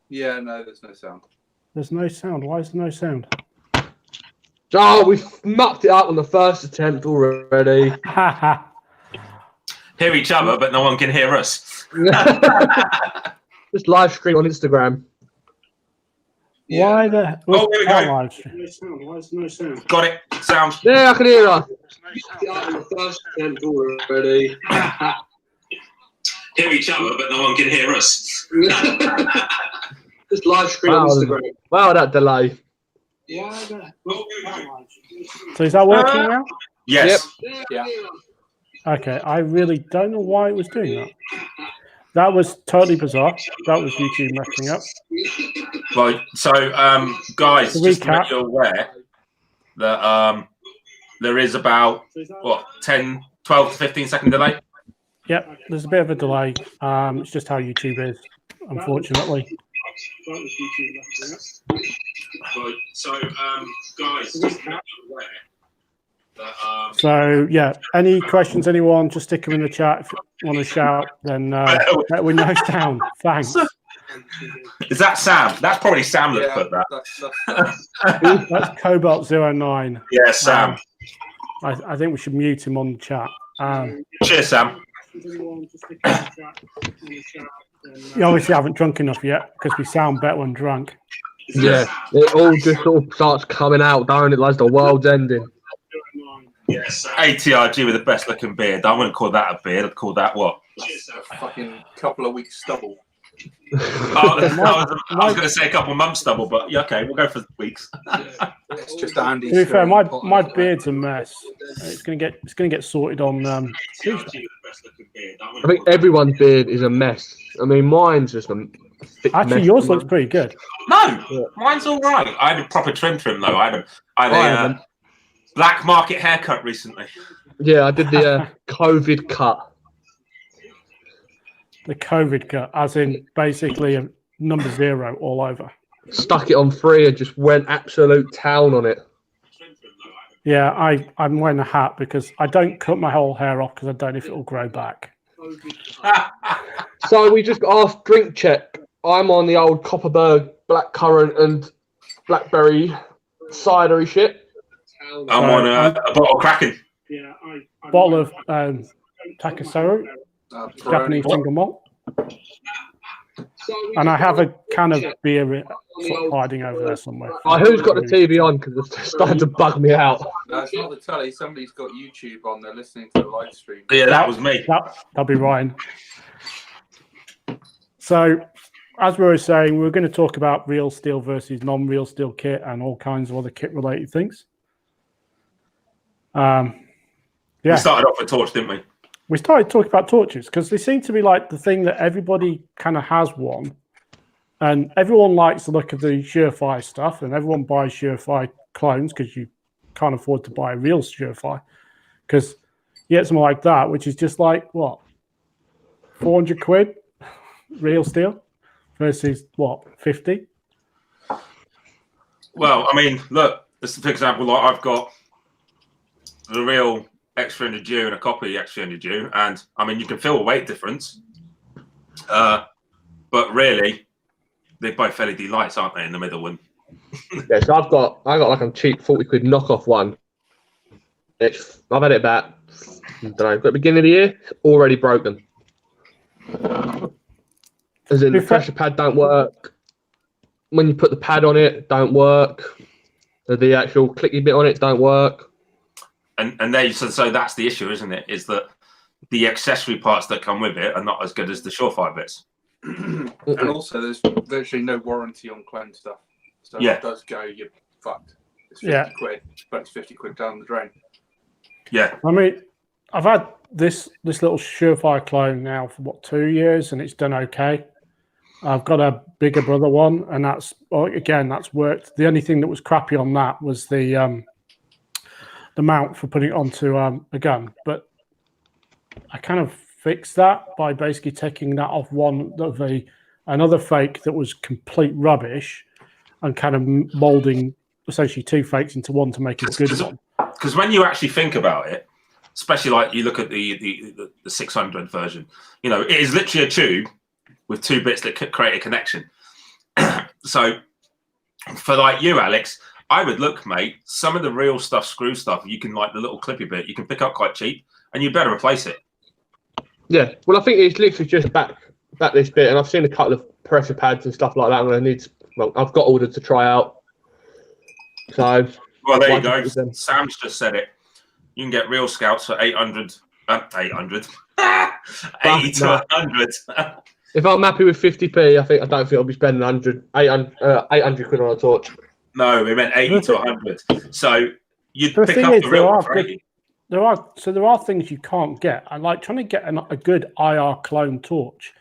Yeah, no, there's no sound. There's no sound. Why is there no sound? Oh, we've mucked it up on the first attempt already. Hear each other, but no one can hear us. Just live stream on Instagram. Yeah. Why the? Oh, here we go. Live stream? No sound. Why is there no sound? Got it. Sound. Yeah, I can hear her. Mucked it up on the first attempt already. Hear each other, but no one can hear us. Just live stream on Instagram. Wow, that delay. Yeah, So is that working now? Yes. Yep. yeah. Okay, I really don't know why it was doing that. That was totally bizarre. That was YouTube messing up. Right. So, guys, To just to recap. make you aware that there is about 10, 12 to 15-second delay. Yep, there's a bit of a delay. It's just how YouTube is, unfortunately. Right. So, guys, just to make you aware that So yeah, any questions, anyone? Just stick them in the chat. If you want to shout, then with no sound. Thanks. is that Sam? That's probably Sam that Yeah, put that. That's Cobalt09. Yeah, Sam. I think we should mute him on the chat. Cheers, Sam. You obviously haven't drunk enough yet because we sound better when drunk. Yeah, it all just sort of starts coming out, don't it? Like the world's ending. Yes. ATRG with the best looking beard. I wouldn't call that a beard. I'd call that what? A fucking couple of weeks stubble. I was going to say a couple of months stubble, but yeah, okay, we'll go for weeks. It's just Andy. To be fair, my beard's a mess. It's gonna get sorted on Tuesday. I think everyone's beard is a mess. I mean, mine's just a thick Actually, mess. yours looks pretty good. No, mine's all right. I had a proper trim though. I had a black market haircut recently. Yeah, I did the COVID cut. The COVID cut, as in basically a number 0 all over. Stuck it on 3 and just went absolute town on it. Yeah, I'm wearing a hat because I don't cut my whole hair off because I don't know if it will grow back. So we just asked drink check. I'm on the old Copperberg blackcurrant and blackberry cidery shit. I'm on a bottle of Kraken. Bottle of Takasaru, Japanese single malt. And I have a can of beer sort of hiding over there somewhere. Oh, who's got the TV on? Because it's starting to bug me out. No, it's not the telly. Somebody's got YouTube on. They're listening to the live stream. Yeah, that was me. That'll be Ryan. So, as we were saying, we were going to talk about real steel versus non-real steel kit and all kinds of other kit-related things. Yeah. We started off with torch, didn't we? We started talking about torches because they seem to be like the thing that everybody kind of has one. And everyone likes the look of the Surefire stuff, and everyone buys Surefire clones because you can't afford to buy a real Surefire. Because you get something like that, which is just like, what, 400 quid real steel versus, what, 50? Well, I mean, look, for example, like I've got the real X300U and a copy X300U, and I mean, you can feel a weight difference, but really, they're both LED lights, aren't they, in the middle one? Yeah, so I got like a cheap 40 quid knockoff one. I've had it about, I don't know, at the beginning of the year, already broken. As in, the pressure pad don't work. When you put the pad on it, don't work. The actual clicky bit on it don't work. And they so that's the issue, isn't it? Is that the accessory parts that come with it are not as good as the Surefire bits. And also, there's virtually no warranty on clone stuff. So if it does go, you're fucked. It's 50 quid, but it's 50 quid down the drain. Yeah. I mean, I've had this little Surefire clone now for, what, 2 years, and it's done okay. I've got a bigger brother one, and that's worked. The only thing that was crappy on that was the mount for putting it onto a gun, but I kind of fixed that by basically taking that off one of another fake that was complete rubbish and kind of molding essentially 2 fakes into one to make a good one. Because when you actually think about it, especially like you look at the 600 version, you know, it is literally a tube with 2 bits that create a connection. So for like you, Alex, I would look, mate, some of the real stuff, screw stuff, you can like the little clippy bit, you can pick up quite cheap, and you better replace it. Yeah, well, I think it's literally just back this bit, and I've seen a couple of pressure pads and stuff like that. And I've got ordered to try out. So, well, there you go. Sam's just said it. You can get real scouts for 800, 80 to 100. If I'm happy with 50p, I don't think I'll be spending 800 quid on a torch. No, we meant 80 to 100. So you'd pick up the real one for 80. There are things you can't get. I like trying to get a good IR clone torch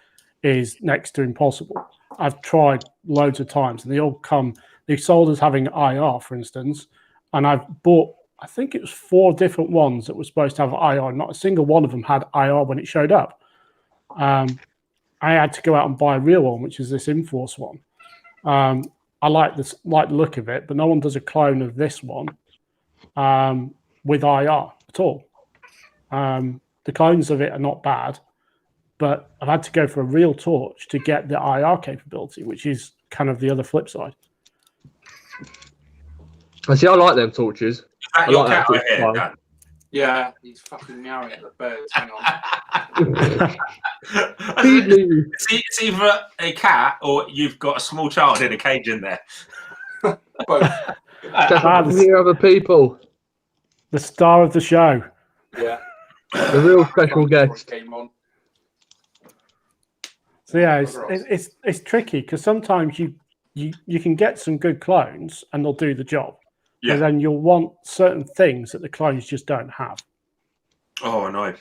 is next to impossible. I've tried loads of times, and they all come. They're sold as having IR, for instance, and I've bought. I think it was 4 different ones that were supposed to have IR. Not a single one of them had IR when it showed up. I had to go out and buy a real one, which is this Inforce one. I like the look of it, but no one does a clone of this one with IR at all. The clones of it are not bad, but I've had to go for a real torch to get the IR capability, which is kind of the other flip side. I like them torches. I like that right here, Dan? Yeah, he's fucking meowing at the birds. Hang on. It's either a cat or you've got a small child in a cage in there. Both. Hear other people. The star of the show. Yeah. The real special guest. Came on. So yeah, it's tricky because sometimes you can get some good clones and they'll do the job. Yeah. And then you'll want certain things that the clones just don't have. Oh, I know.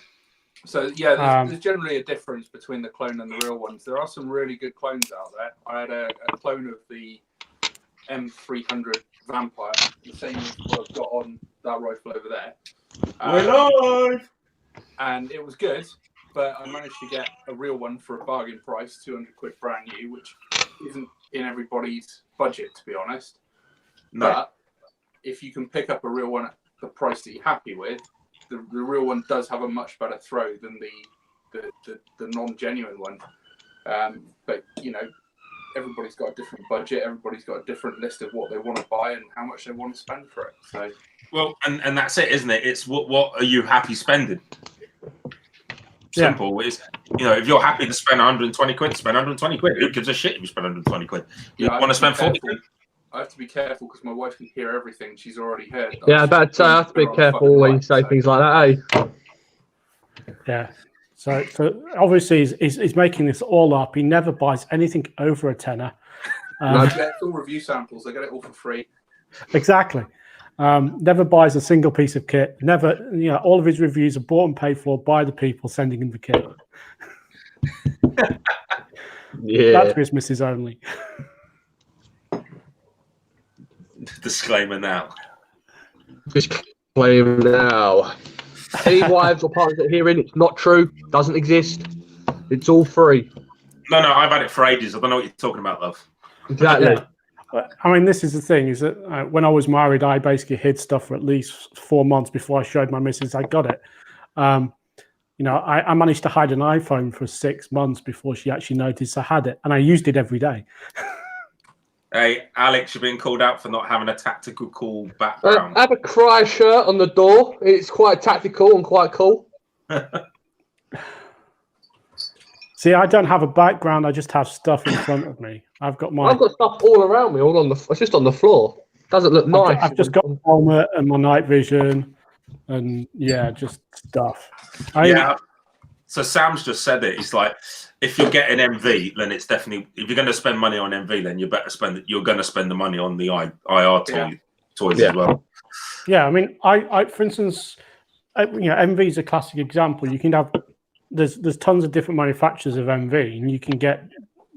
So yeah, there's generally a difference between the clone and the real ones. There are some really good clones out there. I had a clone of the M300 Vampire, the same as what I've got on that rifle over there. We're live! And it was good, but I managed to get a real one for a bargain price, 200 quid brand new, which isn't in everybody's budget, to be honest. No. But if you can pick up a real one at the price that you're happy with, the real one does have a much better throw than the non-genuine one. But, you know, everybody's got a different budget. Everybody's got a different list of what they want to buy and how much they want to spend for it. So, well, and that's it, isn't it? It's what are you happy spending? Simple. Yeah. It's, you know, if you're happy to spend 120 quid, spend 120 quid. Who gives a shit if you spend 120 quid? You want to spend 40 quid? I have to be careful because my wife can hear everything. She's already heard. Yeah, but I have to be careful when you say things like that, eh? Yeah. So obviously he's making this all up. He never buys anything over a tenner. It's all review samples. They get it all for free. Exactly. Never buys a single piece of kit. Never, you know, all of his reviews are bought and paid for by the people sending him the kit. Yeah. That's Christmases only. Disclaimer now. Disclaimer now. Any wives or partners that hearing it's not true, doesn't exist. It's all free. No, I've had it for ages. I don't know what you're talking about, love. Exactly. Yeah. I mean, this is the thing: is that when I was married, I basically hid stuff for at least 4 months before I showed my missus I got it. You know, I managed to hide an iPhone for 6 months before she actually noticed I had it, and I used it every day. Hey, Alex, you're being called out for not having a tactical cool background. I have a Cry shirt on the door. It's quite tactical and quite cool. See, I don't have a background. I just have stuff in front of me. I've got stuff all around me, it's just on the floor. Doesn't look nice. I've just got a helmet and my night vision, and yeah, just stuff. So Sam's just said it. He's like, if you're getting MV, then it's definitely, if you're going to spend money on MV, then you're going to spend the money on the IR toys as well. Yeah, I mean, I for instance, you know, MV is a classic example. You can have there's tons of different manufacturers of MV, and you can get,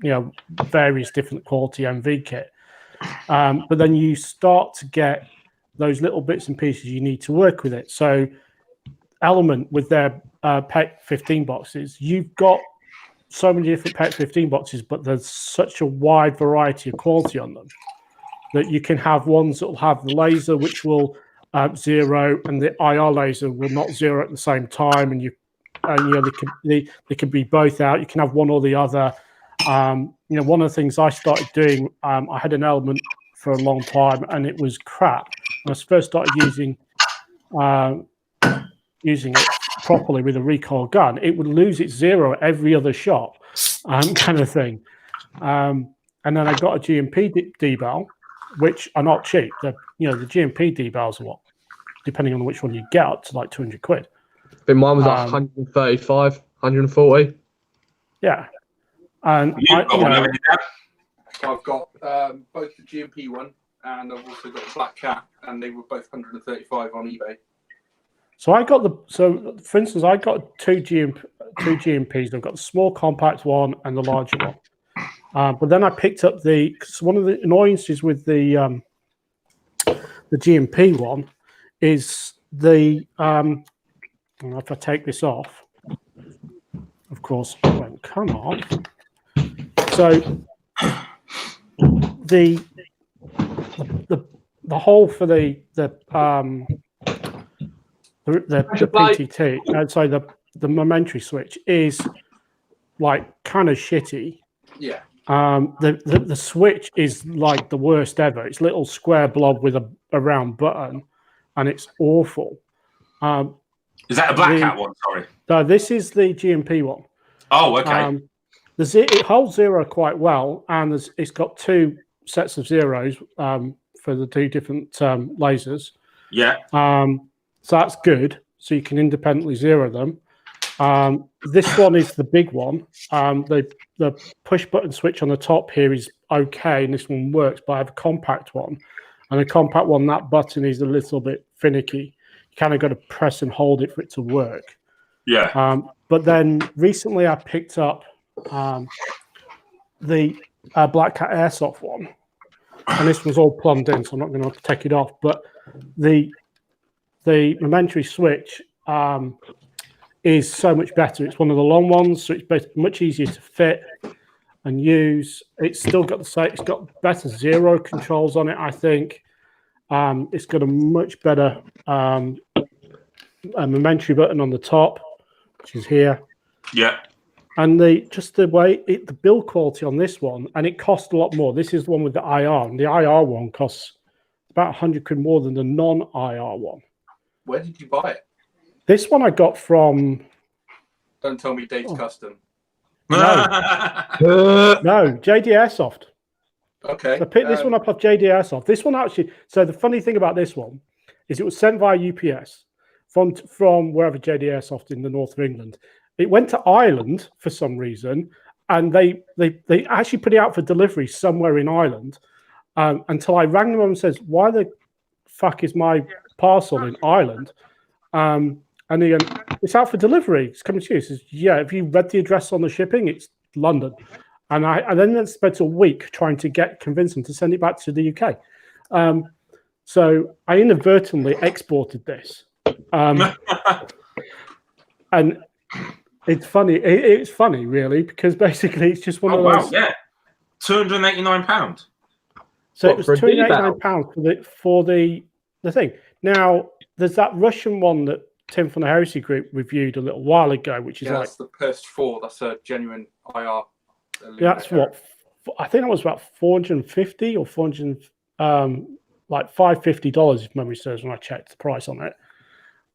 you know, various different quality MV kit. But then you start to get those little bits and pieces you need to work with it. So Element with their PEC 15 boxes, you've got so many different PEC 15 boxes, but there's such a wide variety of quality on them that you can have ones that will have the laser, which will zero, and the IR laser will not zero at the same time, and you know they can be both out. You can have one or the other. One of the things I started doing, I had an element for a long time, and it was crap. When I first started using it properly with a recoil gun, it would lose its zero every other shot, kind of thing. And then I got a GMP debel, which are not cheap. The GMP debels are what, depending on which one you get, up to like 200 quid. I think mine was like 135, 140. Yeah. And I've got both the GMP one, and I've also got the Black Cat, and they were both 135 on eBay. So for instance, I got two GMPs. I've got the small compact one and the larger one. But then I picked up because one of the annoyances with the GMP one is if I take this off, of course, it won't come off. So the hole for the PTT, I'd say the momentary switch is like kind of shitty. Yeah. The switch is like the worst ever. It's a little square blob with a round button, and it's awful. Is that a Black Cat one? Sorry. No, this is the GMP one. Oh, okay. It holds zero quite well, and it's got two sets of zeros for the two different lasers. Yeah. So that's good. So you can independently zero them. This one is the big one. The push button switch on the top here is okay, and this one works. But I have a compact one, and the compact one, that button is a little bit finicky. You kind of got to press and hold it for it to work. Yeah. But then recently I picked up the Black Cat Airsoft one, and this was all plumbed in, so I'm not going to take it off. But the momentary switch is so much better. It's one of the long ones, so it's much easier to fit and use. It's still got it's got better zero controls on it, I think. It's got a much better momentary button on the top, which is here. Yeah. And the build quality on this one, and it cost a lot more. This is the one with the IR, and the IR one costs about 100 quid more than the non-IR one. Where did you buy it? This one I got from. Don't tell me Dave's Custom. No, JD Airsoft. Okay. So I picked this one up off JD Airsoft. This one actually. So the funny thing about this one is it was sent via UPS from wherever JD Airsoft in the north of England. It went to Ireland for some reason, and they actually put it out for delivery somewhere in Ireland. Until I rang them and says, "Why the fuck is my parcel in Ireland?" And they go, "It's out for delivery. It's coming to you." He says, "Yeah, have you read the address on the shipping? It's London." And I then spent a week trying to convince them to send it back to the UK. So I inadvertently exported this. And it's funny. It's funny, really, because basically it's just one of those. Wow, yeah. £289. So it was £289 for the thing. Now, there's that Russian one that Tim from the Heresy Group reviewed a little while ago, which is that's the Purse 4. That's a genuine IR. That's what I think that was about $450 or like $550 if memory serves when I checked the price on it.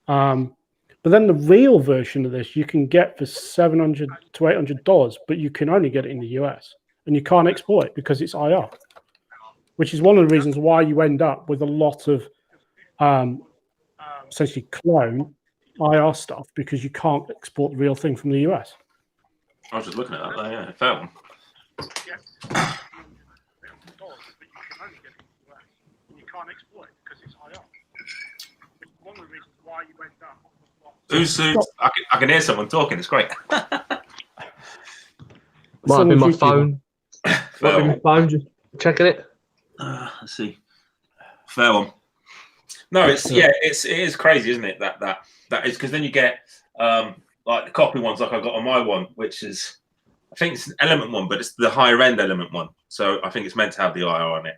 But then the real version of this you can get for $700 to $800, but you can only get it in the US, and you can't export it because it's IR, which is one of the reasons why you end up with a lot of essentially clone IR stuff, because you can't export the real thing from the US. I was just looking at that there, yeah. Fair one. Who's I can hear someone talking. It's great. Might have been my phone. Might be my phone, just checking it. Let's see. Fair one. No, it is crazy, isn't it? That is, because then you get like the copy ones, like I got on my one, which is, I think it's an Element one, but it's the higher end Element one. So I think it's meant to have the IR on it.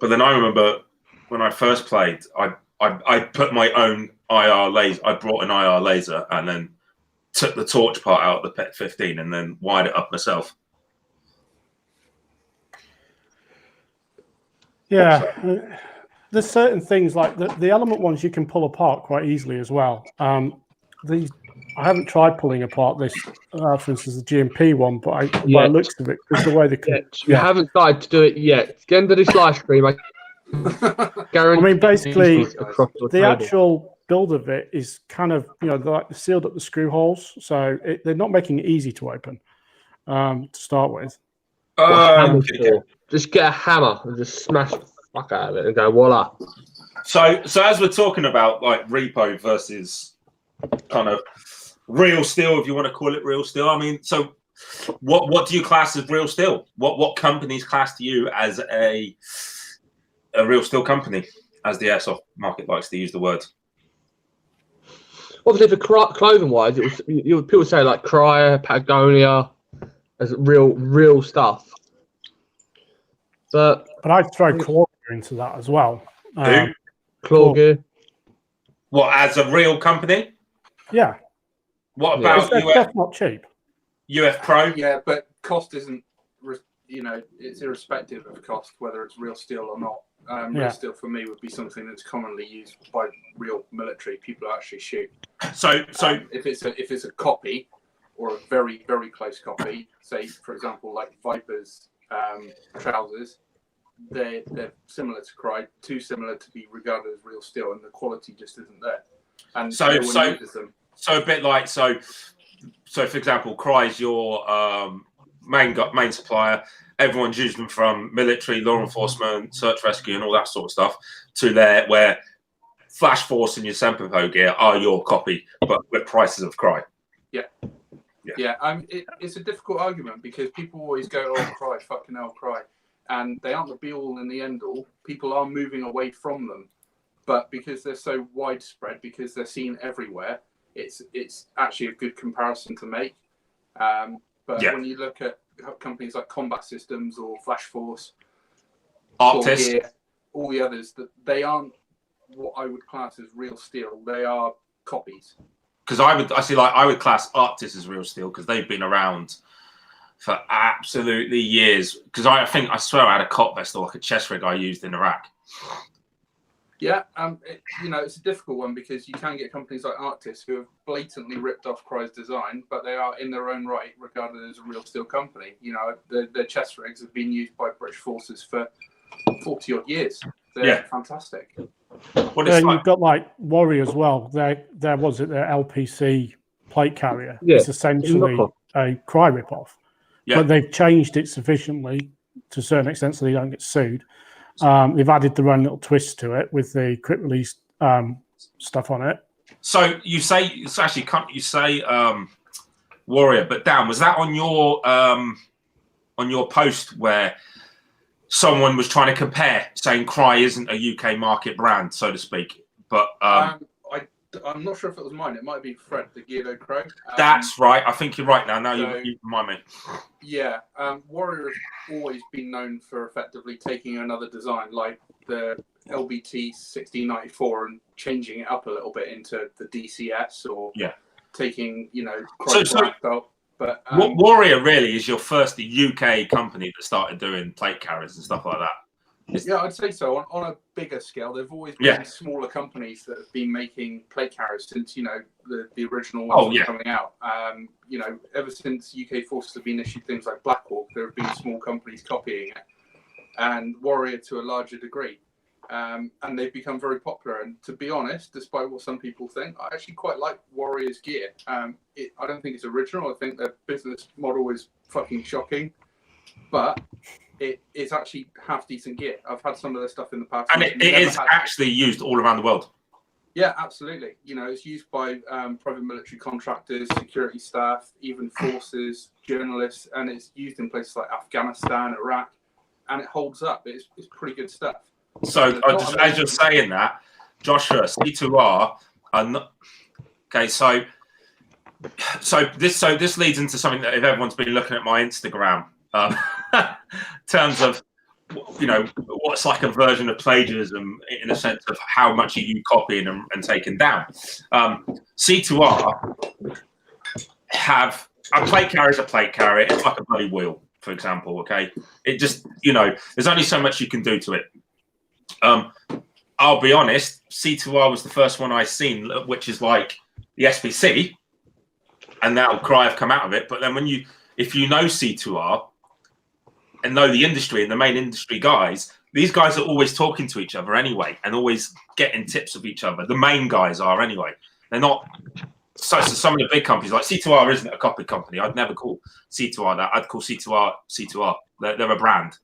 But then I remember when I first played, I put my own IR laser. I brought an IR laser, and then took the torch part out of the PET 15 and then wired it up myself. Yeah, there's certain things like the element ones you can pull apart quite easily as well. I haven't tried pulling apart this, for instance, the GMP one, but by the looks of it, because the way they can. You haven't started to do it yet. At the end of this live stream, I guarantee. I mean, basically, across the the table. actual build of it is kind of, they're like sealed up the screw holes, so they're not making it easy to open to start with. Just get a hammer and just smash the fuck out of it and go voila. So as we're talking about like repo versus kind of real steel, if you want to call it real steel, I mean, so what do you class as real steel? What companies class to you as a real steel company, as the airsoft market likes to use the word? Obviously, for clothing wise, it was people say like Cryer, Patagonia as real stuff. But I'd throw Claw into that as well. Claw gear. What, as a real company? Yeah. What about UF? Not cheap. UF Pro? Yeah, but cost isn't. It's irrespective of cost, whether it's real steel or not. Real steel for me would be something that's commonly used by real military people who actually shoot. So if it's a copy or a very, very close copy, say for example like Viper's trousers, they're similar to Cry, too similar to be regarded as real steel, and the quality just isn't there. And so a bit like so for example, Cry's your main supplier. Everyone's using them from military, law enforcement, search rescue, and all that sort of stuff to where Flash Force and your Semperpo gear are your copy, but with prices of Cry. Yeah. It's a difficult argument because people always go, "Oh, Cry, fucking hell, Cry," and they aren't the be all and the end all. People are moving away from them, but because they're so widespread, because they're seen everywhere, it's actually a good comparison to make. But when you look at companies like Combat Systems or Flash Force, Arctis, Gear, all the others, that they aren't what I would class as real steel. They are copies. Because I would class Arctis as real steel because they've been around for absolutely years. Because I swear I had a cot vest or like a chest rig I used in Iraq. Yeah, it's a difficult one because you can get companies like Arctis who have blatantly ripped off Cry's design, but they are in their own right regarded as a real steel company. Their chest rigs have been used by British forces for 40 odd years. They're fantastic. You've got like Warrior as well. Their LPC plate carrier. It's essentially a Cry ripoff. Yeah. But they've changed it sufficiently to a certain extent so they don't get sued. They've added their own little twist to it with the quick release stuff on it. So you say Warrior, but Dan, was that on your post where someone was trying to compare, saying Cry isn't a UK market brand, so to speak? But I'm not sure if it was mine. It might be Fred, the Geardo Crow. That's right. I think you're right now. Now you remind me. Yeah. Warrior has always been known for effectively taking another design, like the LBT 1694, and changing it up a little bit into the DCS, or taking, Crow black belt. But Warrior really is your first UK company that started doing plate carriers and stuff like that. Yeah, I'd say so. On a bigger scale, there've always been smaller companies that have been making plate carriers since, the original ones were coming out. Ever since UK forces have been issued things like Black Hawk, there have been small companies copying it, and Warrior to a larger degree. And they've become very popular. And to be honest, despite what some people think, I actually quite like Warrior's gear. I don't think it's original. I think their business model is fucking shocking, but it's actually half decent gear. I've had some of their stuff in the past, and it is actually used all around the world. Yeah, absolutely. It's used by private military contractors, security staff, even forces, journalists, and it's used in places like Afghanistan, Iraq, and it holds up. It's pretty good stuff. So as you're saying that, Joshua, C2R are not okay. So this leads into something that if everyone's been looking at my Instagram. In terms of what's like a version of plagiarism in a sense of how much are you copying and taking down. C2R have a plate carrier is a plate carrier. It's like a bloody wheel, for example. Okay, it just there's only so much you can do to it. I'll be honest. C2R was the first one I seen, which is like the SPC, and now Cry have come out of it. But then if you know C2R and know the industry and the main industry guys, these guys are always talking to each other anyway, and always getting tips of each other. The main guys are anyway. They're not. So some of the big companies, like C2R isn't a copy company. I'd never call C2R that. I'd call C2R C2R. They're a brand.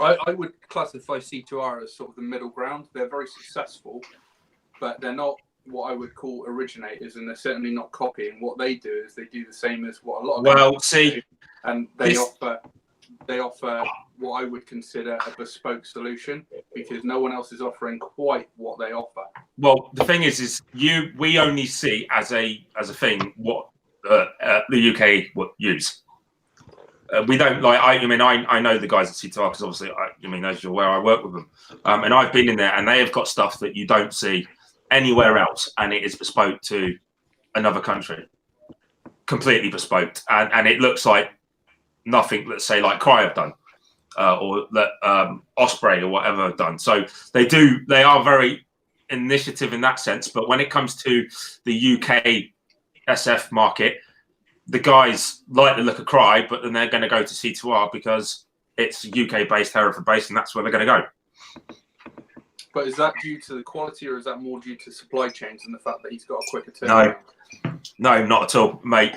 I would classify C2R as sort of the middle ground. They're very successful, but they're not what I would call originators, and they're certainly not copying. What they do is they do the same as what a lot of companies do, and they offer what I would consider a bespoke solution, because no one else is offering quite what they offer. Well, the thing is we only see as a thing what the UK would use. We don't like. I know the guys at C2R because obviously, as you're aware, I work with them, and I've been in there, and they have got stuff that you don't see anywhere else, and it is bespoke to another country, completely bespoke, and it looks like nothing. Let's say like Cry have done. Or that Osprey or whatever have done. So they are very initiative in that sense. But when it comes to the UK SF market, the guys like the look of Cry, but then they're going to go to C2R because it's UK based, Hereford based, and that's where they're going to go. But is that due to the quality, or is that more due to supply chains and the fact that he's got a quicker turnaround? No, not at all, mate.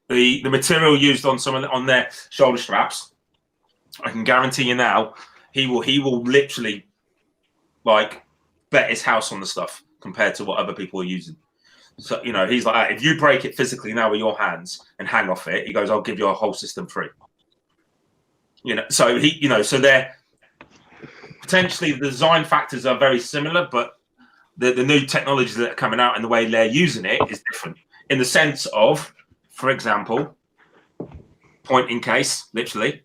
The material used on on their shoulder straps, I can guarantee you now, he will literally like bet his house on the stuff compared to what other people are using. So he's like, if you break it physically now with your hands and hang off it, he goes, I'll give you a whole system free. So so they're potentially the design factors are very similar, but the new technologies that are coming out and the way they're using it is different. In the sense of, for example, point in case, literally.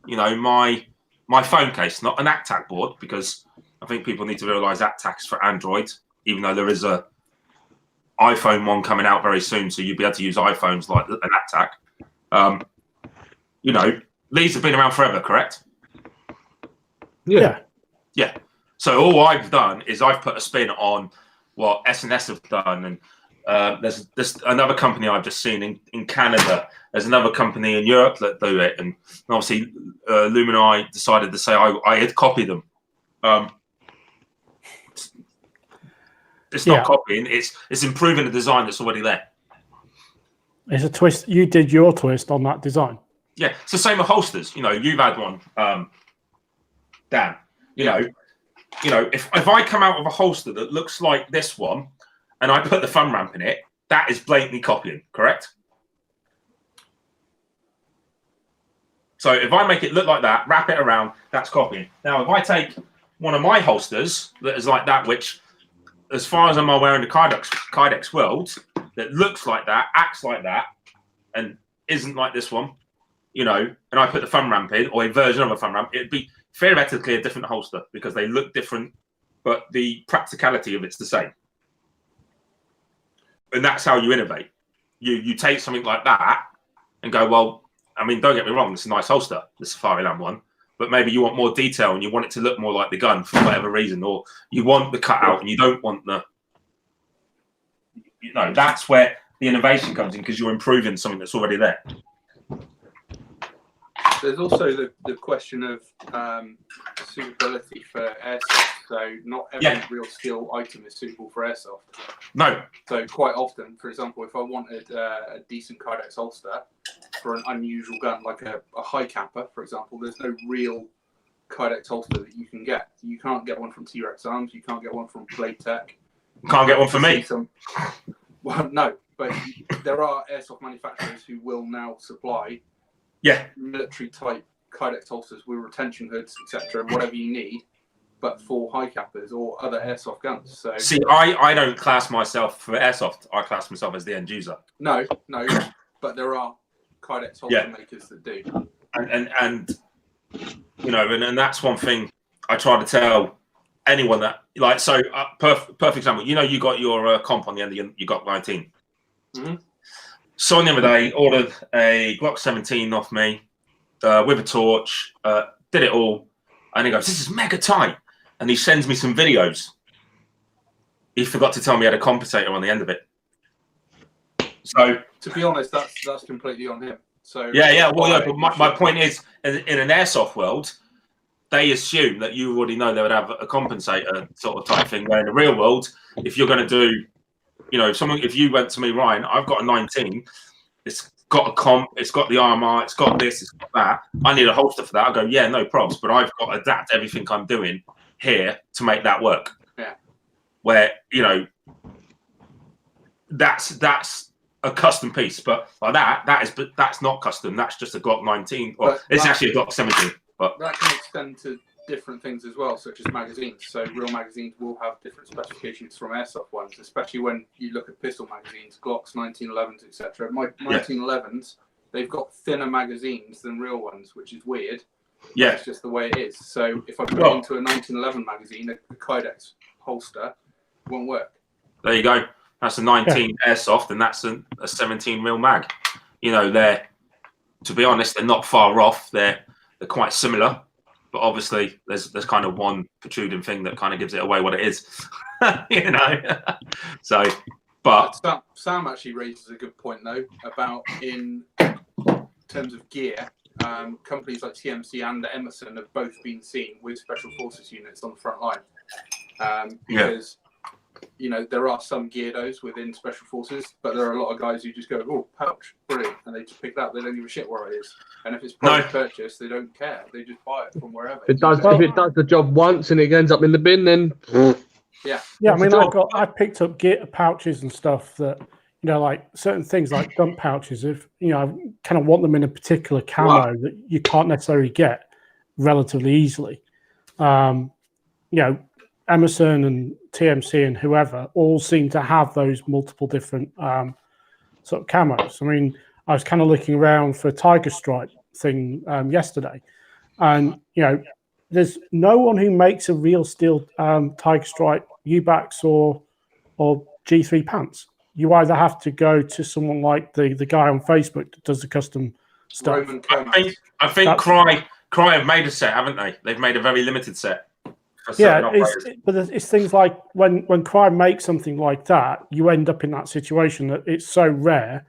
My phone case, not an ACTAC board, because I think people need to realize ACTAC's for Android, even though there is a iPhone one coming out very soon, so you'll be able to use iPhones like an ACTAC. These have been around forever, correct? Yeah. So all I've done is I've put a spin on what S&S have done, and there's another company I've just seen in Canada. There's another company in Europe that do it, and obviously Lumini decided to say I had copied them. It's not copying; it's improving the design that's already there. It's a twist. You did your twist on that design. Yeah, it's the same with holsters. You've had one, Dan. If I come out with a holster that looks like this one, and I put the thumb ramp in it, that is blatantly copying, correct? So if I make it look like that, wrap it around, that's copying. Now, if I take one of my holsters that is like that, which, as far as I'm aware in the Kydex world, that looks like that, acts like that, and isn't like this one, and I put the thumb ramp in, or a version of a thumb ramp, it'd be theoretically a different holster because they look different, but the practicality of it's the same. And that's how you innovate. You take something like that and go, well, don't get me wrong, it's a nice holster, the Safari Land one, but maybe you want more detail and you want it to look more like the gun for whatever reason, or you want the cutout and you don't want the, that's where the innovation comes in, because you're improving something that's already there. There's also the question of suitability for airsoft. So not every real skill item is suitable for airsoft. No. So quite often, for example, if I wanted a decent Kydex holster for an unusual gun, like a high capper, for example, there's no real Kydex holster that you can get. You can't get one from T-Rex Arms. You can't get one from Blade Tech. Can't get one for me. Well, no, but there are airsoft manufacturers who will now supply military type Kydex holsters with retention hoods, etc., whatever you need, but for high cappers or other airsoft guns. So see, I don't class myself for airsoft. I class myself as the end user. No, but there are Kydex holster makers that do. And that's one thing I try to tell anyone that like perfect example. You know, you got your comp on the end. You got 19. Mm-hmm. Someone the other day ordered a Glock 17 off me with a torch. Did it all, and he goes, "This is mega tight," and he sends me some videos. He forgot to tell me he had a compensator on the end of it. So to be honest, that's completely on him. So yeah. Well, yeah, but my point is, in an airsoft world, they assume that you already know they would have a compensator sort of type thing. Where in the real world, if you're going to do, you know, if you went to me, Ryan, I've got a 19. It's got a comp. It's got the RMR. It's got this. It's got that. I need a holster for that. I go, yeah, no probs. But I've got to adapt everything I'm doing here to make that work. Yeah. Where, you know, that's a custom piece, but like that's not custom. That's just a Glock 19, or it's actually a Glock 17. But that can extend to different things as well, such as magazines. So real magazines will have different specifications from airsoft ones, especially when you look at pistol magazines, Glocks, 1911s, etc. My 1911s, they've got thinner magazines than real ones, which is weird. Yeah, it's just the way it is. So if I put it into a 1911 magazine, a Kydex holster won't work. There you go. That's a 19 airsoft, and that's a 17 real mag. You know, to be honest, they're not far off. They're quite similar, but obviously there's kind of one protruding thing that kind of gives it away what it is. You know. So, but Sam actually raises a good point though about in terms of gear. Companies like TMC and Emerson have both been seen with special forces units on the front line because. You know, there are some geardos within special forces, but there are a lot of guys who just go, "Oh, pouch, brilliant," and they just pick that up. They don't give a shit where it is. And if it's private purchase, they don't care. They just buy it from wherever. If it does the job once and it ends up in the bin, then yeah. I mean, I picked up gear pouches and stuff that, you know, like certain things like dump pouches. If you know, I kind of want them in a particular camo that you can't necessarily get relatively easily. You know. Emerson and TMC and whoever all seem to have those multiple different sort of camos. I mean, I was kind of looking around for a Tiger Stripe thing yesterday, and you know, there's no one who makes a real steel Tiger Stripe UBACs or G3 pants. You either have to go to someone like the guy on Facebook that does the custom stuff. I think Cry have made a set, haven't they? They've made a very limited set. Yeah, but it's things like when Crime makes something like that, you end up in that situation that it's so rare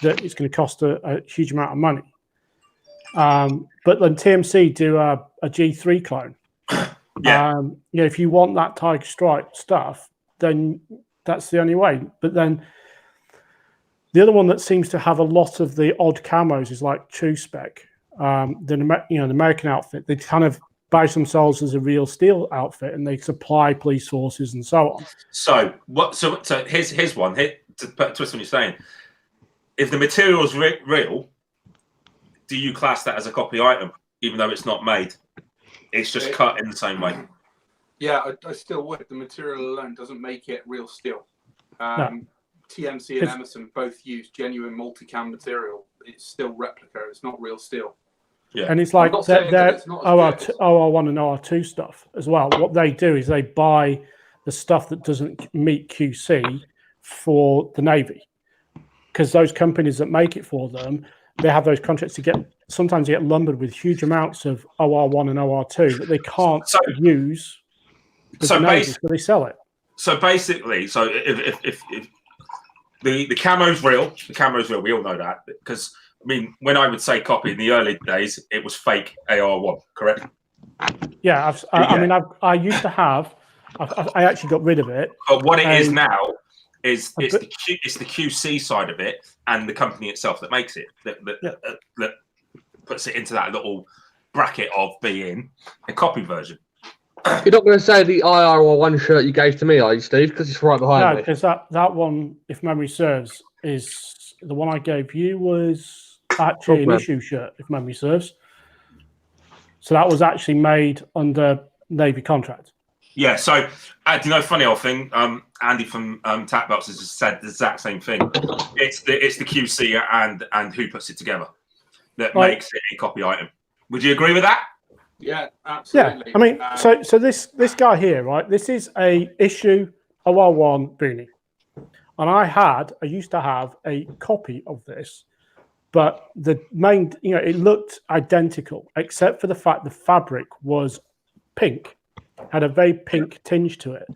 that it's going to cost a huge amount of money. But then TMC do a G3 clone. You know, if you want that Tiger Stripe stuff, then that's the only way. But then the other one that seems to have a lot of the odd camos is like True Spec. The American outfit, they kind of buy themselves as a real steel outfit, and they supply police forces and so on. So here's one. To put a twist on what you're saying. If the material's real, do you class that as a copy item, even though it's not made? It's just cut in the same way. Yeah, I still would. The material alone doesn't make it real steel. No. TMC and Emerson both use genuine multicam material. It's still replica. It's not real steel. Yeah. And it's like their OR1 and OR2 stuff as well. What they do is they buy the stuff that doesn't meet QC for the Navy, because those companies that make it for them, they have those contracts to get. Sometimes you get lumbered with huge amounts of OR1 and OR2 that they can't use. So they sell it. So basically, if the camo's real, we all know that, because. I mean, when I would say copy in the early days, it was fake AR1, correct? Yeah, I used to have. I actually got rid of it. But what it is now is it's the QC side of it and the company itself that makes it that puts it into that little bracket of being a copy version. You're not going to say the IR1 shirt you gave to me, are you, Steve? Because it's right behind me. No, because that one, if memory serves, is the one I gave you was. Actually, an issue shirt, if memory serves. So that was actually made under Navy contract. Yeah. So, you know, funny old thing. Andy from Tap Belts has just said the exact same thing. It's the QC and who puts it together that makes it a copy item. Would you agree with that? Yeah, absolutely. Yeah, I mean, so this guy here, right? This is a issue OR1 beanie, and I used to have a copy of this, but the main, it looked identical except for the fact the fabric was pink, had a very pink tinge to it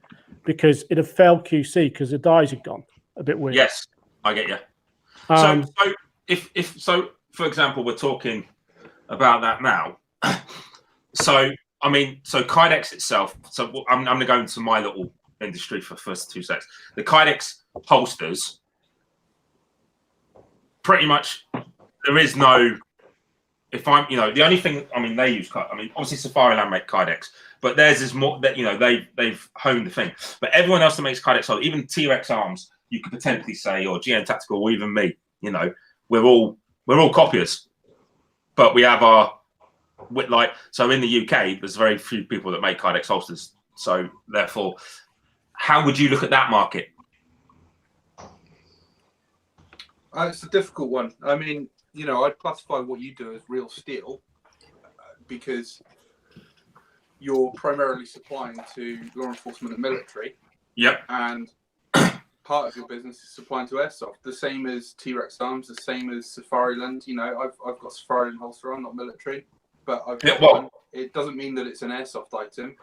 because it had failed QC because the dyes had gone a bit weird. Yes, I get you. So if for example, we're talking about that now. So I mean, so Kydex itself. So I'm going to go into my little industry for the first 2 seconds. The Kydex holsters, pretty much, there is no. If I'm, the only thing, I mean, they use, I mean, obviously Safariland make Kydex, but theirs is more that, they've honed the thing. But everyone else that makes Kydex, even T-Rex Arms, you could potentially say, or GN Tactical, or even me, we're all copiers, but we have our, so in the UK, there's very few people that make Kydex holsters. So therefore, how would you look at that market? It's a difficult one. I mean, I'd classify what you do as real steel because you're primarily supplying to law enforcement and military. Yep. And part of your business is supplying to Airsoft, the same as T-Rex Arms, the same as Safariland. I've got Safariland holster on, not military, but I've got one. It doesn't mean that it's an Airsoft item.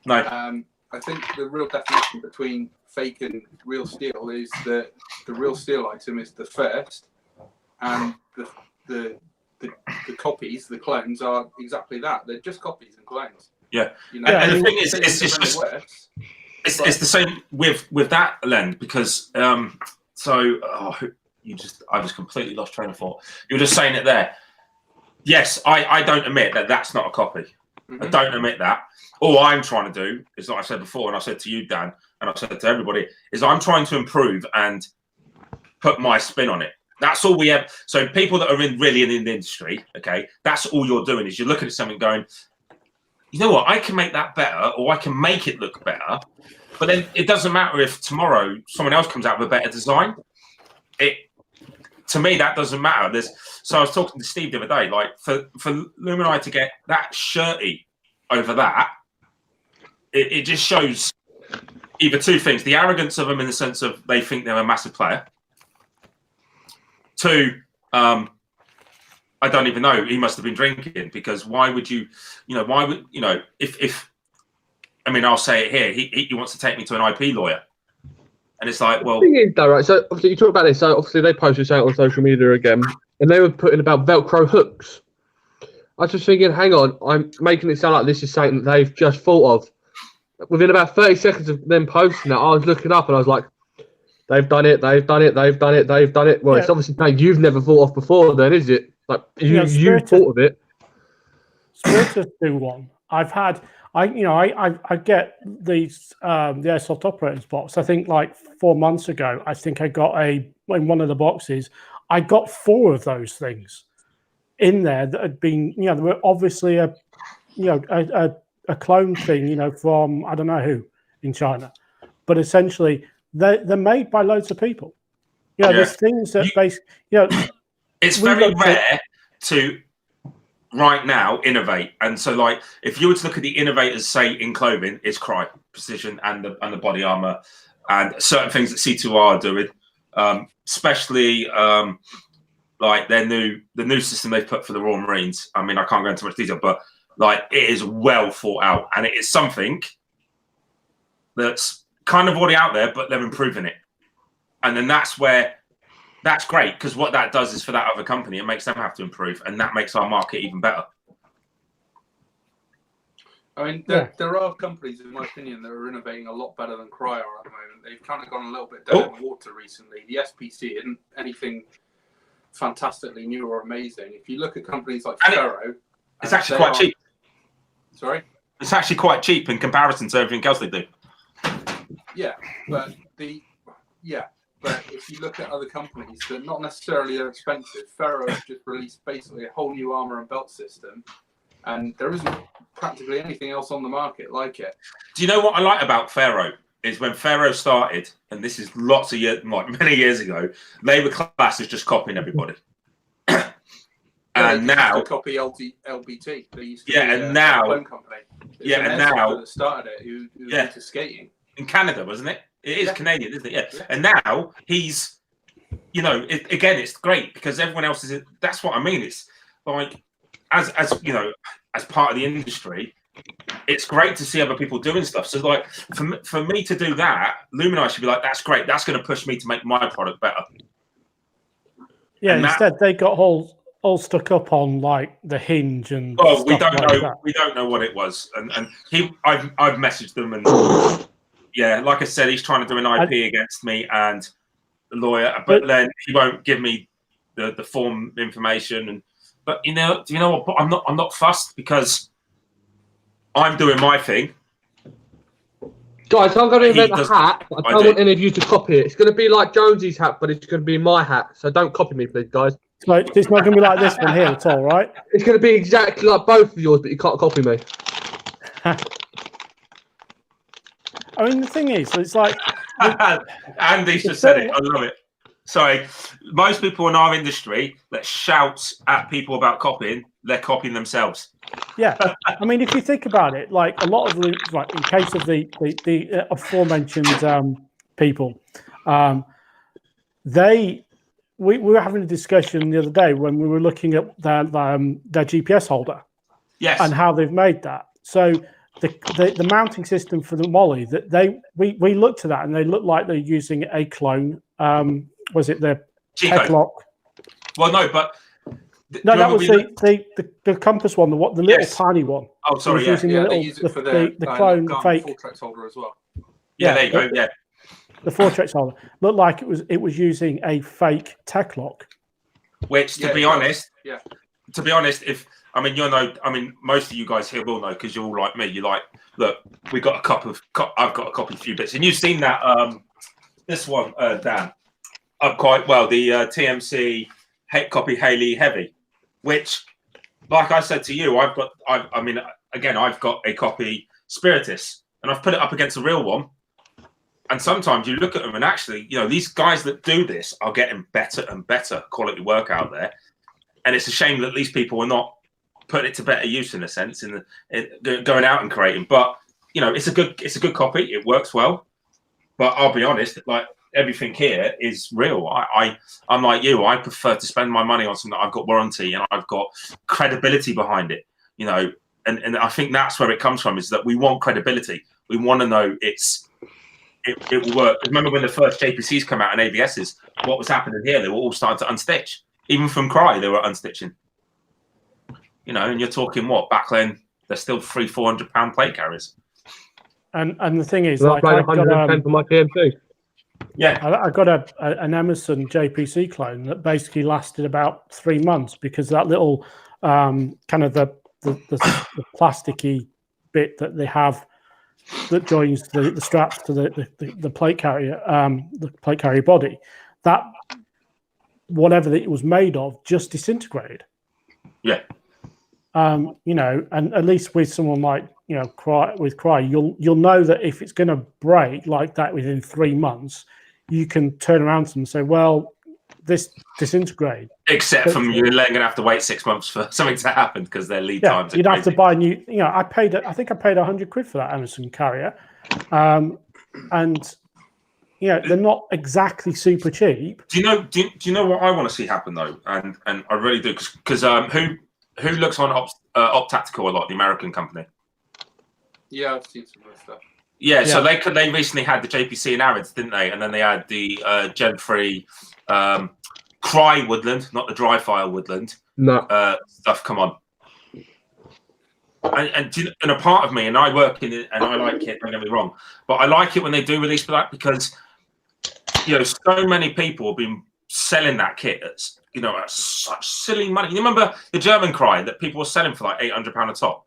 No. I think the real definition between fake and real steel is that the real steel item is the first, and the copies, the clones, are exactly that. They're just copies and clones. Yeah. And the thing is, it's the same with that, Len, because I just completely lost train of thought. You were just saying it there. Yes, I don't admit that that's not a copy. Mm-hmm. I don't admit that. All I'm trying to do is, like I said before, and I said to you, Dan, and I've said to everybody, is I'm trying to improve and put my spin on it. That's all we have. So people that are really in the industry, okay, that's all you're doing is you're looking at something going, you know what, I can make that better, or I can make it look better. But then it doesn't matter if tomorrow someone else comes out with a better design. To me, that doesn't matter. So I was talking to Steve the other day, like for Lumini to get that shirty over that, it just shows either two things: the arrogance of them in the sense of they think they're a massive player. Two, I don't even know. He must have been drinking, because why would you, if I mean, I'll say it here. He wants to take me to an IP lawyer, and it's like, well, the thing is, though, right? So obviously you talk about this. So obviously they posted something on social media again, and they were putting about Velcro hooks. I was just thinking, hang on, I'm making it sound like this is something that they've just thought of. Within about 30 seconds of them posting that, I was looking up and I was like, they've done it. Well, yeah. It's obviously something you've never thought of before, then, is it? Like you thought of it. Spiriters do one. I get these the Airsoft operators box. I think like 4 months ago, I think I got in one of the boxes. I got 4 of those things in there that had been, they were obviously a clone thing, from I don't know who in China, but essentially they're made by loads of people. There's things that it's very rare to right now innovate, and so like if you were to look at the innovators, say in clothing, it's Cry Precision and the body armor and certain things that C2R are doing, especially like the new system they've put for the Royal Marines. I mean, I can't go into much detail, but like it is well thought out, and it is something that's kind of already out there, but they're improving it. And then that's great, because what that does is for that other company, it makes them have to improve, and that makes our market even better. I mean, there are companies, in my opinion, that are innovating a lot better than Cryer at the moment. They've kind of gone a little bit down in the water recently. The SPC isn't anything fantastically new or amazing. If you look at companies like Ferro, it's actually quite cheap. Sorry? It's actually quite cheap in comparison to everything else they do. Yeah, but if you look at other companies that not necessarily are expensive, Ferro has just released basically a whole new armor and belt system, and there isn't practically anything else on the market like it. Do you know what I like about Ferro? Is when Ferro started, and this is many years ago, they were classed as just copying everybody. And now copy LBT. They used to and now phone company. and now that started it. Who into skating in Canada, wasn't it? It is Canadian, isn't it? Yeah. And now he's, again, it's great because everyone else is. That's what I mean. It's like as as part of the industry, it's great to see other people doing stuff. So like for me to do that, Lumini should be like, that's great. That's going to push me to make my product better. Yeah. And instead, they got all stuck up on like the hinge and. Well, we don't like know. that. We don't know what it was, and I've messaged them, and like I said, he's trying to do an IP against me and the lawyer, but then he won't give me the form information. But do you know what? But I'm not fussed because I'm doing my thing. Guys, I'm going to invent a hat. I don't want any of you to copy it. It's going to be like Jonesy's hat, but it's going to be my hat. So don't copy me, please, guys. So it's not going to be like this one here at all, right? It's going to be exactly like both of yours, but you can't copy me. I mean, the thing is, it's like Andy's just said it. I love it. Sorry, most people in our industry that shouts at people about copying, they're copying themselves. Yeah, I mean, if you think about it, like a lot of the, like in case of the aforementioned people, we were having a discussion the other day when we were looking at their GPS holder, yes, and how they've made that. So the mounting system for the Molly that we looked at that and they looked like they're using a clone. Was it the Techlock? Well, no, but no, that was the compass one, the little tiny one. Oh, sorry, they use it for the clone fake Fortrex holder as well. Yeah, there you go. Yeah, the Fortrex holder looked like it was using a fake Techlock. Which, to be honest, if most of you guys here will know because you're all like me. You like, look, we got a couple of, I've got a copy of a few bits, and you've seen that this one, Dan, up quite well. The TMC copy Haley Heavy, which, like I said to you, I've got a copy Spiritus, and I've put it up against a real one. And sometimes you look at them, and actually, these guys that do this are getting better and better quality work out there. And it's a shame that these people are not putting it to better use in a sense, going out and creating. But it's a good copy. It works well. But I'll be honest, like everything here is real. I'm like you. I prefer to spend my money on something that I've got warranty and I've got credibility behind it. And I think that's where it comes from. Is that we want credibility. We want to know it will work. Remember when the first JPCs come out and ABSs? What was happening here? They were all starting to unstitch. Even from Cry, they were unstitching. And you're talking what back then? They're still £300-400 plate carriers. And the thing is, so like I got for my PM2. Yeah, I got an Emerson JPC clone that basically lasted about 3 months because that little kind of the plasticky bit that they have that joins the straps to the plate carrier, the plate carrier body, that whatever that it was made of just disintegrated. Yeah. And at least with someone like Cry, you'll know that if it's going to break like that within 3 months, you can turn around to them and say, well, this disintegrated. Except from you're going to have to wait 6 months for something to happen because their lead times. You'd have to buy new. I think I paid £100 for that Emerson carrier, and they're not exactly super cheap. Do you know what I want to see happen though? And I really do because who looks on Op Tactical a lot? The American company. Yeah, I've seen some of that stuff. Yeah, so they recently had the JPC and Arids, didn't they? And then they had the Gen 3 Cry Woodland, not the dry fire Woodland. No. Stuff, come on. And a part of me, and I work in it, and I like it, don't get me wrong, but I like it when they do release that because, so many people have been selling that kit at such silly money. You remember the German Cry that people were selling for like £800 a top?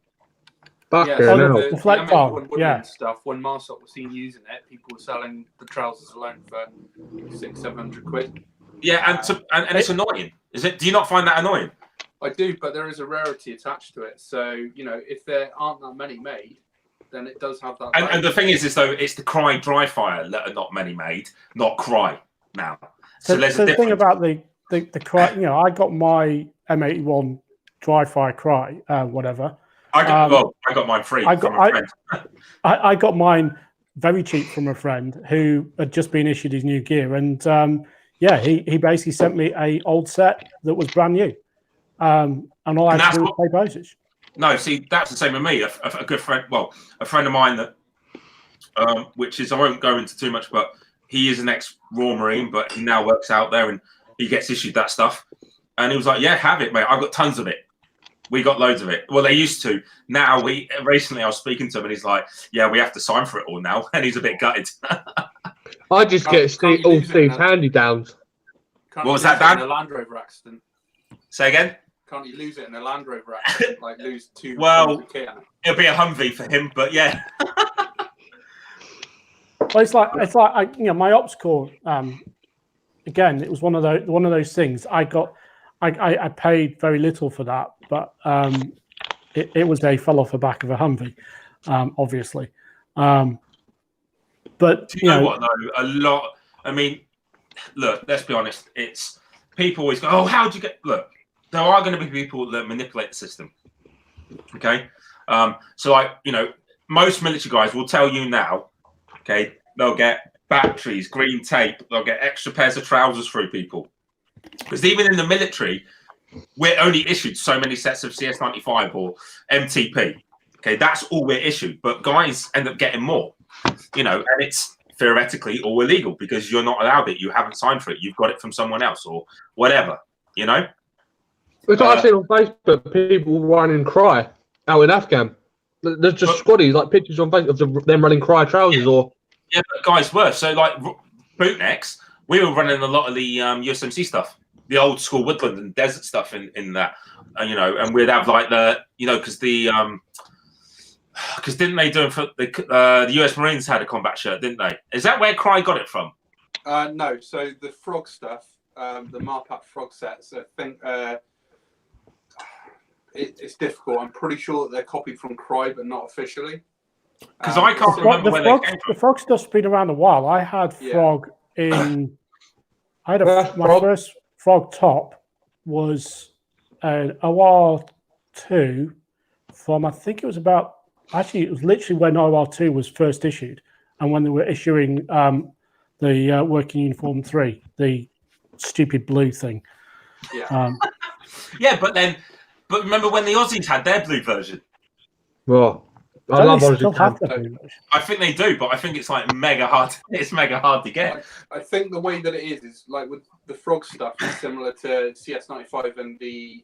The flat farm, stuff. When Marsop was seen using it, people were selling the trousers alone for £600-700. Yeah, and it's annoying. Is it? Do you not find that annoying? I do, but there is a rarity attached to it. So if there aren't that many made, then it does have that. And the thing is though, it's the Cry dry fire that are not many made, not Cry now. So there's a thing about the Cry. I got my M81 dry fire cry, whatever. I got mine free from a friend. I got mine very cheap from a friend who had just been issued his new gear, and he basically sent me a old set that was brand new, and all I had to do was pay postage. No, see, that's the same with me. A good friend, a friend of mine that, which is, I won't go into too much, but he is an ex-Raw Marine, but he now works out there and he gets issued that stuff. And he was like, yeah, have it, mate. I've got tons of it. We got loads of it. Well, they used to. Now, recently I was speaking to him and he's like, yeah, we have to sign for it all now. And he's a bit gutted. I just get all Steve's hand-me-downs. What was that, Dan? In a Land Rover accident. Say again? Can't you lose it in a Land Rover accident? Like lose two. Well, it'll be a Humvee for him, but yeah. Well, it's like my ops core. Again, it was one of those things. I paid very little for that, but it was fell off the back of a Humvee, obviously. But do you know what though? A lot. I mean, look. Let's be honest. It's people always go, "Oh, how'd you get?" Look, there are going to be people that manipulate the system. Okay, so most military guys will tell you now. Okay, they'll get batteries, green tape. They'll get extra pairs of trousers through people. Because even in the military, we're only issued so many sets of CS95 or MTP. Okay, that's all we're issued. But guys end up getting more, and it's theoretically all illegal because you're not allowed it. You haven't signed for it. You've got it from someone else or whatever, Which I've seen on Facebook, people run and cry out in Afghan. There's just squaddies, like pictures on Facebook of them running cry trousers or... Yeah, but guys were. So, like, bootnecks, we were running a lot of the USMC stuff, the old school woodland and desert stuff in that, and we'd have like because didn't they do it for the US Marines had a combat shirt, didn't they? Is that where Cry got it from? No, so the frog stuff, the Marpat frog sets, I think it's difficult. I'm pretty sure that they're copied from Cry, but not officially. Because I can't remember where they came from. The frog stuff's been around a while. I had frog in. I had my first frog top was an OR2 from, I think it was about, actually it was literally when OR2 was first issued and when they were issuing the Working Uniform 3, the stupid blue thing. Yeah. But remember when the Aussies had their blue version? Well, I love I think they do, but I think it's like mega hard. It's mega hard to get. I think the way that it is like with the frog stuff is similar to CS95 and the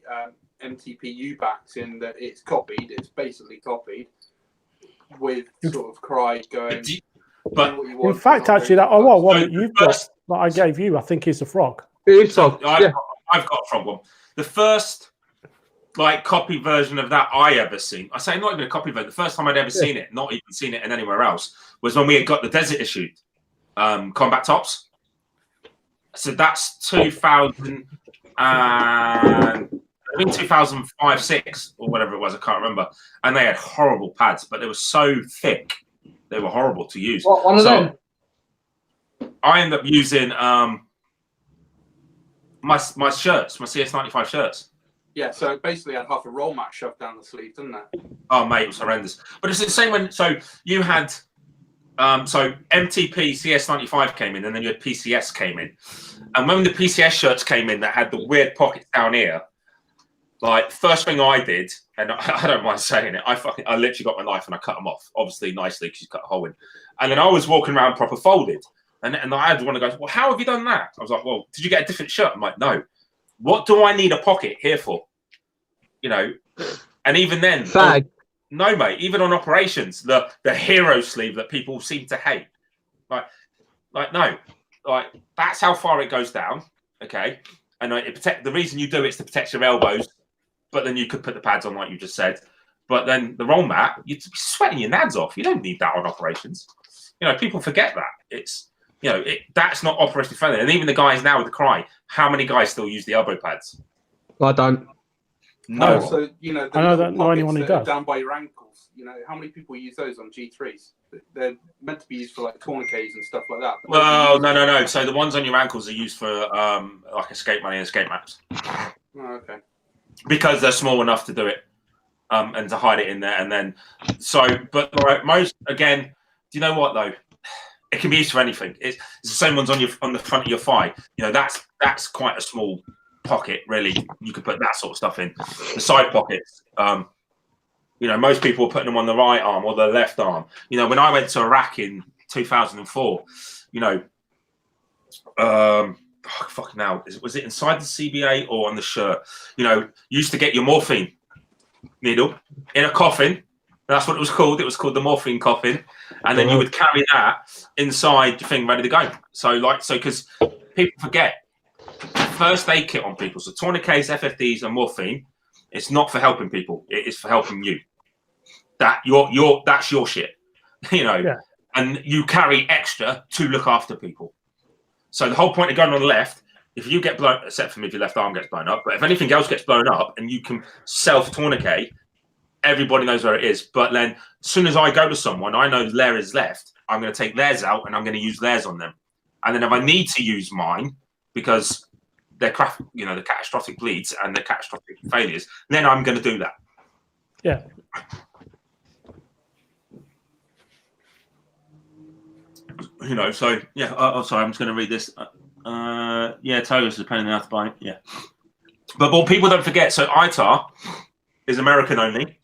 MTPU backs in that it's copied. It's basically copied with sort of Cry going. But in fact, actually, that one that you've got that I gave you, I think is a frog. It is frog. I've got a frog one. The first copy version of that I ever seen. I say not even a copy version. The first time I'd ever seen it, not even seen it in anywhere else, was when we had got the desert issued combat tops. So that's 2000 and 2005-6 or whatever it was. I can't remember. And they had horrible pads, but they were so thick, they were horrible to use. What one of them? I ended up using my shirts, my CS95 shirts. Yeah, so basically I had half a roll mat shoved down the sleeve, didn't it? Oh, mate, it was horrendous. But it's the same when, so you had, so MTP CS95 came in and then you had PCS came in. And when the PCS shirts came in that had the weird pockets down here, first thing I did, and I don't mind saying it, I literally got my knife and I cut them off, obviously nicely because you cut a hole in. And then I was walking around proper folded. And I had one of guys, well, how have you done that? I was like, well, did you get a different shirt? I'm like, no. What do I need a pocket here for? And even then, no, mate. Even on operations, the hero sleeve that people seem to hate, no, that's how far it goes down. Okay, and the reason you do it is to protect your elbows, but then you could put the pads on, like you just said. But then the roll mat, you'd be sweating your nads off. You don't need that on operations. People forget that it's. That's not operationally friendly. And even the guys now with the Cry, how many guys still use the elbow pads? I don't. No. So, I don't know anyone who does. Down by your ankles. How many people use those on G3s? They're meant to be used for tourniquets and stuff like that. Well, no. So the ones on your ankles are used for escape money and escape maps. Oh, okay. because they're small enough to do it and to hide it in there. And then, but like most, again, do you know what though? It can be used for anything. It's the same ones on the front of your thigh. You know, that's quite a small pocket, really. You could put that sort of stuff in. The side pockets, you know, most people are putting them on the right arm or the left arm. You know, when I went to Iraq in 2004, you know, fucking hell, was it inside the CBA or on the shirt? You know, you used to get your morphine needle in a coffin. That's what it was called. It was called the morphine coffin. And then you would carry that inside your thing ready to go. So because people forget, first aid kit on people. So tourniquets, FFDs, and morphine. It's not for helping people. It is for helping you. That's your shit, you know. Yeah. And you carry extra to look after people. So the whole point of going on the left, if you get blown, except for me if your left arm gets blown up, but if anything else gets blown up and you can self tourniquet, everybody knows where it is. But then as soon as I go to someone, I know their is left. I'm going to take theirs out and I'm going to use theirs on them. And then if I need to use mine because they're the catastrophic bleeds and the catastrophic failures, then I'm going to do that. Yeah. You know, so yeah. Sorry, I'm just going to read this. Yeah, Togus is paying out to buy. Yeah, but what people don't forget. So ITAR is American only,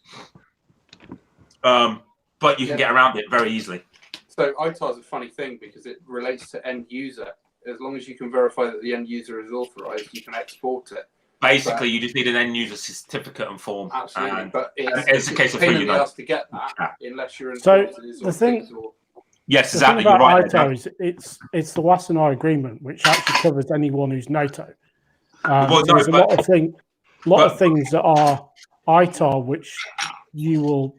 but you can get around it very easily. So ITAR is a funny thing because it relates to end user. As long as you can verify that the end user is authorized, you can export it. Basically, you just need an end user certificate and form. Absolutely, but it's a case of pain who in you the know. ass to get that unless you're in. So the thing. Yes, the exactly. thing about You're right. ITAR is it's the Wassenaar Agreement, which actually covers anyone who's NATO. There's a lot of things that are ITAR which you will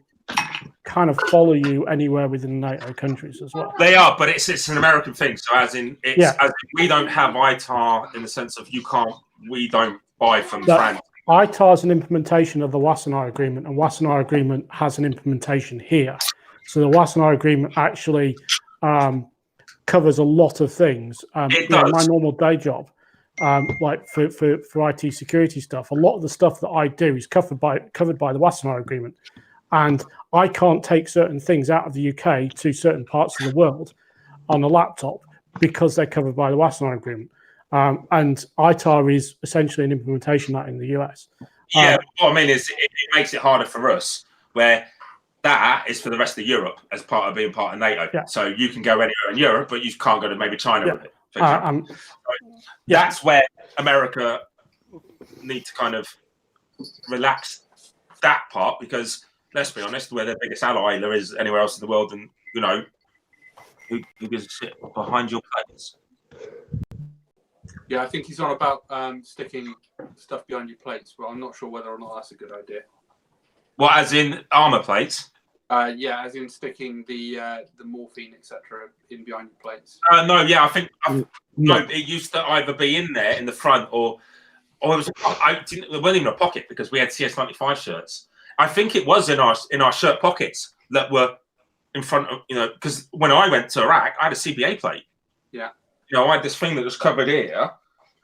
kind of follow you anywhere within NATO countries as well. They are, but it's an American thing. So as in we don't have ITAR in the sense of we don't buy from France. ITAR is an implementation of the Wassenaar Agreement, and Wassenaar Agreement has an implementation here. So the Wassenaar Agreement actually covers a lot of things. It does. My normal day job, like for IT security stuff, a lot of the stuff that I do is covered by the Wassenaar Agreement, and I can't take certain things out of the UK to certain parts of the world on a laptop because they're covered by the Wassenaar Agreement. And ITAR is essentially an implementation of that in the US. Yeah, what I mean is it makes it harder for us where. That is for the rest of Europe as part of being part of NATO. Yeah. So you can go anywhere in Europe, but you can't go to maybe China with it. That's where America need to kind of relax that part because, let's be honest, we're their biggest ally there is anywhere else in the world. And, you know, who gives a shit behind your plates? Yeah, I think he's on about sticking stuff behind your plates, but I'm not sure whether or not that's a good idea. Well, as in armor plates? Yeah, as in sticking the morphine, etc., in behind your plates. No, yeah, I think no. It used to either be in there in the front, or it was. It wasn't even a pocket because we had CS95 shirts. I think it was in our shirt pockets that were in front of because when I went to Iraq, I had a CBA plate. Yeah. I had this thing that was covered here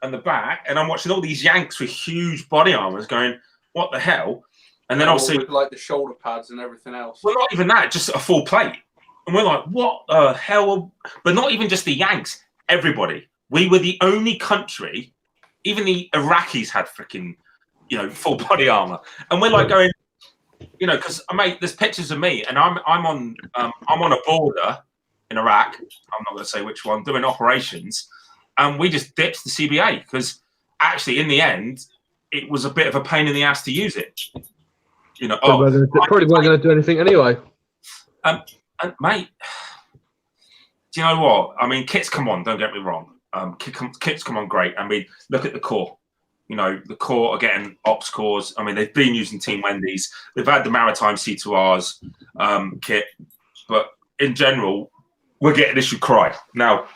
and the back, and I'm watching all these Yanks with huge body armors going, "What the hell?" And then obviously, with like the shoulder pads and everything else. Well, not even that, just a full plate. And we're like, what the hell? But not even just the Yanks, everybody. We were the only country, even the Iraqis had freaking, full body armor. And we're like going, because mate, there's pictures of me and I'm on a border in Iraq. I'm not going to say which one, doing operations. And we just ditched the CBA because actually in the end, it was a bit of a pain in the ass to use it. Probably weren't going to do anything anyway. And mate, do you know what? I mean, kits come on. Don't get me wrong. Kits come on great. I mean, look at the core. The core are getting ops cores. I mean, they've been using Team Wendy's. They've had the Maritime C2Rs kit, but in general, we're getting issue Cry now.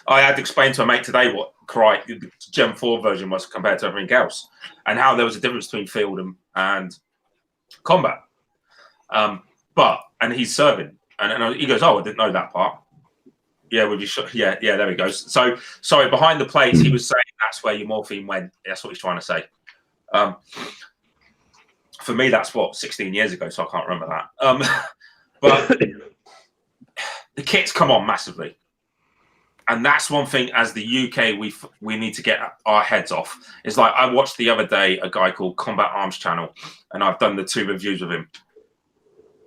I had to explain to a mate today what Cry, the Gen 4 version, was compared to everything else, and how there was a difference between field and combat. And he's serving, and he goes, "Oh, I didn't know that part." Yeah, with your shot. Yeah, there he goes. So, sorry, behind the plates, he was saying that's where your morphine went. That's what he's trying to say. For me, that's 16 years ago, so I can't remember that. But the kit's come on massively. And that's one thing as the UK we need to get our heads off. It's like I watched the other day a guy called Combat Arms Channel, and I've done the 2 reviews with him.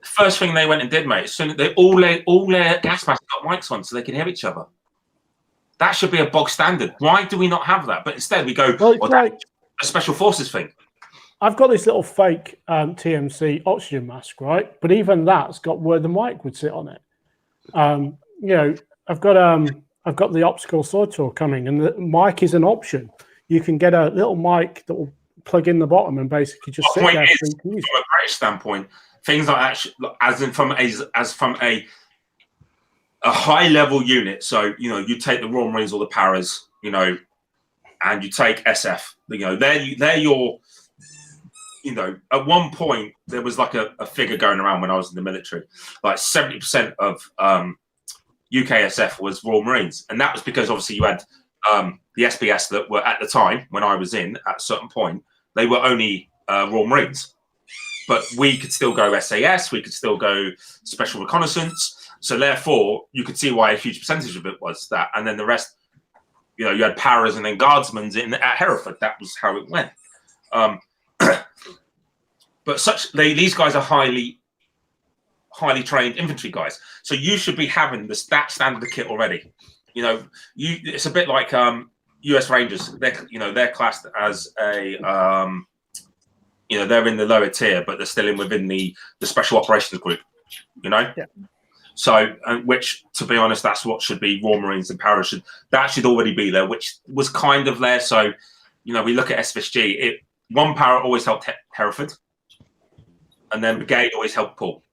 The first thing they went and did, mate, as soon as they all their gas masks got mics on so they can hear each other. That should be a bog standard. Why do we not have that? But instead we go, well, it's like a special forces thing. I've got this little fake TMC oxygen mask, right? But even that's got where the mic would sit on it. You know, I've got the Optical Sword Tour coming, and the mic is an option. You can get a little mic that will plug in the bottom and basically just sit there. From a British standpoint, things like that, as from a high level unit. So you know, you take the Royal Marines or the Paras, you know, and you take SF. You know, they're your. You know, at one point there was like a figure going around when I was in the military, like 70% of UKSF was Royal Marines, and that was because obviously you had the SBS that were at the time when I was in at a certain point they were only Royal Marines, but we could still go SAS, we could still go Special Reconnaissance, so therefore you could see why a huge percentage of it was that, and then the rest, you know, you had Paras and then Guardsmen at Hereford. That was how it went. But these guys are highly trained infantry guys, so you should be having that standard kit already. You know, it's a bit like US Rangers. They're classed as a you know, they're in the lower tier, but they're still within the special operations group. You know, yeah. So, which, to be honest, that's what should be Royal Marines and Para should already be there, which was kind of there. So, you know, we look at SVSG. One Para always helped Hereford, and then Brigade always helped Paul.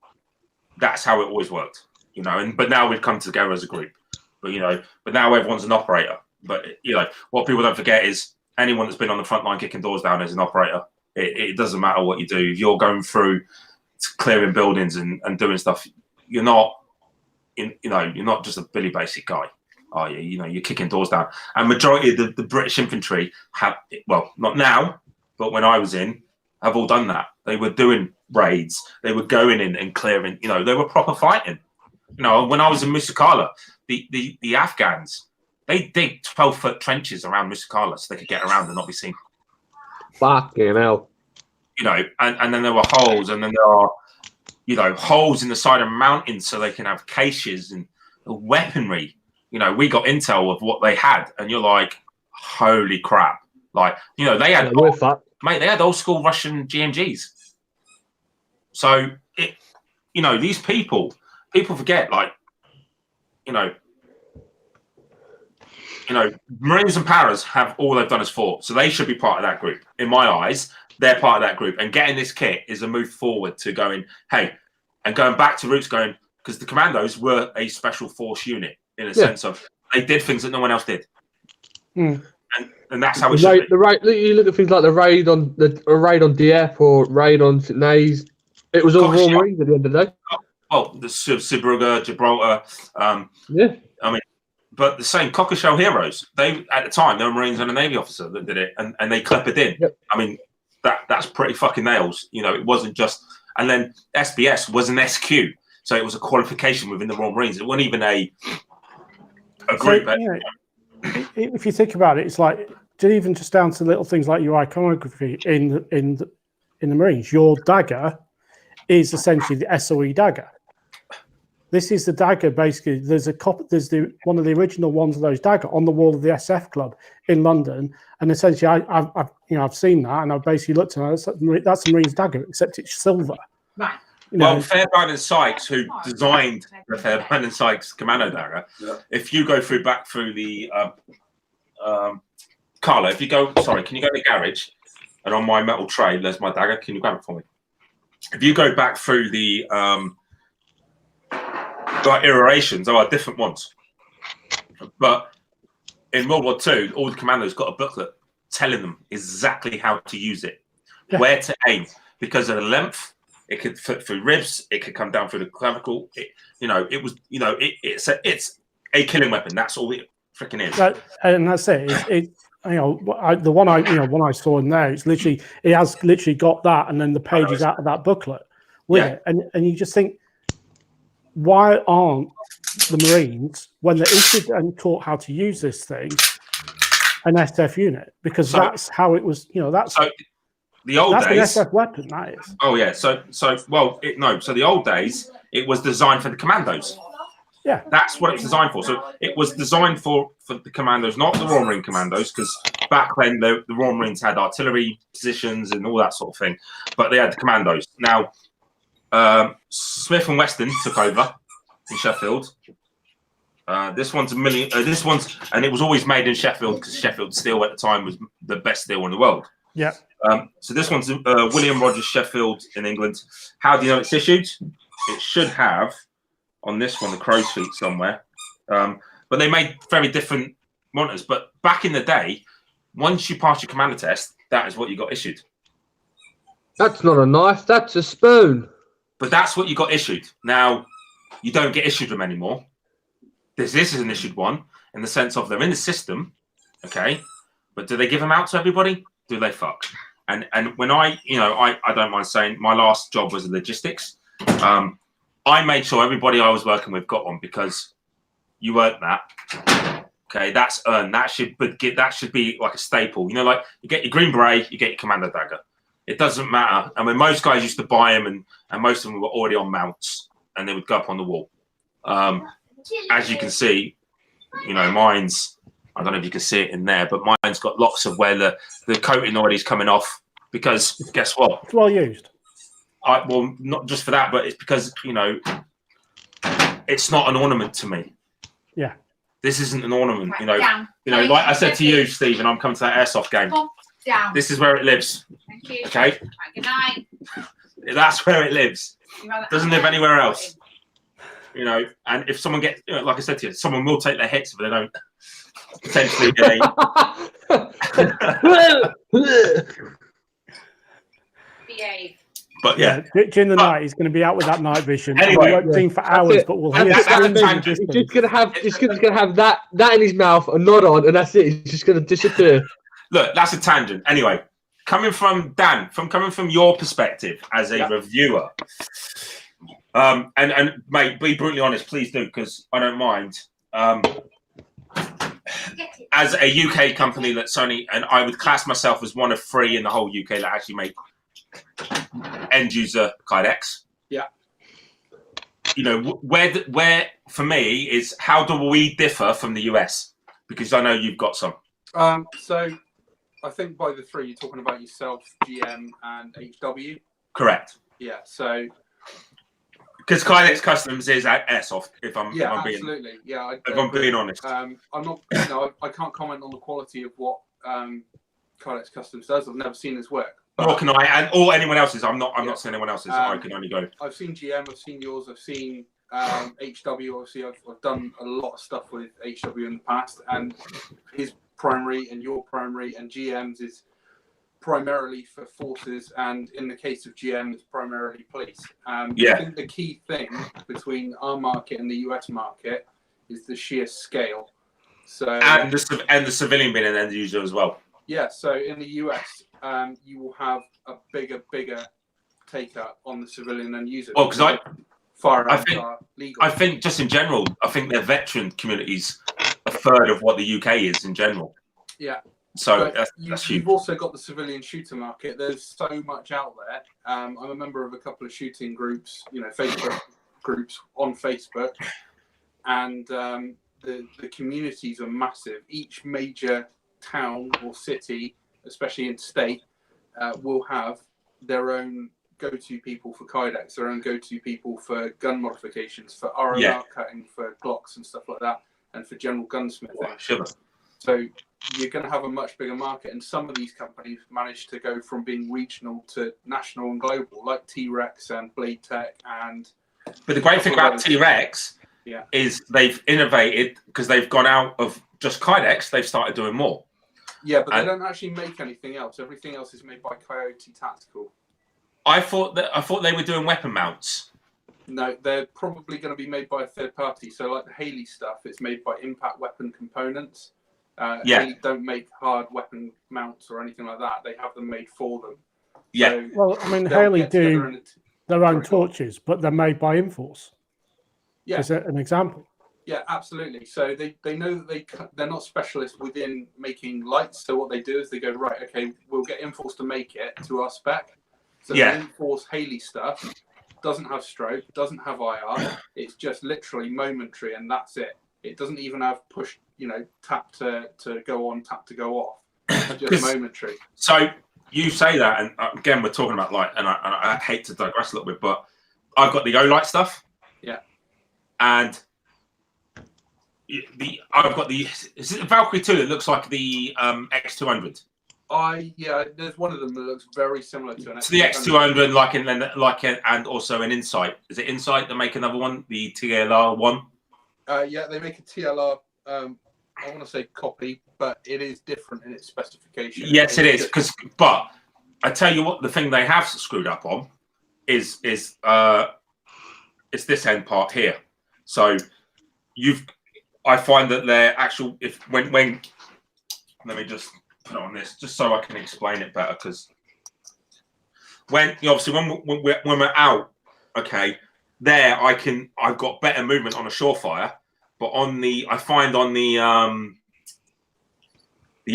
That's how it always worked, you know. But now we've come together as a group. But you know, now everyone's an operator. But you know, what people don't forget is anyone that's been on the front line kicking doors down is an operator. It doesn't matter what you do. If you're going through clearing buildings and doing stuff, you're not you're not just a Billy Basic guy, are you? You know, you're kicking doors down. And majority of the British infantry have, well, not now, but when I was in, have all done that. They were doing raids. They were going in and clearing. You know, they were proper fighting. You know, when I was in Musakala, the Afghans, they dig 12-foot trenches around Musakala so they could get around and not be seen. Fucking hell. You know, and then there were holes, and then there are, you know, holes in the side of mountains so they can have caches and weaponry. You know, we got intel of what they had, and you're like, holy crap. Like, you know, they had, they had old school Russian GMGs. So, you know, these people forget, like, you know, Marines and Paras have all they've done is fought. So they should be part of that group. In my eyes, they're part of that group. And getting this kit is a move forward to going, hey, and going back to roots, going, because the commandos were a special force unit in a sense of they did things that no one else did. And that's how it should be. The raid, you look at things like the raid on Dieppe or raid on St. Naze. It was all Royal Marines at the end of the day. Oh, the Zeebrugge, Gibraltar. I mean, but the same Cocker Shell Heroes. They at the time they were Marines and a Navy officer that did it, and they clip it in. Yep. I mean, that's pretty fucking nails. You know, it wasn't just. And then SBS was an SQ, so it was a qualification within the Royal Marines. It wasn't even a group. So, you know, if you think about it, it's like even just down to little things like your iconography in the Marines. Your dagger is essentially the SOE dagger. This is the dagger. Basically, there's one of the original ones of those dagger on the wall of the SF Club in London, and essentially, I've seen that, and I've basically looked at it. That's the Marine's dagger, except it's silver. Right. Well, Fairbairn and Sykes, who designed the Fairbairn and Sykes commando dagger, if you go back through the Carlo, if you go, sorry, can you go to the garage? And on my metal tray, there's my dagger. Can you grab it for me? If you go back through the like iterations, there are different ones. But in World War II, all the commandos got a booklet telling them exactly how to use it, where to aim, because of the length. It could fit through ribs. It could come down through the clavicle. It's a killing weapon. That's all it freaking is. And that's it. the one I saw in there, it's literally it has literally got that, and then the pages out of that booklet with it, and you just think, why aren't the Marines, when they're issued and taught how to use this thing, an SF unit? Because that's how it was. That's the old days. An SF weapon. That is. Oh yeah. So the old days, it was designed for the commandos. Yeah, that's what it was designed for. So it was designed for the commandos, not the Royal Marine commandos, because back then the Royal Marines had artillery positions and all that sort of thing, but they had the commandos. Now, Smith and Weston took over in Sheffield. This one's and it was always made in Sheffield because Sheffield steel at the time was the best steel in the world. Yeah. So this one's William Rogers Sheffield in England. How do you know it's issued? It should have on this one the crow's feet somewhere, but they made very different monitors. But back in the day, once you pass your commander test, that is what you got issued. That's not a knife, that's a spoon. But that's what you got issued. Now you don't get issued them anymore. This is an issued one in the sense of they're in the system, okay, but do they give them out to everybody? Do they fuck? And when I don't mind saying my last job was in logistics. I made sure everybody I was working with got one because you earned that. Okay, that's earned. That should be like a staple. Like you get your green beret, you get your commander dagger. It doesn't matter. I mean, most guys used to buy them, and most of them were already on mounts, and they would go up on the wall. As you can see, mine's. I don't know if you can see it in there, but mine's got lots of where the coating already is coming off because guess what? It's well used. Well, not just for that, but it's because it's not an ornament to me. Yeah, this isn't an ornament. Like I said to you, Stephen, I'm coming to that airsoft game. Down. This is where it lives. Thank you. Okay. Right, good night. That's where it lives. Doesn't live anywhere else. And if someone gets, like I said to you, someone will take their hits, but they don't potentially get Behave. But yeah, during the night, he's going to be out with that night vision. Anyway, we won't see him for hours, but we'll hear. He's just gonna have that in his mouth, a nod on, and that's it. He's just gonna disappear. Look, that's a tangent. Anyway, coming from Dan, coming from your perspective as a reviewer, and mate, be brutally honest, please do, because I don't mind. As a UK company that's only, and I would class myself as one of 3 in the whole UK that actually make end user Kydex. Yeah. Where for me is how do we differ from the US? Because I know you've got some. So I think by the 3 you're talking about yourself, GM, and HW. Correct. Yeah. So. Because Kydex Customs is Airsoft. If I'm being honest. I'm not. I can't comment on the quality of what Kydex Customs does. I've never seen his work. Nor can I, or anyone else's. I'm not saying anyone else's. I can only go. I've seen GM. I've seen yours. I've seen HW. Obviously, I've done a lot of stuff with HW in the past, and his primary and your primary and GM's is primarily for forces, and in the case of GM, it's primarily police. I think the key thing between our market and the US market is the sheer scale. So and the civilian being an end user as well. Yeah. So in the US, you will have a bigger take up on the civilian end user. Well, because firearms are legal. I think just in general, I think their veteran community's a third of what the UK is in general. Yeah. So that's huge. You've also got the civilian shooter market. There's so much out there. I'm a member of a couple of shooting groups, Facebook groups on Facebook, and the communities are massive. Each major town or city, especially in state, will have their own go-to people for Kydex, their own go-to people for gun modifications, for ROR cutting, for Glocks and stuff like that, and for general gunsmithing. Oh, sure. So you're going to have a much bigger market, and some of these companies managed to go from being regional to national and global, like T-Rex and Blade Tech. But the great thing about T-Rex is they've innovated because they've gone out of just Kydex. They've started doing more. Yeah, but they don't actually make anything else. Everything else is made by Coyote Tactical. I thought they were doing weapon mounts. No, they're probably going to be made by a third party. So like the Haley stuff, it's made by Impact Weapon Components. They don't make hard weapon mounts or anything like that. They have them made for them. Yeah. So Well, I mean, they'll Haley get together do and their own Sorry, go on. torches, but they're made by Inforce. Yeah. Is it an example? Yeah, absolutely. So they know that they're not specialists within making lights. So what they do is they go, right, okay, we'll get Inforce to make it to our spec. So the Inforce Haley stuff doesn't have strobe, doesn't have IR. It's just literally momentary, and that's it. It doesn't even have push, tap to go on, tap to go off. It's just momentary. So you say that, and again, we're talking about light, and I hate to digress a little bit, but I've got the O-Light stuff. Yeah. And I've got is it the Valkyrie 2 that looks like the X200? There's one of them that looks very similar to an X200. To the X200, and also an Insight. Is it Insight that make another one, the TLR one? They make a TLR. I want to say copy, but it is different in its specification. Yes, it is. But I tell you what, the thing they have screwed up on is it's this end part here. So I find that they're actual. When let me just put it on this, just so I can explain it better. Because when we're out, okay, there I've got better movement on a Surefire, but I find on the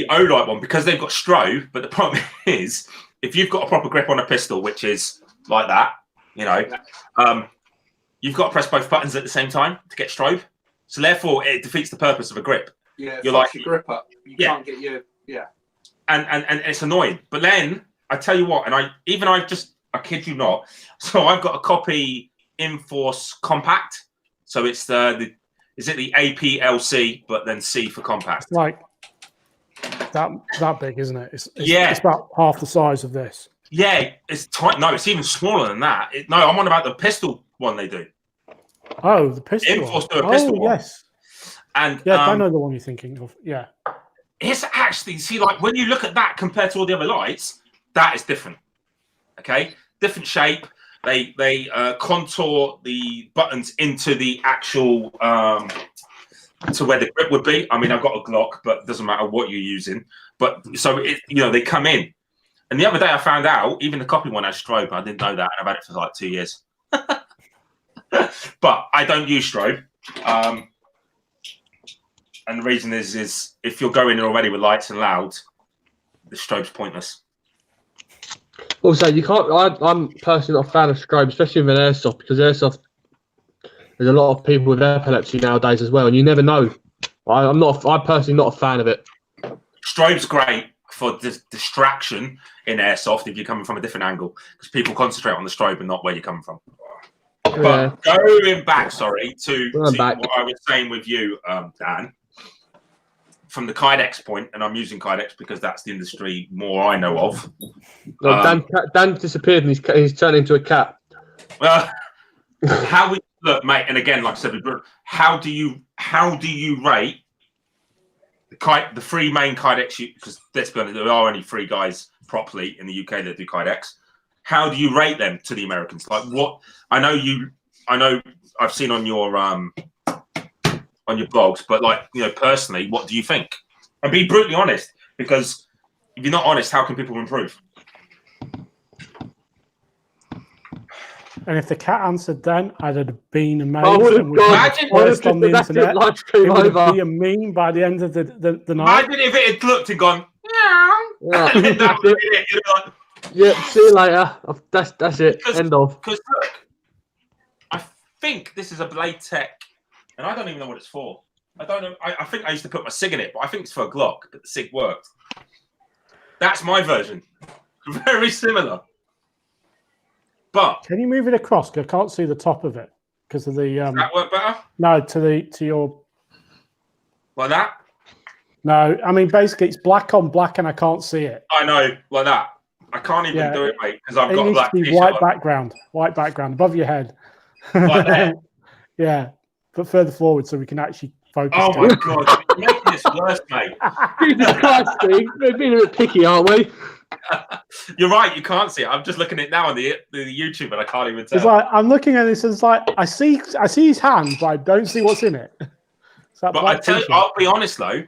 O-Light one, because they've got strobe, but the problem is if you've got a proper grip on a pistol, which is like that, you've got to press both buttons at the same time to get strobe. So therefore, it defeats the purpose of a grip. Yeah, you're like your grip up. You can't get your And it's annoying. But then I tell you what, and I kid you not. So I've got a copy Inforce Compact. So it's is it the APLC, but then C for compact? It's like that big, isn't it? It's about half the size of this. Yeah, it's tight. No, it's even smaller than that. I'm on about the pistol one they do. Oh, the pistol. Inforce do a pistol one. Yes. And I know the one you're thinking of. Yeah. It's actually, like when you look at that compared to all the other lights, that is different. Okay, different shape. They contour the buttons into the actual to where the grip would be. I mean, I've got a Glock, but it doesn't matter what you're using. But so they come in. And the other day I found out even the copy one has strobe. I didn't know that, and I've had it for like 2 years. But I don't use strobe. And the reason is if you're going in already with lights and loud, the strobe's pointless. Also, you can't. I'm personally not a fan of strobe, especially with an airsoft, because airsoft. There's a lot of people with epilepsy nowadays as well, and you never know. I'm personally not a fan of it. Strobe's great for distraction in airsoft if you're coming from a different angle, because people concentrate on the strobe and not where you're coming from. But going back, to what I was saying with you, Dan, from the Kydex point, and I'm using Kydex because that's the industry more I know of. Dan disappeared and he's turned into a cat. How we look, mate, and again, like I said, how do you rate the three main Kydex? Because let's be honest, there are only 3 guys properly in the UK that do Kydex. How do you rate them to the Americans? Like what? I know I've seen on your blogs, but personally, what do you think? And be brutally honest, because if you're not honest, how can people improve? And if the cat answered then, I'd have been amazed. I would have Imagine on the internet. It would be a meme by the end of the night. Imagine if it had looked and gone, meow. Yeah, see you later. That's it. End of. Because look, I think this is a Blade Tech, and I don't even know what it's for. I don't know. I think I used to put my SIG in it, but I think it's for a Glock, but the SIG worked. That's my version. Very similar. But can you move it across? Because I can't see the top of it because of the. Does that work better? No, to your. Like that? No, I mean basically it's black on black, and I can't see it. I know, like that. I can't even do it, mate, because I've got a black t-shirt. White background above your head. Like that. Yeah, but further forward so we can actually focus. Oh my god, you're making this worse, mate. Jesus Christ, Steve. We're being a bit picky, aren't we? You're right, you can't see it. I'm just looking at it now on the YouTube and I can't even tell. It's like I'm looking at this and it's like I see his hand, but I don't see what's in it. But I'll be honest though,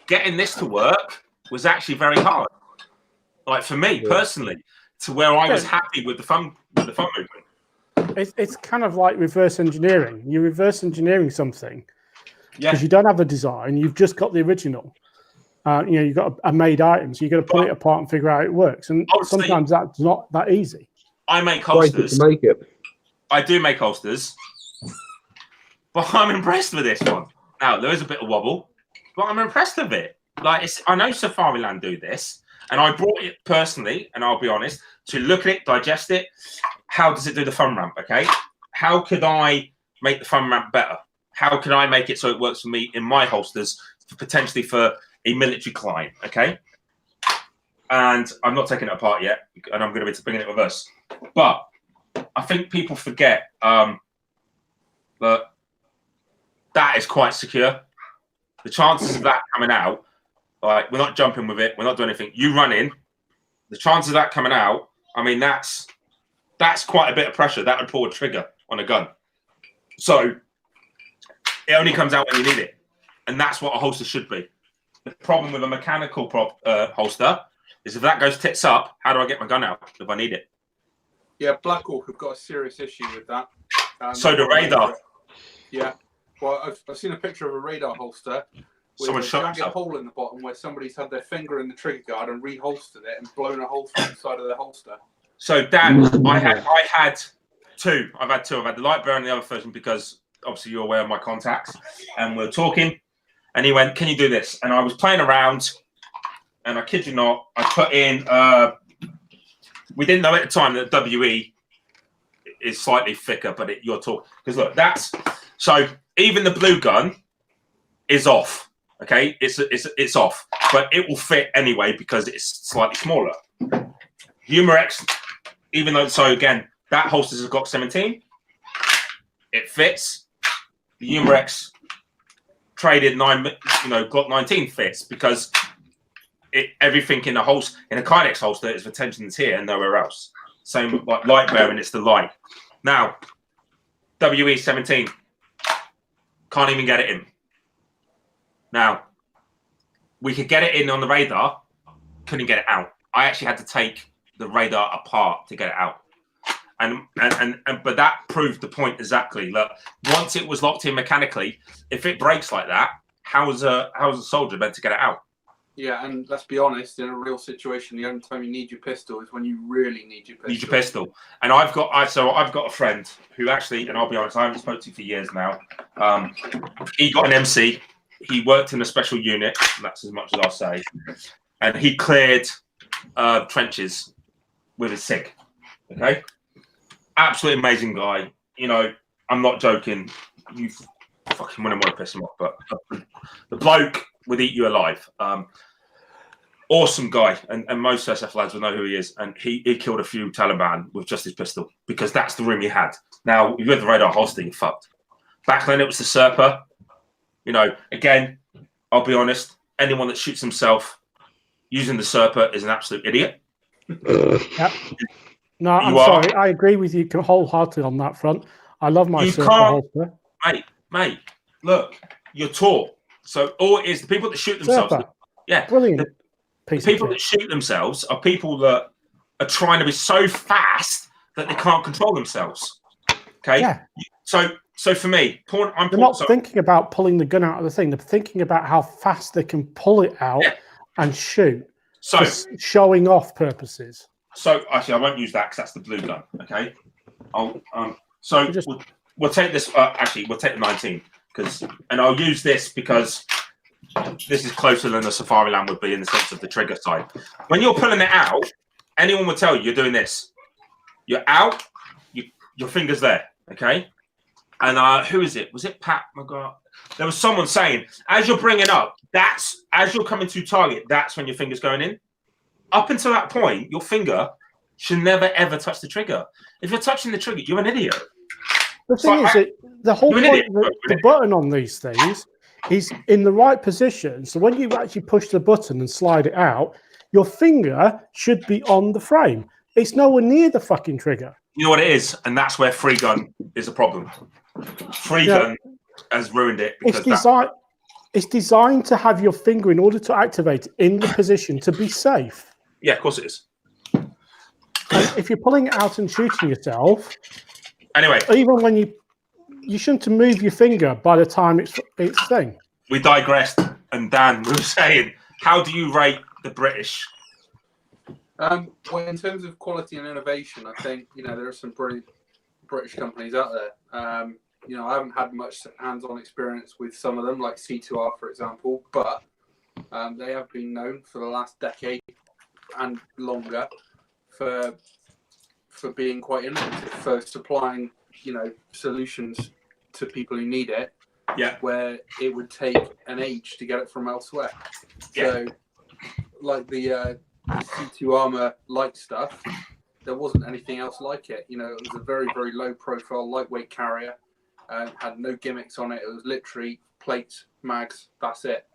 getting this to work was actually very hard. Like for me personally, to where I was happy with the thumb movement. It's kind of like reverse engineering. You're reverse engineering something because Yeah. you don't have a design. You've just got the original. You've got a made item, so you've got to pull it apart and figure out how it works. And Obviously, sometimes that's not that easy. I make Break it holsters. to make it. I do make holsters, but I'm impressed with this one. Now there is a bit of wobble, but I'm impressed with it. Like I know Safariland do this, and I brought it personally, and I'll be honest, to look at it, digest it. How does it do the thumb ramp? Okay, how could I make the thumb ramp better? How can I make it so it works for me in my holsters, potentially for a military client? Okay, and I'm not taking it apart yet, and I'm going to be bringing it with us. But I think people forget that is quite secure. The chances of that coming out, like we're not jumping with it, we're not doing anything. You run in, the chances of that coming out. I mean, that's quite a bit of pressure. That would pull a trigger on a gun. So it only comes out when you need it, and that's what a holster should be. The problem with a mechanical holster is if that goes tits up, how do I get my gun out if I need it? Yeah, Black Hawk have got a serious issue with that. So the radar. Yeah. Well, I've seen a picture of a radar holster with Someone a shot jagged himself. hole in the bottom where somebody's had their finger in the trigger guard and reholstered it and blown a hole through the side of the holster. So Dan, I had two. I've had two. I've had the light bearer and the other version because obviously you're aware of my contacts, and we're talking, and he went, "Can you do this?" And I was playing around, and I kid you not, I put in. We didn't know at the time that WE is slightly thicker, but you're talking because look, that's so even the blue gun is off. Okay, it's off, but it will fit anyway because it's slightly smaller. Humorex, even though so again that holster's a Glock 17, it fits. The Humorex traded Glock 19 fits because everything in a Kydex holster is for tension that's here and nowhere else. Same like light bearing, it's the light. Now, WE 17 can't even get it in. Now, we could get it in on the radar, couldn't get it out. I actually had to take the radar apart to get it out. But that proved the point exactly. Look, once it was locked in mechanically, if it breaks like that, how is a soldier meant to get it out? Yeah, and let's be honest, in a real situation, the only time you need your pistol is when you really need your pistol. Need your pistol. And I've got a friend who actually, and I'll be honest, I haven't spoken to for years now. He got an MC. He worked in a special unit. And that's as much as I'll say. And he cleared trenches with his SIG. Okay, absolutely amazing guy. You know, I'm not joking. You fucking wouldn't want to piss him off, but the bloke would eat you alive. Awesome guy, and most SF lads will know who he is. And he killed a few Taliban with just his pistol because that's the room he had. Now, you had the radar holster, you're fucked. Back then, it was the Serpa. You know, again, I'll be honest, anyone that shoots himself using the Serpa is an absolute idiot. Yep. No, I'm sorry. I agree with you wholeheartedly on that front. I love my Serpa holster. Mate, look, you're taught. So all it is, the people that shoot themselves, brilliant. The people that shoot themselves are people that are trying to be so fast that they can't control themselves. Okay. Yeah. So for me, they're not thinking about pulling the gun out of the thing. They're thinking about how fast they can pull it out and shoot. So for showing off purposes. So actually, I won't use that because that's the blue gun. Okay. We'll take this. Actually, we'll take the 19 and I'll use this because this is closer than the Safariland would be in the sense of the trigger side. When you're pulling it out, anyone will tell you you're doing this. You're out. Your finger's there. Okay. And who is it? Was it Pat McGrath? There was someone saying, as you're bringing up, as you're coming to target, that's when your finger's going in. Up until that point, your finger should never, ever touch the trigger. If you're touching the trigger, you're an idiot. The thing is, the whole point, the button on these things is in the right position. So when you actually push the button and slide it out, your finger should be on the frame. It's nowhere near the fucking trigger. You know what it is? And that's where free gun is a problem. Free gun has ruined it. Because It's designed to have your finger in order to activate in the position to be safe. Yeah, of course it is. And if you're pulling it out and shooting yourself, Anyway, even when you shouldn't move your finger by the time it's thing. we digressed, and Dan, we were saying, how do you rate the British? Well, in terms of quality and innovation, I think there are some brilliant British companies out there. I haven't had much hands-on experience with some of them, like C2R, for example, but they have been known for the last decade and longer for being quite innovative, for supplying solutions to people who need it. Yeah. Where it would take an age to get it from elsewhere. Yeah. So, like the C2 Armor light stuff, there wasn't anything else like it. It was a very, very low profile, lightweight carrier, had no gimmicks on it. It was literally plates, mags, that's it.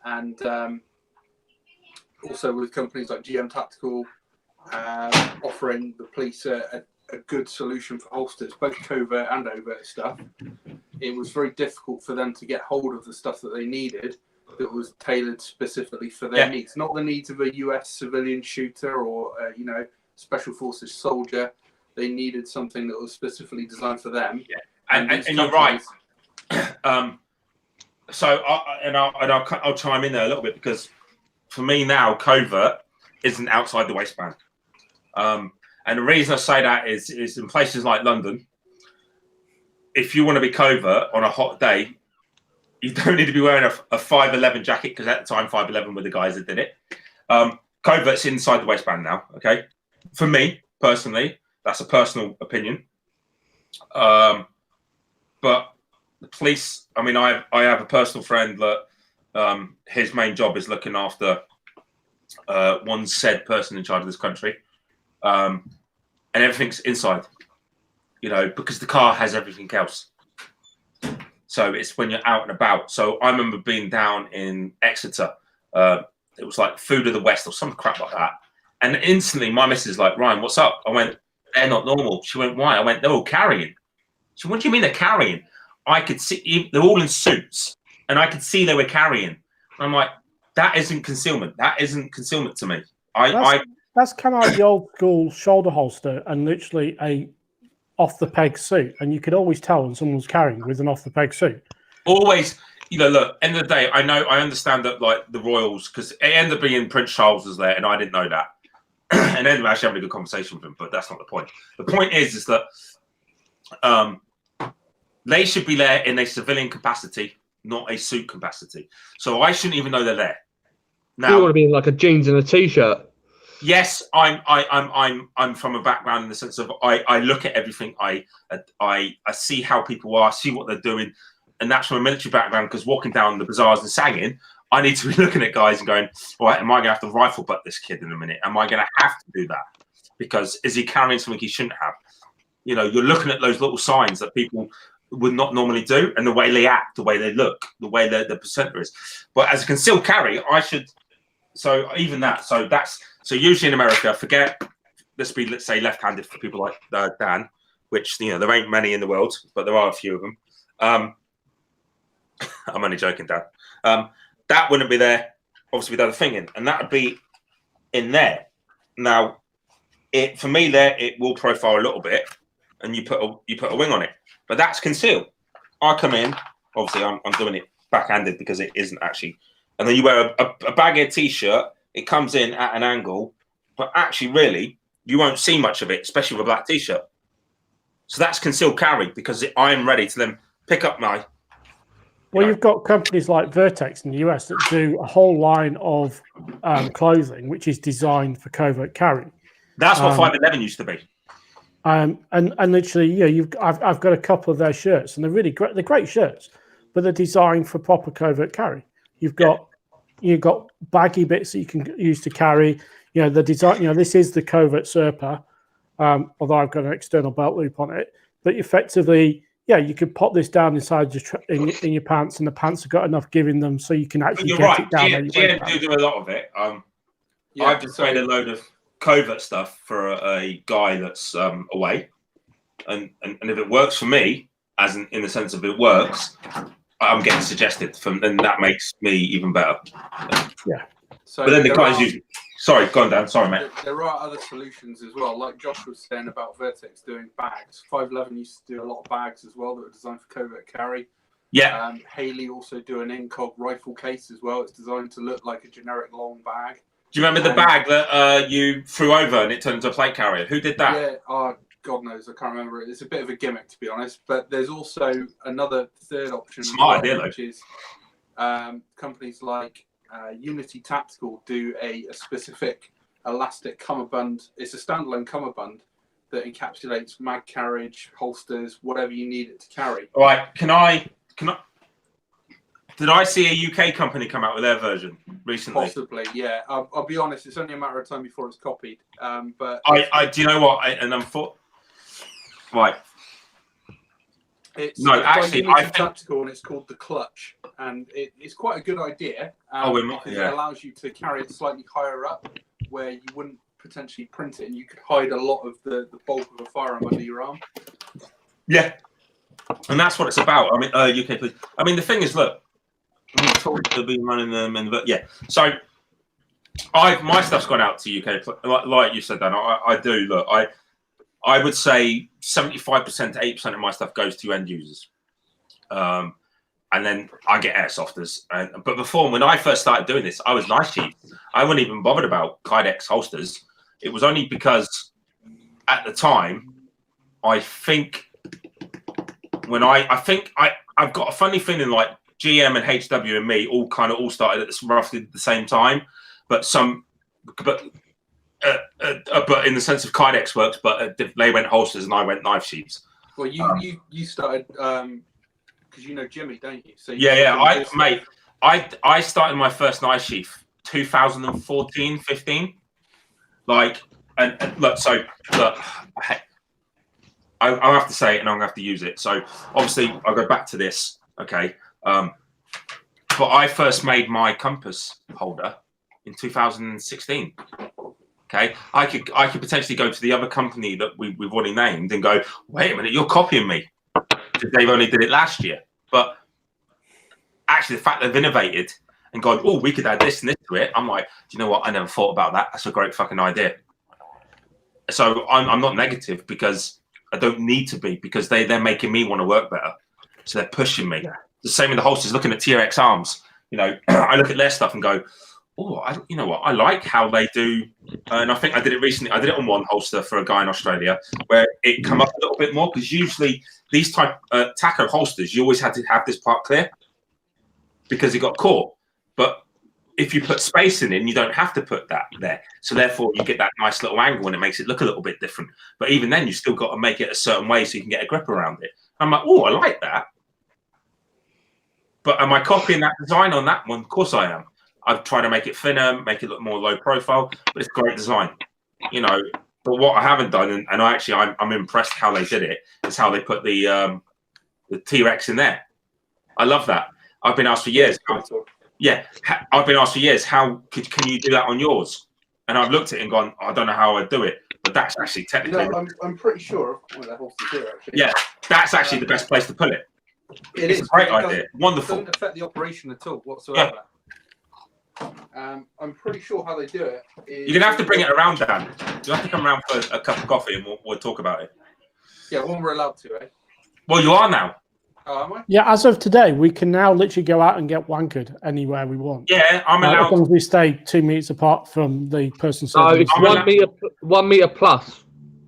And also with companies like GM Tactical offering the police a good solution for holsters, both covert and overt stuff. It was very difficult for them to get hold of the stuff that they needed that was tailored specifically for their needs, not the needs of a US civilian shooter or special forces soldier. They needed something that was specifically designed for them. Yeah, and you're right. So I'll chime in there a little bit, because for me now, covert isn't outside the waistband. And the reason I say that is in places like London, if you want to be covert on a hot day, you don't need to be wearing a 511 jacket, because at the time 511 were the guys that did it. Covert's inside the waistband now. Okay, for me personally, that's a personal opinion. But the police, I mean, I have a personal friend that his main job is looking after one said person in charge of this country. And everything's inside, because the car has everything else. So it's when you're out and about. So I remember being down in Exeter. It was like Food of the West or some crap like that. And instantly my missus like, Ryan, what's up? I went, they're not normal. She went, why? I went, they're all carrying. She went, what do you mean they're carrying? I could see, they're all in suits, and I could see they were carrying. And I'm like, that isn't concealment. That isn't concealment to me. That's kind of like the old school shoulder holster and literally a off the peg suit, and you could always tell when someone was carrying with an off the peg suit. Always, look, end of the day, I understand that, like the Royals, because it ended up being Prince Charles was there, and I didn't know that. And then we're actually having a good conversation with him, but that's not the point. The point is that they should be there in a civilian capacity, not a suit capacity. So I shouldn't even know they're there. Now, you want to be in like a jeans and a t-shirt. Yes, I'm from a background in the sense of I look at everything. I see how people are, see what they're doing, and that's from a military background. Because walking down the bazaars and sagging, I need to be looking at guys and going, all right, am I going to have to rifle butt this kid in a minute? Am I going to have to do that? Because is he carrying something he shouldn't have? You're looking at those little signs that people would not normally do, and the way they act, the way they look, the way the presenter is. But as a concealed carry, I should. So even that. So usually in America, let's say left-handed for people like Dan, which there ain't many in the world, but there are a few of them. I'm only joking, Dan. That wouldn't be there, obviously, without a thing in, and that would be in there. Now, for me, it will profile a little bit, and you put a wing on it, but that's concealed. I come in, obviously, I'm doing it backhanded because it isn't actually, and then you wear a baggy t-shirt. It comes in at an angle, but actually, really, you won't see much of it, especially with a black t-shirt. So that's concealed carry, because I am ready to then pick up my. You've got companies like Vertex in the US that do a whole line of clothing which is designed for covert carry. That's what 511 used to be. And literally, I've got a couple of their shirts, and they're really great. They're great shirts, but they're designed for proper covert carry. You've got baggy bits that you can use to carry. The design. This is the covert Serpa, although I've got an external belt loop on it. But effectively, you could pop this down inside in your pants, and the pants have got enough give in them, so you can actually get it down. GM do a lot of it. I've just made a load of covert stuff for a guy that's away, and if it works for me, as in the sense of it works, I'm getting suggested from, and that makes me even better. So But then the there guys are- use. Sorry, go on, Dan. Sorry, mate. There are other solutions as well, like Josh was saying about Vertex doing bags. 511 used to do a lot of bags as well that were designed for covert carry. Yeah, Haley also do an incog rifle case as well. It's designed to look like a generic long bag. do you remember the bag that you threw over and it turned into a plate carrier? Who did that? Yeah, God knows, I can't remember it. It's a bit of a gimmick, to be honest. But there's also another third option, Smart idea, which is companies like Unity Tactical do a specific elastic cummerbund. It's a standalone cummerbund that encapsulates mag carriage, holsters, whatever you need it to carry. All right, can I? Did I see a UK company come out with their version recently? Possibly, yeah. I'll be honest, it's only a matter of time before it's copied. But I do you know what? Right. It's No, actually, Unity I think- Tactical, and it's called the Clutch, and it's quite a good idea. Because yeah. it allows you to carry it slightly higher up, where you wouldn't potentially print it, and you could hide a lot of the bulk of a firearm under your arm. Yeah, and that's what it's about. I mean, UK, please. I mean, the thing is, look, they've been running them, but yeah. So, my stuff's gone out to UK. Like you said, Dan, I do. Look, I would say 75% to 80% of my stuff goes to end users, and then I get airsofters. But before, when I first started doing this, I was knife chief. I wasn't even bothered about Kydex holsters. It was only because at the time, I think when I've got a funny feeling like GM and HW and me all started at roughly the same time, but in the sense of Kydex works, but they went holsters and I went knife sheaths. Well, you started because you know Jimmy, don't you? So I started my first knife sheath 2014, 15. Like, and look, I have to say it and I'm gonna have to use it. So obviously I'll go back to this, okay. But I first made my compass holder in 2016. Okay, I could potentially go to the other company that we've already named and go, wait a minute, you're copying me. They've only did it last year. But actually the fact they've innovated and gone, oh, we could add this and this to it. I'm like, do you know what? I never thought about that. That's a great fucking idea. So I'm not negative because I don't need to be, because they're making me want to work better. So they're pushing me. Yeah. The same with the holsters, looking at TRX arms. You know, I look at their stuff and go, oh, you know what? I like how they do. And I think I did it recently. I did it on one holster for a guy in Australia where it come up a little bit more, because usually these type taco holsters, you always had to have this part clear because it got caught. But if you put spacing in, you don't have to put that there. So therefore you get that nice little angle and it makes it look a little bit different. But even then, you still got to make it a certain way so you can get a grip around it. I'm like, oh, I like that. But am I copying that design on that one? Of course I am. I've tried to make it thinner, make it look more low profile, but it's great design, you know. But what I haven't done, and I'm impressed how they did it, is how they put the T-Rex in there. I love that. I've been asked for years. I've been asked for years, how can you do that on yours? And I've looked at it and gone, I don't know how I'd do it, but that's actually technically. No, I'm pretty sure. The holster's here, actually. Yeah, that's actually the best place to put it. It's a great idea. Wonderful. It doesn't affect the operation at all whatsoever. Yeah. I'm pretty sure how they do it. You're gonna have to bring it around, Dan. You have to come around for a cup of coffee and we'll talk about it. Yeah, when we're allowed to, eh? Well, you are now. Oh, am I? Yeah, as of today, we can now literally go out and get wankered anywhere we want. Yeah, I'm allowed. As long as we stay 2 meters apart from the person. So it's 1 meter plus.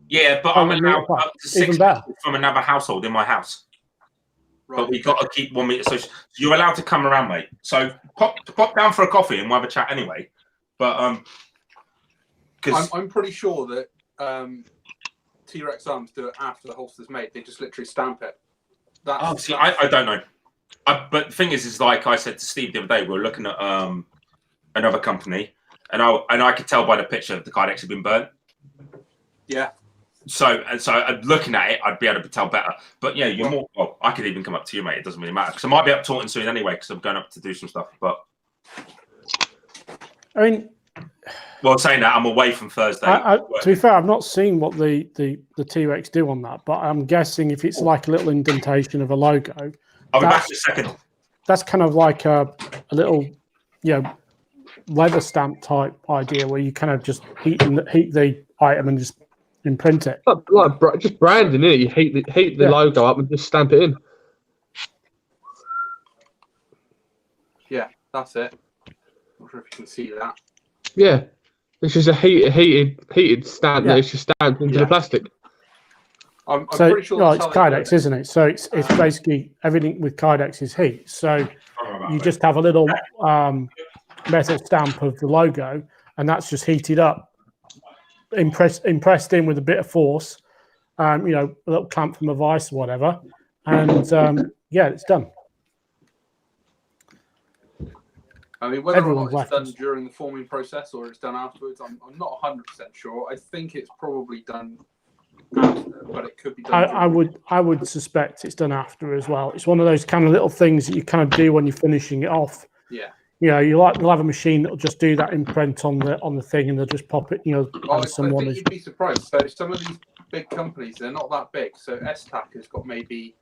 Yeah, but I'm allowed up to 6 meters from another household in my house. Right. But we got to keep 1 meter. So you're allowed to come around, mate. So pop down for a coffee and we'll have a chat anyway. But because I'm pretty sure that T-Rex arms do it after the holster's made. They just literally stamp it. I don't know. But the thing is like I said to Steve the other day, we were looking at another company, and I could tell by the picture that the Kydex had been burnt. Yeah. So looking at it, I'd be able to tell better. But yeah, you're more. Well, I could even come up to you, mate. It doesn't really matter, because I might be up Taunton soon anyway, because I'm going up to do some stuff. But I mean, well, saying that, I'm away from Thursday. To be fair, I've not seen what the T-Rex do on that, but I'm guessing if it's like a little indentation of a logo. I'll be back in a second. that's kind of like a little, leather stamp type idea where you kind of just heat the item and just imprint it. Just branding it. You heat the logo up and just stamp it in. Yeah, that's it. Not sure if you can see that. Yeah, it's just a heated stamp that is just stamped into the plastic. I'm pretty sure it's Kydex, isn't it? So it's basically everything with Kydex is heat. So you just have a little metal stamp of the logo, and that's just heated up, impressed in with a bit of force, a little clamp from a vice or whatever, and it's done. I mean, whether or not it's done during the forming process or it's done afterwards, I'm not 100% sure. I think it's probably done after, but it could be done. I would suspect it's done after as well. It's one of those kind of little things that you kind of do when you're finishing it off. Yeah. You'll have a machine that'll just do that imprint on the thing, and they'll just pop it. I think you'd be surprised. So some of these big companies, they're not that big. So STAC has got maybe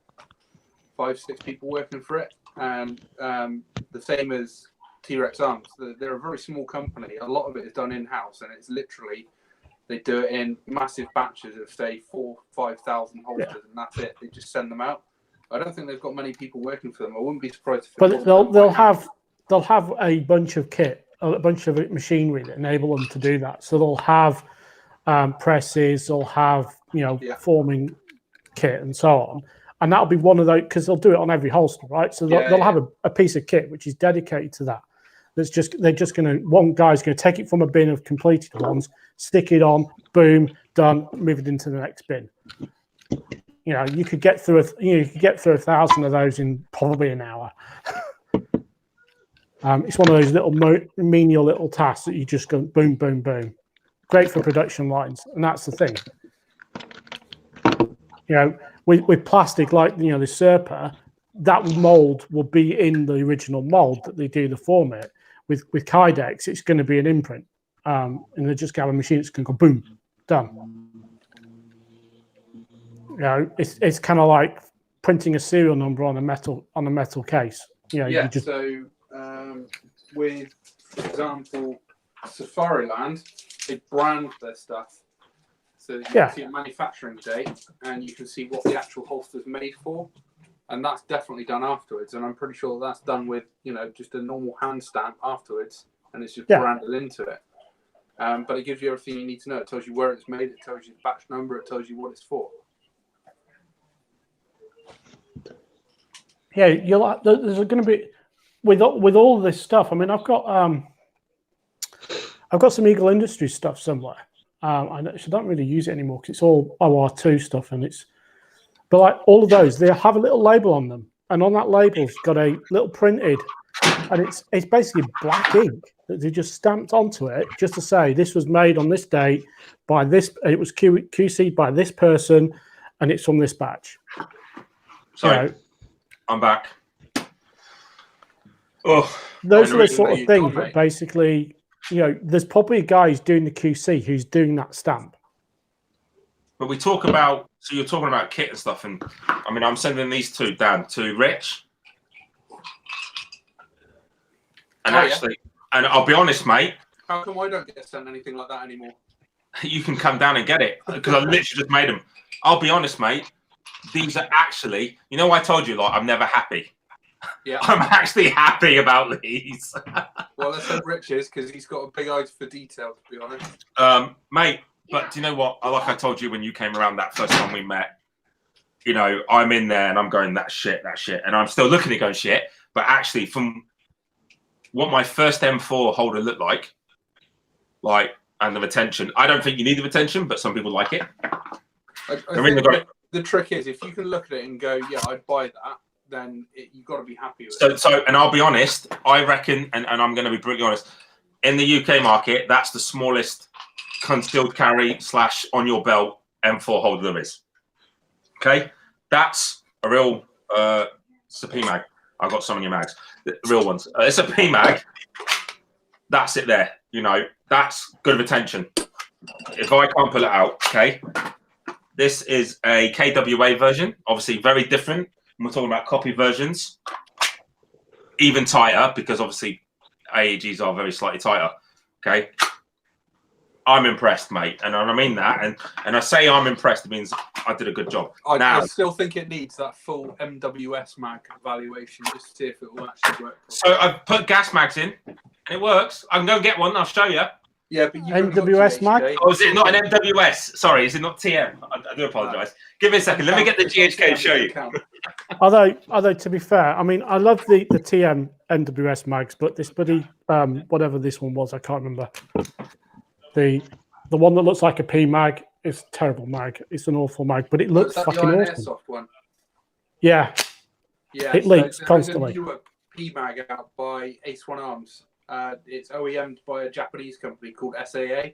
5-6 people working for it, and the same as T-Rex Arms. They're a very small company. A lot of it is done in-house, and it's literally they do it in massive batches of say 4,000-5,000 holsters, and that's it. They just send them out. I don't think they've got many people working for them. I wouldn't be surprised if. But they'll have a bunch of kit, a bunch of machinery that enable them to do that. So they'll have presses, they'll have forming kit and so on. And that'll be one of those, because they'll do it on every holster, right? So they'll have a piece of kit which is dedicated to that. One guy's going to take it from a bin of completed ones, stick it on, boom, done, move it into the next bin. You could get through 1,000 of those in probably an hour. It's one of those little menial little tasks that you just go boom, boom, boom. Great for production lines, and that's the thing. With plastic like the Serpa, that mold will be in the original mold that they do the form it. With Kydex, it's going to be an imprint, and they just have a machine that's going to go boom, done. It's kind of like printing a serial number on a metal case. With, for example, Safariland, they brand their stuff. So you can see a manufacturing date, and you can see what the actual holster's made for. And that's definitely done afterwards. And I'm pretty sure that's done with, just a normal hand stamp afterwards, and it's just branded into it. But it gives you everything you need to know. It tells you where it's made, it tells you the batch number, it tells you what it's for. Yeah, there's going to be with all this stuff. I mean, I've got some Eagle Industries stuff somewhere. I don't really use it anymore because it's all OR2 stuff, but like all of those, they have a little label on them, and on that label's got a little printed, and it's basically black ink that they just stamped onto it just to say this was made on this date by this. It was QC'd by this person, and it's from this batch. Sorry. I'm back. Oh, those are the sort of things that basically, there's probably a guy who's doing the QC who's doing that stamp. But you're talking about kit and stuff, and I mean, I'm sending these two down to Rich. And and I'll be honest, mate. How come I don't get sent anything like that anymore? You can come down and get it, because I literally just made them. I'll be honest, mate. These are actually, I told you, I'm never happy. Yeah. I'm actually happy about these. Well, let's hope Rich is, because he's got a big eye for detail, to be honest. Mate, but do you know what? Like I told you when you came around that first time we met, I'm in there and I'm going, that shit. And I'm still looking at going, shit. But actually, from what my first M4 holder looked like, and the retention, I don't think you need the retention, but some people like it. The trick is, if you can look at it and go, yeah, I'd buy that, then you've got to be happy with it. So, and I'll be honest, I reckon, and I'm going to be brutally honest, in the UK market, that's the smallest concealed carry / on your belt M4 holder there is. Okay? That's a real, it's a PMAG. I've got some in your mags, the real ones. It's a PMAG. That's it there. That's good retention. If I can't pull it out, okay? This is a KWA version, obviously very different. We're talking about copy versions. even tighter because obviously AEGs are very slightly tighter. Okay. I'm impressed, mate, and I mean that, and I say I'm impressed. It means I did a good job. I still think it needs that full MWS mag evaluation just to see if it will actually work. So I've put gas mags in, and it works. I can go and get one. I'll show you. Yeah, but you MWS mag? Oh, is it not an MWS? Sorry, is it not TM? I do apologise. Give me a second. Let me get the GHK and show you. Although to be fair, I mean, I love the TM MWS mags, but this bloody whatever this one was, I can't remember. The one that looks like a P mag is a terrible mag. It's an awful mag, but it looks fucking awesome. Airsoft one. Yeah. Yeah. It leaks constantly. There's a newer P mag out by Ace One Arms. It's OEM'd by a Japanese company called SAA.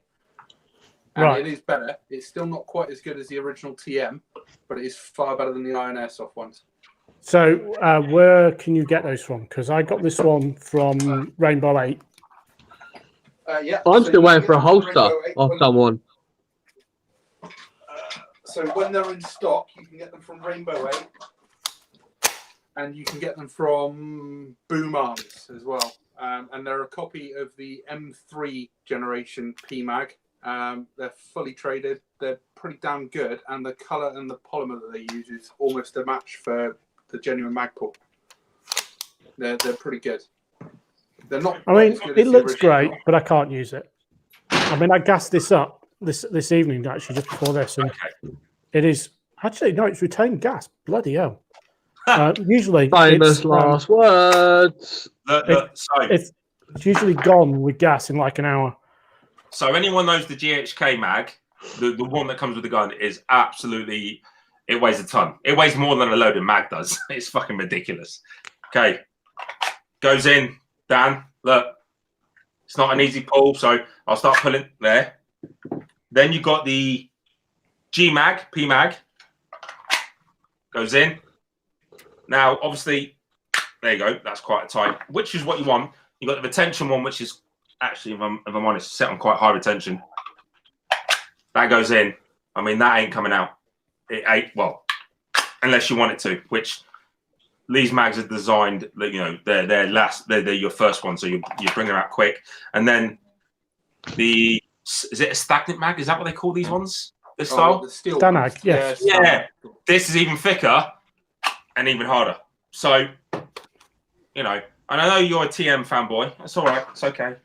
And it is better. It's still not quite as good as the original TM, but it is far better than the Iron Airsoft ones. So where can you get those from? Because I got this one from Rainbow 8. Yeah. I'm still waiting for a holster of someone. So when they're in stock, you can get them from Rainbow 8. And you can get them from Boom Arms as well. And they're a copy of the M3 generation PMAG. They're fully traded. They're pretty damn good. And the colour and the polymer that they use is almost a match for the genuine Magpul. They're pretty good. They're not. I mean, it looks great, but I can't use it. I mean, I gassed this up this evening, actually, just before this. And it is... Actually, no, it's retained gas. Bloody hell. Usually... Famous last words. It's usually gone with gas in like an hour. So anyone knows the GHK mag, the one that comes with the gun is absolutely, it weighs a ton. It weighs more than a loaded mag does. It's fucking ridiculous. Okay. Goes in, Dan, look. It's not an easy pull, so I'll start pulling there. Then you've got the G mag, P mag. Goes in. Now, obviously, there you go. That's quite a tight, which is what you want. You've got the retention one, which is actually, if I'm honest, set on quite high retention. That goes in. I mean, that ain't coming out. It ain't, well, unless you want it to, which these mags are designed, you know, they're your first one, so you bring them out quick. And then is it a stagnant mag? Is that what they call these ones? This style? The steel Stanag, yes. Yeah. This is even thicker and even harder. So, you know, and I know you're a TM fanboy. That's all right. It's okay.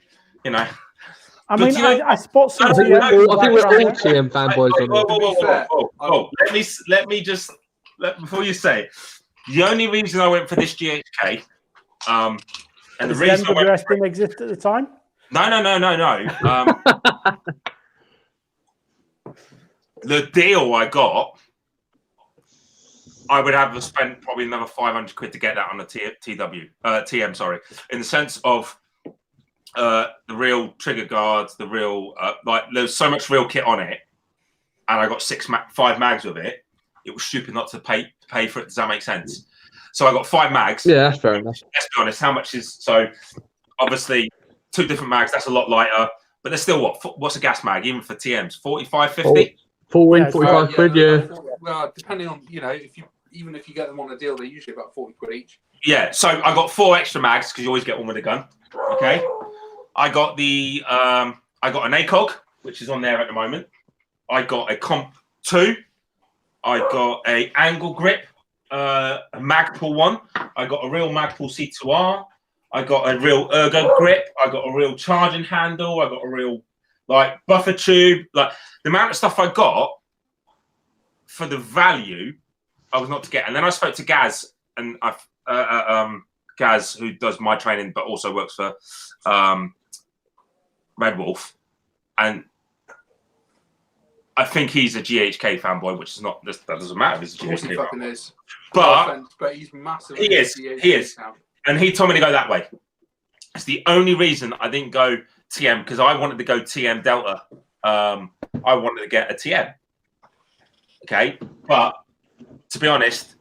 You know. I mean, I spot some. I think we're all TM fanboys on this. Before you say it, the only reason I went for this GHK, and the reason I went didn't exist at the time. No. The deal I got, I would have spent probably another 500 quid to get that on the TM, sorry, in the sense of the real trigger guards, the real, like, there's so much real kit on it, and I got 5 mags with it. It was stupid not to pay for it. Does that make sense? So I got 5 mags. Yeah, that's fair enough. Let's be honest, how much is, so obviously 2 different mags, that's a lot lighter, but there's still what's a gas mag, even for TMs? 45, 50? 45 quid, yeah. Well, depending on, you know, even if you get them on a deal, they're usually about 40 quid each. Yeah, so I got 4 extra mags because you always get one with a gun. Okay. I got the I got an ACOG, which is on there at the moment. I got a Comp 2. I got a angle grip, a Magpul one. I got a real Magpul C2R. I got a real ergo grip. I got a real charging handle. I got a real like buffer tube. Like the amount of stuff I got for the value, I was not to get. And then I spoke to Gaz, and Gaz, who does my training but also works for Red Wolf, and I think he's a GHK fanboy, which is not. That doesn't matter. He's a GHK fucking is. But he's massive. He is. And he told me to go that way. It's the only reason I didn't go TM, because I wanted to go TM Delta. I wanted to get a TM. Okay, but to be honest,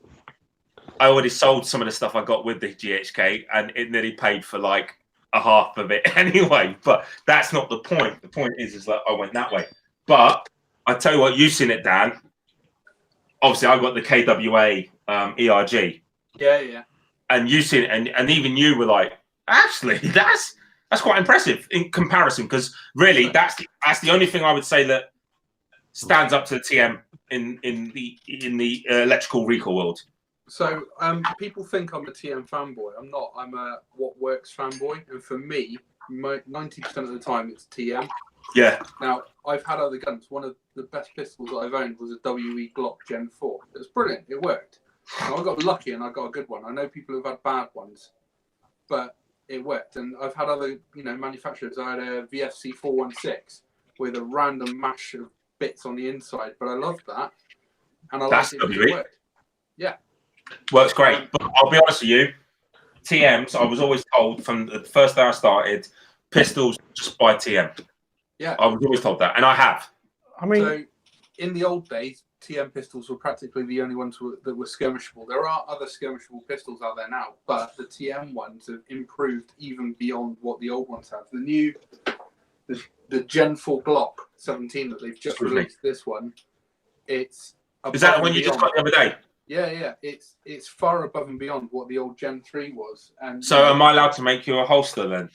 I already sold some of the stuff I got with the GHK, and it nearly paid for like a half of it anyway. But that's not the point. The point is that I went that way. But I tell you what, you've seen it, Dan. Obviously, I got the KWA ERG. Yeah. and you see it, and even you were like, actually, that's quite impressive in comparison, because really that's the only thing I would say that stands up to the TM in the electrical recoil world. So people think I'm a TM fanboy. I'm not. I'm a what works fanboy, and for me, 90% of the time it's TM. Yeah. Now I've had other guns. One of the best pistols that I've owned was a WE Glock Gen 4. It was brilliant. It worked. Now, I got lucky and I got a good one. I know people who've had bad ones, but it worked. And I've had other, manufacturers. I had a VFC 416 with a random mash of bits on the inside, but I loved that, and I liked it. It worked. Yeah, works great. But I'll be honest with you, TMs. I was always told from the first day I started, pistols just buy TM. Yeah, I was always told that, and I have. I mean, so in the old days, TM pistols were practically the only ones that were skirmishable. There are other skirmishable pistols out there now, but the TM ones have improved even beyond what the old ones have. The new, the Gen 4 Glock 17 that they've just released, this one, is that the one you just got the other day? Yeah. It's far above and beyond what the old Gen 3 was. And so, am I allowed to make you a holster then?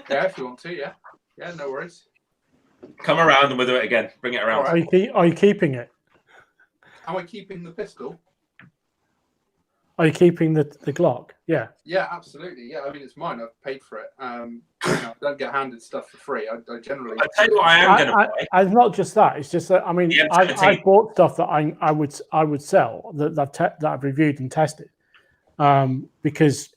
Yeah, if you want to. Yeah, no worries. Come around and we'll do it again. Bring it around. Right. Are you keeping it? Am I keeping the pistol? Are you keeping the Glock? Yeah. Yeah, absolutely. Yeah, I mean, it's mine. I've paid for it. I don't get handed stuff for free. I generally. I'll tell you what I am going to buy. It's not just that. It's just that, I mean, I bought stuff that I would sell that I've reviewed and tested, because,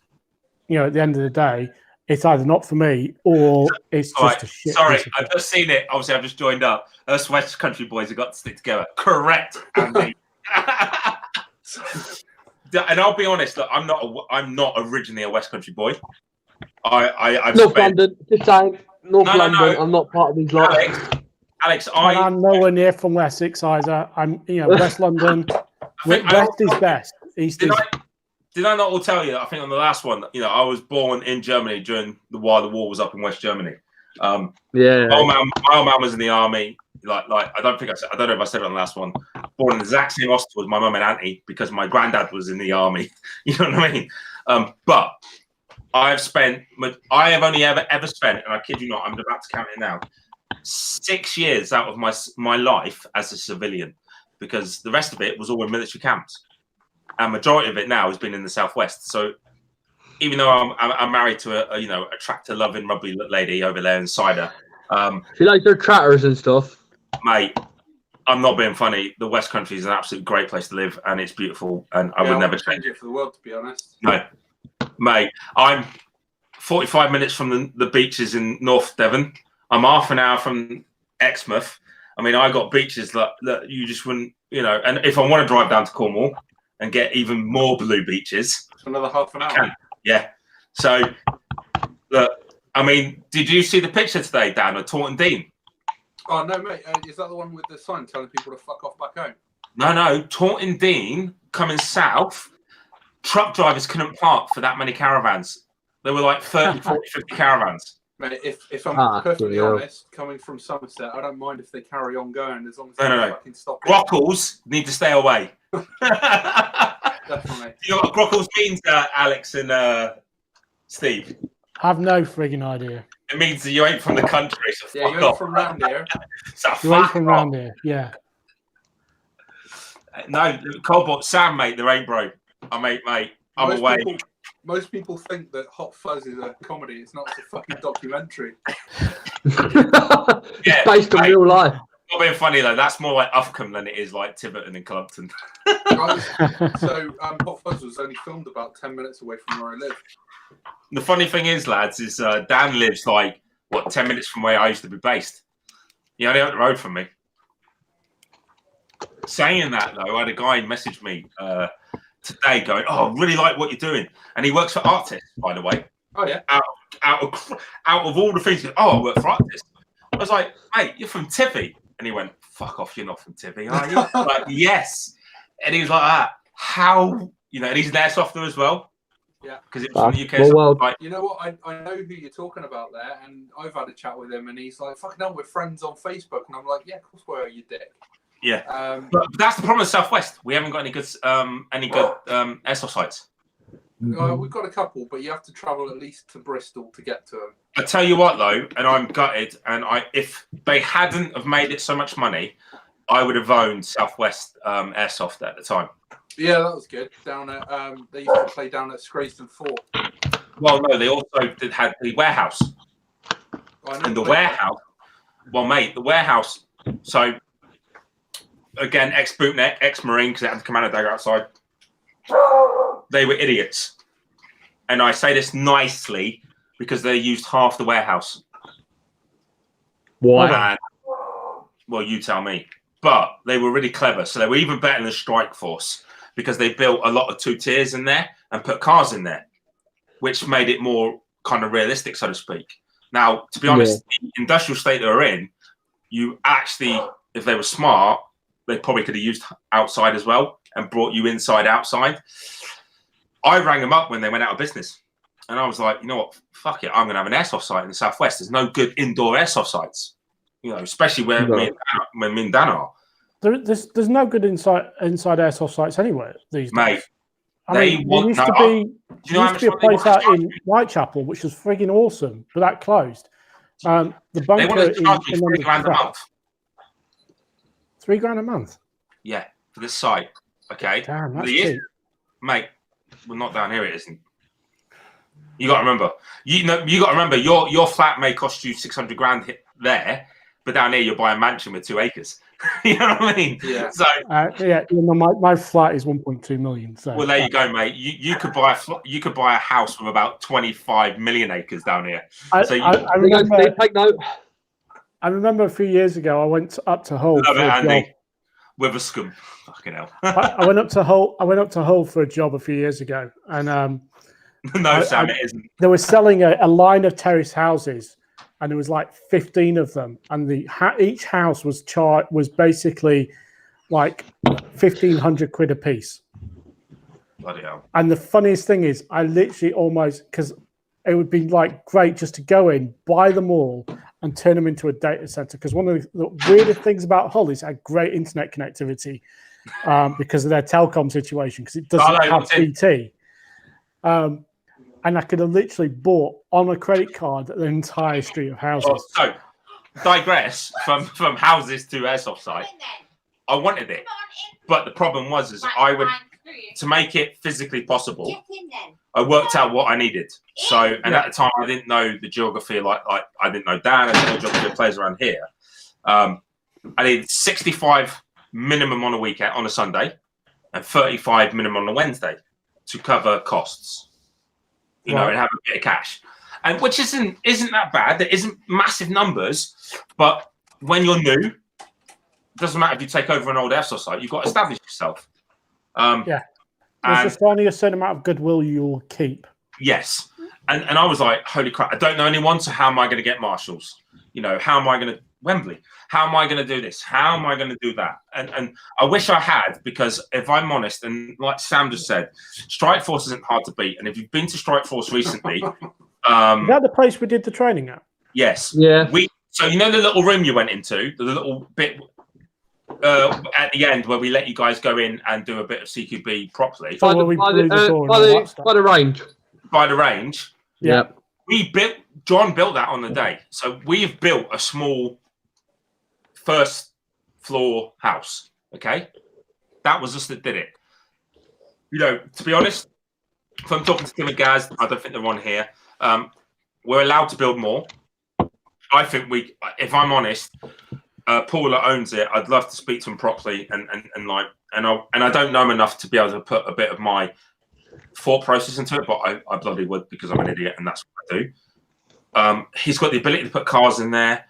at the end of the day, it's either not for me or it's just a shit. Sorry, I've just seen it. Obviously, I've just joined up. Us West Country boys have got to stick together. Correct, Andy. And I'll be honest, look, I'm not originally a West Country boy. I've North London, just saying. North London. No. I'm not part of these lot. Alex, I'm nowhere near from Wessex either. I'm, West London. West is best. East is. Did I not all tell you? I think on the last one, I was born in Germany while the war was up in West Germany. My old man was in the army. Like I don't know if I said it on the last one. Born in the exact same hospital as my mum and auntie because my granddad was in the army. You know what I mean? But I have only ever spent, and I kid you not, I'm about to count it now, 6 years out of my life as a civilian, because the rest of it was all in military camps. And majority of it now has been in the southwest. So even though I'm married to a tractor loving rugby lady over there in Cider, she likes her tractors and stuff, mate. I'm not being funny. The West Country is an absolute great place to live, and it's beautiful. And I would never change it for the world, to be honest. No, mate. I'm 45 minutes from the beaches in North Devon. I'm half an hour from Exmouth. I mean, I got beaches that you just wouldn't, And if I want to drive down to Cornwall and get even more blue beaches, it's another half an hour. Yeah. So, look, I mean, did you see the picture today, Dan, of Taunton Dean? Oh, no, mate. Is that the one with the sign telling people to fuck off back home? No. Taunton Dean coming south. Truck drivers couldn't park for that many caravans. There were like 30, 40, 50 caravans. Mate, if I'm perfectly honest, coming from Somerset, I don't mind if they carry on going as long as they fucking stop. Grockles need to stay away. Definitely. You know what Grockles means, Alex and Steve? I have no frigging idea. It means that you ain't from the country, so yeah, you ain't from round here. You ain't from round here, yeah. No, Colbot, Sam, mate, there ain't, bro. Mate, I'm away. Most people think that Hot Fuzz is a comedy. It's not. It's a fucking documentary. It's based on real life. Not being funny though. That's more like Uffcombe than it is like Tiverton and Clumpton. So Hot Fuzz was only filmed about 10 minutes away from where I live. The funny thing is, lads, is Dan lives like 10 minutes from where I used to be based. He only up the road from me. Saying that though, I had a guy message me today going, "Oh, I really like what you're doing," and he works for Artist, by the way. Oh yeah. Out of all the things, he goes, "Oh, I work for Artist." I was like, "Mate, you're from Tiffy," and he went, "Fuck off, you're not from Tiffy, are you?" Like, yes, and he was like, "How?" And he's an airsofter as well. Yeah, because it was from the UK. Well, like, you know what? I know who you're talking about there, and I've had a chat with him, and he's like, "Fucking hell, we're friends on Facebook," and I'm like, "Yeah, of course we are, you dick." Yeah, but that's the problem with Southwest. We haven't got any good airsoft sites. We've got a couple, but you have to travel at least to Bristol to get to them. I tell you what, though, and I'm gutted. And if they hadn't have made it so much money, I would have owned Southwest Airsoft at the time. Yeah, that was good. Down at they used to play down at Scrayston Fort. Well, no, they also had the warehouse. And the warehouse, well, mate, the warehouse. So again, ex-bootneck, ex-marine, because they had the commando dagger outside. They were idiots, and I say this nicely because they used half the warehouse. Why? And, well, you tell me. But they were really clever, so they were even better than the Strike Force because they built a lot of 2 tiers in there and put cars in there, which made it more kind of realistic, so to speak. Now, to be honest, the industrial state they were in, you actually, if they were smart, they probably could have used outside as well and brought you inside, outside. I rang them up when they went out of business. And I was like, you know what, fuck it, I'm going to have an airsoft site in the Southwest. There's no good indoor airsoft sites, you know, especially where me and Dan are. There's no good inside airsoft sites anywhere these days. Mate, there used to be a place out in Whitechapel which was frigging awesome, but that closed. The bunker they wanted to charge me £3,000 a month. $3,000 a month? Yeah, for this site. Okay. Damn, that's cheap. Mate, well, not down here, it isn't. You got to remember. You got to remember. Your flat may cost you $600,000 there, but down here you'll buy a mansion with 2 acres. You know what I mean? Yeah. So my flat is 1.2 million. So well, there you go, mate. You could buy a house with about 25 million acres down here. I remember a few years ago I went up to Hull for a job. With a scum. Fucking hell. I went up to Hull for a job a few years ago, and Sam, it isn't. They were selling a line of terrace houses, and there was like 15 of them, and each house was basically like £1,500 a piece. Bloody hell. And the funniest thing is, I literally almost, because it would be like great just to go in, buy them all, and turn them into a data center. Because one of the weirdest things about Hull is it had great internet connectivity because of their telecom situation, because it doesn't have BT. And I could have literally bought on a credit card the entire street of houses. So, digress from houses to airsoft site. I wanted it, but the problem was I would, to make it physically possible, I worked out what I needed. So, and at the time I didn't know the geography, like I didn't know Dan, I didn't know the geography of players around here. I needed 65 minimum on a weekend, on a Sunday, and 35 minimum on a Wednesday to cover costs. You know, and have a bit of cash, and which isn't that bad. There isn't massive numbers, but when you're new, it doesn't matter if you take over an old airsoft site. You've got to establish yourself. There's just only a certain amount of goodwill you'll keep. Yes, and I was like, holy crap! I don't know anyone, so how am I going to get marshals? You know, how am I going to Wembley? How am I going to do this? How am I going to do that? And I wish I had, because if I'm honest, and like Sam just said, Strike Force isn't hard to beat. And if you've been to Strike Force recently, is that the place we did the training at? Yes. Yeah. So you know the little room you went into, the little bit at the end where we let you guys go in and do a bit of CQB properly. By the range. By the range. Yeah. John built that on the day. So we've built a small first floor house. Okay. That was us that did it. You know, to be honest, if I'm talking to Tim and Gaz, I don't think they're on here. We're allowed to build more. I think if I'm honest, Paul that owns it, I'd love to speak to him properly and I don't know him enough to be able to put a bit of my thought process into it, but I bloody would, because I'm an idiot and that's what I do. He's got the ability to put cars in there.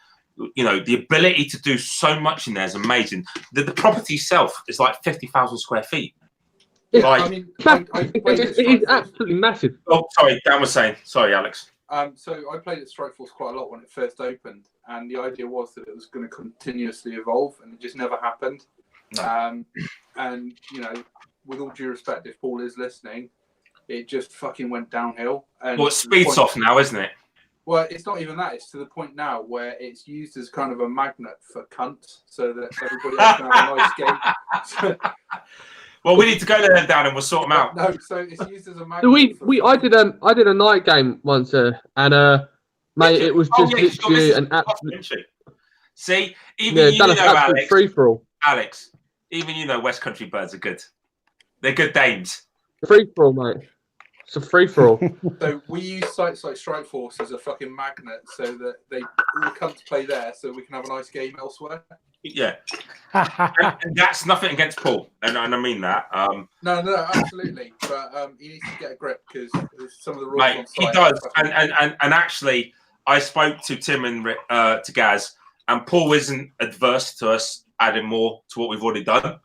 You know, the ability to do so much in there is amazing. The property itself is like 50,000 square feet. Like, I mean, it's absolutely massive. Oh, sorry, Dan was saying. Sorry, Alex. So I played at Strike Force quite a lot when it first opened, and the idea was that it was going to continuously evolve, and it just never happened. No. And you know, with all due respect, if Paul is listening, it just fucking went downhill. And well, speed's off now, isn't it? Well, it's not even that. It's to the point now where it's used as kind of a magnet for cunts, so that everybody else can have a nice game. Well, we need to go there, Dan, and we'll sort them out. No, so it's used as a magnet. I did a night game once, and mate, it was just literally an absolute. See, even you know, Alex. Free for all. Alex, even you know, West Country birds are good. They're good dames. Free for all, mate. It's a free for all. So we use sites like Strike Force as a fucking magnet, so that they all come to play there, so we can have a nice game elsewhere. Yeah, and that's nothing against Paul, and I mean that. No, absolutely, but he needs to get a grip because some of the rules. Mate, on he site does, and actually, I spoke to Tim and to Gaz, and Paul isn't adverse to us adding more to what we've already done.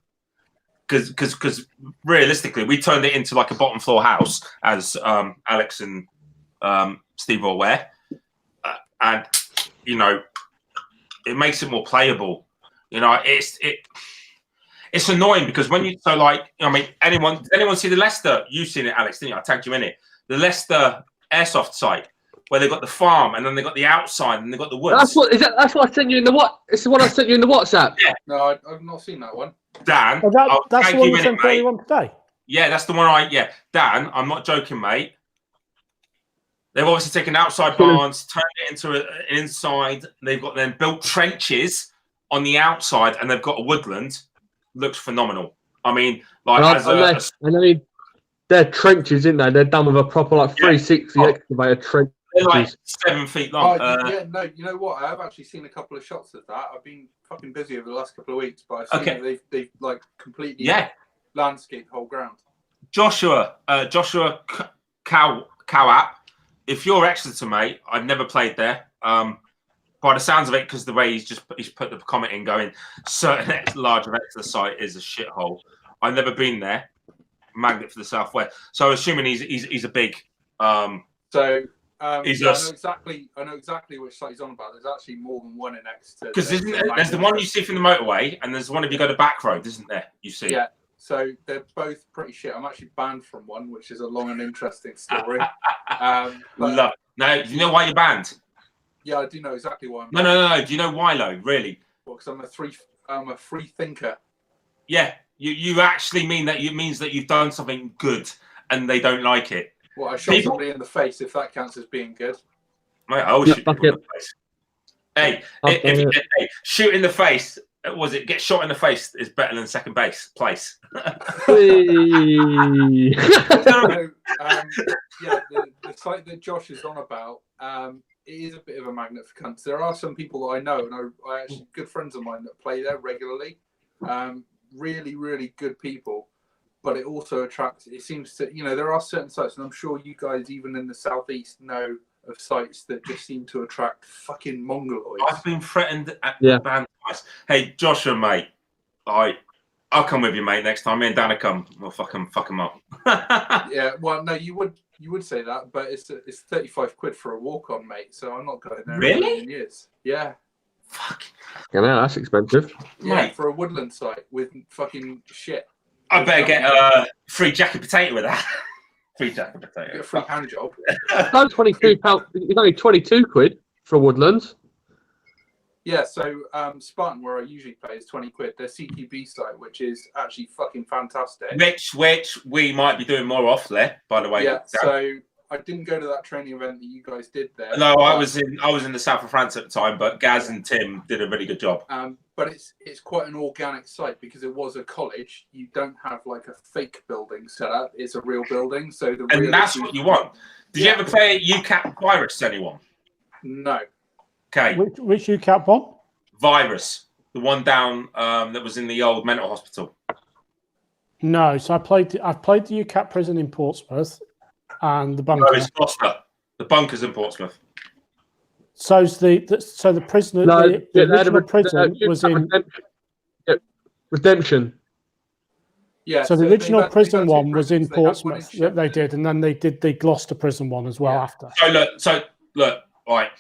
Because realistically, we turned it into like a bottom floor house, as Alex and Steve are aware, and you know, it makes it more playable. You know, it's annoying because when you anyone see the Leicester? You've seen it, Alex, didn't you? I tagged you in it. The Leicester Airsoft site where they got the farm and then they got the outside and they got the woods. That's what I sent you in the what? It's the one I sent you in the WhatsApp. Yeah. No, I've not seen that one. Dan, that's the one you sent everyone today. Yeah, that's the one Dan, I'm not joking, mate. They've obviously taken outside barns, turned it into an inside. They've got then built trenches on the outside, and they've got a woodland. Looks phenomenal. I mean, like they're trenches, isn't they? They're done with a proper 360 excavator trench. They're like 7 feet long. You know what? I have actually seen a couple of shots of that. I've been fucking busy over the last couple of weeks, but I've seen that they've like completely landscaped the whole ground. Joshua Cowap, if you're Exeter, mate, I've never played there. By the sounds of it, because the way he's put the comment in, going certain large of Exeter site is a shithole. I've never been there. Magnet for the southwest. So assuming he's a big. I know exactly which site he's on about. There's actually more than one in Exeter. Because there's the one you see from the motorway, and there's the one if you go to back road, isn't there? You see. Yeah. So they're both pretty shit. I'm actually banned from one, which is a long and interesting story. No, you know why you're banned? Yeah, I do know exactly why. No. Do you know why, though? Really? Well, because I'm a free thinker. Yeah, you actually mean that. It means that you've done something good, and they don't like it. Well, I shot somebody in the face. If that counts as being good. Mate, I always shoot people in the face. Hey, if you shoot in the face, get shot in the face is better than second place. The site that Josh is on about, it is a bit of a magnet for cunts. There are some people that I know, and I actually good friends of mine that play there regularly. Really, really good people. But it also attracts. It seems to, there are certain sites, and I'm sure you guys, even in the southeast, know of sites that just seem to attract fucking mongoloids. I've been threatened at the band twice. Hey, Joshua, mate, I'll come with you, mate, next time. Me and Dana come. We'll fuck them up. Yeah, well, no, you would say that, but it's 35 quid for a walk-on, mate. So I'm not going there. Really? In years. Yeah. Fuck. Yeah, man, that's expensive. Yeah, mate, for a woodland site with fucking shit. I better get a free jacket potato with that. Free jacket potato. Get a free hand job. No, £22. It's only 22 quid for woodlands. Yeah, so Spartan, where I usually play, is 20 quid. Their CQB site, which is actually fucking fantastic. Which we might be doing more off there, by the way. Yeah, so I didn't go to that training event that you guys did there. No, I was in the south of France at the time, but Gaz and Tim did a really good job. But it's quite an organic site because it was a college. You don't have like a fake building set up. It's a real building. So that's what you want. Did you ever play UCAP Virus, anyone? No. Okay. Which UCAP one? Virus, the one down that was in the old mental hospital. No, so I've played the UCAP prison in Portsmouth and the bunker. No, it's Gloucester. The bunker's in Portsmouth. So the prisoner, the original prison was in Redemption. Yeah. So the original prison one was in Portsmouth that they did, and then they did the Gloucester prison one as well after. So look, right.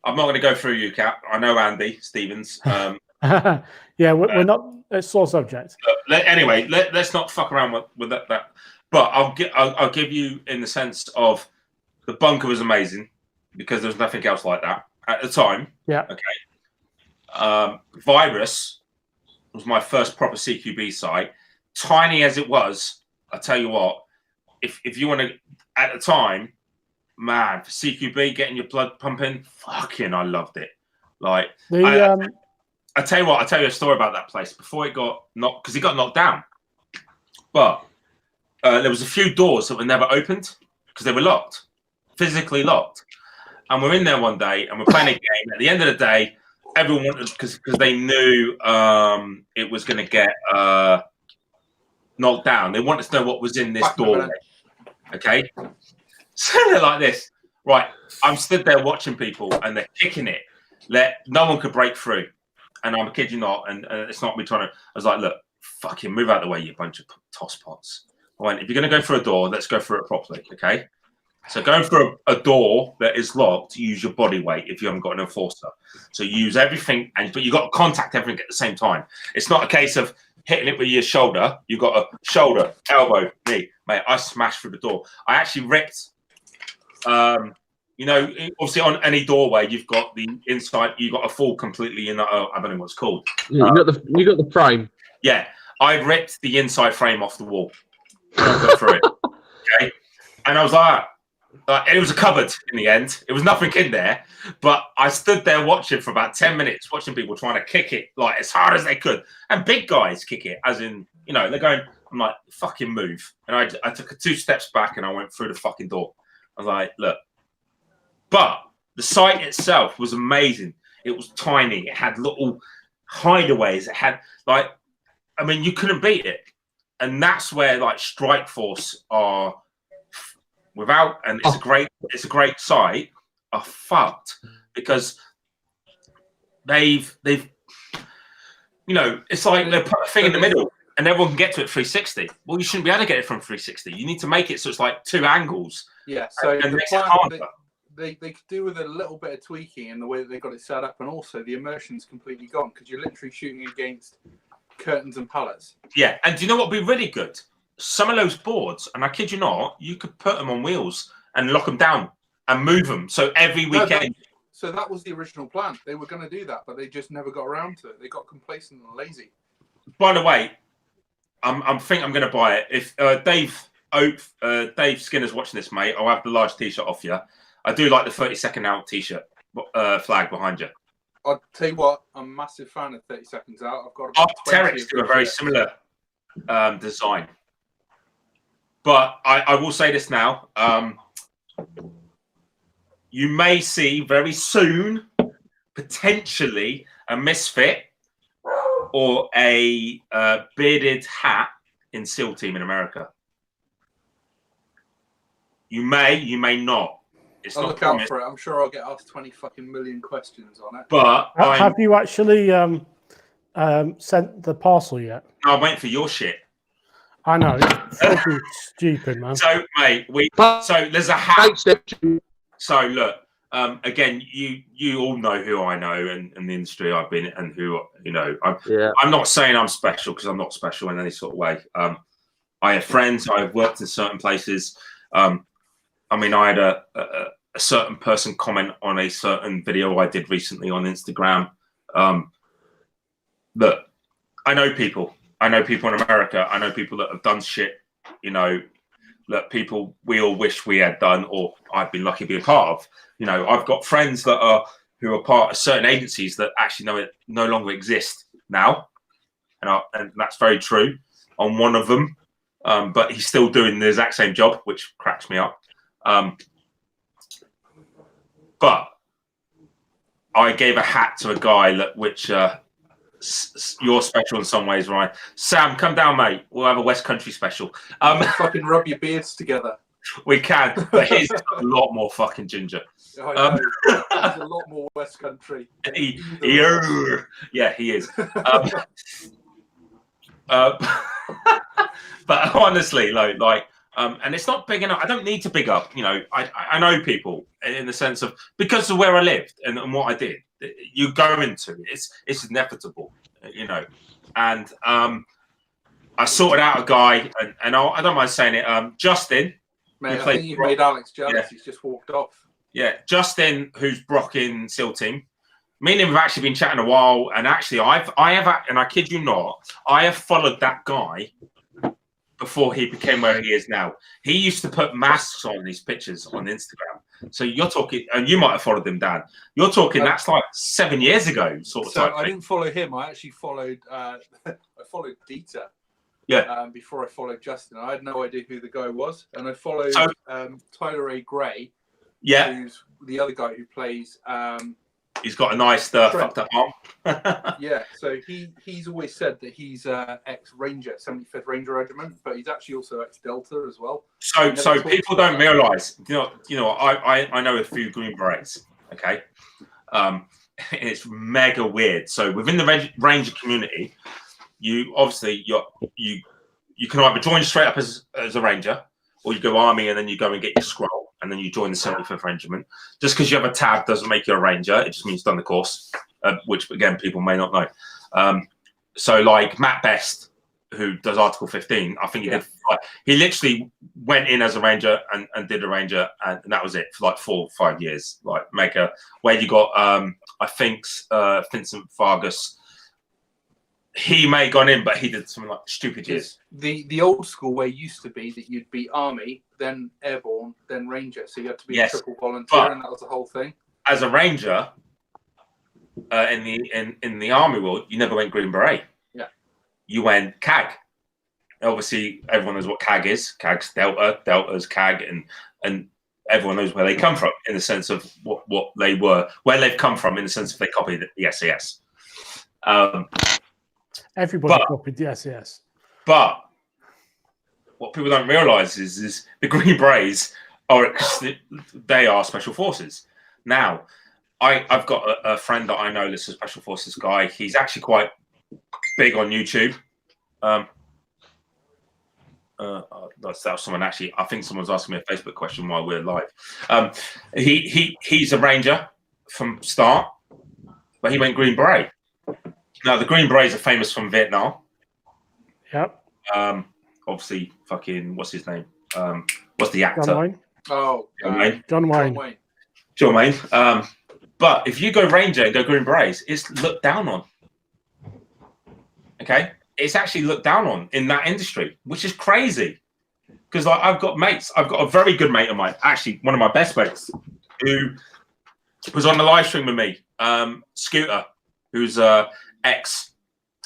I'm not going to go through UCAP. I know Andy Stevens. Yeah, we're not. It's sore subject. Anyway, let's not fuck around with that. But I'll give you in the sense of the bunker was amazing because there was nothing else like that at the time. Yeah. Okay. Virus was my first proper CQB site. tiny as it was, I tell you what, if you want to, at the time, man, for CQB, getting your blood pumping, fucking, I loved it. Like, I tell you what, I'll tell you a story about that place before it got knocked, because it got knocked down. But there was a few doors that were never opened because they were locked, physically locked. And we're in there one day and we're playing a game. At the end of the day, everyone wanted, because they knew it was going to get knocked down. They wanted to know what was in this doorway. Okay, so they're like this, right? I'm stood there watching people and they're kicking it. No one could break through. And I'm kid you not, and it's not me trying to. I was like, look, fucking move out of the way, you bunch of tosspots. I went, if you're going to go through a door, let's go through it properly, okay? So going through a door that is locked, use your body weight if you haven't got an enforcer. So use everything, but you've got to contact everything at the same time. It's not a case of hitting it with your shoulder. You've got a shoulder, elbow, knee. Mate, I smashed through the door. I actually ripped, you know, obviously on any doorway, you've got the inside, you've got a fall completely in, I don't know what it's called. Yeah, you got the frame. Yeah, I ripped the inside frame off the wall. I got through it, okay? And I was like, it was a cupboard in the end. It was nothing in there, but I stood there watching for about 10 minutes, watching people trying to kick it like as hard as they could. And big guys kick it, as in, you know, they're going, I'm like, fucking move. And I took 2 steps back and I went through the fucking door. I was like, look. But the site itself was amazing. It was tiny. It had little hideaways. It had, like, I mean, you couldn't beat it. And that's where, like, Strike Force are without, and it's a great site, are fucked because they've you know, it's like they put a thing in the middle and everyone can get to it 360. Well, you shouldn't be able to get it from 360. You need to make it so it's like 2 angles. Yeah, so and the plan, they could do with a little bit of tweaking in the way that they got it set up, and also the immersion's completely gone because you're literally shooting against curtains and pallets. Yeah, and do you know what would be really good? Some of those boards, and I kid you not, you could put them on wheels and lock them down and move them. So every weekend. So that was the original plan. They were going to do that, but they just never got around to it. They got complacent and lazy. By the way, I'm going to buy it. If Dave Skinner's watching this, mate, I'll have the large T-shirt off you. I do like the 30-second out T-shirt flag behind you. I'll tell you what, I'm a massive fan of 30 Seconds Out. I've got Terex do a very similar design. But I will say this now. You may see very soon, potentially, a misfit or a bearded hat in SEAL Team in America. You may not. It's I'll not look out for it. I'm sure I'll get asked 20 fucking million questions on it. But have you actually sent the parcel yet? No, I'm waiting for your shit. I know. It's fucking stupid, man. So, mate, so there's a hat. So, look, again, you all know who I know and the industry I've been in and who, you know, I'm not saying I'm special because I'm not special in any sort of way. I have friends. I've worked in certain places. I mean, I had a certain person comment on a certain video I did recently on Instagram. Look, I know people. I know people in America. I know people that have done shit, you know, that people we all wish we had done or I've been lucky to be a part of. You know, I've got friends who are part of certain agencies that actually no longer exist now. And that's very true on one of them. But he's still doing the exact same job, which cracks me up. But I gave a hat to a guy which you're special in some ways, right? Sam, come down, mate. We'll have a West Country special. Fucking rub your beards together. We can, but he's a lot more fucking ginger. I know. He's a lot more West Country. Yeah, he is. But honestly, like, and it's not big enough. I don't need to big up. You know, I know people in the sense of because of where I lived and what I did. You go into it's inevitable, you know. And I sorted out a guy, and I don't mind saying it. Justin, mate, I think you've made Alex jealous. Yeah. He's just walked off. Yeah, Justin, who's Brock in SEAL Team. Me and him have actually been chatting a while, and actually, I have, and I kid you not, I have followed that guy before he became where he is now. He used to put masks on these pictures on Instagram. So you're talking, and you might have followed him, Dan. You're talking that's like 7 years ago, sort of. So I didn't follow him. I actually followed. I followed Dieter. Yeah. Before I followed Justin, I had no idea who the guy was, and I followed Tyler A. Gray. Yeah. Who's the other guy who plays. He's got a nice fucked up arm. Yeah, so he's always said that he's ex-Ranger, 75th Ranger Regiment, but he's actually also ex-Delta as well. So people don't realise, you know, I know a few Green Berets, okay? It's mega weird. So within the Ranger community, you obviously you can either join straight up as a Ranger, or you go Army and then you go and get your scroll. And then you join the 75th Regiment. Just because you have a tab doesn't make you a Ranger. It just means you've done the course, which, again, people may not know. So, like Matt Best, who does Article 15, I think he literally went in as a Ranger and did a Ranger, and that was it for like 4 or 5 years. Like, where you got, I think, Vincent Vargas. He may have gone in, but he did something like stupid years. The old school way used to be that you'd be Army, then Airborne, then Ranger. So you had to be a triple volunteer, and that was the whole thing. As a Ranger, in the Army world, you never went Green Beret. Yeah. You went CAG. Obviously, everyone knows what CAG is. CAG's Delta, Delta's CAG, and everyone knows where they come from in the sense of what they were, where they've come from in the sense of they copied the SAS. Everybody copied the SAS. But what people don't realise is the Green Berets they are special forces. Now, I've got a friend that I know that's a special forces guy. He's actually quite big on YouTube. That's someone actually. I think someone's asking me a Facebook question while we're live. He's a Ranger from start, but he went Green Beret. Now, the Green Berets are famous from Vietnam. Yep. Obviously, fucking, what's his name? What's the actor? John Wayne. Oh, John Wayne. John Wayne. But if you go Ranger and go Green Berets, it's looked down on. Okay? It's actually looked down on in that industry, which is crazy. Because like, I've got mates. I've got a very good mate of mine, actually one of my best mates, who was on the live stream with me, Scooter, who's ex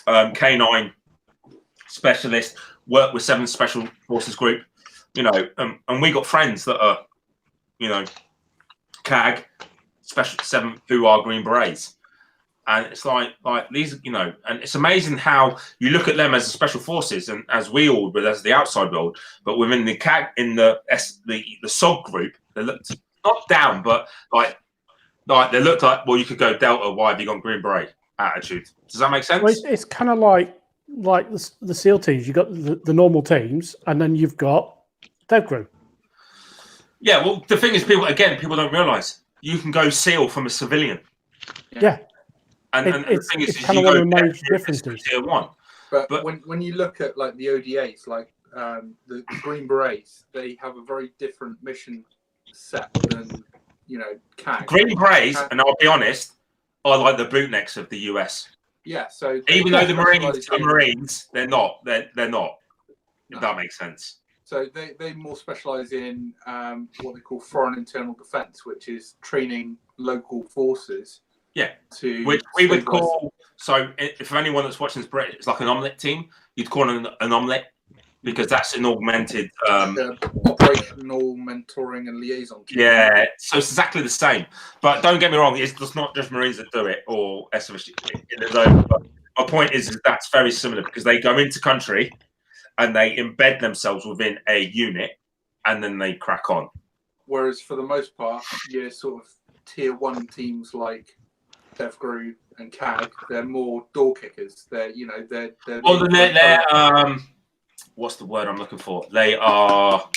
K9 specialist, worked with 7 Special Forces Group, you know, and we got friends that are, you know, CAG, Special 7, who are Green Berets. And it's like these, you know, and it's amazing how you look at them as the Special Forces and as we all, but as the outside world, but within the CAG, in the SOG group, they looked not down, but like they looked like, well, you could go Delta, why have you gone Green Beret attitude? Does that make sense? Well, it's kind of like the SEAL teams. You've got the normal teams, and then you've got Dev Crew. Yeah, well, the thing is, people don't realise you can go SEAL from a civilian. Yeah. And the thing is kind of one of the major differences. Tier 1. But when you look at like the ODAs, like the Green Berets, they have a very different mission set than, you know, CAG. Green Berets, and I'll be honest, are like the bootnecks of the US. Yeah, so even though the Marines are Marines, they're not. They're not. If that makes sense. So they more specialise in what they call foreign internal defence, which is training local forces. Yeah, which we would call. So, if anyone that's watching this, British, it's like an omelette team. You'd call it an omelette because that's an augmented operational mentoring and liaison team. Yeah, so it's exactly the same. But don't get me wrong; it's just not just Marines that do it or SOS in its own. But my point is that's very similar because they go into country and they embed themselves within a unit, and then they crack on. Whereas for the most part, you're sort of tier 1 teams like DevGru and CAG, they're more door kickers. They're what's the word I'm looking for? They are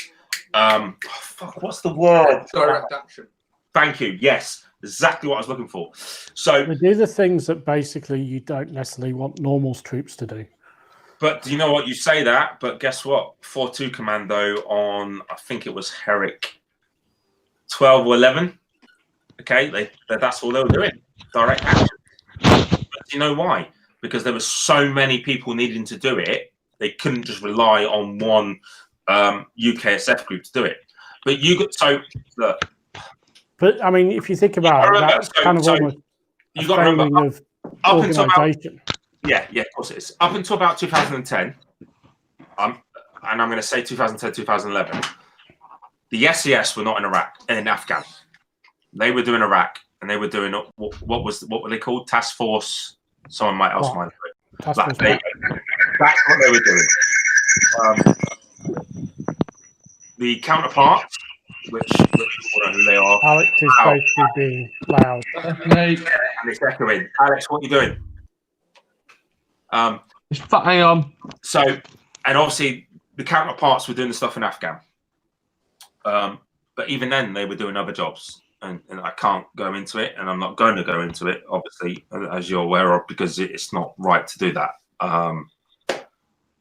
what's the word? Direct action. Thank you. Yes, exactly what I was looking for. So they do the things that basically you don't necessarily want normals troops to do. But do you know what? You say that, but guess what? 4-2 Commando on, I think it was Herrick 12 or 11. Okay, that's all they were doing. Direct action. But do you know why? Because there were so many people needing to do it They couldn't just rely on one UKSF group to do it. But you got look. But I mean, if you think about it, that's kind of almost a failing of organisation. Yeah, of course it is. Up until about 2010, and I'm going to say 2010, 2011, the SES were not in Iraq, in Afghan. They were doing Iraq, and they were doing what were they called? Task Force. Someone might else might know. That's what they were doing. The counterparts, which I don't know who they are. Alex is basically being loud. And it's echoing. Alex, what are you doing? Hang on. So, and obviously the counterparts were doing the stuff in Afghan. But even then, they were doing other jobs. And I can't go into it, and I'm not going to go into it, obviously, as you're aware of, because it's not right to do that.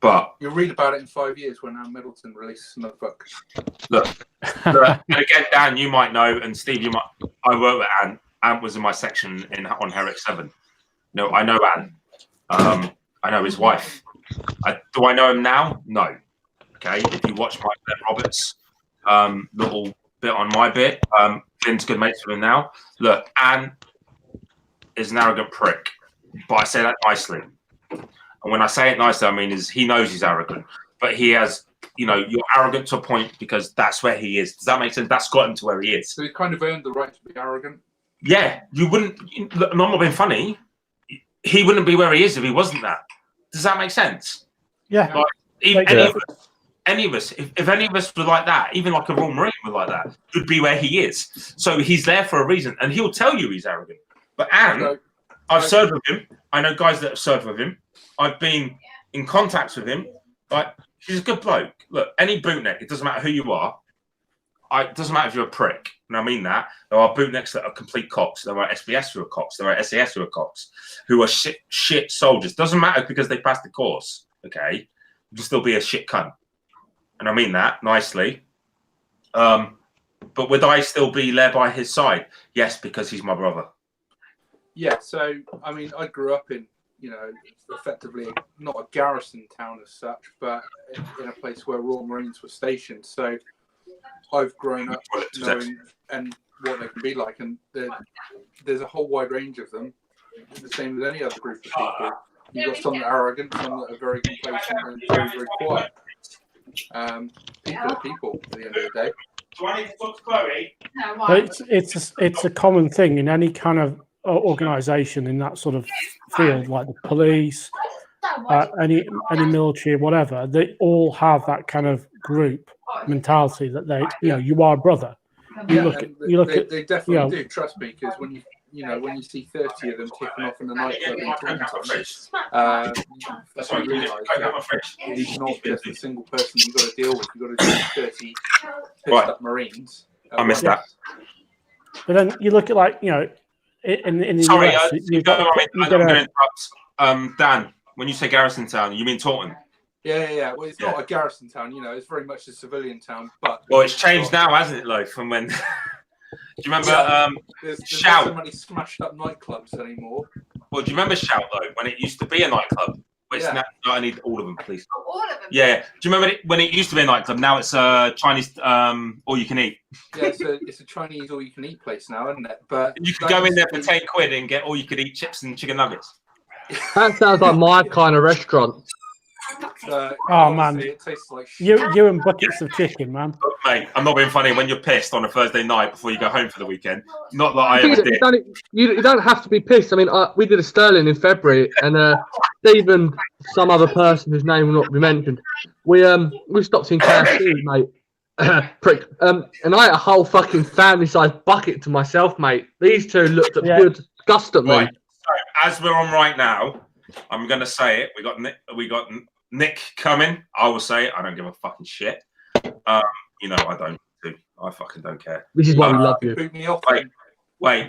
But you'll read about it in 5 years when Middleton releases another book. Look, and again, Dan, you might know, and Steve, you might. I work with Ant. Ant was in my section on Herrick 7. No, I know Ant. I know his wife. Do I know him now? No. Okay. If you watch my Glenn Roberts little bit on my bit, Finn's good mates with him now. Look, Ant is an arrogant prick, but I say that nicely. And when I say it nicely, I mean he knows he's arrogant, but he has, you're arrogant to a point because that's where he is. Does that make sense? That's got him to where he is. So he's kind of earned the right to be arrogant. Yeah, you wouldn't. I'm not being funny. He wouldn't be where he is if he wasn't that. Does that make sense? Yeah. Like, any of us, if any of us were like that, even like a Royal Marine were like that, would be where he is. So he's there for a reason, and he'll tell you he's arrogant. But I've served with him. I know guys that have served with him. I've been in contact with him. Like, he's a good bloke. Look, any bootneck, it doesn't matter who you are. It doesn't matter if you're a prick. And I mean that. There are bootnecks that are complete cocks. There are SBS who are cocks. There are SAS who are cocks, who are shit soldiers. Doesn't matter because they passed the course, okay? You can still be a shit cunt. And I mean that nicely. But would I still be there by his side? Yes, because he's my brother. Yeah, so, I mean, I grew up in, effectively not a garrison town as such, but in a place where Royal Marines were stationed. So I've grown up knowing and what they can be like. And there's a whole wide range of them, the same as any other group of people. You've got some that are arrogant, some that are very complacent and very, very quiet. People are people at the end of the day. Do I need to talk to Chloe? No, But it's a common thing in any kind of organisation in that sort of field, like the police, any military, whatever. They all have that kind of group mentality that they, you are a brother. They definitely do. Trust me, because when you see 30 of them kicking off in the nightclub in Taunton, you realise that he's not just a single person you've got to deal with. You've got to deal with 30 pissed up Marines. I missed that. But then you look at in the Sorry, US, I'm going to interrupt. Dan, when you say garrison town, you mean Taunton? Yeah. Well, it's not a garrison town. It's very much a civilian town. But it's changed now, hasn't it, Lo? From when? Do you remember there's Shout? Not so many smashed up nightclubs anymore. Well, do you remember Shout though? When it used to be a nightclub. Now, I need all of them, please. All of them. Yeah. Do you remember when it used to be a nightclub? Now it's a Chinese all you can eat. Yeah, it's a Chinese all you can eat place now, isn't it? But you could go in there for £10 and get all you could eat chips and chicken nuggets. That sounds like my kind of restaurant. Oh man, it tastes like shit. you and buckets of chicken, man. But, mate, I'm not being funny. When you're pissed on a Thursday night before you go home for the weekend, not that I ever did. You don't have to be pissed. I mean, we did a Sterling in February, and Steve and some other person whose name will not be mentioned. We stopped in KFC, mate. Prick. And I had a whole fucking family-sized bucket to myself, mate. These two looked at good disgust at me. Right. So, as we're on right now, I'm going to say it. We got Nick coming. I will say it. I don't give a fucking shit. I don't. I fucking don't care. This is why we love you. Boot me off. Wait.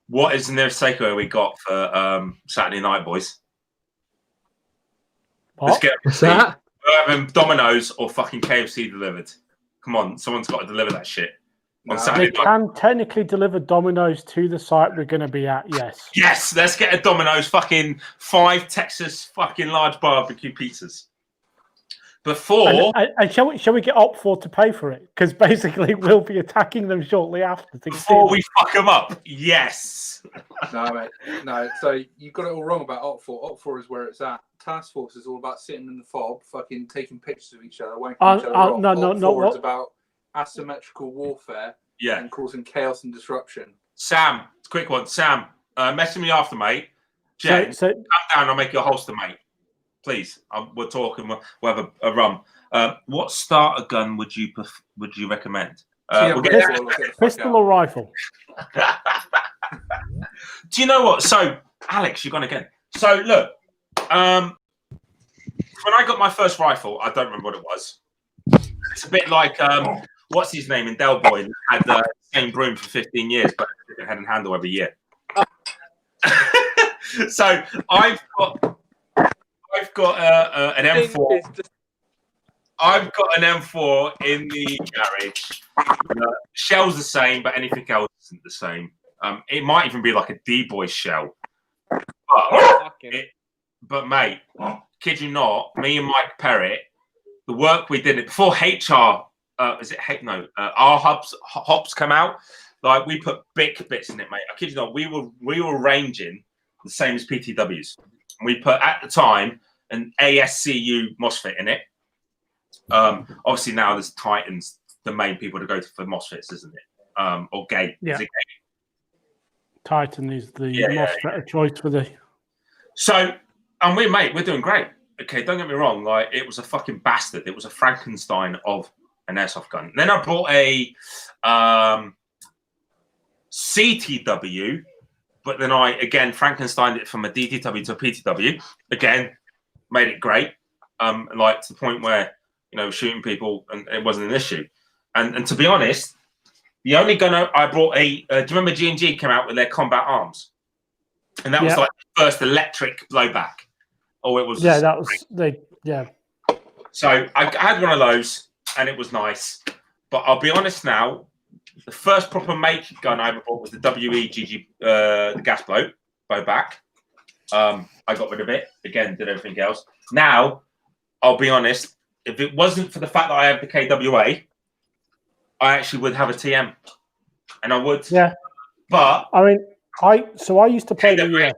What is the nearest takeaway we got for Saturday night, boys? What? Let's get What's that? We're having Domino's or fucking KFC delivered. Come on, someone's got to deliver that shit. No. on Saturday They night. can technically deliver Domino's to the site we're going to be at. Yes. Yes, let's get a Domino's fucking 5 Texas fucking large barbecue pizzas. Before And shall we get Op4 to pay for it? Because basically we'll be attacking them shortly after. before we fuck them up. Yes. No, mate. No, so you got it all wrong about Op4. Op4 is where it's at. Task Force is all about sitting in the fob, fucking taking pictures of each other, wanking each other off. No, Op4 is what? about asymmetrical warfare Yeah. and causing chaos and disruption. Sam, quick one. Sam, message me after, mate. Jen, So come down. I'll make you a holster, mate. Please. We're talking. We'll have a rum. What starter gun would you recommend? We'll get pistol or rifle? Do you know what? So, Alex, you're gone again. So, look, when I got my first rifle, I don't remember what it was. It's a bit like, what's his name in Del Boy? Had the same broom for 15 years, but a different head and handle every year. So, I've got an M4. I've got an M4 in the garage. Shell's the same, but anything else isn't the same. It might even be like a D-boy shell. But mate, kid you not, me and Mike Perrett, the work we did it before HR, our hops come out. Like we put big bits in it, mate. I kid you not, we were ranging the same as PTWs. We put at the time an ASCU MOSFET in it. Obviously now there's Titans, the main people to go to for MOSFETs, isn't it? Or Gate. Yeah. Is it Gate? Titan is the MOSFET of choice for the. So, and we're doing great. Okay, don't get me wrong. Like it was a fucking bastard. It was a Frankenstein of an airsoft gun. Then I bought a CTW, but then I again Frankensteined it from a DTW to a PTW. Again, made it great. Like to the point where shooting people and it wasn't an issue. And to be honest, the only gun I brought do you remember G&G came out with their combat arms? And that was like the first electric blowback. Oh, it was. So I had one of those and it was nice. But I'll be honest now, the first proper make gun I ever bought was the WEGG, the gas blowback. I got rid of it. Again, did everything else. Now, I'll be honest, if it wasn't for the fact that I have the KWA, I actually would have a TM. And I would. Yeah. But I mean, I used to play the US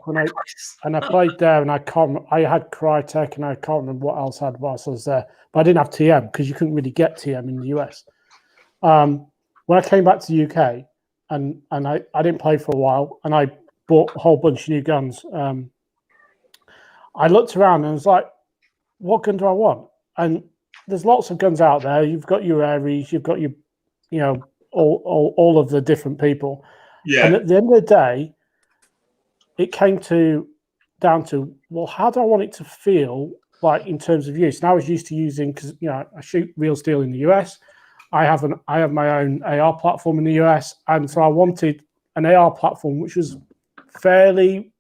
and I played there and I had Crytek and I can't remember what else I had whilst I was there. But I didn't have TM because you couldn't really get TM in the US. When I came back to the UK and I didn't play for a while and I bought a whole bunch of new guns, I looked around and was like, what gun do I want? And there's lots of guns out there. You've got your Aries, you've got your, all of the different people. Yeah. And at the end of the day, it came down to, well, how do I want it to feel like in terms of use? And I was used to using, because I shoot real steel in the US. I have my own AR platform in the US, and so I wanted an AR platform which was fairly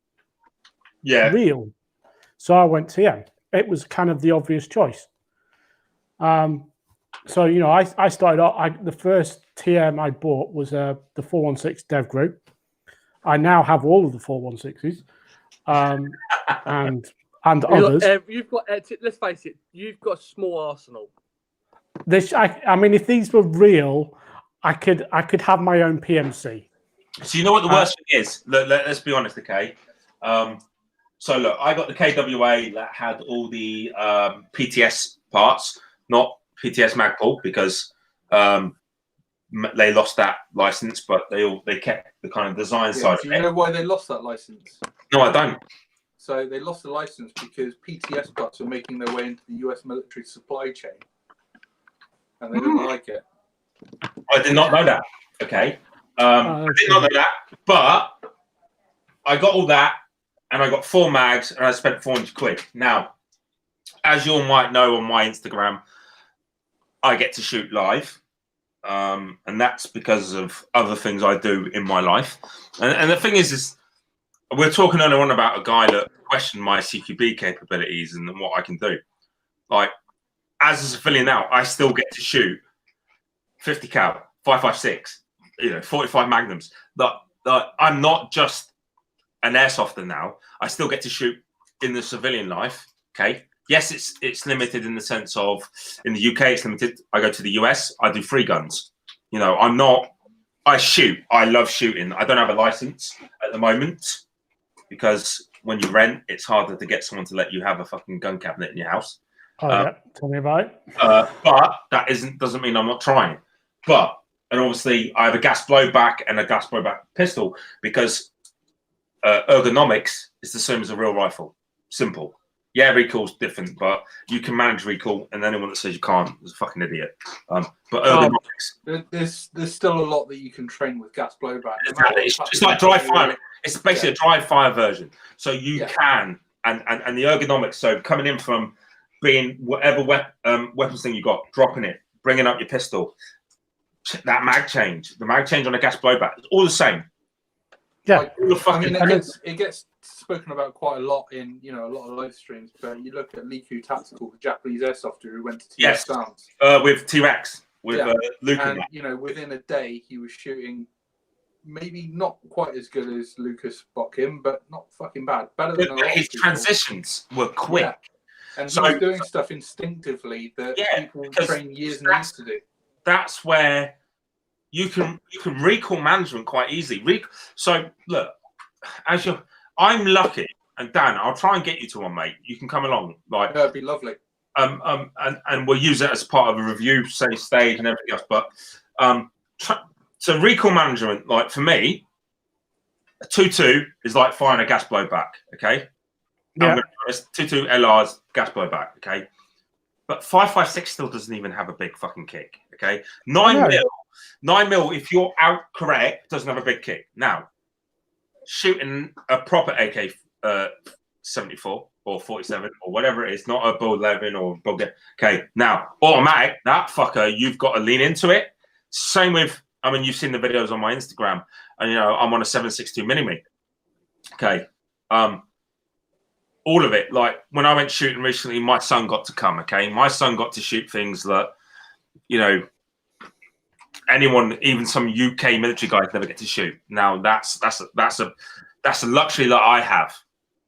real. So I went TM. It was kind of the obvious choice. So I started off. The first TM I bought was the 416 Dev Group. I now have all of the 416s, and others. You've got. Let's face it. You've got a small arsenal. I mean, if these were real, I could have my own PMC. So you know what the worst thing is? Let's be honest, okay? So look, I got the KWA that had all the PTS parts, not PTS Magpul, because they lost that license, but they kept the kind of design side. Do you know why they lost that license? No, I don't. So they lost the license because PTS parts were making their way into the US military supply chain, and they didn't like it. I did not know that. Okay, I did not know that, but I got all that. And I got 4 mags, and I spent £400. Now, as you all might know on my Instagram, I get to shoot live, and that's because of other things I do in my life. And the thing is we're talking earlier on about a guy that questioned my CQB capabilities and what I can do. Like, as a civilian now, I still get to shoot 50 cal, 5.56, .45 Magnums. That I'm not just an airsofter now. I still get to shoot in the civilian life. Okay. Yes, it's limited in the sense of in the UK it's limited. I go to the US, I do free guns. I shoot. I love shooting. I don't have a license at the moment because when you rent, it's harder to get someone to let you have a fucking gun cabinet in your house. Oh yeah, tell me about it. But that doesn't mean I'm not trying. And obviously I have a gas blowback and a gas blowback pistol because ergonomics is the same as a real rifle. Simple. Yeah, recoil's different, but you can manage recoil, and anyone that says you can't is a fucking idiot. But ergonomics, there's still a lot that you can train with gas blowback. Exactly. It's like dry fire. It's basically a dry fire version. So you can, and the ergonomics. So coming in from being whatever weapons thing you got, dropping it, bringing up your pistol, that mag change, the mag change on a gas blowback, it's all the same. Yeah, it gets spoken about quite a lot in a lot of live streams. But you look at Liku Tactical, the Japanese airsofter who went to T-Rex Arms with T-Rex with Luke, and within a day he was shooting maybe not quite as good as Lucas Botkin, but not fucking bad. Better than a lot his of people. Transitions were quick, and so he was doing stuff instinctively that people train years and years to do. That's where you can recall management quite easily. So look, I'm lucky, and Dan, I'll try and get you to one, mate. You can come along. Like that'd be lovely. And we'll use it as part of a review, say stage and everything else. But so recall management, like for me, a 2.2 is like firing a gas blowback. Okay. Yeah. 2.2 LR's gas blowback. Okay. But 5.56 still doesn't even have a big fucking kick. Okay. 9 mil, if you're out correct, doesn't have a big kick. Now, shooting a proper AK 74 or 47 or whatever it is, not a Bull 11 or Bull. Okay, now automatic, that fucker, you've got to lean into it. Same with, you've seen the videos on my Instagram, and I'm on a 7.62 mini. Okay, all of it. Like when I went shooting recently, my son got to come. Okay, my son got to shoot things that anyone, even some UK military guys, never get to shoot. Now that's a luxury that I have.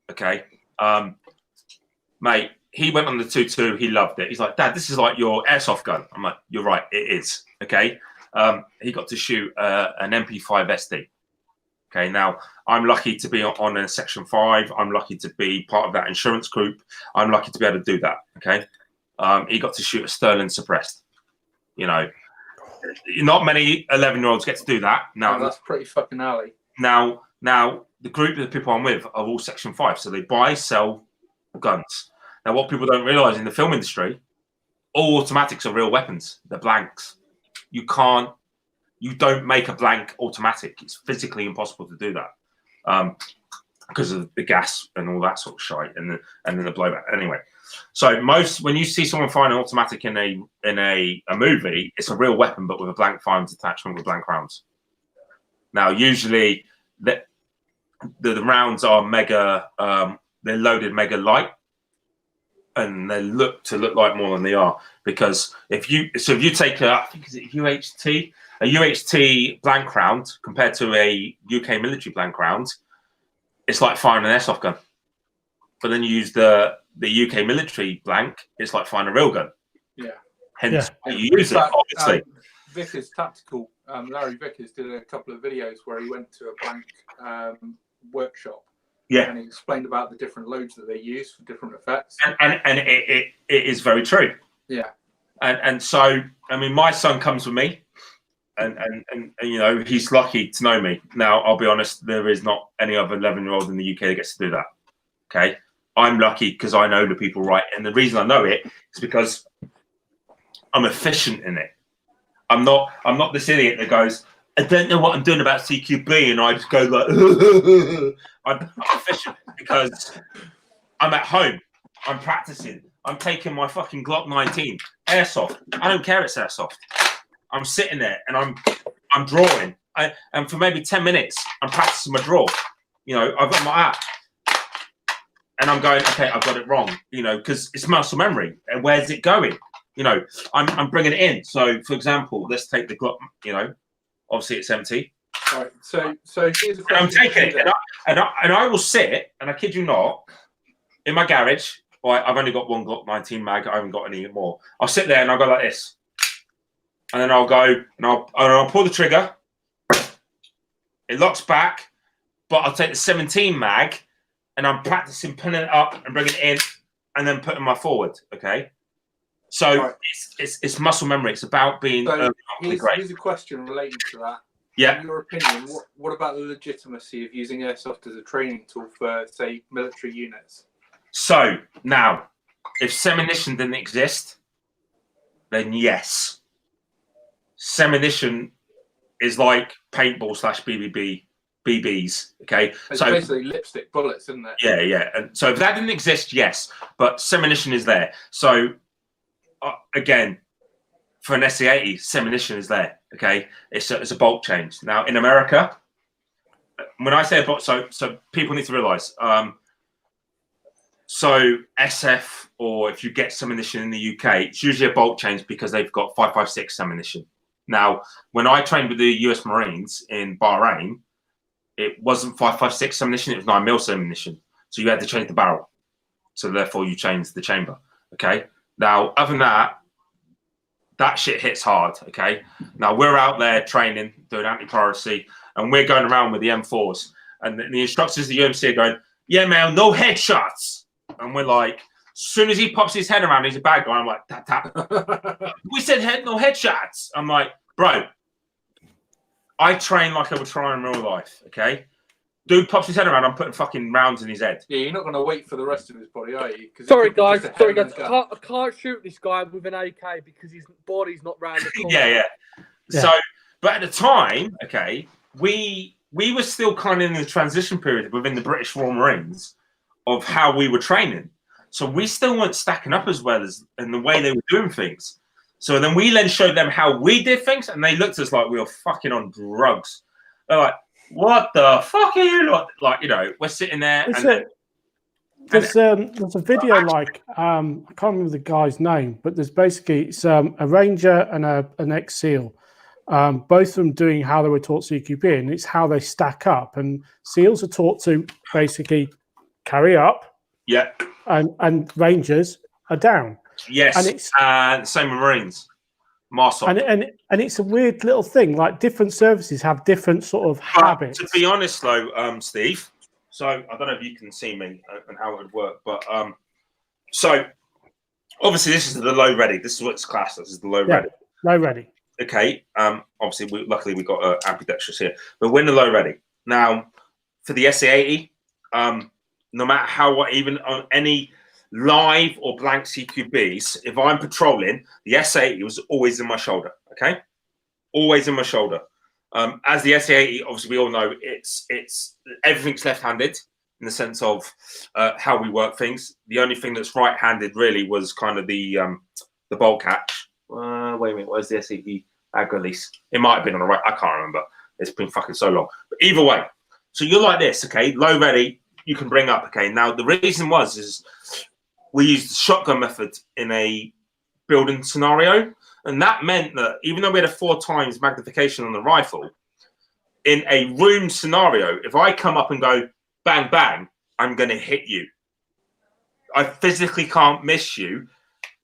Okay, mate, he went on the 2.2. He loved it. He's like, Dad, this is like your airsoft gun. I'm like, you're right, it is. Okay, he got to shoot an MP5 SD. Okay, now I'm lucky to be on a Section 5. I'm lucky to be part of that insurance group. I'm lucky to be able to do that. Okay, he got to shoot a Sterling suppressed. Not many 11-year-olds get to do that. Now that's pretty fucking alley. Now the group of people I'm with are all Section 5, so they buy, sell guns. Now what people don't realise in the film industry, all automatics are real weapons. They're blanks. You don't make a blank automatic. It's physically impossible to do that because of the gas and all that sort of shite, and then the blowback. Anyway. So when you see someone firing an automatic in a movie, it's a real weapon, but with a blank firearms attachment with blank rounds. Now, usually the rounds are mega, they're loaded mega light, and they look like more than they are. Because if you take I think is it a UHT blank round compared to a UK military blank round, it's like firing an airsoft gun. But then you use the UK military blank, it's like firing a real gun. Yeah. Hence, you use it, obviously. Vickers Tactical, Larry Vickers did a couple of videos where he went to a blank workshop. Yeah. And he explained about the different loads that they use for different effects. And it is very true. Yeah. And so, my son comes with me, and he's lucky to know me. Now, I'll be honest, there is not any other 11-year-old in the UK that gets to do that. Okay. I'm lucky because I know the people right. And the reason I know it is because I'm efficient in it. I'm not this idiot that goes, I don't know what I'm doing about CQB, and I just go like, I'm efficient because I'm at home. I'm practicing. I'm taking my fucking Glock 19 airsoft. I don't care it's airsoft. I'm sitting there and I'm drawing. And for maybe 10 minutes, I'm practicing my draw. I've got my app. And I'm going, okay, I've got it wrong, because it's muscle memory. And where's it going? I'm bringing it in. So, for example, let's take the Glock, Obviously, it's empty. Right. So here's a And I'm question. taking it, and I will sit, and I kid you not, in my garage. Right, I've only got one Glock 19 mag. I haven't got any more. I'll sit there and I'll go like this, and then I'll go and I'll pull the trigger. It locks back, but I'll take the 17 mag, and I'm practicing pulling it up and bringing it in, and then putting my forward. Okay, so Right. it's muscle memory. It's about being So great. here's a question related to that. Yeah. In your opinion, what about the legitimacy of using airsoft as a training tool for, say, military units? So now, if Seminition didn't exist, then yes. Seminition is like paintball / BBs. Okay, It's so basically lipstick bullets, isn't it? yeah. And so if that didn't exist, yes, but Seminition is there. So again, for an SE80, Seminition is there. Okay, it's a bolt change. Now in America, when I say a bolt, so people need to realize. So SF, or if you get Seminition in the UK, it's usually a bolt change because they've got 5.56 Seminition. Now, when I trained with the US Marines in Bahrain, it wasn't 5.56 ammunition, it was 9mm ammunition. So you had to change the barrel. So therefore you changed the chamber. Okay. Now, other than that, that shit hits hard. Okay. Now we're out there training, doing anti-piracy, and we're going around with the M4s. And the instructors of the UMC are going, yeah, man, no headshots. And we're like, as soon as he pops his head around, he's a bad guy. I'm like, tap, tap. We said no headshots. I'm like, bro, I train like I would try in real life, okay? Dude pops his head around, I'm putting fucking rounds in his head. Yeah, you're not going to wait for the rest of his body, are you? Sorry, guys. I can't shoot this guy with an AK because his body's not round the corner. Yeah. So, but at the time, okay, we were still kind of in the transition period within the British Royal Marines of how we were training. So we still weren't stacking up as well as in the way they were doing things. So then we then showed them how we did things, and they looked at us like we were fucking on drugs. They're like, what the fuck are you like? You know, we're sitting there. There's a video like I can't remember the guy's name, but there's basically it's a Ranger and an ex-SEAL, both of them doing how they were taught CQB, and it's how they stack up. And SEALs are taught to basically carry up, yeah, and Rangers are down. Yes, and it's the same with Marines. And it's a weird little thing. Like different services have different sort of habits. To be honest, though, Steve. So I don't know if you can see me and how it would work, but so obviously this is the low ready. This is what it's classed as. This is the low ready. Low ready. Okay. Obviously, luckily we got ambidextrous here, but we're in the low ready now. For the SA80, no matter how even on any live or blank CQBs, if I'm patrolling, the SA80 was always in my shoulder. Okay, always in my shoulder. As the SA80, obviously we all know it's everything's left-handed in the sense of how we work things. The only thing that's right-handed really was kind of the bolt catch. Wait a minute, where's the SA80 ag release? It might have been on the right. I can't remember. It's been fucking so long. But either way, so you're like this, okay? Low ready, you can bring up, okay? Now the reason is we used the shotgun method in a building scenario, and that meant that even though we had a 4 times magnification on the rifle, in a room scenario, if I come up and go bang bang, I'm going to hit you. I physically can't miss you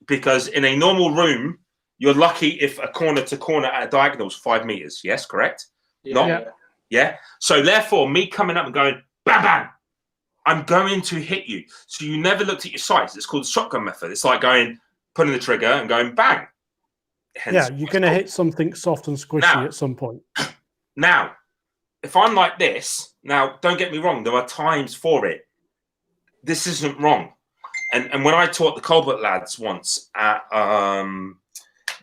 because in a normal room, you're lucky if a corner to corner at a diagonal is 5 meters. Yes, correct? Yeah. So therefore, me coming up and going bang bang, I'm going to hit you. So you never looked at your sights. It's called the shotgun method. It's like pulling the trigger and going bang. Hence, you're going to hit something soft and squishy at some point. Now, if I'm like this, now don't get me wrong, there are times for it. This isn't wrong. And when I taught the Colbert lads once at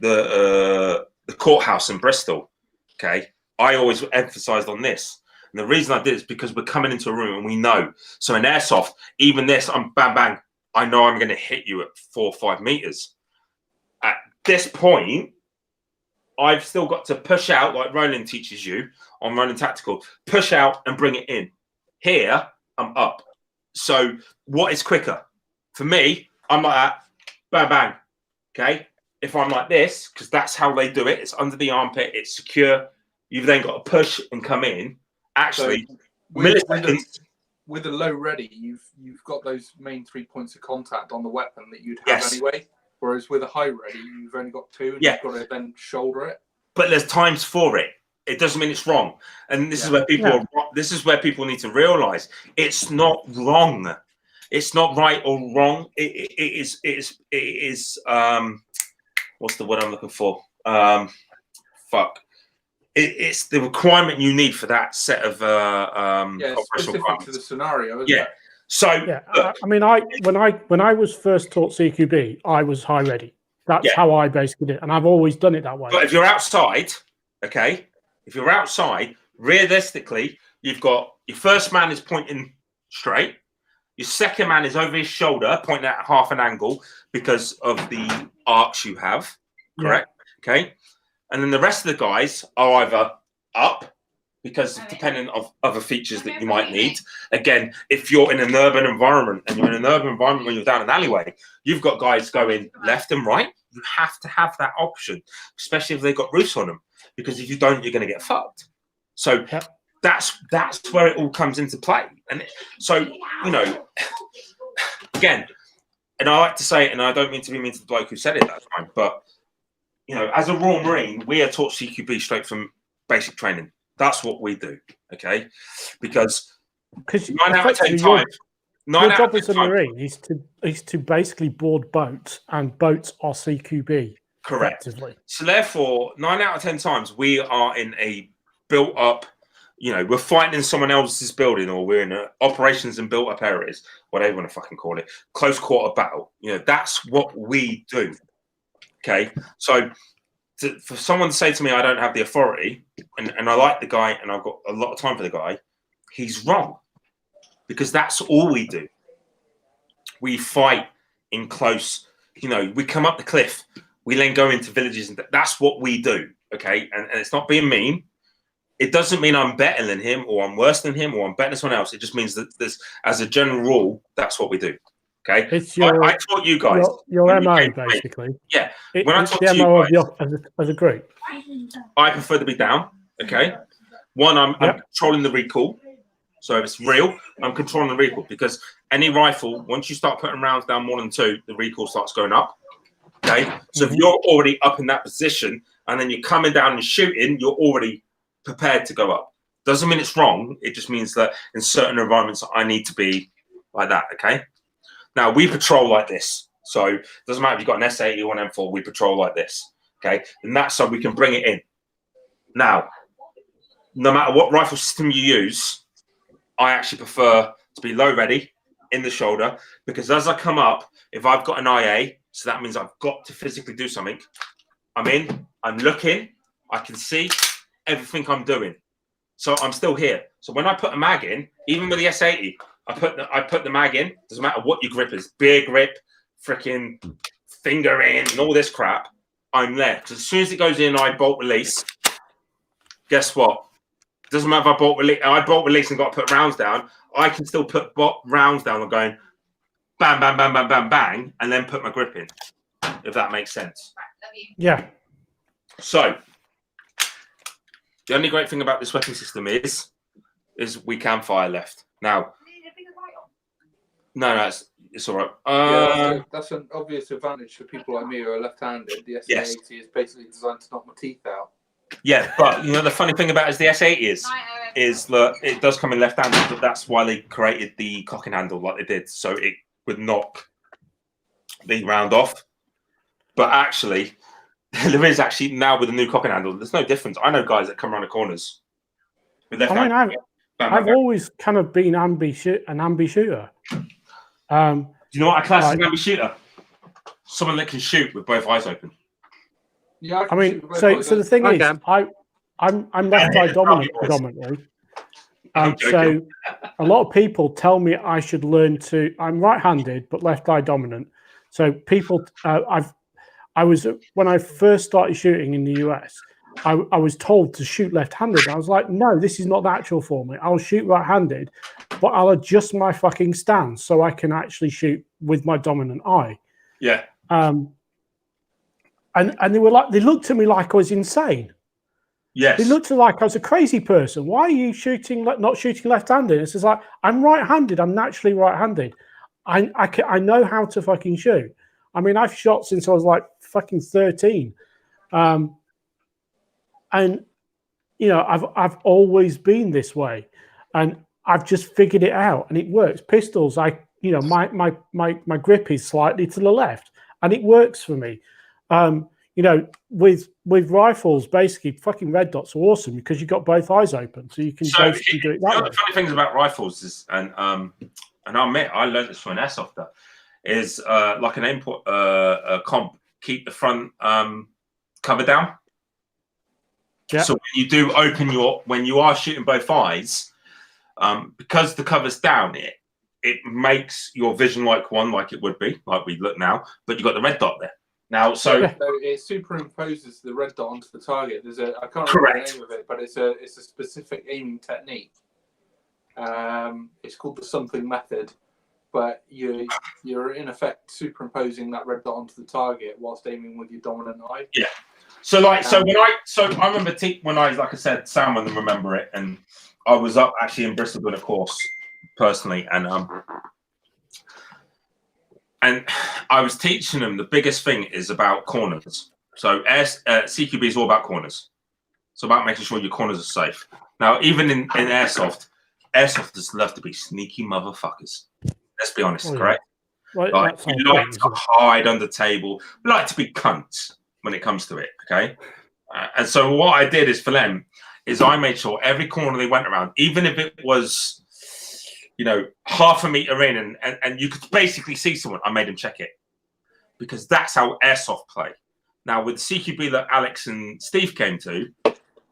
the courthouse in Bristol, okay, I always emphasized on this. And the reason I did is because we're coming into a room and we know. So in airsoft, even this, I'm bang, bang. I know I'm going to hit you at 4 or 5 meters. At this point, I've still got to push out like Roland teaches you on running tactical. Push out and bring it in. Here, I'm up. So what is quicker? For me, I'm like that. Bang, bang. Okay? If I'm like this, because that's how they do it. It's under the armpit. It's secure. You've then got to push and come in. Actually, So milliseconds. with a low ready, you've got those main 3 points of contact on the weapon that you'd have anyway. Whereas with a high ready, you've only got 2, and you've got to then shoulder it. But there's times for it. It doesn't mean it's wrong. And this is where people this is where people need to realize it's not wrong. It's not right or wrong. It is what's the word I'm looking for? It's the requirement you need for that set of specific to the scenario, isn't it? So I mean, when I was first taught CQB, I was high ready. That's how I basically did it, and I've always done it that way. But if you're outside, okay, if you're outside, realistically, you've got your first man is pointing straight, your second man is over his shoulder, pointing at half an angle because of the arcs you have, correct? Okay, and then the rest of the guys are either up, because depending on other features that you might need. Again, if you're in an urban environment and you're in an urban environment when you're down an alleyway, you've got guys going left and right. You have to have that option, especially if they've got roofs on them, because if you don't, you're going to get fucked. So that's where it all comes into play. And so, you know, again, and I like to say it, and I don't mean to be mean to the bloke who said it that time, but, you know, as a Royal Marine, we are taught CQB straight from basic training. That's what we do, okay? Because 9 out of 10 times, your job as a Marine is to basically board boats, and boats are CQB. Correct. So therefore, 9 out of 10 times, we are in a built-up, you know, we're fighting in someone else's building, or we're in operations in built-up areas, whatever you want to fucking call it, close quarter battle. You know, that's what we do, okay? So for someone to say to me, I don't have the authority, and I like the guy, and I've got a lot of time for the guy, he's wrong. Because that's all we do. We fight in close, you know, we come up the cliff, we then go into villages, and that's what we do, okay? And it's not being mean. It doesn't mean I'm better than him, or I'm worse than him, or I'm better than someone else. It just means that this, as a general rule, that's what we do, okay? It's your, I taught you guys. Your MO, basically. Yeah. When I taught the you MO guys, as a group. I prefer to be down, okay? One, I'm controlling the recoil. So if it's real, I'm controlling the recoil, because any rifle, once you start putting rounds down more than 2, the recoil starts going up. Okay. So if you're already up in that position and then you're coming down and shooting, you're already prepared to go up. Doesn't mean it's wrong. It just means that in certain environments, I need to be like that. Okay. Now we patrol like this. So it doesn't matter if you've got an S80 or an M4, we patrol like this. Okay. And that's so we can bring it in. Now, no matter what rifle system you use, I actually prefer to be low ready in the shoulder, because as I come up, if I've got an IA, so that means I've got to physically do something. I'm in, I'm looking, I can see everything I'm doing. So I'm still here. So when I put a mag in, even with the S80, I put the mag in, doesn't matter what your grip is, beer grip, freaking finger in, and all this crap, I'm there. Because as soon as it goes in, I bolt release. Guess what? Doesn't matter if I bolt release and got to put rounds down. I can still put rounds down and going bang, bang, bang, bang, bang, bang, and then put my grip in, if that makes sense. Yeah. So the only great thing about this weapon system is we can fire left. Now, no, it's all right. That's an obvious advantage for people like me who are left-handed. The S80 is basically designed to knock my teeth out. Yeah, but you know the funny thing about it is the S80 is that it does come in left-handed, but that's why they created the cocking handle like they did, so it would knock the round off. But actually, there is actually now with the new cocking handle, there's no difference. I know guys that come around the corners with left hand. I've always kind of been an ambi shooter. Do you know what I class as an ambi shooter? Someone that can shoot with both eyes open. Yeah, I mean, so the thing is, I'm left eye dominant predominantly. So a lot of people tell me I should learn to. I'm right-handed but left eye dominant. So people, I was when I first started shooting in the US, I was told to shoot left-handed. I was like, no, this is not natural for me. I'll shoot right-handed, but I'll adjust my fucking stance so I can actually shoot with my dominant eye. Yeah. And they were like, they looked at me like I was insane. Yes. It looked like I was a crazy person. Why are you shooting, not shooting left-handed? It's just like, I'm right-handed. I'm naturally right-handed. I know how to fucking shoot. I mean, I've shot since I was like fucking 13. And, you know, I've always been this way. And I've just figured it out and it works. Pistols, you know, my grip is slightly to the left and it works for me. You know, with rifles, basically, fucking red dots are awesome because you've got both eyes open, so you can basically do it that way. One of the funny things about rifles is, and I admit I learned this from an airsoft, is like an import comp, keep the front cover down. Yeah. So when you do open when you are shooting both eyes, because the cover's down, it makes your vision like it would be, like we look now, but you've got the red dot there. Now, so it superimposes the red dot onto the target. There's I can't remember the name of it, but it's a specific aiming technique. It's called the something method, but you're in effect superimposing that red dot onto the target whilst aiming with your dominant eye. Yeah. So I remember when I like I said, Sam will remember it, and I was up actually in Bristol doing a course personally, and I was teaching them the biggest thing is about corners. So CQB is all about corners. It's about making sure your corners are safe. Now, even in airsofters love to be sneaky motherfuckers. Let's be honest, correct? Right, like, we like to hide under the table. We like to be cunts when it comes to it, okay? And so what I did is for them is I made sure every corner they went around, even if it was, you know, half a meter in and you could basically see someone, I made them check it. Because that's how airsoft play. Now, with the CQB that Alex and Steve came to,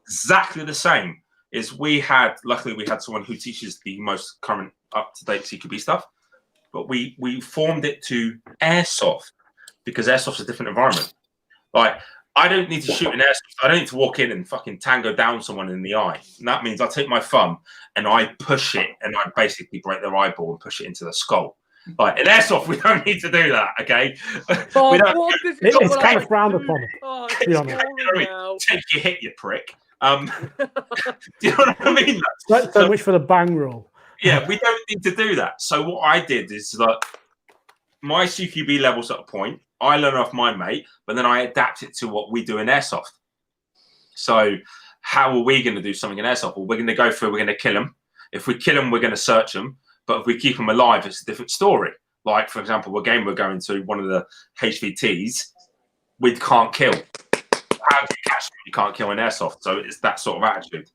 exactly the same is luckily we had someone who teaches the most current up-to-date CQB stuff, but we formed it to airsoft because airsoft's a different environment. Like, I don't need to shoot an airsoft. I don't need to walk in and fucking tango down someone in the eye. And that means I take my thumb and I push it and I basically break their eyeball and push it into the skull. Like in airsoft, we don't need to do that, okay? Oh, it's kind of frowned upon. Oh, take your hit, you prick. Do you know what I mean? So much for the bang rule. Yeah, we don't need to do that. So what I did is like my CQB level's at a point. I learn off my mate, but then I adapt it to what we do in airsoft. So how are we going to do something in airsoft? Well, we're going to go through, we're going to kill them. If we kill them, we're going to search them. But if we keep them alive, it's a different story. Like, for example, a game we're going to, one of the HVTs, we can't kill. How do you catch them? You can't kill in airsoft. So it's that sort of attitude.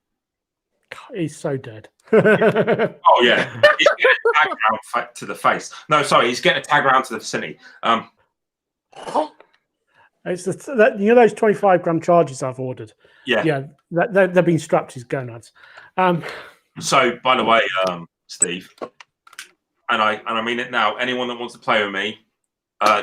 He's so dead. Oh, yeah. He's getting a tag round to the face. No, sorry, he's getting a tag round to the vicinity. It's you know those 25-gram charges I've ordered. Yeah, they've been strapped to his gonads. So, by the way, Steve, and I mean it now. Anyone that wants to play with me,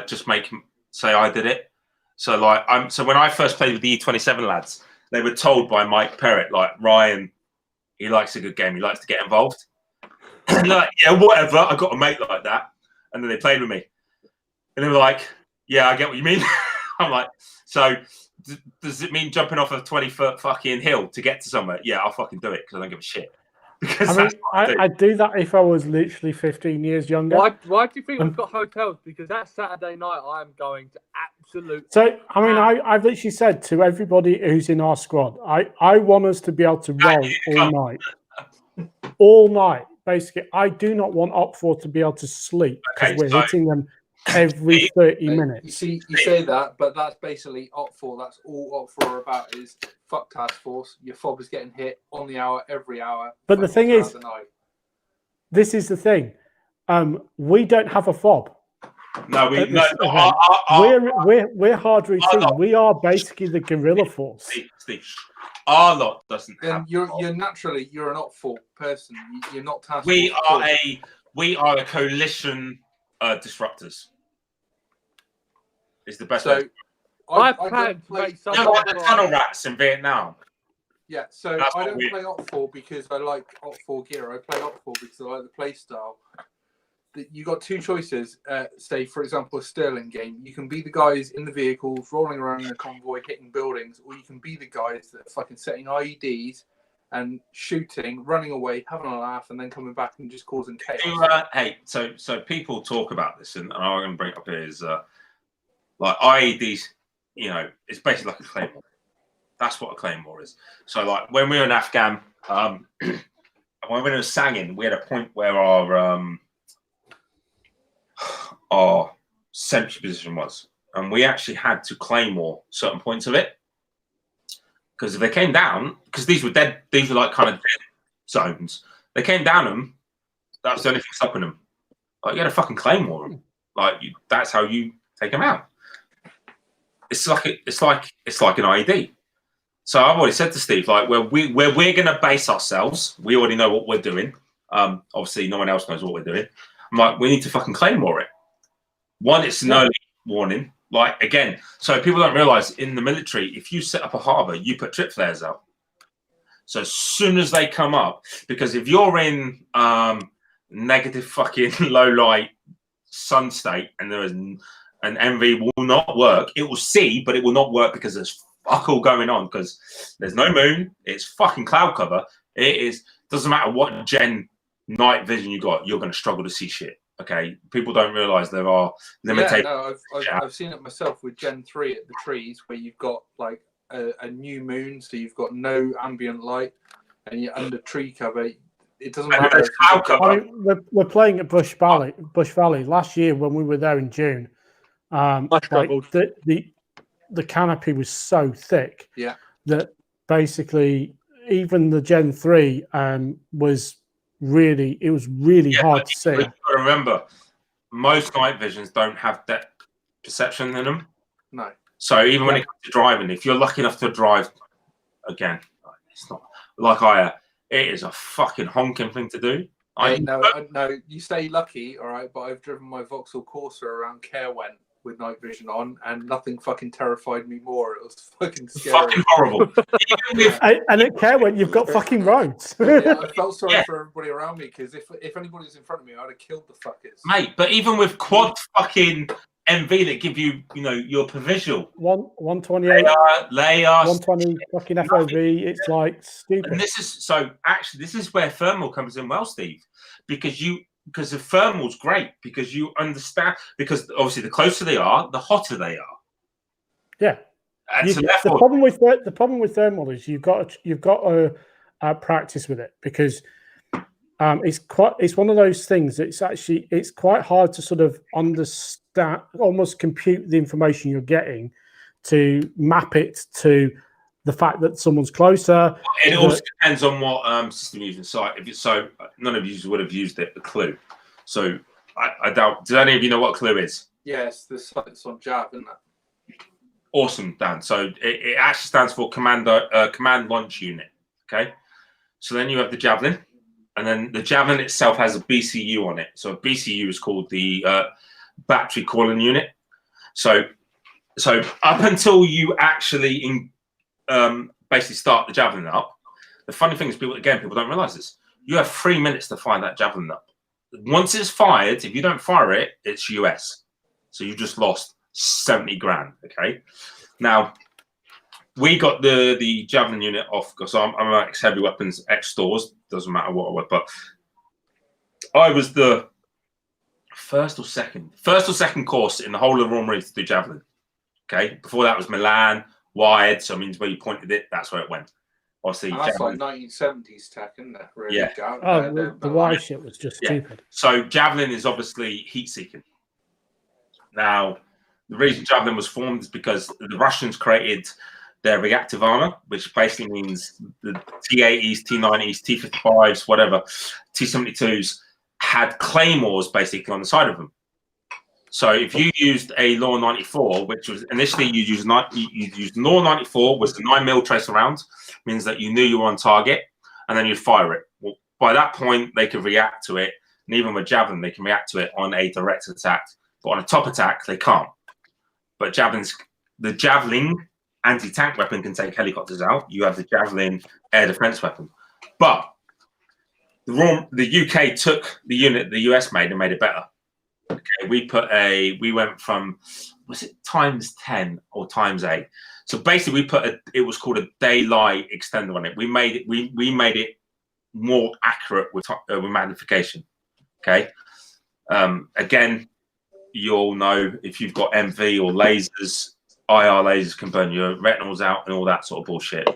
just make him say I did it. So, like, so when I first played with the E27 lads, they were told by Mike Perrett, like, Ryan, he likes a good game. He likes to get involved. And like, yeah, whatever. I got a mate like that, and then they played with me, and they were like, yeah, I get what you mean. I'm like, so does it mean jumping off a 20-foot fucking hill to get to somewhere? Yeah, I'll fucking do it because I don't give a shit. Because I'd do that if I was literally 15 years younger. Why do you think we've got hotels? Because that Saturday night I'm going to absolute. So, I mean, I've literally said to everybody who's in our squad, I want us to be able to roll all night. All night, basically. I do not want Op4 to be able to sleep because we're hitting them every 30 minutes. You say that, but that's basically Op4. That's all Op4 are about is fuck task force. Your fob is getting hit on the hour, every hour. But the thing is, this is the thing. We don't have a fob. No, we're hard routine. We are basically the guerrilla force. Steve. Our lot doesn't. Then you're naturally an Op4 person. You're not task. We are a coalition disruptors. Is the best way. I plan to make some like the tunnel rats in Vietnam. Yeah, so I don't play Op4 because I like Op4 gear. I play Op4 because I like the play style. you got two choices. Say, for example, a Sterling game. You can be the guys in the vehicles rolling around in a convoy, hitting buildings, or you can be the guys that are fucking setting IEDs and shooting, running away, having a laugh, and then coming back and just causing chaos. Hey, so people talk about this, and I'm going to bring it up here is like IEDs. You know, it's basically like a claymore. That's what a claymore is. So, like when we were in Afghan, when we were sanging, we had a point where our sentry position was, and we actually had to claymore certain points of it, because if they came down, because these were like kind of dead zones, they came down them, that was the only thing stopping them. Like you had to fucking claymore them. Like that's how you take them out. It's like an IED. So I've already said to Steve, like where we're gonna base ourselves, we already know what we're doing. Obviously no one else knows what we're doing. I'm like, we need to fucking claymore it. One, it's an early warning. Like again, so people don't realize in the military, if you set up a harbor, you put trip flares out. So as soon as they come up, because if you're in negative fucking low light sun state and there is an MV will not work, it will see, but it will not work because there's fuck all going on, because there's no moon, it's fucking cloud cover. Doesn't matter what gen night vision you got, you're going to struggle to see shit. Okay, people don't realize there are limitations. Yeah, no, I've seen it myself with Gen 3 at the trees, where you've got like a new moon, so you've got no ambient light, and you're under tree cover. It doesn't matter. I mean, we're playing at Bush Valley last year when we were there in June. Like the canopy was so thick that basically even the Gen 3 was really hard to see. You've got to remember, most night visions don't have depth perception in them. No. So even when it comes to driving, if you're lucky enough to drive, again, it's not like it is a fucking honking thing to do. No, you say lucky, all right, but I've driven my Vauxhall Corsa around Caerwent with night vision on, and nothing fucking terrified me more. It was fucking scary. Fucking horrible. And at Caerwent, you've got fucking roads. Yeah, I felt sorry for everybody around me, because if anybody was in front of me, I'd have killed the fuckers. Mate, but even with quad fucking MV that give you, your provisional 128 layer 120 fucking FOV, it's like stupid. And this is where thermal comes in well, Steve, because the thermal's great, because you understand, because obviously the closer they are, the hotter they are. Yeah. And so therefore, the problem with thermal is you've got to practice with it, because it's one of those things. It's quite hard to sort of understand, almost compute the information you're getting, to map it to the fact that someone's closer. It also depends on what system you're using. So none of you would have used it, the Clue. So I doubt. Do any of you know what Clue is? Yes, the sights on Jav, isn't it? Awesome, Dan. So it actually stands for Command Launch Unit. Okay. So then you have the Javelin, and then the Javelin itself has a BCU on it. So a BCU is called the Battery Calling Unit. So up until you actually basically start the Javelin up, the funny thing is, people don't realize this. You have 3 minutes to fire that Javelin up. Once it's fired, if you don't fire it, it's US. So you just lost 70 grand. Okay. Now we got the Javelin unit off, because I'm ex heavy weapons, ex stores, doesn't matter what I was, but I was the first or second course in the whole of Royal Marines to do Javelin. Okay. Before that was Milan, wired, so it means where you pointed it, that's where it went. Obviously, that's like 1970s tech, isn't it? Really? Yeah. The wire shit was just stupid. So Javelin is obviously heat-seeking. Now, the reason Javelin was formed is because the Russians created their reactive armor, which basically means the T-80s, T-90s, T-55s, whatever, T-72s had claymores basically on the side of them. So if you used a Law 94, which was initially you used Law 94, was the 9mm tracer round, means that you knew you were on target, and then you'd fire it. Well, by that point, they could react to it, and even with Javelin, they can react to it on a direct attack. But on a top attack, they can't. But the Javelin anti-tank weapon can take helicopters out. You have the Javelin air defense weapon. But the UK took the unit the US made and made it better. Okay, we went from, was it times 10 or times 8? So basically, it was called a daylight extender on it. We made it more accurate with magnification. Okay. Again, you all know if you've got MV or lasers, IR lasers can burn your retinals out and all that sort of bullshit.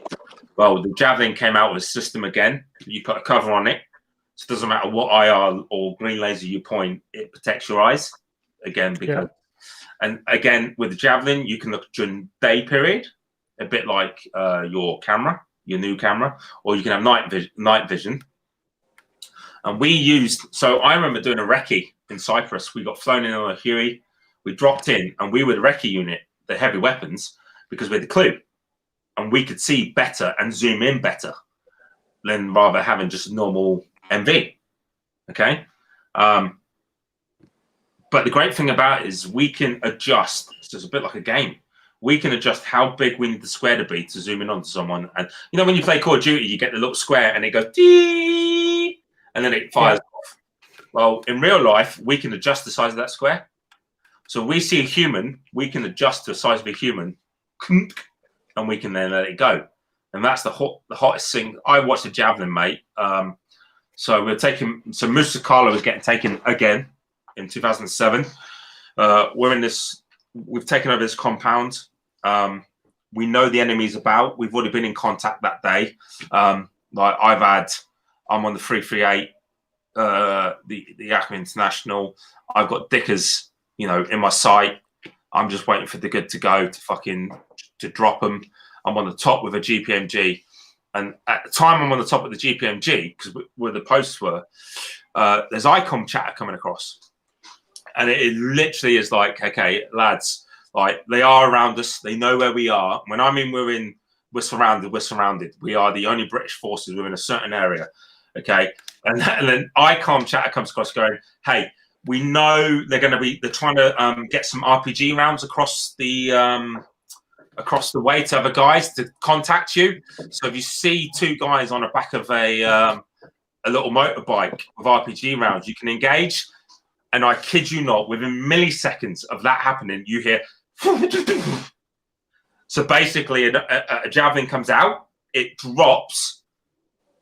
Well, the Javelin came out with a system again. You put a cover on it. So it doesn't matter what IR or green laser you point, it protects your eyes. Again, because and again with the Javelin, you can look during day period, a bit like your new camera, or you can have night vision. And we used, so I remember doing a recce in Cyprus. We got flown in on a Huey, we dropped in, and we were the recce unit, the heavy weapons, because we had the clue, and we could see better and zoom in better than rather having just normal MV. Okay. But the great thing about it is we can adjust. It's just a bit like a game. We can adjust how big we need the square to be to zoom in onto someone. And you know, when you play Call of Duty, you get the little square and it goes dee, and then it fires off. Well, in real life, we can adjust the size of that square. So we see a human, we can adjust to the size of a human, and we can then let it go. And that's the hottest thing. I watched the Javelin, mate. So we're taking. So Musakala was getting taken again in 2007. We're in this. We've taken over this compound. We know the enemy's about. We've already been in contact that day. Like I'm on the 338, the Acme International. I've got Dickers, you know, in my sight. I'm just waiting for the good to go to drop them. I'm on the top with a GPMG. And at the time I'm on the top of the GPMG, because where the posts were, there's ICOM chatter coming across. And it literally is like, okay, lads, like they are around us. They know where we are. When I mean we're surrounded, we're surrounded. We are the only British forces within a certain area. Okay. And then ICOM chatter comes across going, hey, we know they're trying to get some RPG rounds across the way to other guys to contact you. So if you see two guys on the back of a little motorbike with RPG rounds, you can engage. And I kid you not, within milliseconds of that happening, you hear. So basically, a Javelin comes out, it drops.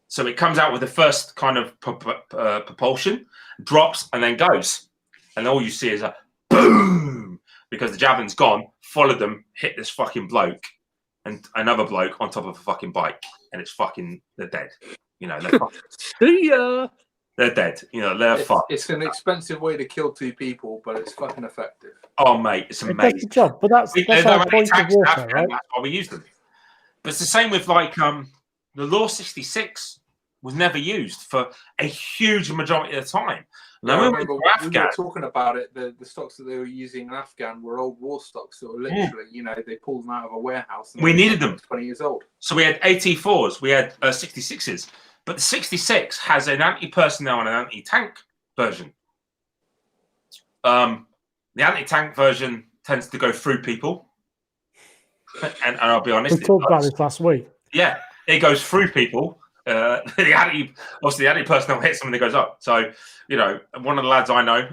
So it comes out with the first kind of propulsion, drops, and then goes. And all you see is a boom, because the Javelin's gone, followed them, hit this fucking bloke, and another bloke on top of a fucking bike. And it's fucking, they're dead. You know, they're fucking. See ya. They're dead. You know, they're fucked. It's an expensive way to kill two people, but it's fucking effective. Oh, mate, it's amazing. It does the job, but that's our point of warfare, right? That's why we use them. But it's the same with like the Law 66 was never used for a huge majority of the time. I remember we were talking about it. The stocks that they were using in Afghan were old war stocks that were literally, you know, they pulled them out of a warehouse. And we needed them. 20 years old. So we had AT4s, we had 66s. But the 66 has an anti-personnel and an anti-tank version. The anti-tank version tends to go through people. And I'll be honest. We talked about this last week. Yeah, it goes through people. The anti-personnel hits them and it goes up. So, you know, one of the lads I know,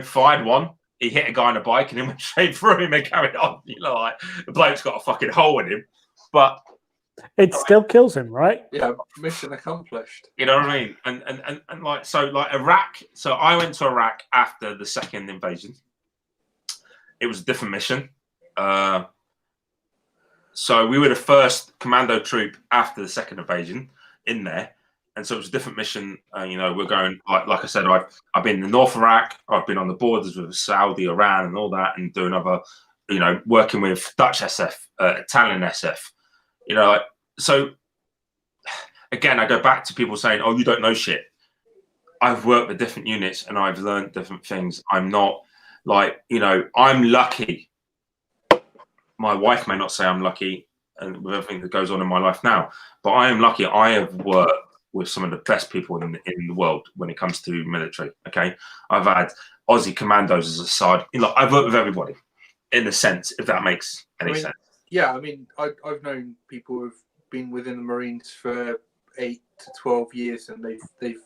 fired one. He hit a guy on a bike and he went straight through him and carried on. You know, like the bloke's got a fucking hole in him. But it still kills him, right? Yeah, mission accomplished. You know what I mean? And like, so like Iraq. So I went to Iraq after the second invasion. It was a different mission. So we were the first commando troop after the second invasion in there. And so it was a different mission. You know, we're going, like I said, I've been in North Iraq. I've been on the borders with Saudi, Iran and all that, and doing other, you know, working with Dutch SF, Italian SF. You know, so again, I go back to people saying, "Oh, you don't know shit." I've worked with different units and I've learned different things. I'm not like, you know, I'm lucky. My wife may not say I'm lucky, and with everything that goes on in my life now, but I am lucky. I have worked with some of the best people in the world when it comes to military. Okay, I've had Aussie commandos as a side. You know, I've worked with everybody in a sense, if that makes any sense. Yeah, I mean, I've known people who've been within the Marines for 8 to 12 years, and they've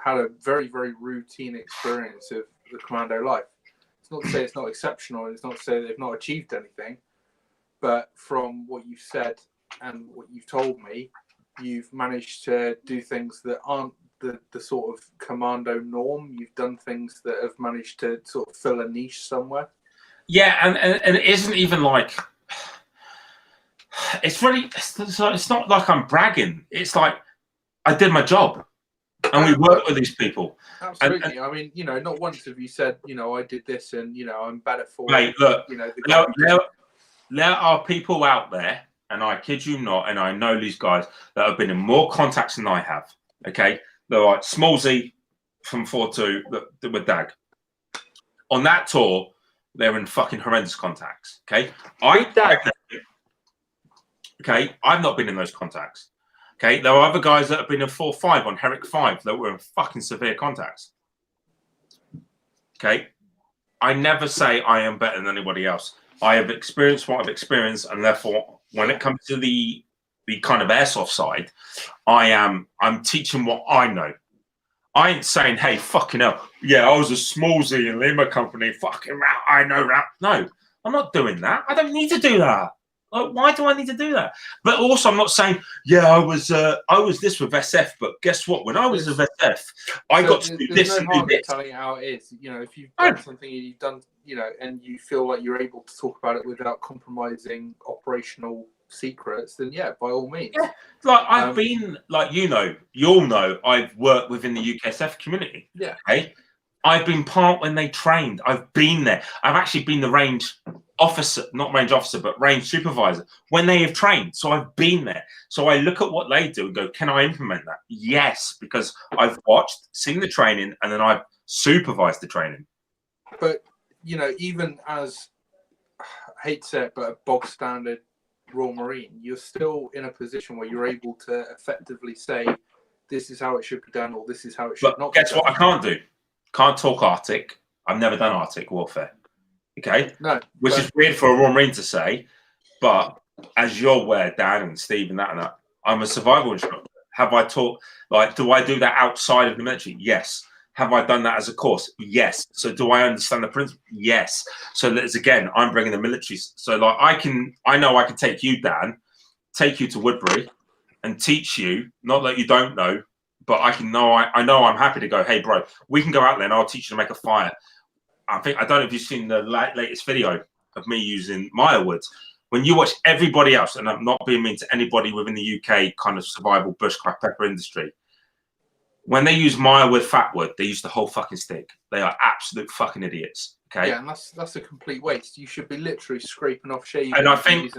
had a very, very routine experience of the commando life. It's not to say it's not exceptional, and it's not to say they've not achieved anything, but from what you've said and what you've told me, you've managed to do things that aren't the sort of commando norm. You've done things that have managed to sort of fill a niche somewhere. Yeah, and it isn't even like it's not like I'm bragging. It's like I did my job, and we work with these people. Absolutely. I mean, not once have you said, I did this, and I'm better for mate, it. Look, the there are people out there, and I kid you not, and I know these guys that have been in more contacts than I have. Okay, they're like Smallsy from 4-2 that were Dag on that tour. They're in fucking horrendous contacts. Okay, I've not been in those contacts. Okay, there are other guys that have been in 4-5 on Herrick 5 that were in fucking severe contacts. Okay, I never say I am better than anybody else. I have experienced what I've experienced, and therefore, when it comes to the kind of airsoft side, I'm teaching what I know. I ain't saying, hey, fucking hell, yeah, I was a Smallsy in Lima Company, fucking route, I know route. No, I'm not doing that. I don't need to do that. Like, why do I need to do that? But also, I'm not saying, yeah, I was this with SF, but guess what? When I was with SF, I got to do this and do this. Telling you how it is. If you've done something and you've done, and you feel like you're able to talk about it without compromising operational secrets, then yeah, by all means. Yeah. Like I've been, like you'll know, I've worked within the UKSF community. Yeah. Okay. I've been part when they trained. I've been there. I've actually been the range officer, not range officer, but range supervisor when they have trained. So I've been there. So I look at what they do and go, can I implement that? Yes, because I've watched, seen the training, and then I've supervised the training. But, even as, I hate to say it, but a bog standard Royal Marine, you're still in a position where you're able to effectively say, this is how it should be done, or this is how it should not be done. Guess what I can't do? Can't talk Arctic. I've never done Arctic warfare. Okay? No. Which is weird for a Royal Marine to say, but as you're aware, Dan and Steve and that, I'm a survival instructor. Have I taught, do I do that outside of the military? Yes. Have I done that as a course? Yes. So do I understand the principle? Yes. So that's, again, I'm bringing the military. So I know I can take you, Dan, take you to Woodbury and teach you, not that you don't know, but I know I'm happy to go, hey, bro, we can go out there and I'll teach you to make a fire. I don't know if you've seen the latest video of me using Maya woods. When you watch everybody else, and I'm not being mean to anybody within the UK kind of survival bushcraft pepper industry, when they use Maya wood, fat wood, they use the whole fucking stick. They are absolute fucking idiots. Okay. Yeah, and that's a complete waste. You should be literally scraping off shaving. And I think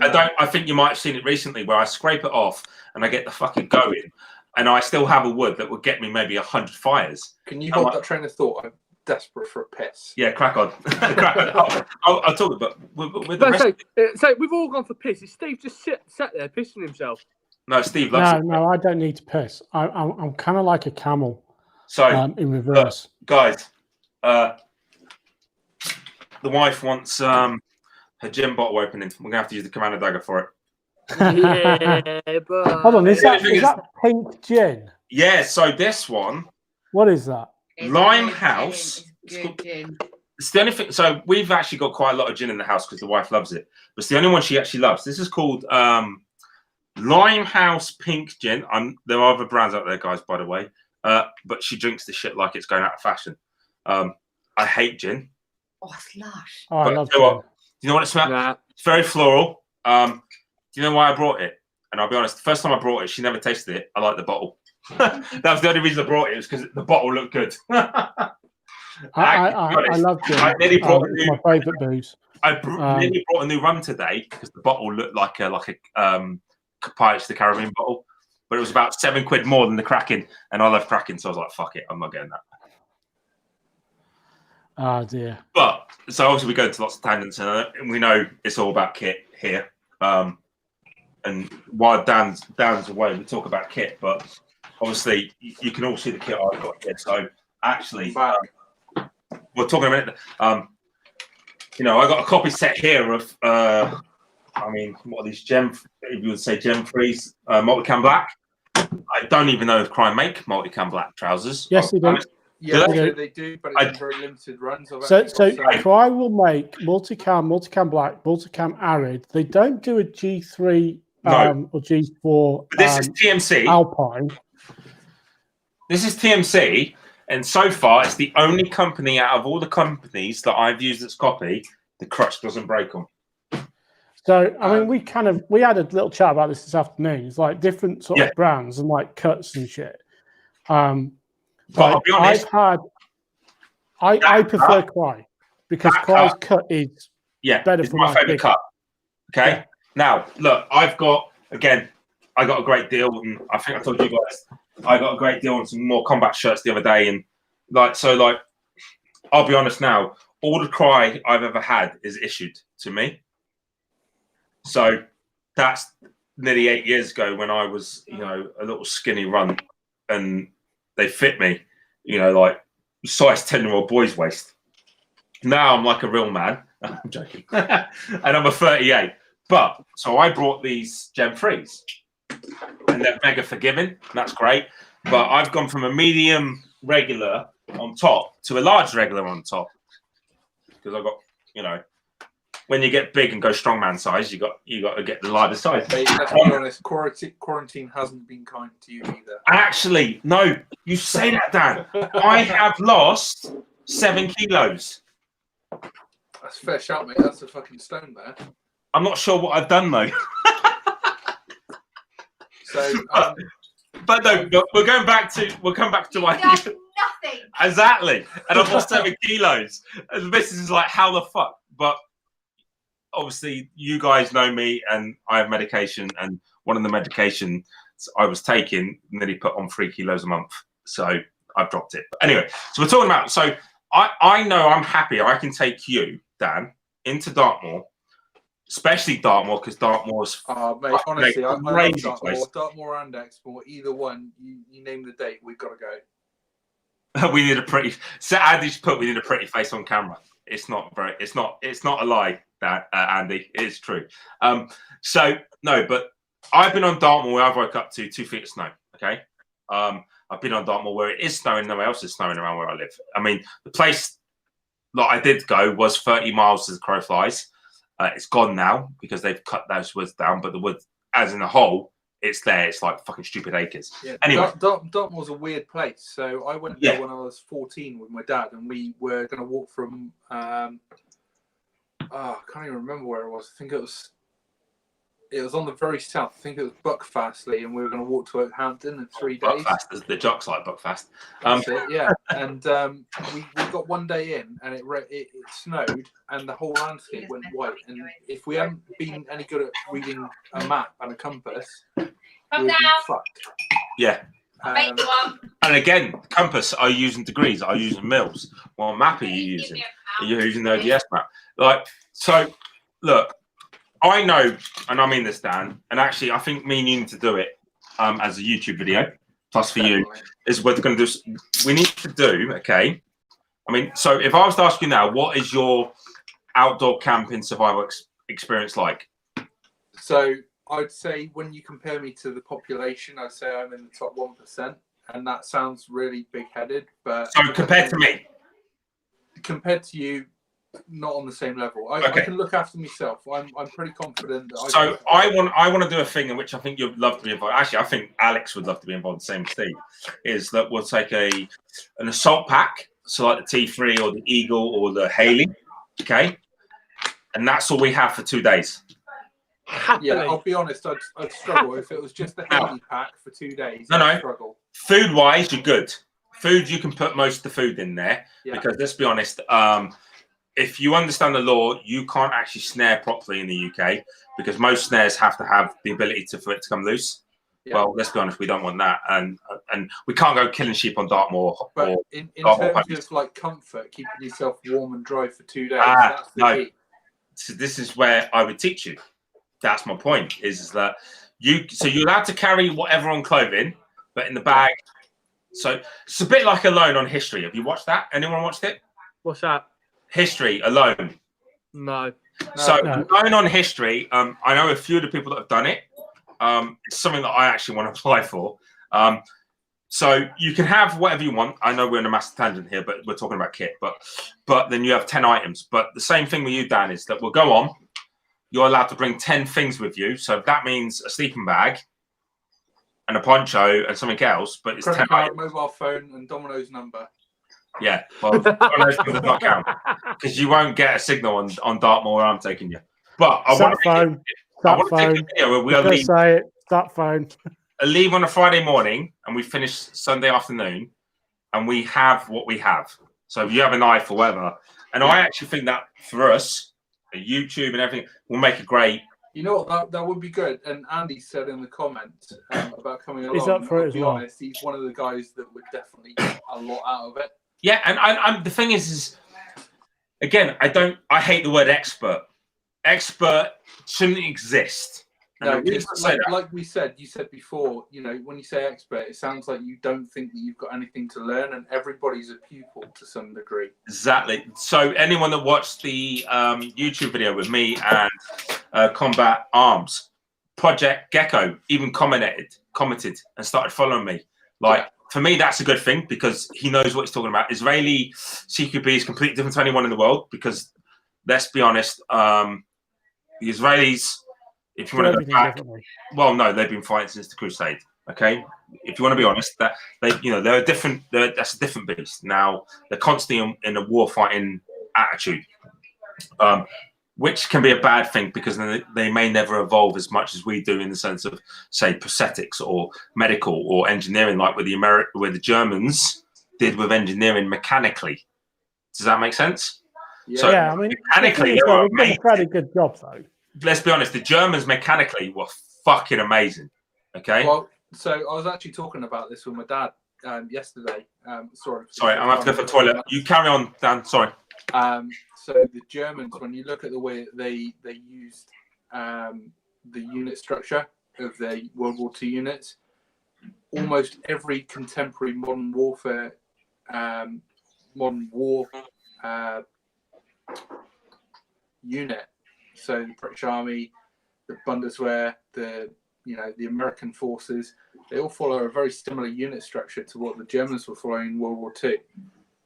you might have seen it recently where I scrape it off and I get the fucking going, and I still have a wood that would get me maybe 100 fires. Can you hold that train of thought? I'm desperate for a piss. Yeah, crack on. I'll talk about with the rest. So we've all gone for piss. Is Steve just sat there pissing himself? No, Steve loves it. No, I don't need to piss. I'm kind of like a camel. So in reverse, guys. The wife wants her gin bottle opening. We're gonna have to use the Commander dagger for it. Yeah, but hold on. Is that pink gin? Yeah. So this one. What is that? Limehouse. Good gin. It's the only thing. So we've actually got quite a lot of gin in the house because the wife loves it. But it's the only one she actually loves. This is called Limehouse Pink Gin. There are other brands out there, guys, by the way. But she drinks the shit like it's going out of fashion. I hate gin. Oh, it's lush. Oh, I love gin. Do you know what it smells? Nah. It's very floral. Do you know why I brought it? And I'll be honest, the first time I brought it, she never tasted it. I like the bottle. That was the only reason I brought it, was because the bottle looked good. I love gin. I nearly brought my favourite booze. I nearly brought a new rum today because the bottle looked like a Pirates of the Caribbean bottle, but it was about £7 more than the Kraken, and I love Kraken, so I was like, fuck it, I'm not getting that. Oh dear. But so obviously we go into lots of tangents, and we know it's all about kit here. And while Dan's away, we talk about kit, but obviously you can all see the kit I've got here. So actually, we're talking a minute. I got a copy set here of what are these if you would say gem freeze multicam black. I don't even know if Crime make multicam black trousers. Yes, they do. Yeah, Do they? they do, but it's in very limited runs. I've So actually got some- Cry will make multicam black, multicam arid. They don't do a G3 No. or G4 But this is TMC. Alpine. This is TMC, and so far it's the only company out of all the companies that I've used that's copy, the crutch doesn't break on. So I mean, we had a little chat about this afternoon. It's like different sort of brands and like cuts and shit. But I'll be honest, I prefer Cry because Cry's cut is better it's for my favorite big. cut. Okay, Yeah. now look, I got a great deal, and I think I told you guys I got a great deal on some more combat shirts the other day, and I'll be honest now, all the Cry I've ever had is issued to me. So that's nearly 8 years ago when I was, a little skinny runt, and they fit me, like size 10-year-old boy's waist. Now I'm like a real man. I'm joking. And I'm a 38. But so I brought these Gen 3s, and they're mega forgiving. And that's great. But I've gone from a medium regular on top to a large regular on top because I've got, when you get big and go strongman size, you got to get the lighter size. Hey, let's be honest, quarantine hasn't been kind to you either. Actually, no, you say that, Dan. I have lost 7 kilos. That's a fair shout, mate. That's a fucking stone there. I'm not sure what I've done though. So, but no, we'll come back to my nothing. Exactly, and I've lost 7 kilos. And the business is like, how the fuck? But obviously, you guys know me, and I have medication, and one of the medications I was taking nearly put on 3 kilos a month. So I've dropped it. But anyway, so we're talking about. So I know I'm happy. I can take you, Dan, into Dartmoor. Especially Dartmoor, because Dartmoor's mate, honestly, I love crazy Dartmoor. place. Dartmoor and Exmoor, either one, you name the date, we've got to go. We need a pretty. So Andy's put we need a pretty face on camera. It's not a lie, that Andy. It is true. So no, but I've been on Dartmoor where I've woke up to 2 feet of snow. Okay. I've been on Dartmoor where it is snowing. Nowhere else is snowing around where I live. I mean, the place that I did go was 30 miles as the crow flies. It's gone now because they've cut those woods down, but the wood, as in a whole, it's there. It's like fucking stupid acres. Yeah, anyway, Dartmoor's a weird place. So I went there when I was 14 with my dad, and we were going to walk from. I can't even remember where it was. I think it was on the very south. I think it was Buckfastleigh, and we were going to walk to Oakhampton in 3 days. Buckfast, the jocks like Buckfast. That's it, yeah. And we got 1 day in, and it snowed, and the whole landscape went white. And if we hadn't been any good at reading a map and a compass, we'd be fucked. Yeah. And again, compass, are you using degrees? Are you using mils? What map are you using? Are you using the ODS map? So, look, I know, and I mean this, Dan, and actually I think me and you need to do it as a YouTube video, plus for you, is what we're going to do. We need to do, okay? I mean, so if I was to ask you now, what is your outdoor camping survival experience like? So I'd say when you compare me to the population, I'd say I'm in the top 1%, and that sounds really big-headed, but... So compared to me? Compared to you, not on the same level. I can look after myself. I'm pretty confident that I want to do a thing in which I think you'd love to be involved. Actually, I think Alex would love to be involved. The same as Steve is that we'll take an assault pack, so like the T3 or the Eagle or the Haley, okay, and that's all we have for 2 days. Yeah, I'll be honest. I'd struggle if it was just the Haley pack for 2 days. No. Struggle. Food wise, you're good. Food, you can put most of the food in there because let's be honest. If you understand the law, you can't actually snare properly in the UK because most snares have to have the ability for it to come loose. Yeah. Well, let's be honest, we don't want that, and we can't go killing sheep on Dartmoor. But in terms of like comfort, keeping yourself warm and dry for 2 days, that's the key. So this is where I would teach you. That's my point. Is that you're allowed to carry whatever on clothing, but in the bag. So it's a bit like Alone on History. Have you watched that? Anyone watched it? What's that? History, Alone. No. Alone on History. I know a few of the people that have done it. It's something that I actually want to apply for. So you can have whatever you want. I know we're in a massive tangent here, but we're talking about kit. But then you have 10 items. But the same thing with you, Dan, is that we'll go on. You're allowed to bring 10 things with you. So that means a sleeping bag and a poncho and something else. But it's 10 Credit card, items. mobile phone, and Domino's number. Yeah, well, does not count because you won't get a signal on Dartmoor where I'm taking you. But I want to take a video where we'll leave. Say it. That phone. I leave on a Friday morning and we finish Sunday afternoon, and we have what we have. So if you have a knife or whatever, and I actually think that for us, YouTube and everything will make a great. You know what? That would be good. And Andy said in the comments about coming along. He's up for it as well. Honest, he's one of the guys that would definitely get a lot out of it. Yeah, and I'm the thing is again, I hate the word expert. Expert shouldn't exist. No, like we said, you said before, you know, when you say expert, it sounds like you don't think that you've got anything to learn, and everybody's a pupil to some degree. Exactly. So anyone that watched the YouTube video with me and Combat Arms, Project Gecko even commented and started following me. For me, that's a good thing because he knows what he's talking about. Israeli CQB is completely different to anyone in the world because, let's be honest, the Israelis, if you want to go back, well, no, they've been fighting since the Crusade. Okay, if you want to be honest, that they're a different. That's a different beast. Now they're constantly in a war fighting attitude, which can be a bad thing because they may never evolve as much as we do in the sense of, say, prosthetics or medical or engineering, like with the Germans did with engineering mechanically. Does that make sense? Yeah, so I mean, mechanically, we've done a fairly good job, though. Let's be honest, the Germans mechanically were fucking amazing. Okay. Well, so I was actually talking about this with my dad yesterday. Sorry, I'm going to go for the toilet. You carry on, Dan. Sorry. So the Germans, when you look at the way they used the unit structure of their World War II units, almost every contemporary modern war unit. So the British Army, the Bundeswehr, the American forces, they all follow a very similar unit structure to what the Germans were following in World War II.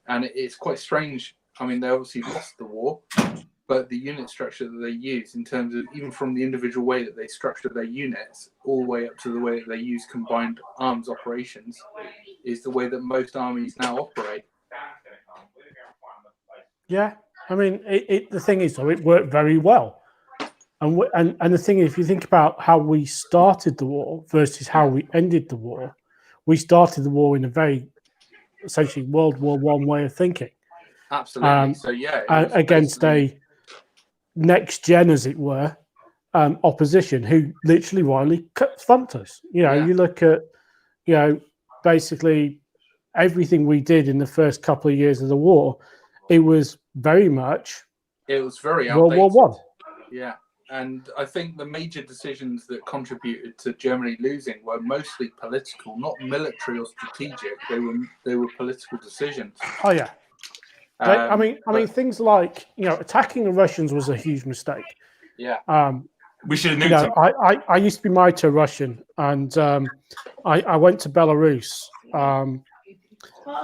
And it's quite strange. I mean, they obviously lost the war, but the unit structure that they use in terms of even from the individual way that they structure their units all the way up to the way that they use combined arms operations is the way that most armies now operate. Yeah. I mean, the thing is, though, it worked very well. And the thing is, if you think about how we started the war versus how we ended the war, we started the war in a very, essentially, World War I way of thinking. Absolutely. So, yeah. Against a next gen, as it were, opposition who literally widely thumped us. You look at, basically everything we did in the first couple of years of the war, it was very much very outdated. World War I. Yeah. And I think the major decisions that contributed to Germany losing were mostly political, not military or strategic. They were political decisions. Oh yeah. I mean, things like attacking the Russians was a huge mistake. Yeah. We should have known. I used to be married to a Russian, and I went to Belarus.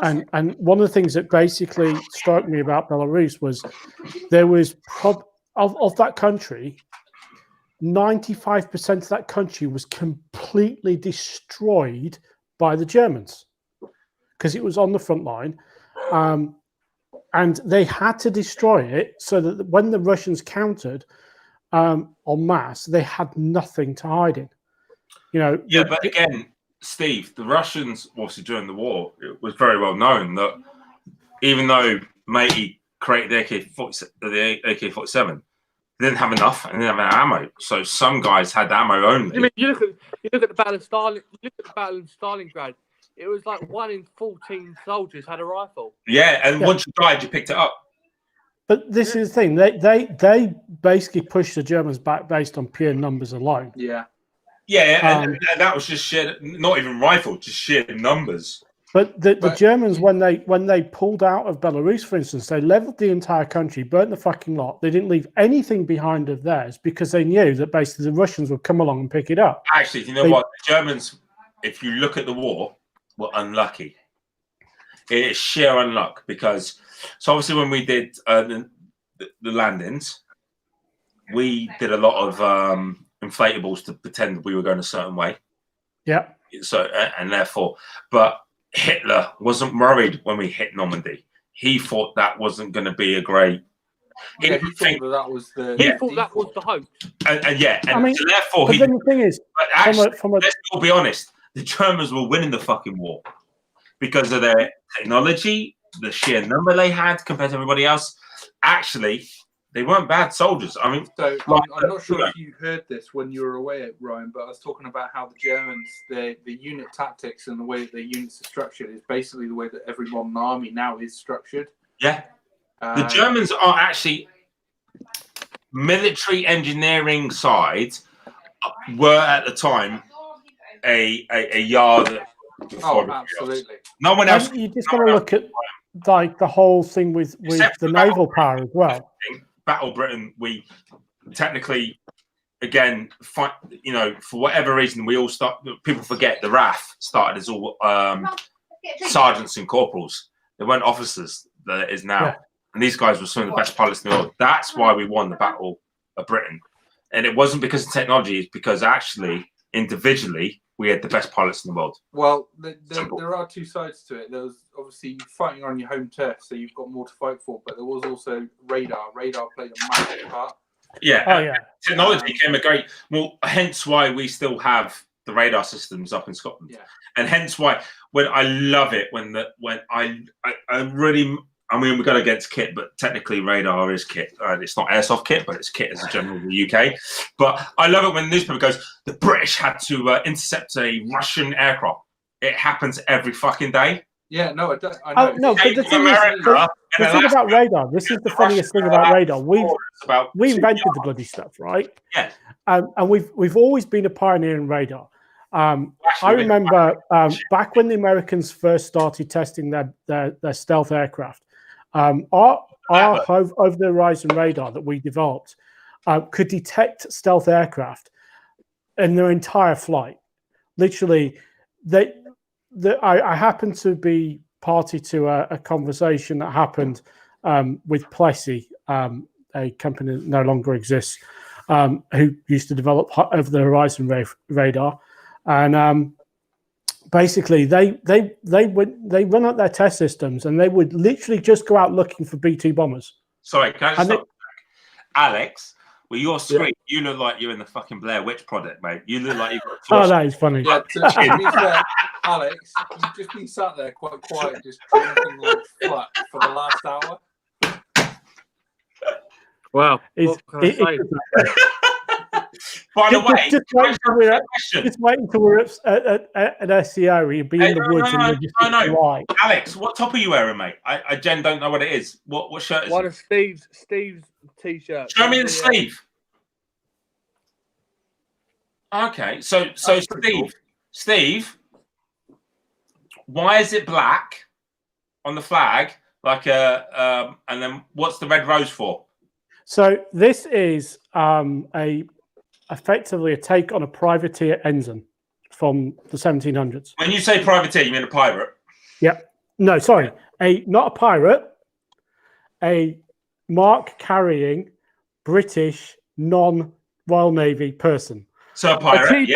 And one of the things that basically struck me about Belarus was there was of that country, 95% of that country was completely destroyed by the Germans because it was on the front line. And they had to destroy it so that when the Russians countered en masse, they had nothing to hide in. But again, Steve, the Russians, obviously during the war, it was very well known that even though Matey created the AK-47, they didn't have enough and they didn't have ammo. So some guys had ammo only. I mean, you look at the Battle of Stalingrad. It was like 1 in 14 soldiers had a rifle. Yeah, and once you died, you picked it up. But this is the thing. They basically pushed the Germans back based on pure numbers alone. Yeah. Yeah, and that was just sheer, not even rifle, just sheer numbers. But the Germans, when they pulled out of Belarus, for instance, they leveled the entire country, burnt the fucking lot. They didn't leave anything behind of theirs because they knew that basically the Russians would come along and pick it up. Actually, you know what? The Germans if you look at the war, were unlucky. It is sheer unluck because, so obviously when we did the landings, we did a lot of inflatables to pretend we were going a certain way. Yeah. So and therefore, but Hitler wasn't worried when we hit Normandy. He thought that wasn't going to be a great. He thought that was the. He thought that was the hope. And I mean, so therefore, but then the thing is, actually, from a let's all be honest, the Germans were winning the fucking war because of their technology, the sheer number they had compared to everybody else. Actually, they weren't bad soldiers. I mean, so I'm not sure if you heard this when you were away, Ryan, but I was talking about how the Germans, the unit tactics and the way that their units are structured is basically the way that every modern army now is structured. Yeah. The Germans are actually military engineering side were at the time a yard. Oh, absolutely. No one else. You just got to look at like the whole thing with the naval power as well. Battle Britain, we technically, again, fight, you know, for whatever reason, we all start. People forget the RAF started as all sergeants and corporals. They weren't officers that it is now. Yeah. And these guys were some of the best pilots in the world. That's why we won the Battle of Britain. And it wasn't because of technology, it's because actually, individually, we had the best pilots in the world. Well, there are two sides to it. There was obviously fighting on your home turf, so you've got more to fight for, but there was also radar. Radar played a massive part. Yeah. Oh, yeah. Technology came a great, well, hence why we still have the radar systems up in Scotland. Yeah. And hence why when I love it when I really, I mean, we got against kit, but technically radar is kit. It's not airsoft kit, but it's kit as a general in the UK. But I love it when the newspaper goes, the British had to intercept a Russian aircraft. It happens every fucking day. Yeah, no, I don't. I know. Oh, no, but the thing is, the thing about radar, this is the funniest thing about radar. We invented the bloody stuff, right? Yeah. And we've always been a pioneer in radar. I remember back when the Americans first started testing their stealth aircraft, our over-the-horizon radar that we developed could detect stealth aircraft in their entire flight. Literally, I happened to be party to a conversation that happened with Plessy, a company that no longer exists, who used to develop over-the-horizon radar. And basically, they run up their test systems, and they would literally just go out looking for B-2 bombers. Sorry, can I just stop? Alex, with your screen, you look like you're in the fucking Blair Witch Project, mate. You look like you've got. Oh, that is funny. Yeah, to be fair, Alex, you've just been sat there quite quiet, just drinking like flat for the last hour. Wow. By the way, just wait until we're at an SEO. You'll be in the woods and you'll just lie. Alex, what top are you wearing, mate? I Jen don't know what it is. What shirt is it? One of Steve's t-shirts. Show me the sleeve. Okay, so Steve, why is it black on the flag? Like and then what's the red rose for? So this is effectively a take on a privateer ensign from the 1700s. When you say privateer, you mean a pirate? Yep. No, sorry, not a pirate, a mark-carrying British non-Royal Navy person. So a pirate.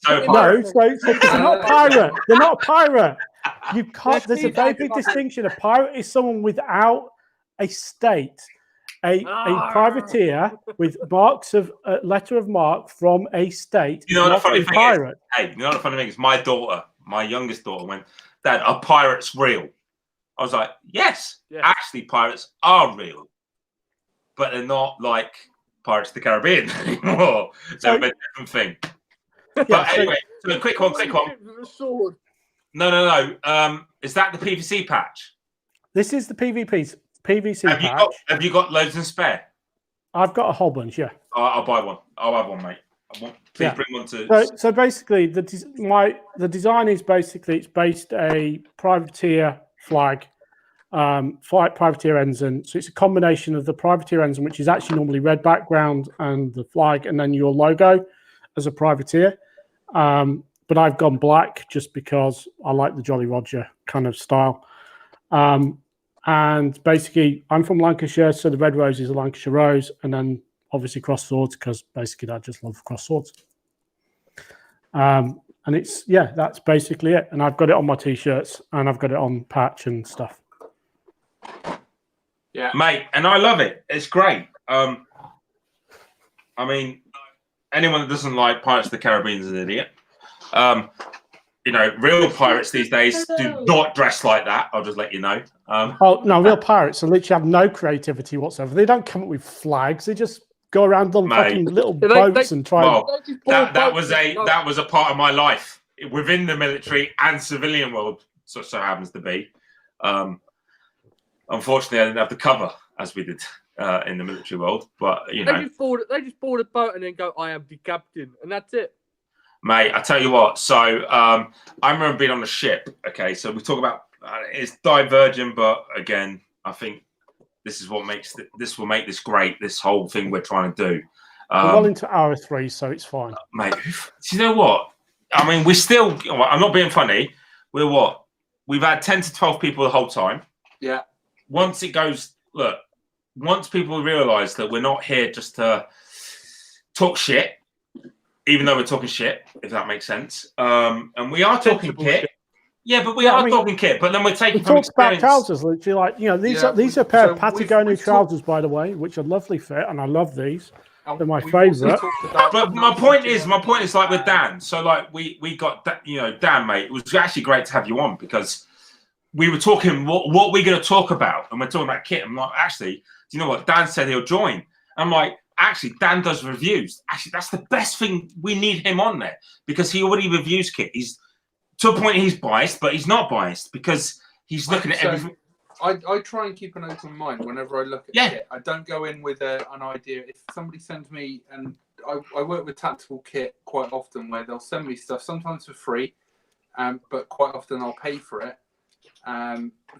No, so they're not a pirate. They're not a pirate. You can't. There's a very big distinction. A pirate is someone without a state. A privateer with marks of a letter of mark from a state. You know what the funny thing is? Hey, you know what the funny thing is? My youngest daughter went, Dad, are pirates real? I was like, yes. Actually, pirates are real, but they're not like Pirates of the Caribbean anymore. They're a different thing. But anyway, so quick one. No. Is that the PVC patch? This is the PVC patch. Have you got loads in spare? I've got a whole bunch, yeah. I'll buy one. I'll have one, mate. Please bring one to. So basically, the design is it's based a privateer flag, privateer ensign. So it's a combination of the privateer ensign, which is actually normally red background, and the flag, and then your logo as a privateer. but I've gone black just because I like the Jolly Roger kind of style. And basically, I'm from Lancashire, so the red rose is a Lancashire rose, and then obviously cross swords because basically I just love cross swords. And it's that's basically it. And I've got it on my t-shirts and I've got it on patch and stuff. Yeah, mate, and I love it. It's great. I mean, anyone that doesn't like Pirates of the Caribbean is an idiot. You know, real pirates these days do not dress like that. I'll just let you know. Oh no, real pirates literally have no creativity whatsoever. They don't come up with flags. They just go around on fucking little boats and try. Well, that was a part of my life within the military and civilian world. So happens to be. Unfortunately, I didn't have the cover as we did in the military world. But you know, they just board a boat and then go, "I am the captain," and that's it. Mate, I tell you what. So I remember being on a ship. Okay, so we talk about it's divergent, but again, I think this is what makes this will make this great. This whole thing we're trying to do. We're well into hour 3, so it's fine. Mate, do you know what? I mean, we're still. I'm not being funny. We're what? We've had 10 to 12 people the whole time. Yeah. Once it goes, look. Once people realise that we're not here just to talk shit. Even though we're talking shit, if that makes sense. And we are talking kit. Yeah, but we are talking kit. But then we're taking from experience. About trousers, literally, like, you know, these are a pair of Patagonia trousers, by the way, which are lovely fit, and I love these. They're my favourite. But my point is like with Dan. So like we got that, you know, Dan, mate. It was actually great to have you on because we were talking what we're going to talk about, and we're talking about kit. I'm like, actually, do you know what? Dan said he'll join. I'm like. Actually, Dan does reviews. Actually, that's the best thing. We need him on there because he already reviews kit. He's to a point he's biased, but he's not biased because he's looking at everything. I try and keep an open mind whenever I look at kit. I don't go in with an idea. If somebody sends me, and I work with tactical kit quite often where they'll send me stuff, sometimes for free, but quite often I'll pay for it.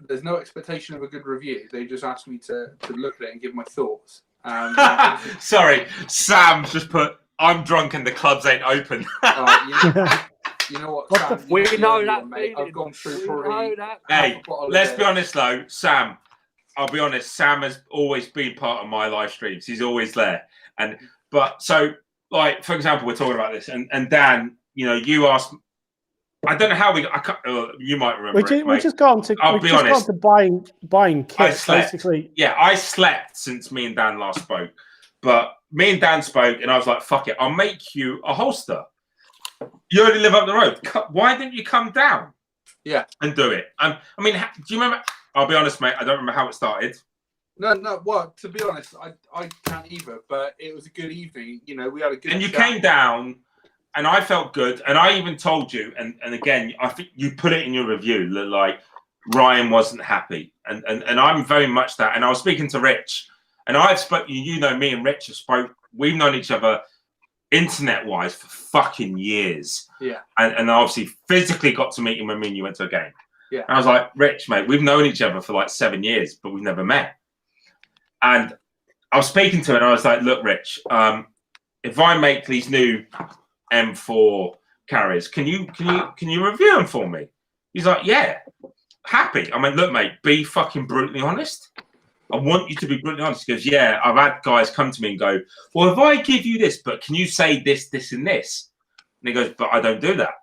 There's no expectation of a good review. They just ask me to look at it and give my thoughts. Sorry, Sam just put, I'm drunk and the clubs ain't open. You know what, Sam? We know that, mate. I've gone through probably. Hey, let's be honest though, Sam. I'll be honest. Sam has always been part of my live streams. He's always there. But so, like for example, we're talking about this, and Dan, you know, you asked. I don't know how I can't, you might remember. We just got on to buying kits, basically. Yeah, I slept since me and Dan last spoke. But me and Dan spoke, and I was like, "Fuck it, I'll make you a holster. You only live up the road. Why didn't you come down? Yeah, and do it." I mean, do you remember? I'll be honest, mate. I don't remember how it started. No. Well, to be honest, I can't either. But it was a good evening. You know, we had a good. And you came down. And I felt good, and I even told you, and again, I think you put it in your review that like Ryan wasn't happy, and I'm very much that. And I was speaking to Rich, and I've spoken. You know, me and Rich have spoke. We've known each other internet-wise for fucking years. Yeah. And I obviously physically got to meet him when me and you went to a game. Yeah. And I was like, Rich, mate, we've known each other for like 7 years, but we've never met. And I was speaking to him, and I was like, look, Rich, if I make these new M4 carriers, can you review them for me? He's like, yeah, happy. I mean, look, mate, be fucking brutally honest. I want you to be brutally honest. He goes, yeah, I've had guys come to me and go, well, if I give you this, but can you say this, this, and this? And he goes, but I don't do that.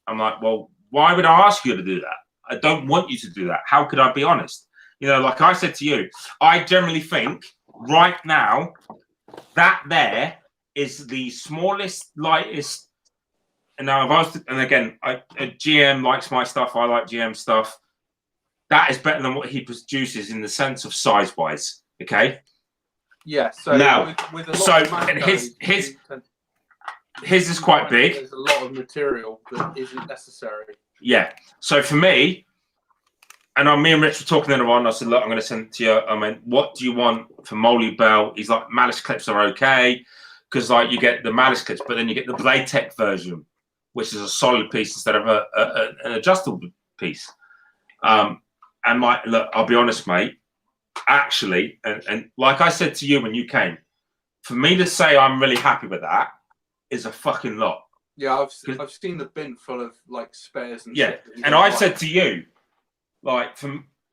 I'm like, well, why would I ask you to do that? I don't want you to do that. How could I be honest? You know, like I said to you, I generally think right now that there is the smallest, lightest. And now, and again, GM likes my stuff. I like GM stuff. That is better than what he produces in the sense of size-wise. Okay. Yeah. So now, with a lot of his is quite big. There's a lot of material that isn't necessary. Yeah. So for me, and me and Rich were talking the other one. I said, look, I'm going to send it to you. I mean, what do you want for Molly Bell? He's like, Malice clips are okay. Because like you get the Malice clips, but then you get the Blade Tech version, which is a solid piece instead of an adjustable piece. And look, I'll be honest, mate. Actually, and like I said to you when you came, for me to say I'm really happy with that is a fucking lot. Yeah, I've seen the bin full of like spares and Yeah, shit that you and don't I've like. said to you, like,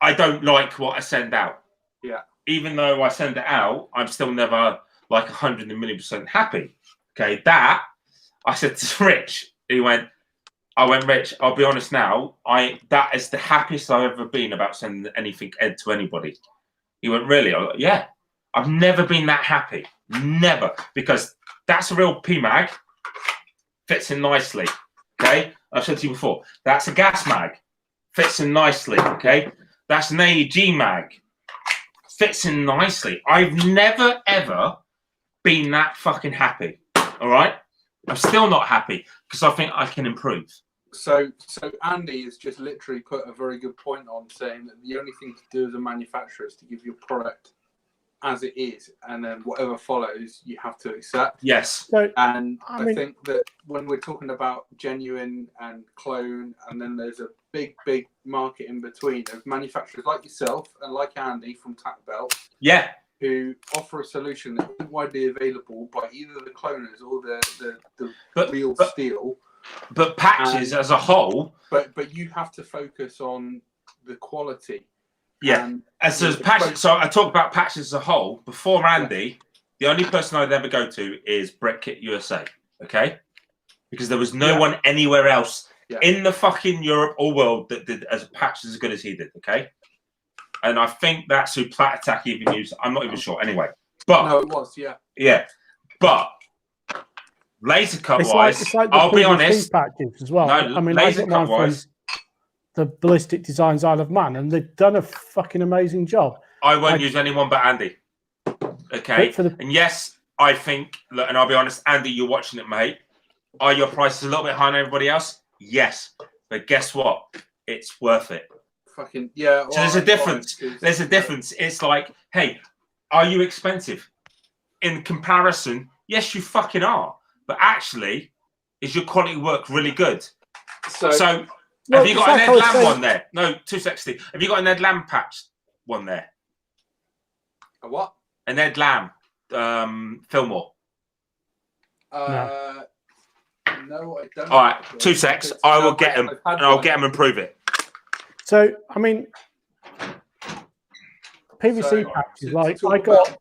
I don't like what I send out. Yeah. Even though I send it out, I'm still never like 100% happy. Okay, that I said to Rich. I went, Rich, I'll be honest now. That is the happiest I've ever been about sending anything Ed to anybody. He went, really? I was like, yeah. I've never been that happy. Never. Because that's a real PMag. Fits in nicely. Okay? I've said to you before. That's a gas mag. Fits in nicely. Okay? That's an AEG mag. Fits in nicely. I've never, ever been that fucking happy. All right? I'm still not happy because I think I can improve. So Andy has just literally put a very good point on, saying that the only thing to do as a manufacturer is to give your product as it is, and then whatever follows, you have to accept. Yes. And I think that when we're talking about genuine and clone, and then there's a big market in between of manufacturers like yourself and like Andy from Tack Belt. Yeah. Who offer a solution that isn't widely available by either the cloners or the real steel. But patches as a whole. But you have to focus on the quality. Yeah. As patches, so I talk about patches as a whole. Before Andy, the only person I'd ever go to is Brett Kit USA. Okay? Because there was no one anywhere else in the fucking Europe or world that did as patches as good as he did. Okay? And I think that's who Plat Attack even used. I'm not even sure. Anyway. But no, it was, yeah. Yeah. But laser cut wise, it's like I'll be honest. Patches as well. No, I mean, laser cut wise, the Ballistic Designs Isle of Man, and they've done a fucking amazing job. I won't use anyone but Andy. Okay. And yes, I think, look, and I'll be honest, Andy, you're watching it, mate. Are your prices a little bit higher than everybody else? Yes. But guess what? It's worth it. Fucking yeah. So there's a difference. There's a difference. It's like, hey, are you expensive? In comparison, yes, you fucking are. But actually, is your quality work really good? So have you got an Ed Lamb one there? No, 260. Have you got an Ed Lamb patch one there? A what? An Ed Lamb Fillmore. No, I don't. All right, 2 secs. I will get them, and I'll get them and prove it. So, I mean, PVC patches, I got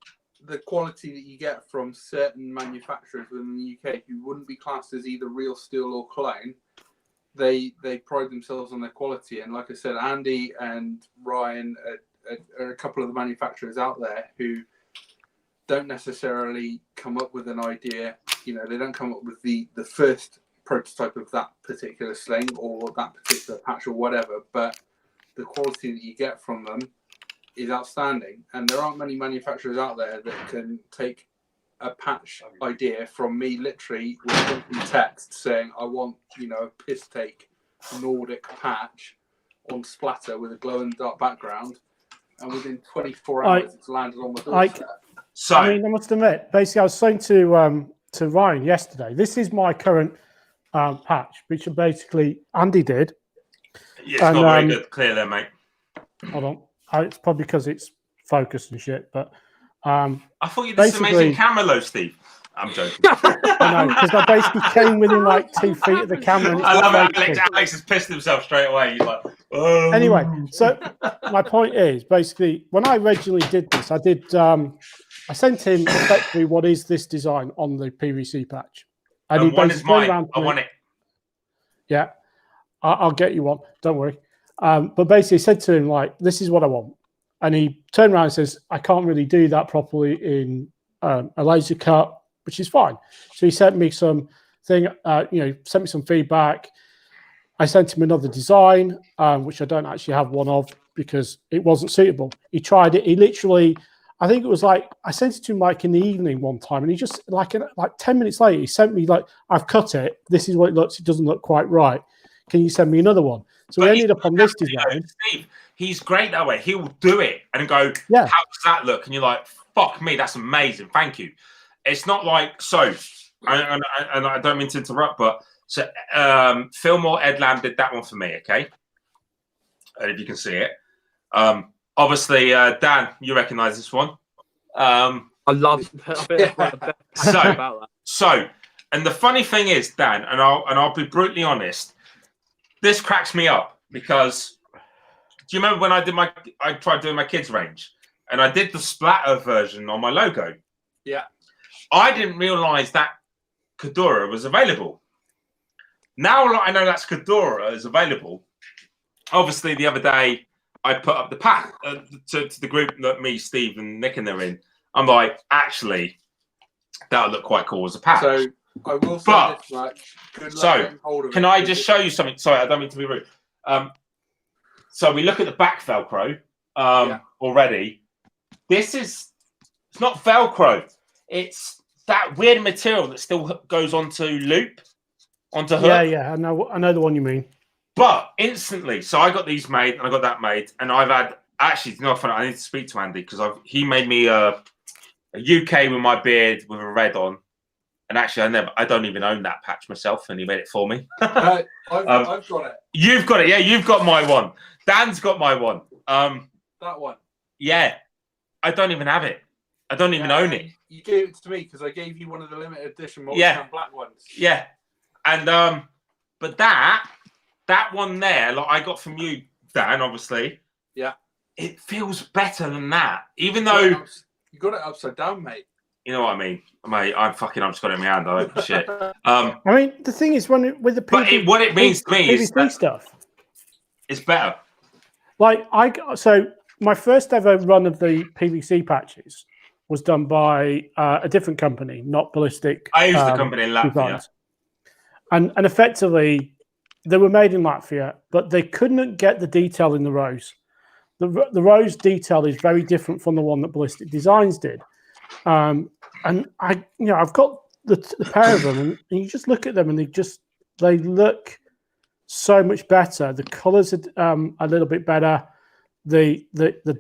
the quality that you get from certain manufacturers within the UK who wouldn't be classed as either real steel or clone. They pride themselves on their quality, and like I said, Andy and Ryan are a couple of the manufacturers out there who don't necessarily come up with an idea. You know, they don't come up with the first prototype of that particular sling or that particular patch or whatever, but the quality that you get from them is outstanding. And there aren't many manufacturers out there that can take a patch idea from me literally with a text saying I want, you know, a piss take Nordic patch on splatter with a glow in the dark background, and within 24 hours it's landed on my doorstep. So I mean, I must admit, basically I was saying to Ryan yesterday, this is my current patch, which basically Andy did. Yeah, it's not very good. Clear there, mate. Hold on. It's probably because it's focused and shit, but I thought you did this amazing camera though, Steve. I'm joking. I know, because I basically came within like 2 feet of the camera. And I love it. Alex has pissed himself straight away. He's like, oh. Anyway, so my point is basically when I originally did this, I sent him effectively what is this design on the PVC patch, and he one is basically mine. I want it. Yeah, I'll get you one. Don't worry. But basically, said to him like, "This is what I want," and he turned around and says, "I can't really do that properly in a laser cut," which is fine. So he sent me some thing, sent me some feedback. I sent him another design, which I don't actually have one of because it wasn't suitable. He tried it. He literally, I think it was like, I sent it to him like in the evening one time, and he just like 10 minutes later, he sent me like, I've cut it. This is what it looks. It doesn't look quite right. Can you send me another one? So we ended up on this design. Steve, he's great that way. He'll do it and go, yeah, how does that look? And you're like, fuck me, that's amazing. Thank you. It's not like, so, and I don't mean to interrupt, but so Fillmore Ed Lamb did that one for me, okay? And if you can see it. Obviously, Dan, you recognise this one. I love a bit about that. So And the funny thing is, Dan, and I'll be brutally honest, this cracks me up because do you remember when I tried doing my kids range and I did the splatter version on my logo? Yeah. I didn't realize that Kadura was available. Now I know that's Kadura is available. Obviously, the other day I put up the pack to the group that me, Steve, and Nick and they're in. I'm like, actually, that would look quite cool as a patch. So I will say this much. Good luck getting hold of it. Can I just show you something? Sorry, I don't mean to be rude. So we look at the back Velcro already. It's not Velcro. It's that weird material that still goes onto hook. Yeah. I know the one you mean. But instantly, so I got these made and I got that made, and I've had actually, no, I need to speak to Andy because he made me a UK with my beard with a red on, and actually I don't even own that patch myself, and he made it for me. I've got it. You've got it, yeah. You've got my one. Dan's got my one. That one. Yeah, I don't even have it. I don't even own it. You gave it to me because I gave you one of the limited edition multi-cam black ones. Yeah, and but that one there, like I got from you, Dan, obviously. Yeah. It feels better than that, even though you got it upside down, mate. You know what I mean, mate? I've just got it in my hand. I don't shit. I mean, the thing is, with the PVC, what it means to me is that stuff, it's better. Like so my first ever run of the PVC patches was done by a different company, not Ballistic. I used the company in Latvia, designs. and effectively they were made in Latvia, but they couldn't get the detail in the rose. The rose detail is very different from the one that Ballistic Designs did. And I've got the pair of them, and you just look at them, and they look so much better. The colours are a little bit better. The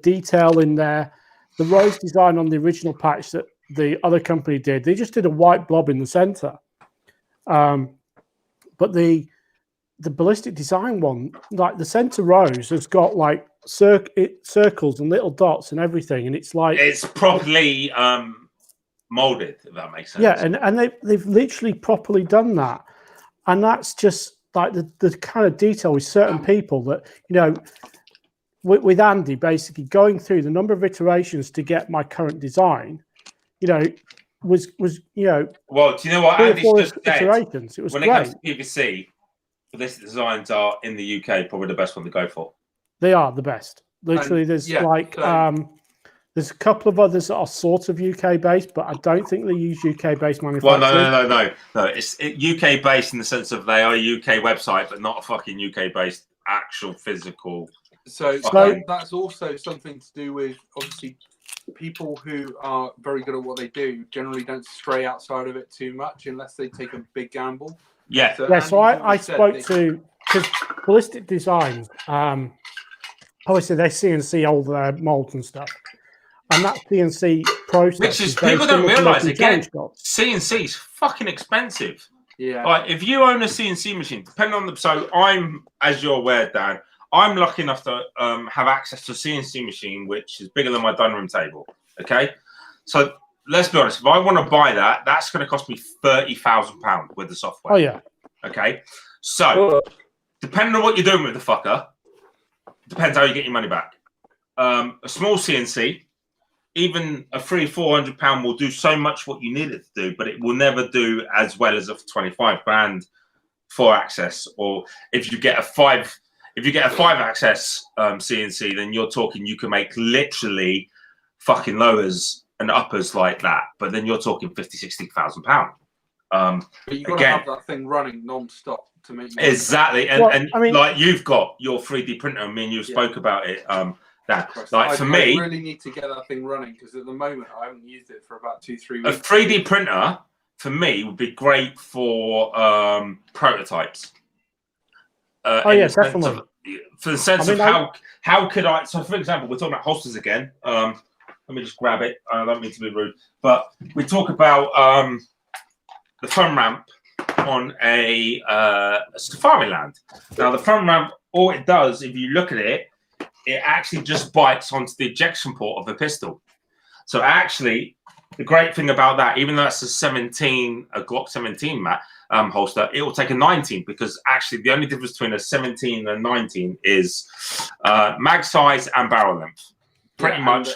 detail in there, the rose design on the original patch that the other company did, they just did a white blob in the centre. But the Ballistic Design one, like the centre rose, has got like circles and little dots and everything, and it's like it's properly molded, if that makes sense. Yeah, and they've literally properly done that, and that's just like the kind of detail with certain people that with Andy basically going through the number of iterations to get my current design, was Well, do you know what Andy's just said? Iterations. It was when great. It comes to PVC, Ballistic Designs are in the UK probably the best one to go for. They are the best. Literally, there's there's a couple of others that are sort of UK based, but I don't think they use UK based manufacturers. Well, no. It's UK based in the sense of they are a UK website, but not a fucking UK based actual physical. So that's also something to do with obviously people who are very good at what they do generally don't stray outside of it too much unless they take a big gamble. Yeah. So I spoke to because Ballistic Designs. Obviously, they CNC all their molds and stuff, and that CNC process, which is people don't realise again. CNC is fucking expensive. Yeah. Like if you own a CNC machine, depending on so I'm, as you're aware, Dan, I'm lucky enough to have access to a CNC machine which is bigger than my dining room table. Okay, so let's be honest. If I want to buy that, that's going to cost me £30,000 with the software. Oh yeah. Okay, so depending on what you're doing with the fucker. Depends how you get your money back. A small CNC, even a £300-400 will do so much what you need it to do, but it will never do as well as a 25 grand 4-axis. Or if you get a 5-axis CNC, then you're talking you can make literally fucking lowers and uppers like that. But then you're talking £50,000-60,000. But you've got to have that thing running non-stop to make exactly. And I mean, like you've got your 3D printer, and me and you spoke about it. I really need to get that thing running because at the moment I haven't used it for about 2-3 weeks. A 3D printer for me would be great for prototypes. Yes, definitely. For the sense of how could I? So, for example, we're talking about holsters again. Let me just grab it. I don't mean to be rude, but we talk about the front ramp on a safari land. Now, the front ramp, all it does, if you look at it, it actually just bites onto the ejection port of the pistol. So actually, the great thing about that, even though that's a Glock 17 holster, it will take a 19 because actually the only difference between a 17 and a 19 is mag size and barrel length. Pretty much.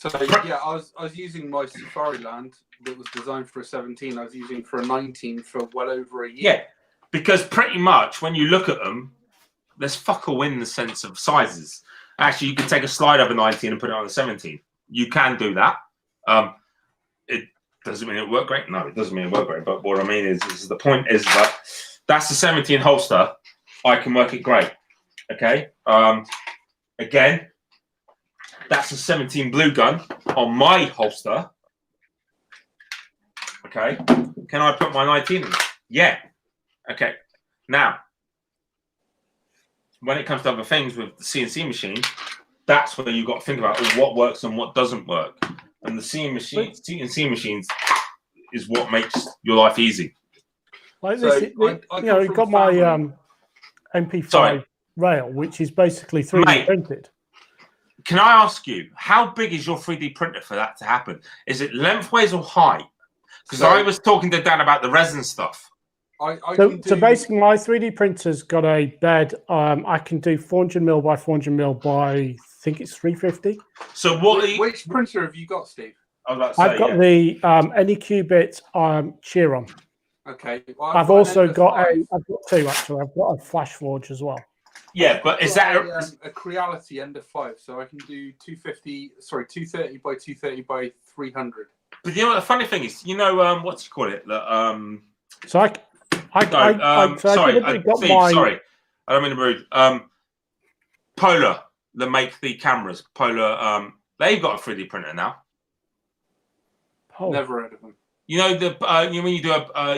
I was using my Safariland that was designed for a 17. I was using for a 19 for well over a year. Yeah, because pretty much when you look at them, there's fuck all in the sense of sizes. Actually, you could take a slide of a 19 and put it on a 17. You can do that. It doesn't mean it worked great. No, it doesn't mean it worked great. But what I mean is the point is that that's the 17 holster. I can work it great. Okay. Again, that's a 17 blue gun on my holster. Okay. Can I put my 19 in? Yeah. Okay. Now, when it comes to other things with the CNC machine, that's where you've got to think about what works and what doesn't work. And the CNC machines is what makes your life easy. Like this, you've got my MP5 rail, which is basically 3D printed. Can I ask you, how big is your 3D printer for that to happen? Is it lengthways or height? Because I was talking to Dan about the resin stuff. So basically, my 3D printer's got a bed. I can do 400mm by 400mm by, I think it's 350. So which printer have you got, Steve? I've got the Anycubic Chiron. Okay. Well, I've also got I've got two actually. I've got a Flash Forge as well. Yeah, but is that a Creality Ender 5? So I can do 230 by 230 by 300. But you know what the funny thing is? You know what do you call it? Sorry, I don't mean to be rude. Polar, that make the cameras. Polar, they've got a 3D printer now. Never heard of them. You know when you do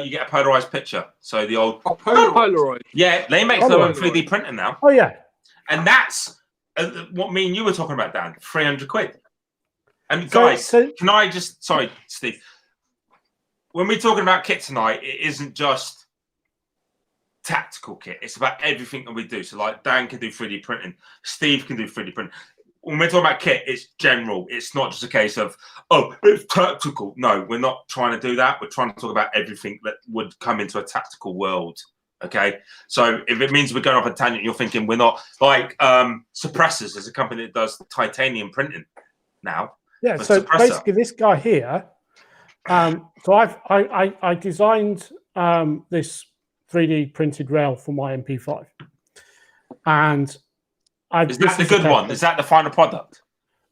you get a polarized picture. So the old Polaroid. Yeah, they make their own 3D printer now. Oh yeah, and that's what me and you were talking about, Dan. 300 quid. And guys, can I just Steve? When we're talking about kit tonight, it isn't just tactical kit. It's about everything that we do. So like Dan can do 3D printing, Steve can do 3D printing. When we're talking about kit, it's general. It's not just a case of, oh, it's tactical. No, we're not trying to do that. We're trying to talk about everything that would come into a tactical world. Okay. So if it means we're going off a tangent, you're thinking we're not like Suppressors is a company that does titanium printing now. Yeah. So basically this guy here, so I designed this 3D printed rail for my MP5. And is that the good one? Is that the final product?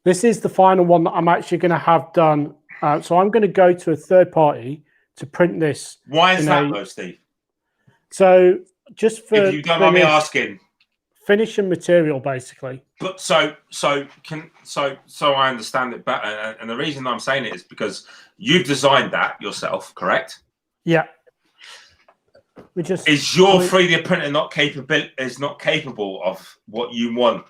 This is the final one that I'm actually going to have done. So I'm going to go to a third party to print this. Why is that though, Steve? So just for if you don't mind me asking, finishing material basically. But so I understand it better, and the reason I'm saying it is because you've designed that yourself, correct? Yeah. Is your 3D printer not capable of what you want?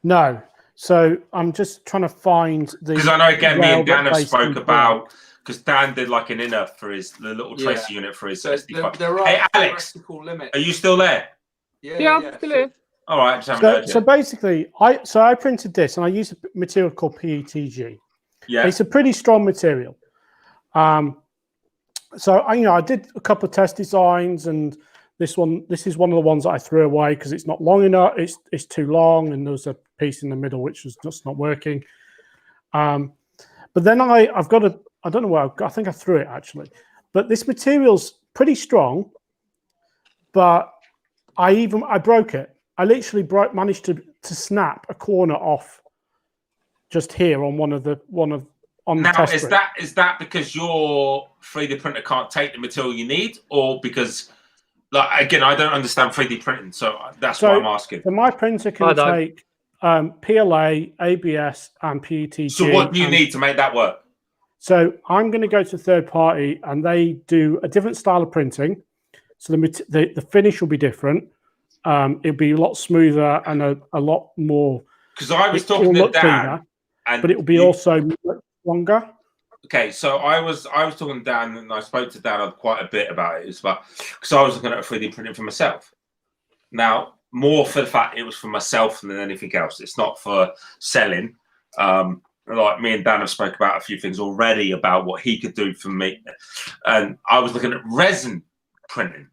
No. So I'm just trying to find the. Because I know again, me and Dan have spoke about because Dan did like an inner for the little tracer unit for his SD5. Hey Alex, are you still there? Yeah, I'm still here. All right. So basically, I printed this and I used a material called PETG. Yeah, it's a pretty strong material. So I did a couple of test designs, and this is one of the ones that I threw away because it's not long enough. It's too long, and there's a piece in the middle which was just not working. But then I've got I don't know where I think I threw it actually. But this material's pretty strong, but I broke it. I literally managed to snap a corner off just here on one of the now, is that because your 3D printer can't take the material you need, or because, like, again, I don't understand 3D printing, so that's why I'm asking. So my printer can take PLA, ABS, and PETG. So what do you need to make that work? So I'm going to go to a third party, and they do a different style of printing. So the finish will be different. It'll be a lot smoother and a lot more. Because I was talking to Dan, but it will be also much longer. Okay, so I was talking to Dan, and I spoke to Dan quite a bit about it. It's about because I was looking at 3D printing for myself. Now, more for the fact it was for myself than anything else. It's not for selling. like me and Dan have spoke about a few things already about what he could do for me, and I was looking at resin printing.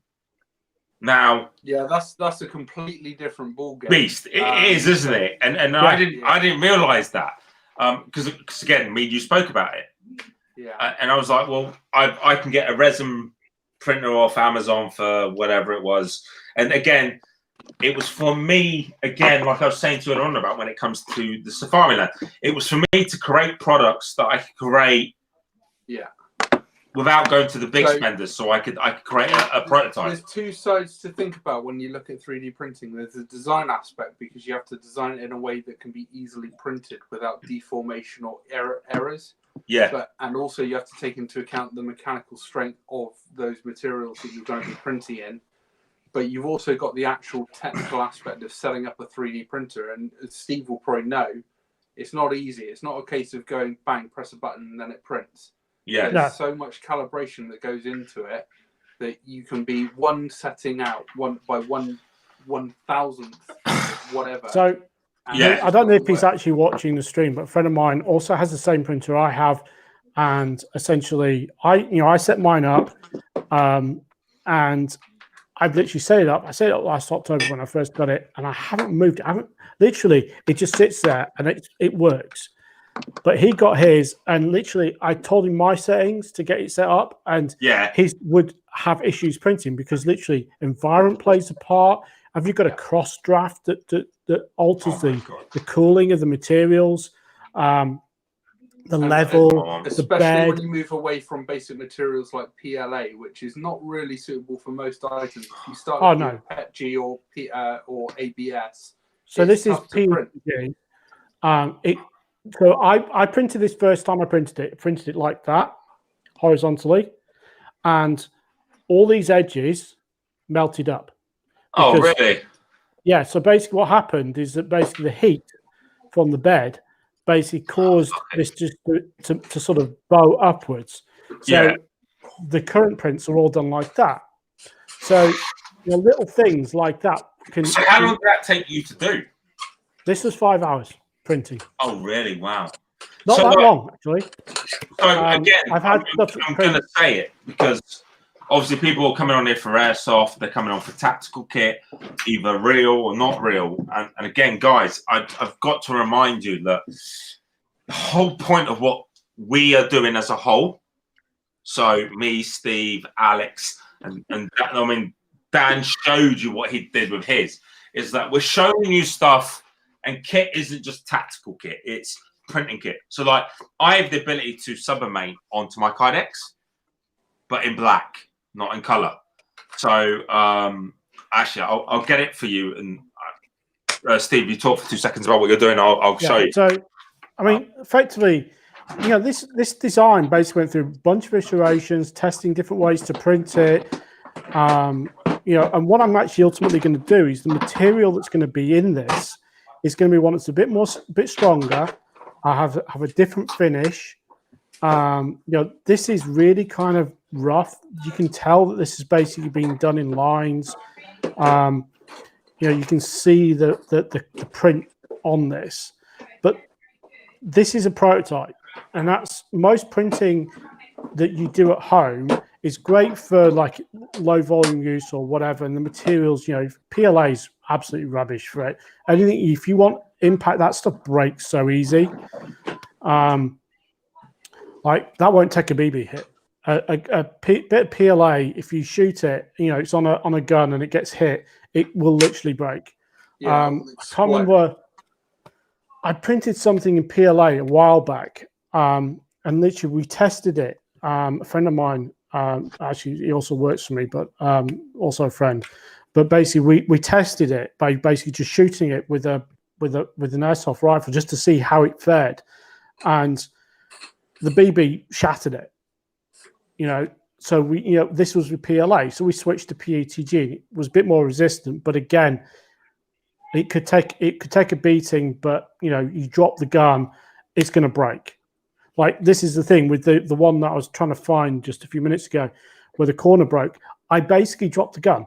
Now, yeah, that's a completely different ballgame. Beast, it is, isn't it? And yeah, I didn't realize that because again, me and you spoke about it. Yeah. And I was like, well, I can get a resin printer off Amazon for whatever it was. And again, it was for me, again, like I was saying to Ron about when it comes to the Safari Land, it was for me to create products that I could create without going to the big spenders, so I could create a prototype. There's two sides to think about when you look at 3D printing. There's the design aspect, because you have to design it in a way that can be easily printed without deformation or errors. Yeah. And also you have to take into account the mechanical strength of those materials that you're going to be printing in. But you've also got the actual technical aspect of setting up a 3D printer. And as Steve will probably know, it's not easy. It's not a case of going, bang, press a button, and then it prints. Yeah. There's so much calibration that goes into it that you can be one setting out one by 1/1000th of whatever. So I don't know if he's actually watching the stream, but a friend of mine also has the same printer I have, and essentially I set mine up, and I've literally set it up. I set it up last October when I first got it, and I haven't moved it. It just sits there and it works. But he got his, and literally I told him my settings to get it set up, and his would have issues printing because literally environment plays a part. Have you got a cross draft that alters the cooling of the materials, the level, especially when you move away from basic materials like PLA, which is not really suitable for most items. If you start with PETG or ABS, so this is PETG. So I printed this first time I printed it like that, horizontally, and all these edges melted up. Oh, really? Yeah, so basically what happened is that basically the heat from the bed basically caused this just to sort of bow upwards. So the current prints are all done like that. So little things like that can... So how long did that take you to do? This was 5 hours printing. Oh, really? Wow. Not that long, actually. So again, I'm going to say it because obviously people are coming on here for Airsoft. They're coming on for tactical kit, either real or not real. And again, guys, I've got to remind you that the whole point of what we are doing as a whole, so me, Steve, Alex, and I mean, Dan showed you what he did with his, is that we're showing you stuff. And kit isn't just tactical kit, it's printing kit. So like I have the ability to sublimate onto my Kydex, but in black, not in color. So actually I'll get it for you. And Steve, you talk for 2 seconds about what you're doing. I'll show you. So, I mean, effectively, this design basically went through a bunch of iterations, testing different ways to print it. And what I'm actually ultimately going to do is the material that's going to be in this is going to be one that's a bit stronger. I have a different finish. This is really kind of rough. You can tell that this is basically being done in lines. You can see the print on this, but this is a prototype, and that's most printing that you do at home is great for like low volume use or whatever. And the materials, PLA is absolutely rubbish for it. Anything, if you want impact, that stuff breaks so easy. Like that won't take a BB hit. A bit of PLA, if you shoot it, it's on a gun and it gets hit, it will literally break. I can't remember. I printed something in PLA a while back, and literally we tested it. A friend of mine, actually, he also works for me, but also a friend. But basically, we tested it by basically just shooting it with an airsoft rifle just to see how it fared, and the BB shattered it. So we, this was with PLA, so we switched to PETG. It was a bit more resistant, but again, it could take a beating. But you drop the gun, it's going to break. Like this is the thing with the one that I was trying to find just a few minutes ago, where the corner broke. I basically dropped the gun.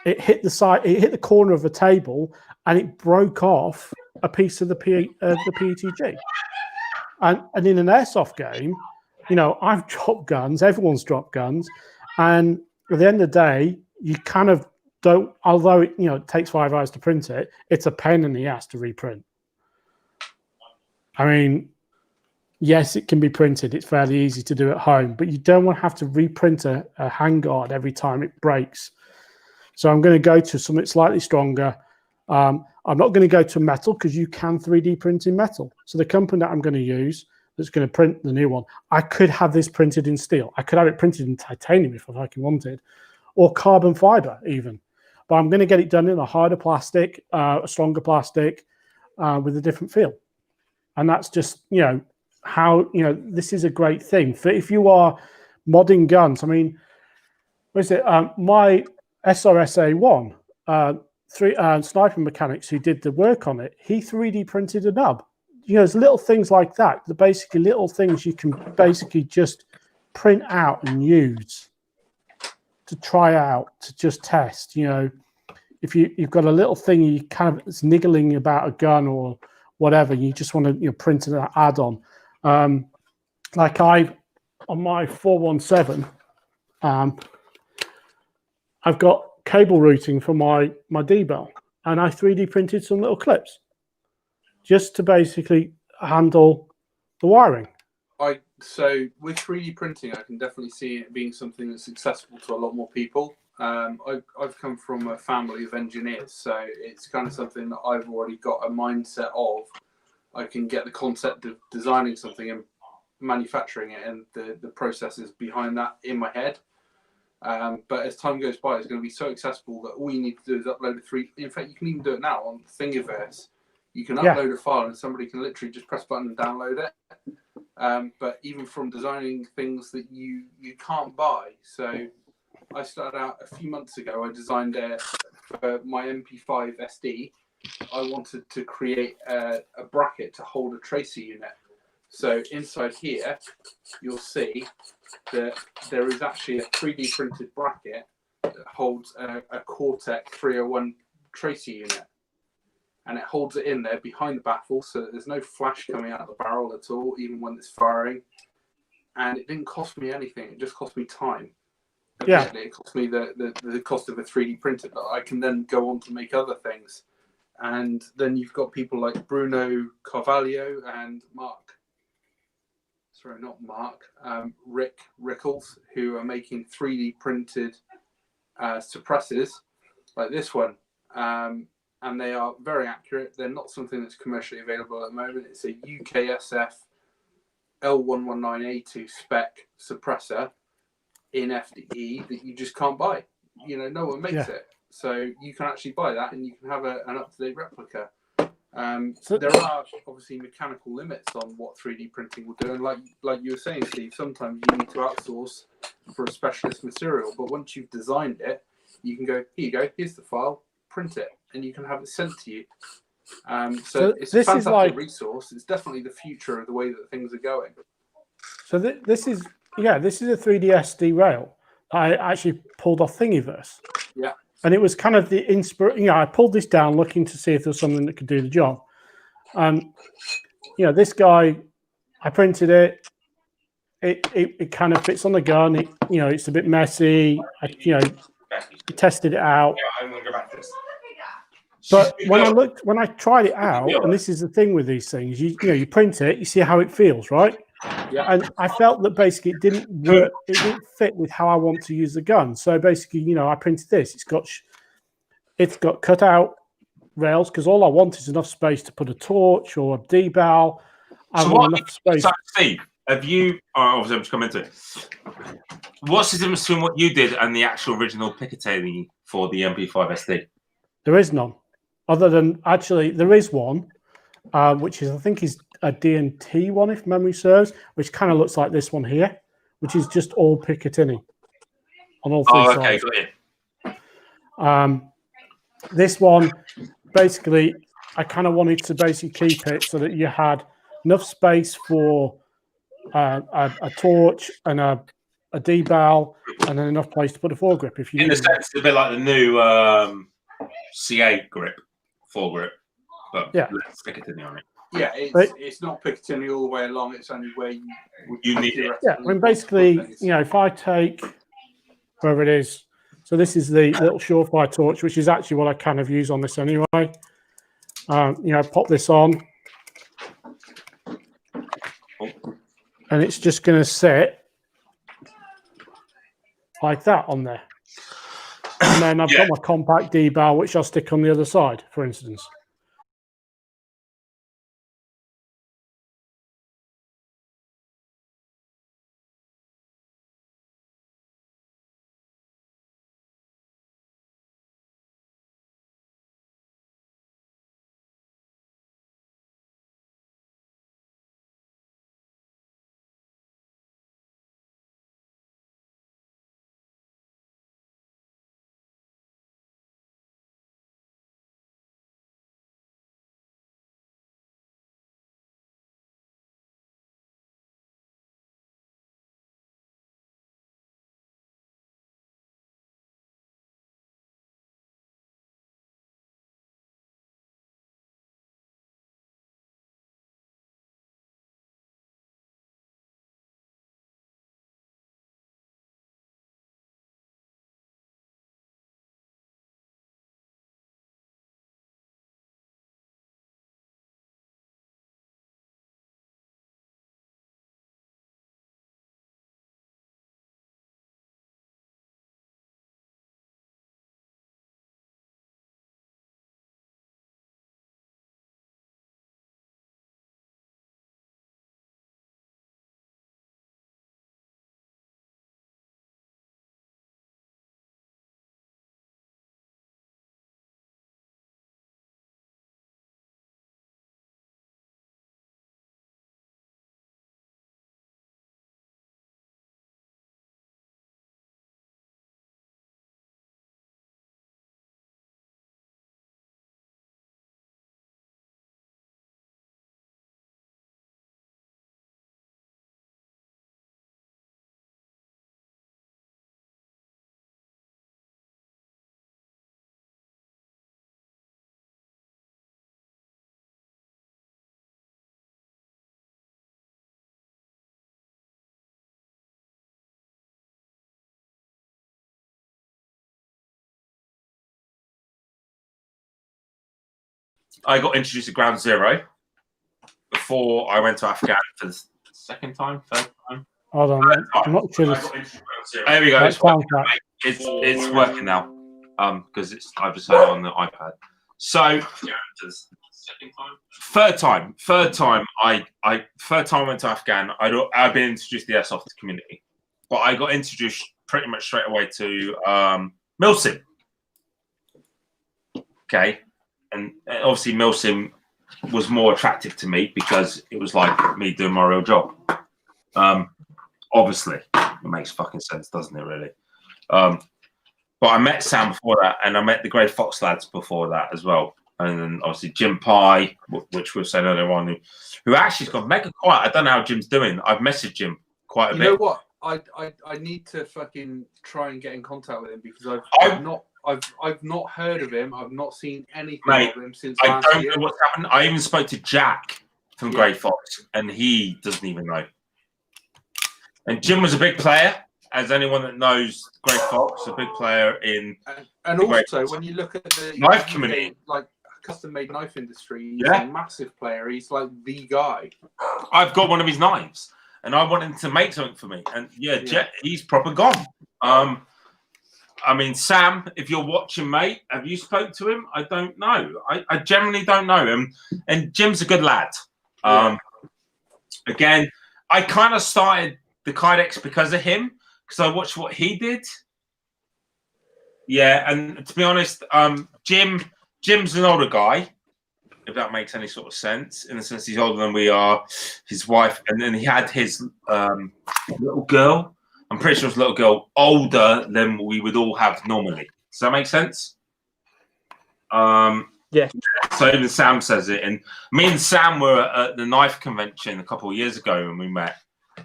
It hit the side. It hit the corner of the table, and it broke off a piece of the PETG. And in an airsoft game, you know, I've dropped guns, everyone's dropped guns, and at the end of the day, you kind of don't, although it, you know, it takes 5 hours to print it, it's a pain in the ass to reprint. I mean, yes, it can be printed. It's fairly easy to do at home, but you don't want to have to reprint a handguard every time it breaks. So I'm going to go to something slightly stronger. I'm not going to go to metal because you can 3D print in metal. So the company that I'm going to use that's going to print the new one, I could have this printed in steel. I could have it printed in titanium if I fucking wanted, or carbon fiber even. But I'm going to get it done in a harder plastic, a stronger plastic, with a different feel. And that's just, you know, how, you know, this is a great thing for if you are modding guns. I mean, what is it? My SRSA1, sniper mechanics who did the work on it, he 3D printed a nub. You know, there's little things like that. The basically little things you can basically just print out and use to try out, to just test. You know, if you've got a little thing you kind of it's niggling about a gun or whatever, you just want to, you know, print an add-on. Like on my 417, I've got cable routing for my D-bell, and I 3D printed some little clips just to basically handle the wiring. So with 3D printing, I can definitely see it being something that's accessible to a lot more people. I've come from a family of engineers, so it's kind of something that I've already got a mindset of. I can get the concept of designing something and manufacturing it and the processes behind that in my head. But as time goes by, it's going to be so accessible that all you need to do is upload in fact, you can even do it now on Thingiverse. You can upload a file and somebody can literally just press a button and download it. But even from designing things that you can't buy. So I started out a few months ago, I designed for my MP5 SD, I wanted to create a bracket to hold a tracer unit. So inside here, you'll see that there is actually a 3D printed bracket that holds a Cortex 301 tracer unit. And it holds it in there behind the baffle so that there's no flash coming out of the barrel at all, even when it's firing. And it didn't cost me anything, it just cost me time. Yeah. It cost me the cost of a 3D printer, but I can then go on to make other things. And then you've got people like Bruno Carvalho and Rick Rickles, who are making 3D printed suppressors like this one. And they are very accurate. They're not something that's commercially available at the moment. It's a UKSF L119A2 spec suppressor in FDE that you just can't buy. You know, no one makes it. So you can actually buy that and you can have an up-to-date replica. So there are obviously mechanical limits on what 3D printing will do. And like you were saying, Steve, sometimes you need to outsource for a specialist material. But once you've designed it, you can go, here you go, here's the file, print it, and you can have it sent to you. So it's a fantastic resource. It's definitely the future of the way that things are going. So this is a 3D SD rail. I actually pulled off Thingiverse. Yeah. And it was kind of the inspiration. You know, I pulled this down looking to see if there's something that could do the job. You know, this guy, I printed it. It kind of fits on the gun. You know, it's a bit messy. I tested it out. Yeah, I'm gonna go back to this. But when I tried it out, and this is the thing with these things, you print it, you see how it feels, right? Yeah. And I felt that basically it didn't work, it didn't fit with how I want to use the gun. So basically, you know, I printed this. It's got cut out rails because all I want is enough space to put a torch or a D-bal. I want enough space. So, Steve, have you? Obviously, I'm just coming to it. What's the difference between what you did and the actual original Picatinny for the MP5 SD? There is none, other than actually there is one, which is I think is a D&T one, if memory serves, which kind of looks like this one here, which is just all Picatinny on all three sides. Okay, got you. This one, basically, I kind of wanted to basically keep it so that you had enough space for a torch and a D-bal, and then enough place to put a foregrip. If you in the sense, it's a bit like the new C8 grip, foregrip, but yeah, let's stick it in on it. Yeah, it's not Piccadilly all the way along. It's only where you would need it. Yeah, I mean, basically, if I take wherever it is, so this is the little Surefire torch, which is actually what I kind of use on this anyway. Pop this on, and it's just going to sit like that on there. And then I've got my compact D-bar, which I'll stick on the other side, for instance. I got introduced to Ground Zero before I went to Afghan for the second time, third time. Hold on, I'm not sure. There we go. It's working now. Because I've just had it on the iPad. So third time I went to Afghan. I've been introduced to the Airsoft community, but I got introduced pretty much straight away to Milsim. Okay, and obviously Milsim was more attractive to me because it was like me doing my real job. Obviously, it makes fucking sense, doesn't it? Really. But I met Sam before that, and I met the Grey Fox lads before that as well. And then obviously Jim Pye, which we've said earlier on, who actually's gone mega quiet. I don't know how Jim's doing. I've messaged Jim quite a bit. You know what? I need to fucking try and get in contact with him because I've not heard of him. I've not seen anything of him since last year. I don't know what's happened. I even spoke to Jack from Grey Fox, and he doesn't even know. And Jim was a big player. As anyone that knows Grey Fox, a big player in and also when you look at the knife community, like custom-made knife industry, he's a massive player. He's like the guy. I've got one of his knives, and I want him to make something for me. And he's proper gone. I mean, Sam, if you're watching, mate, have you spoke to him? I don't know. I generally don't know him. And Jim's a good lad. Again, I kind of started the Kydex because of him. Because I watched what he did. Yeah, and to be honest, Jim's an older guy, if that makes any sort of sense. In the sense he's older than we are, his wife, and then he had his little girl. I'm pretty sure his little girl older than we would all have normally. Does that make sense? Yeah. So even Sam says it, and me and Sam were at the knife convention a couple of years ago when we met,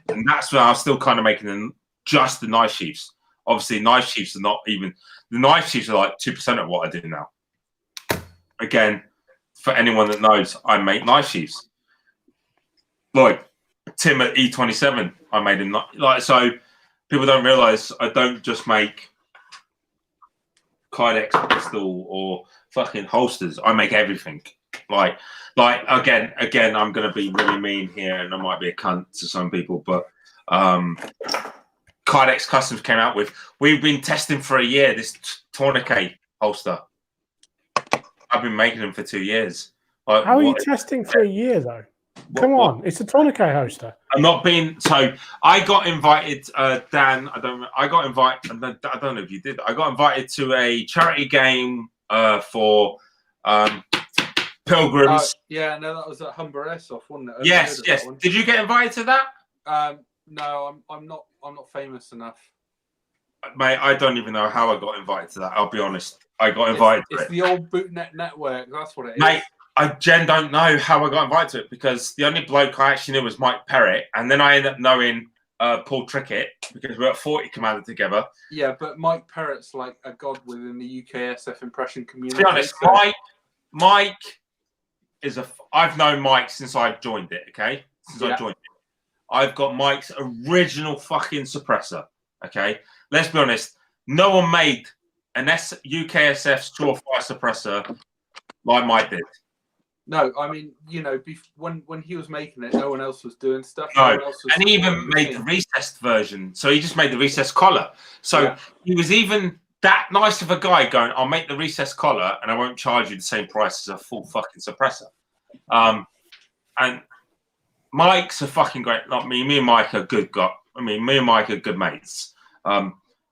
and that's when I was still kind of making just the knife sheaths. Obviously, knife sheaths are not even the knife sheaths are like 2% of what I do now. Again, for anyone that knows, I make knife sheaths. like Tim at E27, I made him like so. People don't realise I don't just make Kydex pistol or fucking holsters. I make everything. Like again, I'm gonna be really mean here, and I might be a cunt to some people, but Kydex Customs came out with. We've been testing for a year this tourniquet holster. I've been making them for 2 years. Like, how are you testing for a year though? Come on, it's a tourniquet holster. I'm not being so. I got invited, Dan. I got invited. I don't know if you did. I got invited to a charity game for pilgrims. Yeah, no, that was at Humber Airsoft, wasn't it? Yes. Did you get invited to that? No, I'm not famous enough. Mate, I don't even know how I got invited to that. I'll be honest. I got invited. It's the old Bootnet network. That's what it is. Mate, I don't know how I got invited to it because the only bloke I actually knew was Mike Perrett, and then I ended up knowing Paul Trickett because we were at 40 Commander together. Yeah, but Mike Perrett's like a god within the UKSF impression community. To be honest, Mike is I've known Mike since I joined it. Okay, I joined it. I've got Mike's original fucking suppressor. Okay, let's be honest. No one made an UKSF Surefire suppressor like Mike did. No, I mean, you know, when he was making it, no one else was doing stuff. No, one else was and he even made the recessed version. So he just made the recessed collar. So he was even that nice of a guy going, I'll make the recessed collar and I won't charge you the same price as a full fucking suppressor. And Mike's a fucking great, like me and Mike are good guys. I mean, me and Mike are good mates.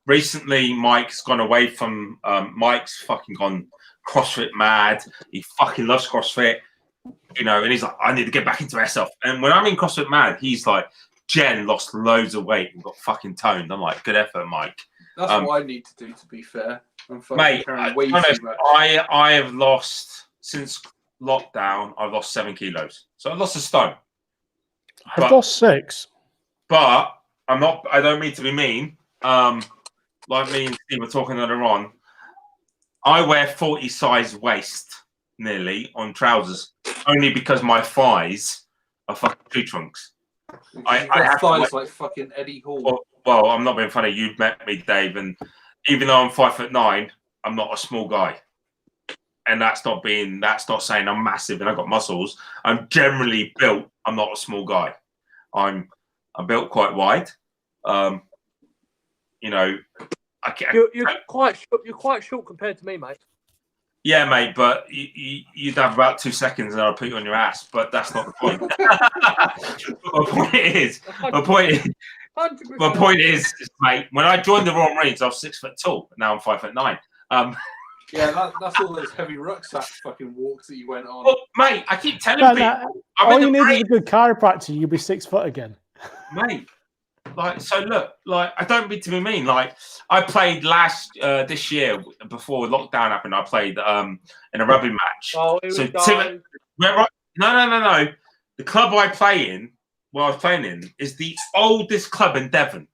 Recently, Mike's gone away from, Mike's fucking gone CrossFit mad. He fucking loves CrossFit, you know, and he's like, I need to get back into Airsoft. And when I'm in CrossFit mad, he's like, Jen lost loads of weight and got fucking toned. I'm like, good effort, Mike. That's what I need to do, to be fair. I'm fucking mate, carrying way honest, too much. I have lost, since lockdown, I've lost 7 kilos. So I've lost a stone. I've lost 6. But I don't mean to be mean. Like me and Steve were talking earlier on, I wear 40 size waist nearly on trousers only because my thighs are fucking tree trunks. I have thighs like fucking Eddie Hall. Well, I'm not being funny. You've met me, Dave, and even though I'm 5'9", I'm not a small guy. And that's not saying I'm massive and I've got muscles. I'm generally built. I'm not a small guy. I'm built quite wide. You know, You're quite short compared to me, mate. Yeah, mate, but you'd have about 2 seconds and I'll put you on your ass. But that's not the point. My point is, mate, when I joined the Royal Marines, I was 6 foot tall. Now I'm 5'9". Yeah, that's all those heavy rucksack fucking walks that you went on. Well, mate, I keep telling people. All you need is a good chiropractor. You'll be 6 foot again, mate. Like, so look, like, I don't mean to be mean. Like, I played this year before lockdown happened. I played in a rugby match. Oh, so no. The club I play in, where I was playing in, is the oldest club in Devon.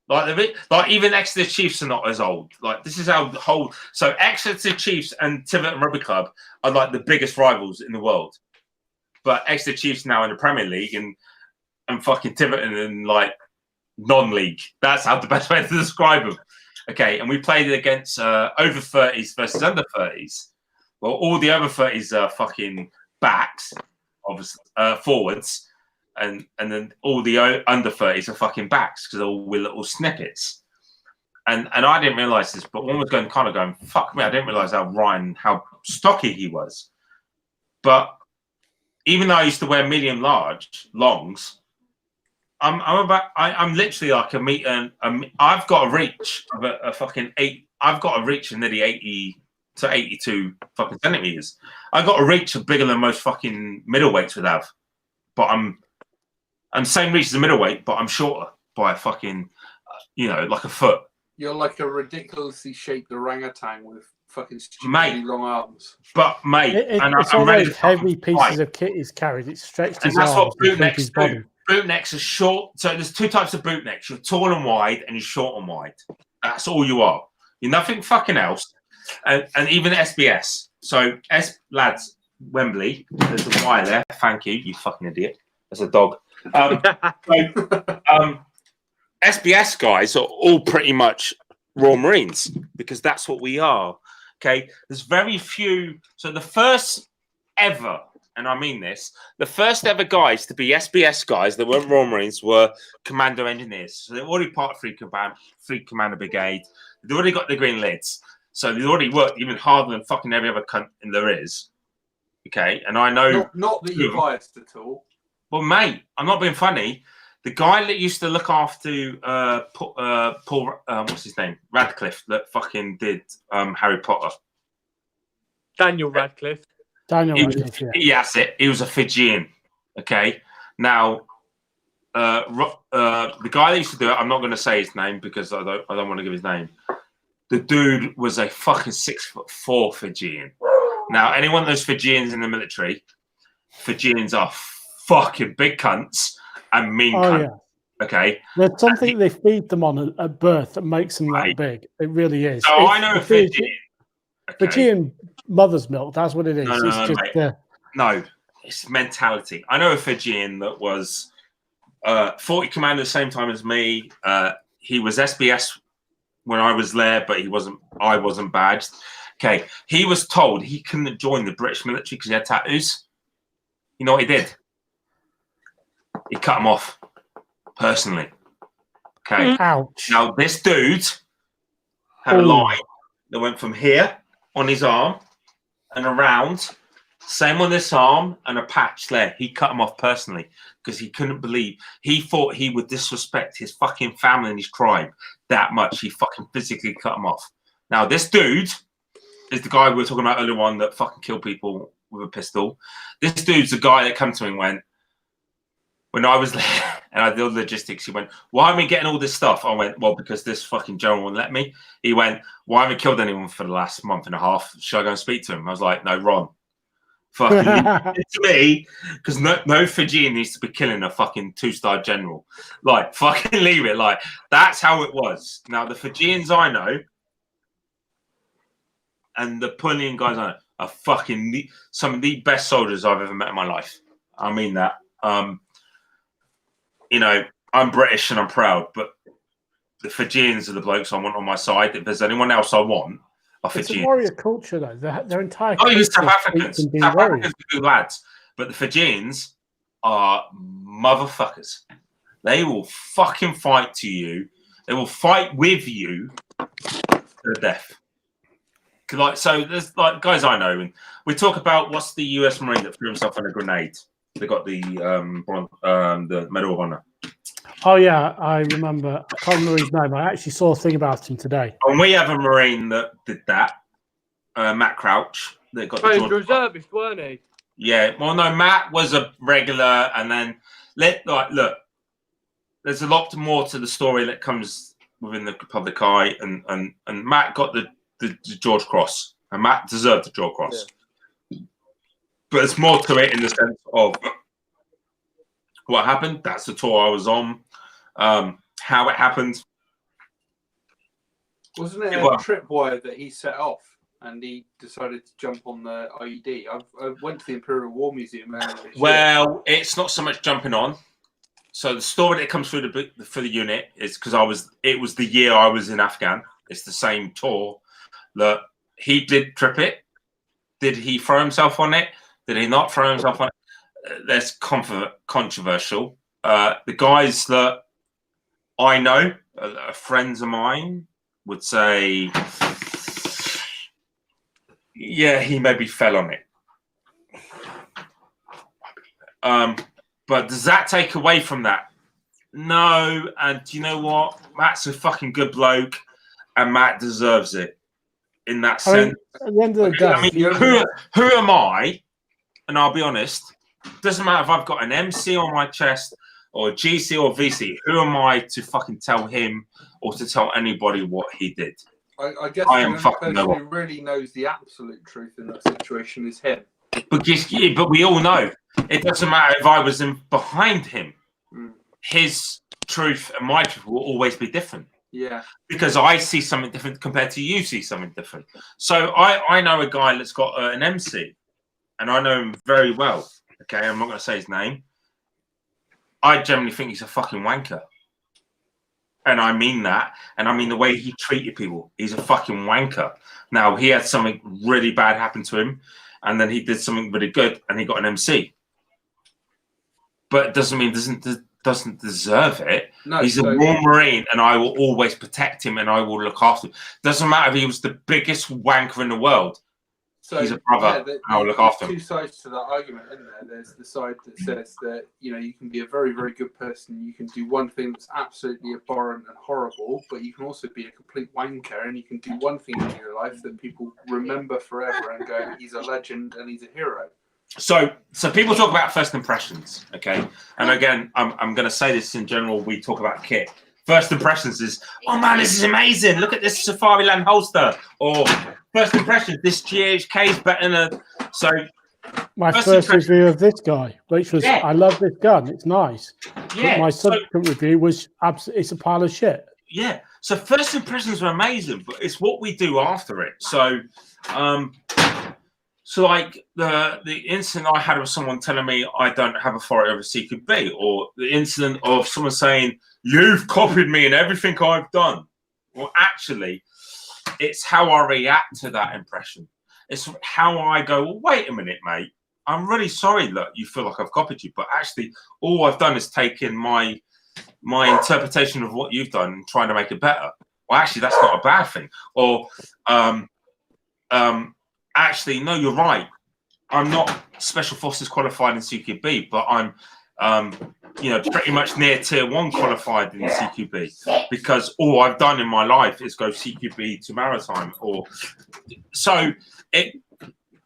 Like even Exeter Chiefs are not as old. Like, this is our whole. So Exeter Chiefs and Tiverton Rugby Club are like the biggest rivals in the world. But Exeter Chiefs now in the Premier League and fucking Tiverton in like non-league. That's how the best way to describe them. Okay, and we played it against over 30s versus under 30s. Well, all the over 30s are fucking backs, obviously forwards. And then all the under 30s are fucking backs because they're all with little snippets. And I didn't realise this, but one was going, fuck me, I didn't realise how stocky he was. But even though I used to wear medium longs, I'm literally like a meter. I've got a reach of a fucking 8. I've got a reach of nearly 80 to 82 fucking centimeters. I've got a reach of bigger than most fucking middleweights would have. But I'm same reach as a middleweight, but I'm shorter by a fucking, like a foot. You're like a ridiculously shaped orangutan with fucking stupidly long arms. But mate, it's always heavy pieces of kit he's carried. It's stretched his arms. And that's what bootnecks do. Bootnecks are short. So there's 2 types of bootnecks. You're tall and wide, and you're short and wide. That's all you are. You're nothing fucking else. And even SBS. So lads, Wembley. There's a wire there. Thank you, you fucking idiot. That's a dog. SBS guys are all pretty much Royal Marines because that's what we are. Okay, there's very few. So the first ever, and I mean this, the first ever guys to be SBS guys that weren't Royal Marines were Commando Engineers. So they're already part of Free Commander Brigade. They've already got the green lids. So they've already worked even harder than fucking every other cunt in there is. Okay, and I know... Not that you're biased at all. Well, mate, I'm not being funny. The guy that used to look after Paul, what's his name? Radcliffe, that fucking did Harry Potter. Daniel Radcliffe. Yeah, that's it. He was a Fijian. Okay. Now, the guy that used to do it, I'm not going to say his name because I don't want to give his name. The dude was a fucking 6'4" Fijian. Now, anyone of those Fijians in the military, Fijians are fucking big cunts and mean cunts. Yeah. Okay. There's something they feed them on at birth that makes them that big. It really is. So I know a Fijian. Fijian mother's milk, that's what it is. No, it's mentality. I know a Fijian that was 40 commander at the same time as me. He was SBS when I was there, but I wasn't badged. Okay, he was told he couldn't join the British military because he had tattoos. You know what he did? He cut him off personally. Okay. Ouch. Now this dude had a line that went from here on his arm and around, same on this arm, and a patch there. He cut him off personally because he couldn't believe. He thought he would disrespect his fucking family and his tribe that much. He fucking physically cut him off. Now this dude is the guy we were talking about earlier on that fucking killed people with a pistol. This dude's the guy that came to me and went, when I was there and I did all the logistics, he went, why am I getting all this stuff? I went, well, because this fucking general won't let me. He went, why haven't I killed anyone for the last month and a half? Should I go and speak to him? I was like, no, Ron. Fucking to me, because no Fijian needs to be killing a fucking 2-star general. Like, fucking leave it. Like, that's how it was. Now, the Fijians I know and the Punian guys I know are fucking some of the best soldiers I've ever met in my life. I mean that. You know, I'm British and I'm proud, but the Fijians are the blokes I want on my side. If there's anyone else I want, are Fijians. It's a warrior culture, though. Their entire culture. Oh, South Africans. South Africans are good lads, but the Fijians are motherfuckers. They will fucking fight to you. They will fight with you to the death. Like, so there's like guys I know, and we talk about what's the US Marine that threw himself on a grenade. They got the Medal of Honor. Oh yeah, I remember. I can't remember his name. I actually saw a thing about him today. And we have a Marine that did that. Matt Crouch. They got the reservist, weren't he? Yeah. Well, no, Matt was a regular, and then look. There's a lot more to the story that comes within the public eye, and Matt got the George Cross, and Matt deserved the George Cross. Yeah. But it's more to it in the sense of what happened. That's the tour I was on. How it happened. Wasn't it a tripwire that he set off and he decided to jump on the IED? I went to the Imperial War Museum. Well, it's not so much jumping on. So the story that comes through for the unit is because it was the year I was in Afghan. It's the same tour that he did trip it. Did he throw himself on it? Did he not throw himself on it? That's controversial. The guys that I know, friends of mine, would say, yeah, he maybe fell on it. But does that take away from that? No. And do you know what? Matt's a fucking good bloke, and Matt deserves it in that sense. At the end of the day, I mean, who am I? And I'll be honest, doesn't matter if I've got an MC on my chest or a GC or VC. Who am I to fucking tell him or to tell anybody what he did? I guess the only person who really knows the absolute truth in that situation is him. But we all know it doesn't matter if I was behind him. His truth and my truth will always be different. Yeah. Because I see something different compared to you see something different. So I know a guy that's got an MC, and I know him very well. Okay, I'm not going to say his name. I generally think he's a fucking wanker. And I mean that. And I mean the way he treated people. He's a fucking wanker. Now, he had something really bad happen to him, and then he did something really good, and he got an MC. But it doesn't mean doesn't deserve it. No, he's a Royal Marine, and I will always protect him, and I will look after him. Doesn't matter if he was the biggest wanker in the world. So he's a brother. Yeah, I will look after him. There's two sides to that argument, isn't there? There's the side that says that you can be a very, very good person. You can do one thing that's absolutely abhorrent and horrible, but you can also be a complete wanker, and you can do one thing in your life that people remember forever and go, "He's a legend and he's a hero." So people talk about first impressions, okay? And again, I'm going to say this in general. We talk about kit. First impressions is, oh man, this is amazing. Look at this Safari Land holster. Or first impressions, this GHK is better than a. So my first review of this guy, which was, I love this gun. It's nice. Yeah. But my subsequent review was it's a pile of shit. Yeah. So first impressions are amazing, but it's what we do after it. So, So like the incident I had with someone telling me I don't have authority over CQB, or the incident of someone saying, you've copied me in everything I've done. Well, actually, it's how I react to that impression. It's how I go, well, wait a minute, mate. I'm really sorry that you feel like I've copied you, but actually all I've done is taken my interpretation of what you've done and trying to make it better. Well, actually, that's not a bad thing. Or actually, no, you're right. I'm not Special Forces qualified in CQB, but I'm, pretty much near Tier 1 qualified in CQB, because all I've done in my life is go CQB to Maritime.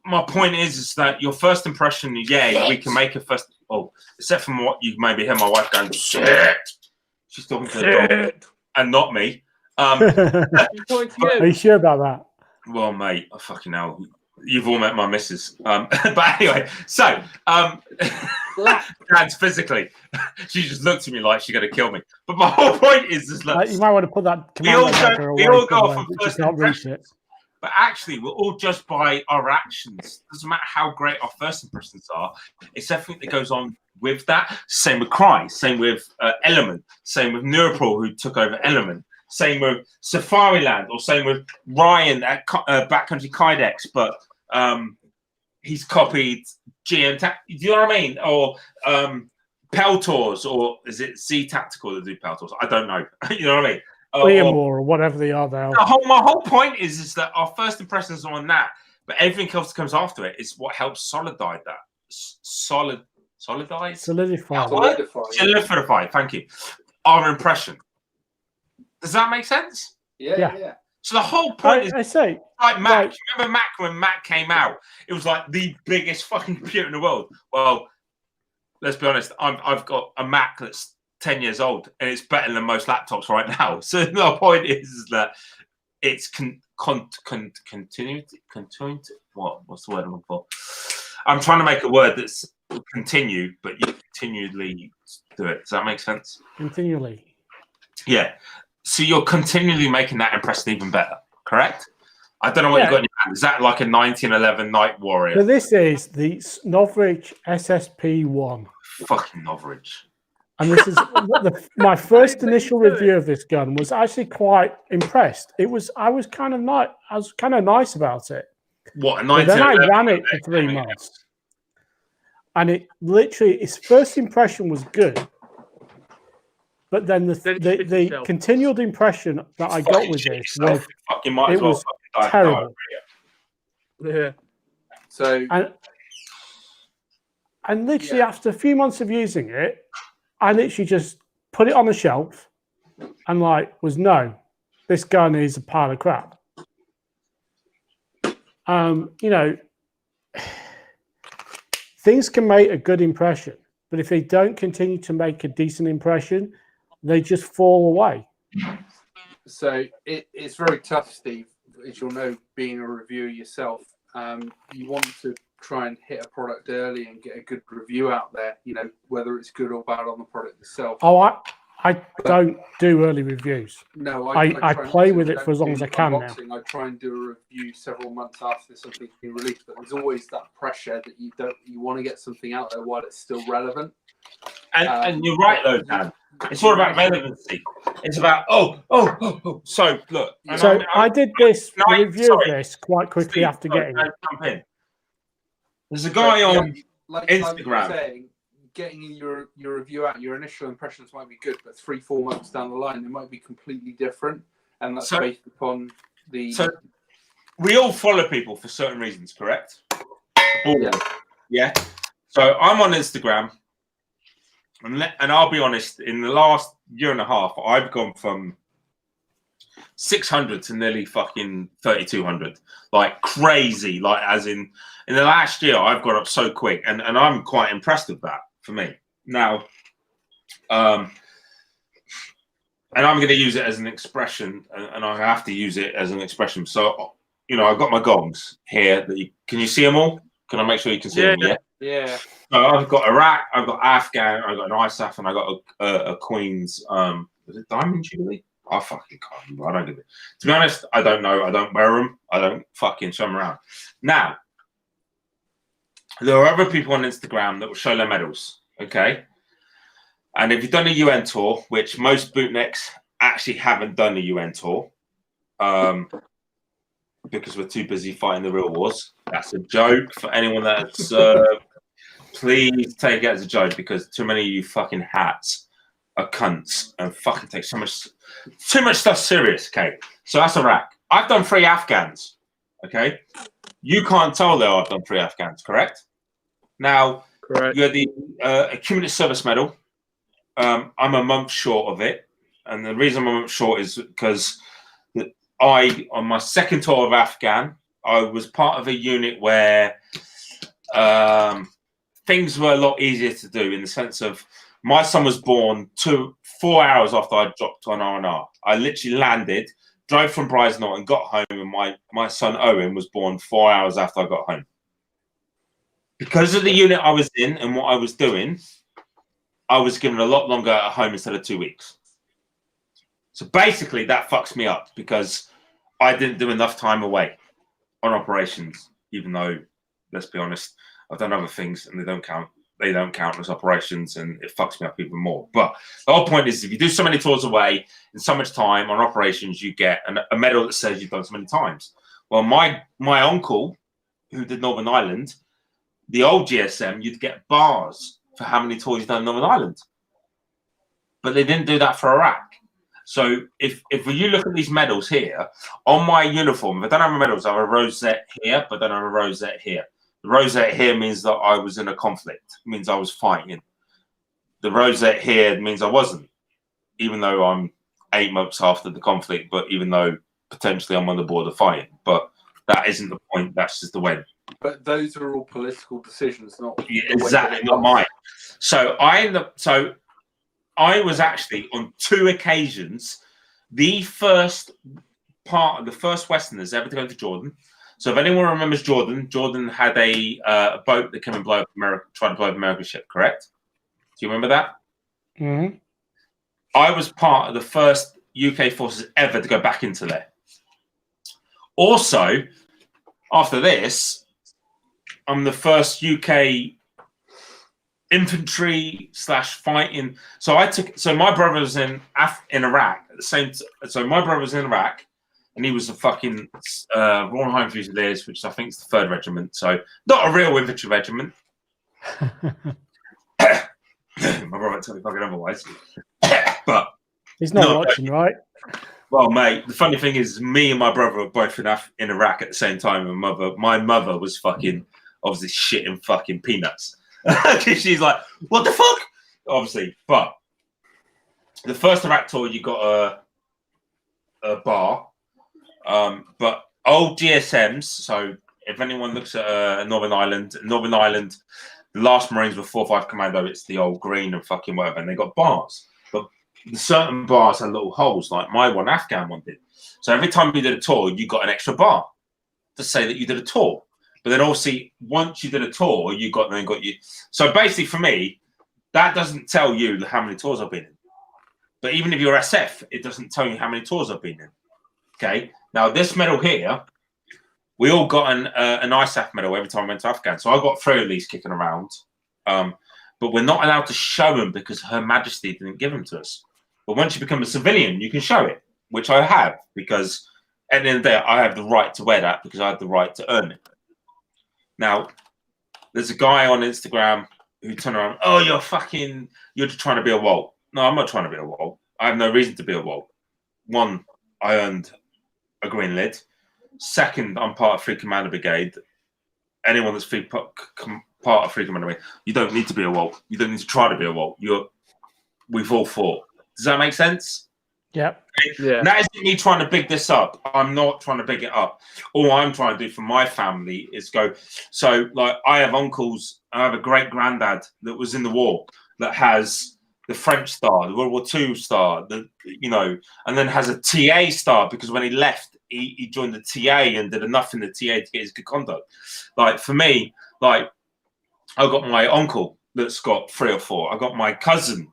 My point is that your first impression, we can make a first. Oh, except from what you maybe hear my wife going, shit. She's talking to the dog and not me. Are you sure about that? Well, mate, I fucking hell. You've all met my missus. But anyway, so Dad's physically, she just looked at me like she's going to kill me. But my whole point is that you might want to put that. We all go off from first impressions. But actually, we're all judged by our actions. Doesn't matter how great our first impressions are. It's everything that goes on with that. Same with Cry. Same with Element. Same with Neuropol, who took over Element. Same with Safari Land, or same with Ryan at Backcountry Kydex, but he's copied GM. Do you know what I mean? Or Peltors, or is it Z Tactical that do Peltors? I don't know. You know what I mean? or whatever they are. My whole point is that our first impressions are on that, but everything else that comes after it is what helps solidify that. Solidify. Thank you. Our impression. Does that make sense? Yeah. So the whole point is, I say, like Mac. Remember Mac when Mac came out? It was like the biggest fucking computer in the world. Well, let's be honest. I've got a Mac that's 10 years old, and it's better than most laptops right now. So the point is that it's continuity. What's the word I'm looking for? I'm trying to make a word that's continue, but you continually do it. Does that make sense? Continually. Yeah. So you're continually making that impression even better, correct? I don't know what you've got in your hand. Is that like a 1911 Night Warrior? So this is the Novridge SSP-1. Fucking Novridge. And this is my first initial review of this gun was actually quite impressed. I was kind of nice about it. What, a 1911? Then I ran it for 3 months. And it literally, its first impression was good. But then the continued impression that I got with this was terrible. Yeah. So and literally after a few months of using it, I literally just put it on the shelf and this gun is a pile of crap. Things can make a good impression, but if they don't continue to make a decent impression, they just fall away. So it's very tough, Steve, as you'll know, being a reviewer yourself. You want to try and hit a product early and get a good review out there, whether it's good or bad on the product itself. I don't do early reviews. No, I play with it for as long as I can now. I try and do a review several months after something's been released, but there's always that pressure that you want to get something out there while it's still relevant. And you're right though, Dan. It's all about relevancy. It's about So look. So I did this No, review of sorry. this quite quickly Steve, after sorry, getting don't it. jump in. There's a guy on like Instagram. you were saying, getting your review out, your initial impressions might be good, but 3-4 months down the line, they might be completely different, and that's based upon the. So we all follow people for certain reasons, correct? Yeah. So I'm on Instagram, and I'll be honest. In the last year and a half, I've gone from 600 to nearly fucking 3,200, like crazy. Like as in the last year, I've gone up so quick, and I'm quite impressed with that for me. Now, and I'm going to use it as an expression, and I have to use it as an expression. So, I've got my gongs here. Can you see them all? Can I make sure you can see them? Yeah. Yeah. So I've got Iraq, I've got Afghan, I've got an ISAF, and I got a Queen's. Was it Diamond Jubilee? I fucking can't remember. I don't give it. To be honest, I don't know. I don't wear them. I don't fucking show them around. Now, there are other people on Instagram that will show their medals. Okay. And if you've done a UN tour, which most bootnecks actually haven't done a UN tour, because we're too busy fighting the real wars. That's a joke for anyone that's. Please take it as a joke, because too many of you fucking hats are cunts and fucking take too much stuff serious. Okay, so that's Iraq. I've done 3 Afghans. Okay, you can't tell though I've done 3 Afghans, correct? Now, Correct. you had the Accumulated Service Medal. I'm a month short of it, and the reason I'm a month short is because on my second tour of Afghan, I was part of a unit where things were a lot easier to do, in the sense of my son was born 4 hours after I dropped on R&R. I literally landed, drove from Brisnot and got home, and my son Owen was born 4 hours after I got home. Because of the unit I was in and what I was doing, I was given a lot longer at home instead of 2 weeks. So basically that fucks me up, because I didn't do enough time away on operations, even though, let's be honest, I've done other things and they don't count. They don't count as operations, and it fucks me up even more. But the whole point is, if you do so many tours away in so much time on operations, you get a medal that says you've done so many times. Well, my uncle, who did Northern Ireland, the old GSM, you'd get bars for how many tours you've done in Northern Ireland. But they didn't do that for Iraq. So if you look at these medals here, on my uniform, if I don't have medals, I have a rosette here, but I don't have a rosette here. The rosette here means that I was in a conflict. It means I was fighting. The rosette here means I wasn't, even though I'm 8 months after the conflict, but even though potentially I'm on the border fighting. But that isn't the point. That's just the way. But those are all political decisions, not exactly, not mine. So I was actually on 2 occasions the first Westerners ever to go to Jordan. So if anyone remembers Jordan had a boat that came and blow up America, tried to blow up America's ship, correct? Do you remember that? Mm-hmm. I was part of the first UK forces ever to go back into there. Also, after this, I'm the first UK infantry / fighting. So my brother was in Iraq at the same. So my brother was in Iraq, and he was a fucking Royal High Fusiliers, which I think is the 3rd Regiment. So not a real infantry regiment. My brother won't tell me fucking otherwise. But he's not watching, right? Well, mate, the funny thing is, me and my brother were both in Iraq at the same time, and my mother was fucking obviously shitting fucking peanuts. She's like, what the fuck? Obviously, but the first Iraq tour, you got a bar, but old GSMs. So if anyone looks at Northern Ireland, the last Marines were 4-5 Commando. It's the old green and fucking whatever, and they got bars. But certain bars had little holes, like my one, Afghan one did. So every time you did a tour, you got an extra bar to say that you did a tour. But then obviously, once you did a tour, you got you. So basically, for me, that doesn't tell you how many tours I've been in. But even if you're SF, it doesn't tell you how many tours I've been in. Okay. Now this medal here, we all got an ISAF medal every time we went to Afghan. So I got 3 of these kicking around. but we're not allowed to show them because Her Majesty didn't give them to us. But once you become a civilian, you can show it, which I have, because at the end of the day, I have the right to wear that because I have the right to earn it. Now, there's a guy on Instagram who turned around, oh, you're just trying to be a wall. No, I'm not trying to be a wall. I have no reason to be a wall. One, I earned a green lid. Second, I'm part of Free Commander Brigade. Anyone that's part of Free Commander Brigade, you don't need to be a wall. You don't need to try to be a wall. We've all fought. Does that make sense? Yep. Yeah. That isn't me trying to big this up. I'm not trying to big it up. All I'm trying to do for my family is go. So, like, I have uncles. I have a great granddad that was in the war that has the French star, the World War II star, and then has a TA star because when he left, he joined the TA and did enough in the TA to get his good conduct. Like, for me, like, I got my uncle that's got 3 or 4. I got my cousin.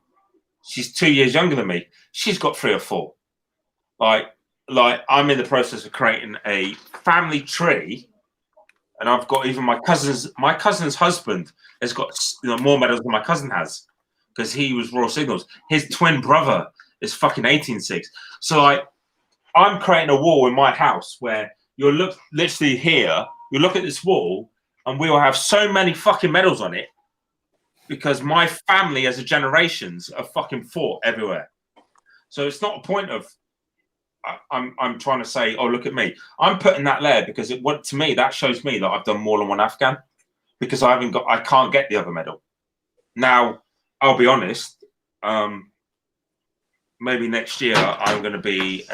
She's 2 years younger than me. She's got 3 or 4. Like I'm in the process of creating a family tree, and I've got even my cousin's husband has got more medals than my cousin has because he was Royal Signals. His twin brother is fucking 18-6. So like, I'm creating a wall in my house where you'll look literally here. You look at this wall, and we will have so many fucking medals on it because my family, as a generations, have fucking fought everywhere. So it's not a point of I'm trying to say, oh, look at me. I'm putting that there because to me that shows me that I've done more than one Afghan because I can't get the other medal. Now, I'll be honest. Maybe next year I'm going to be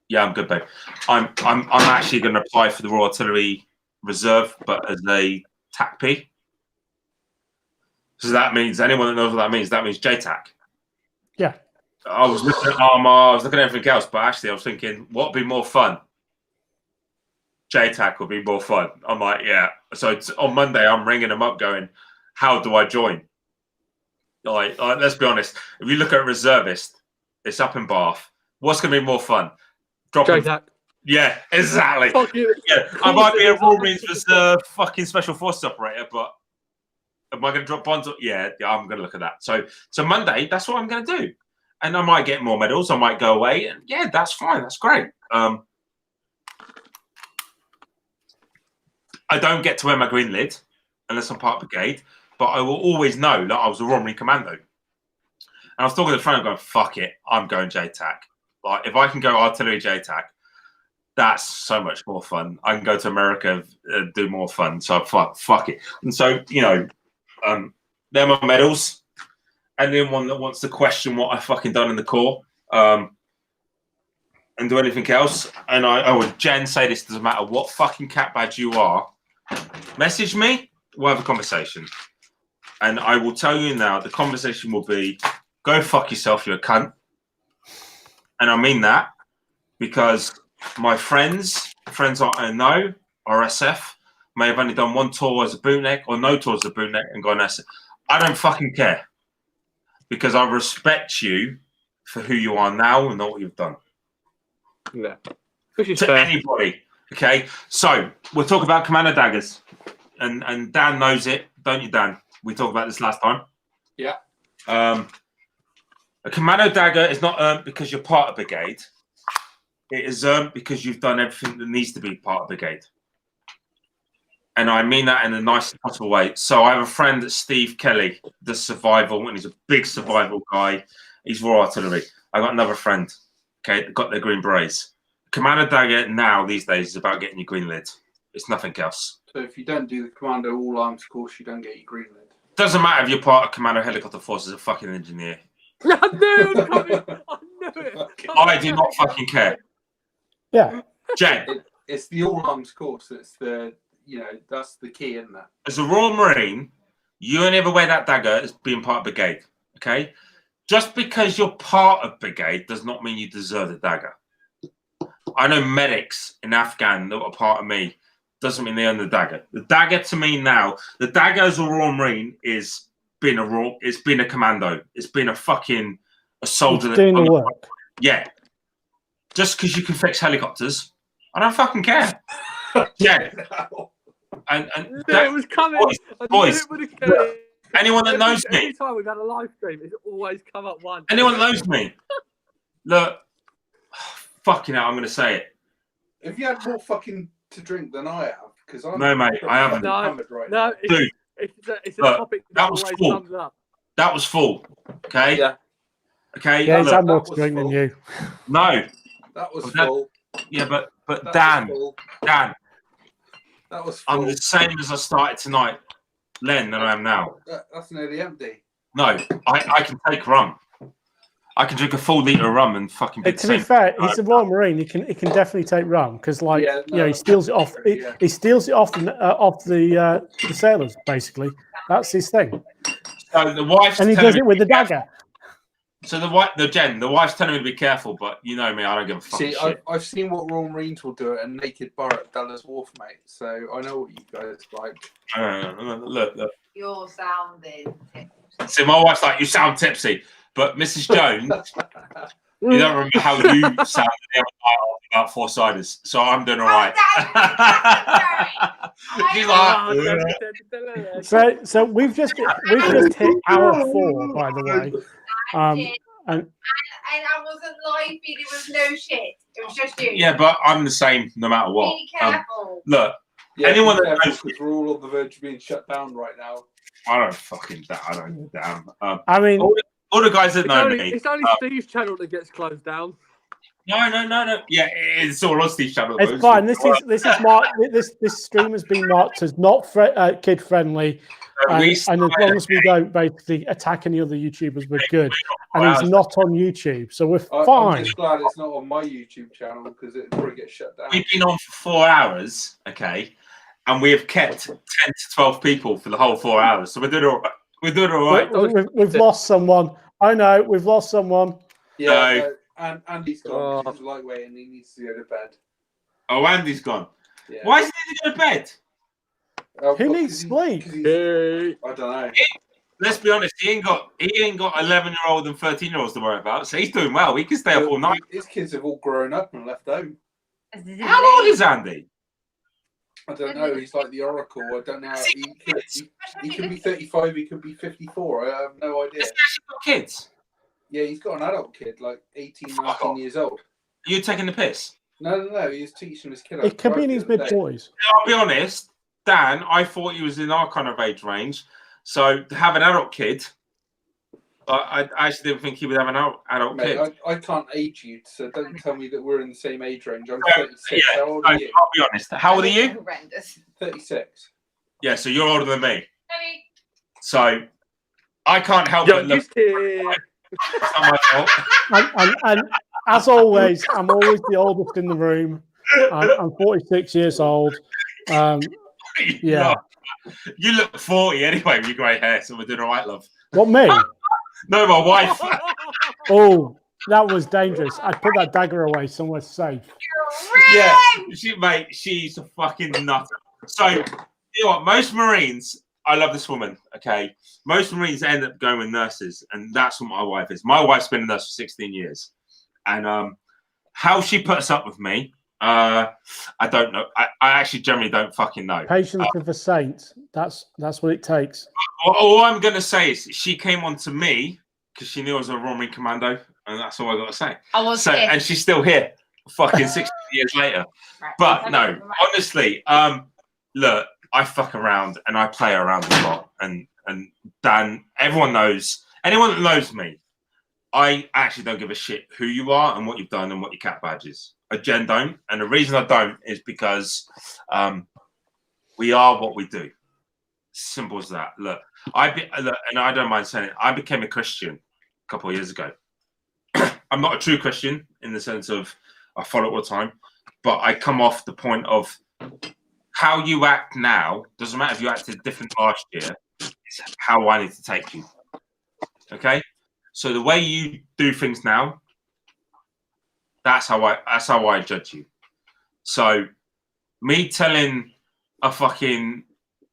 Yeah, I'm good, babe. I'm actually going to apply for the Royal Artillery Reserve, but as a TACP. So that means anyone that knows what that means JTAC. Yeah. I was looking at armor, I was looking at everything else, but actually I was thinking, what would be more fun? JTAC would be more fun. I'm like, yeah. So on Monday, I'm ringing them up going, how do I join? Like, let's be honest. If you look at a reservist, it's up in Bath. What's going to be more fun? JTAC. Yeah, exactly. Fuck you. Yeah, I might be a Royal Marines Reserve fucking Special Forces operator, but am I going to drop bonds? Yeah, I'm going to look at that. So Monday, that's what I'm going to do. And I might get more medals. I might go away. And yeah, that's fine. That's great. I don't get to wear my green lid unless I'm part of brigade, but I will always know that I was a Royal Marine Commando. And I was talking to the friend, I'm going, fuck it, I'm going JTAC. Like, if I can go artillery JTAC, that's so much more fun. I can go to America and do more fun. So fuck it. And so, they're my medals. And then one that wants to question what I fucking done in the Corps and do anything else. And Jen, say this doesn't matter what fucking cat badge you are. Message me. We'll have a conversation. And I will tell you now, the conversation will be, go fuck yourself, you're a cunt. And I mean that because my friends I know, RSF, may have only done one tour as a bootneck or no tours as a bootneck and gone SF. I don't fucking care. Because I respect you for who you are now and not what you've done. Yeah. Which is to fair. anybody. Okay. So we'll talk about Commando daggers. And Dan knows it, don't you, Dan? We talked about this last time. Yeah. A Commando dagger is not earned because you're part of brigade. It is earned because you've done everything that needs to be part of brigade. And I mean that in the nicest possible way. So I have a friend, Steve Kelly, the survival, and he's a big survival guy. He's Royal Artillery. I got another friend, okay, that got their green berets. Commando dagger now, these days, is about getting your green lid. It's nothing else. So if you don't do the Commando All Arms course, you don't get your green lid. Doesn't matter if you're part of Commando Helicopter Force as a fucking engineer. I knew it was coming. I knew it. I do not fucking care. Yeah. Jen. It's the All Arms course that's that's the key, isn't it? As a Royal Marine, you only ever wear that dagger as being part of brigade, okay? Just because you're part of brigade does not mean you deserve the dagger. I know medics in Afghan that were part of me, doesn't mean they earn the dagger. The dagger to me now, the dagger as a Royal Marine it's been a commando. It's been a soldier. It's doing the work. Yeah. Just because you can fix helicopters, I don't fucking care. Yeah. And it was coming. Boys, Anyone that knows me. Every time we've had a live stream, it's always come up once. Anyone that knows me. Look, fucking hell, I'm going to say it. If you had more fucking to drink than I have, because I'm No, mate, I haven't. hammered right No, now. Dude, it's a look, topic that that was always full. comes up. That was full. Okay? Yeah. Okay? Yeah, he's look, had more that to was drink than full. you. no. That was That- full. Yeah, but That Dan, was full. Dan, That was full. I'm the same as I started tonight, Len, than I am now. That's nearly empty. No, I can take rum. I can drink a full litre of rum and fucking be the To be same. fair, he's a Royal Marine. He can definitely take rum because, like, Yeah, you know, he no, steals it off. yeah. He steals it off the sailors. Basically, that's his thing, So the wife's and he telling does me it with to the be careful. dagger. So the wife's telling me to be careful, but you know me, I don't give a fucking See, shit. I've seen what Royal Marines will do at a naked bar at Dallas Wharf, mate. So I know what you guys like. Look. You're sounding. See, my wife's like, you sound tipsy, but Mrs. Jones, you don't remember how you sounded the other night about four ciders, so I'm doing all right. She's like, So we've just hit hour 4, by the way. And I wasn't live feed, it was no shit. It was just you. yeah, but I'm the same no matter what. Be careful. Look, Yeah, anyone be that careful, knows, 'cause we're all on the verge of being shut down right now. I don't fucking damn. I mean, All the guys that know me. It's only Steve's channel that gets closed down. No. Yeah, it's all on Steve's channel. it's fine. This is marked. This stream has been marked as not kid friendly, and as long as we don't basically attack any other YouTubers, we're good. And he's not on YouTube, so we're I'm fine. just glad it's not on my YouTube channel because it'd probably get shut down. We've been on for 4 hours, okay, and we have kept 10 to 12 people for the whole 4 hours. So we're doing all right. We've lost someone. I know we've lost someone. Yeah, no, and Andy's gone. He's lightweight and he needs to go to bed. Oh, Andy's gone. Yeah. Why does he need to go to bed? Who needs sleep? I don't know. Let's be honest. He ain't got 11-year-old and 13-year-olds to worry about. So he's doing well. He can stay up all night. His kids have all grown up and left home. How old is Andy? I don't know. He's like the Oracle. I don't know. He can be 35. He could be 54. I have no idea. Has he actually got kids? Yeah, he's got an adult kid, like 18, 19 years old. Are you taking the piss? No. He's teaching his kid. It could be in his mid-40s. I'll be honest, Dan. I thought he was in our kind of age range. So to have an adult kid, I actually didn't think he would have an adult Mate, kid. I can't age you, so don't tell me that we're in the same age range. I'm Yeah, 36. How old are you? I'll be honest. How old are you? Horrendous. 36. Yeah, so you're older than me. So I can't help but look. It's not my fault. And as always, I'm always the oldest in the room. I'm 46 years old. Yeah. No. You look 40 anyway with your grey hair, so we're doing all right, love. What, me? No, my wife. Oh, that was dangerous. I put that dagger away somewhere safe. Yeah, she's a fucking nut. So, you know what? Most Marines, I love this woman, okay? Most Marines end up going with nurses, and that's what my wife is. My wife's been a nurse for 16 years. And how she puts up with me, I don't know. I actually generally don't fucking know. Patience of a saint. That's what it takes. All I'm going to say is she came on to me because she knew I was a Roman commando, and that's all I got to say. And she's still here, fucking 16 years later. Right. But no, honestly, look, I fuck around and I play around a lot, and Dan, everyone knows. Anyone that knows me, I actually don't give a shit who you are and what you've done and what your cat badge is. I gen don't, and the reason I don't is because we are what we do. Simple as that. Look, and I don't mind saying it. I became a Christian a couple of years ago. I'm not a true Christian in the sense of I follow it all the time, but I come off the point of how you act now. Doesn't matter if you acted different last year. It's how I need to take you. Okay, so the way you do things now, that's how I judge you. So me telling a fucking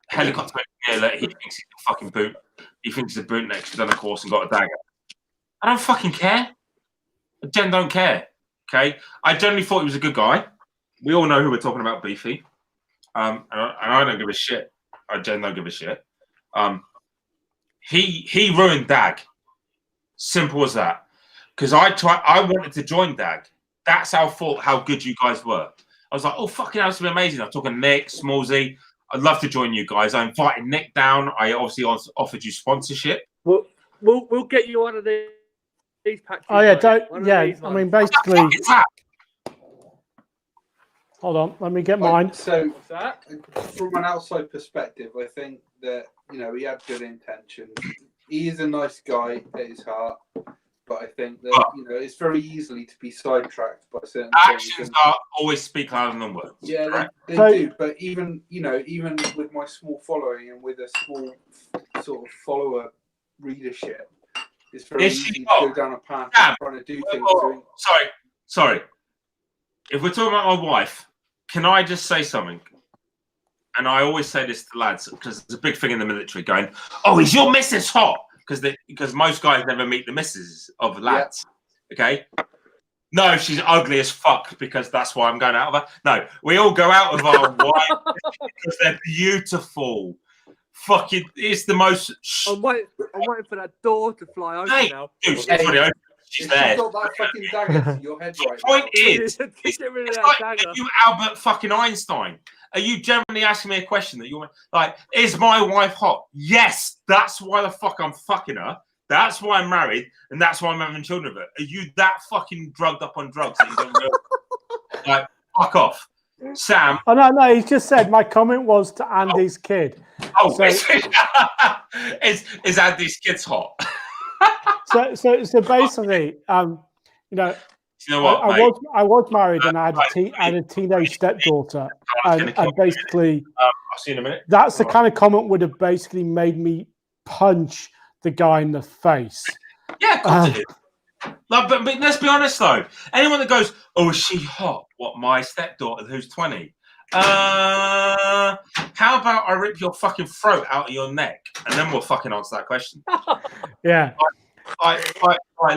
helicopter engineer that he thinks he's a fucking boot, he thinks he's a bootleg, he's done a course and got a dagger. I don't fucking care. I don't care. Okay, I generally thought he was a good guy. We all know who we're talking about, Beefy. And I don't give a shit. I don't give a shit. He ruined DAG. Simple as that. Because I wanted to join DAG. That's how good you guys were. I was like, oh, fucking hell, this will be amazing. I'm talking Nick, Smallsy. I'd love to join you guys. I invited Nick down. I obviously offered you sponsorship. We'll get you one of these patches. Oh yeah, mate. I mean, basically. Hold on, let me get mine. So, from an outside perspective, I think that he had good intentions. He is a nice guy at his heart, but I think that it's very easily to be sidetracked by certain actions. Always speak louder than words. Yeah, they do. But even with my small following and with a small sort of follower readership, it's very easy to go down a path of trying to do things. Sorry. If we're talking about my wife, can I just say something? And I always say this to lads because it's a big thing in the military going, oh, is your missus hot? Because most guys never meet the missus of lads. Yeah. Okay? No, she's ugly as fuck because that's why I'm going out of her. No, we all go out of our wives because they're beautiful. Fucking, it's the most. I'm waiting for that door to fly open now. Dude, she's already open. She's there. Got that fucking dagger to your head right The point now. is, it's like, are you Albert fucking Einstein? Are you generally asking me a question that you're like, is my wife hot? Yes, that's why the fuck I'm fucking her. That's why I'm married, and that's why I'm having children with her. Are you that fucking drugged up on drugs that you don't realize? Like, fuck off. Sam. Oh, no, he just said my comment was to Andy's kid. Oh, so, is Andy's kid's hot? So basically, you know what, I was married and I had a teenage stepdaughter, and basically, I'll see you in a minute. That's the kind of comment would have basically made me punch the guy in the face. Yeah, of course it is. Like, but let's be honest though. Anyone that goes, "Oh, is she hot?" What, my stepdaughter who's 20? How about I rip your fucking throat out of your neck, and then we'll fucking answer that question. Yeah.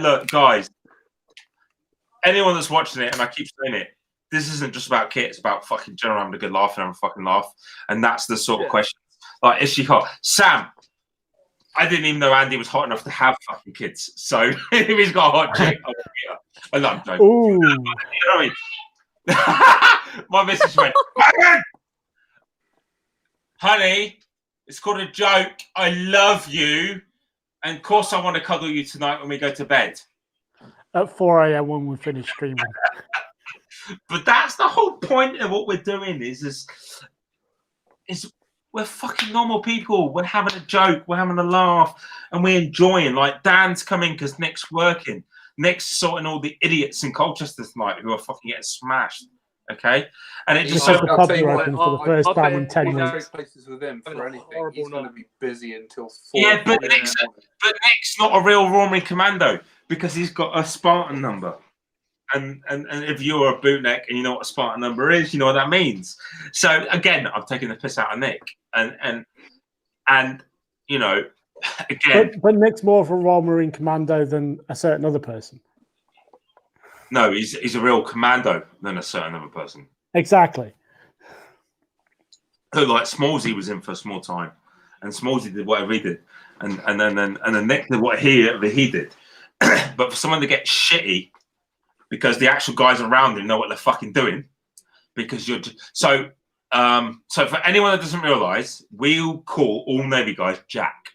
Look, guys. Anyone that's watching it, and I keep saying it, this isn't just about Kit. It's about fucking general having a good laugh and having a fucking laugh, and that's the sort of question. Like, is she hot? Sam, I didn't even know Andy was hot enough to have fucking kids. So if he's got a hot chick, I love him. Ooh. You know what I mean? My missus went, honey, it's called a joke. I love you. And of course, I want to cuddle you tonight when we go to bed. At 4 a.m. when we finish streaming. But that's the whole point of what we're doing is we're fucking normal people. We're having a joke. We're having a laugh. And we're enjoying. Like, Dan's coming because Nick's working. Nick's sorting all the idiots in Colchester tonight who are fucking getting smashed. Okay? And it just... the pub opens for the first time in 10 weeks. Places with him for anything. He's going to be busy until 4. Yeah, but Nick's not a real Roman commando because he's got a Spartan number. And if you're a bootneck and you know what a Spartan number is, you know what that means. So again, I'm taking the piss out of Nick, and you know, again. But Nick's more of a Royal Marine Commando than a certain other person. No, he's a real commando than a certain other person. Exactly. So like Smallsy was in for a small time, and Smallsy did whatever he did, and then Nick did what he did. But for someone to get shitty. Because the actual guys around him know what they're fucking doing. Because you're so for anyone that doesn't realise, we'll call all Navy guys Jack.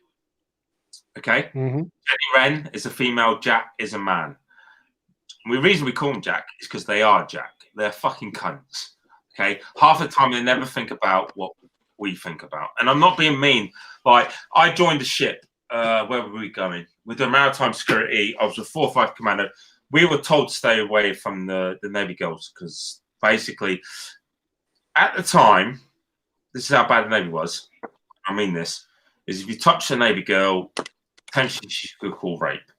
Okay? Mm-hmm. Jenny Wren is a female, Jack is a man. And the reason we call them Jack is because they are Jack. They're fucking cunts. Okay? Half the time they never think about what we think about. And I'm not being mean. Like, I joined a ship. Where were we going? With the maritime security, I was a 4-5 commander. We were told to stay away from the Navy girls because basically, at the time, this is how bad the Navy was. I mean this, is if you touch a Navy girl, potentially she could call rape.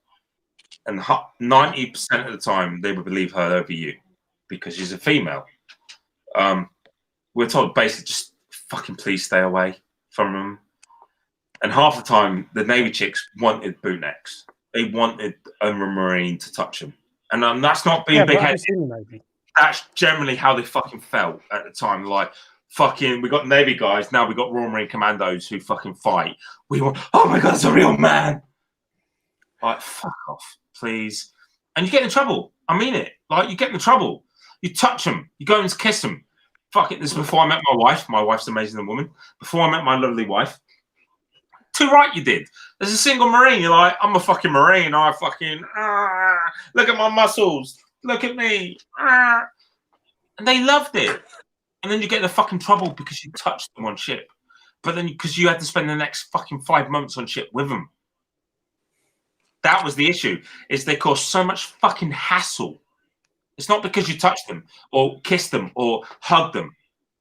And 90% of the time, they would believe her over you because she's a female. We're told basically just fucking please stay away from them. And half the time, the Navy chicks wanted bootnecks. They wanted a Marine to touch them. And that's not being big-headed. That's generally how they fucking felt at the time. Like, fucking, we got Navy guys, now we got Royal Marine Commandos who fucking fight. We want, oh my God, it's a real man. Like, fuck off, please. And you get in trouble. I mean it. Like, you get in trouble. You touch them. You go and kiss them. Fuck it. This is before I met my wife. My wife's an amazing woman. Before I met my lovely wife. Too right you did. As a single Marine, you're like, I'm a fucking Marine. I fucking, look at my muscles. Look at me. And they loved it. And then you get in the fucking trouble because you touched them on ship. But then because you had to spend the next fucking 5 months on ship with them. That was the issue, is they cause so much fucking hassle. It's not because you touched them or kissed them or hugged them.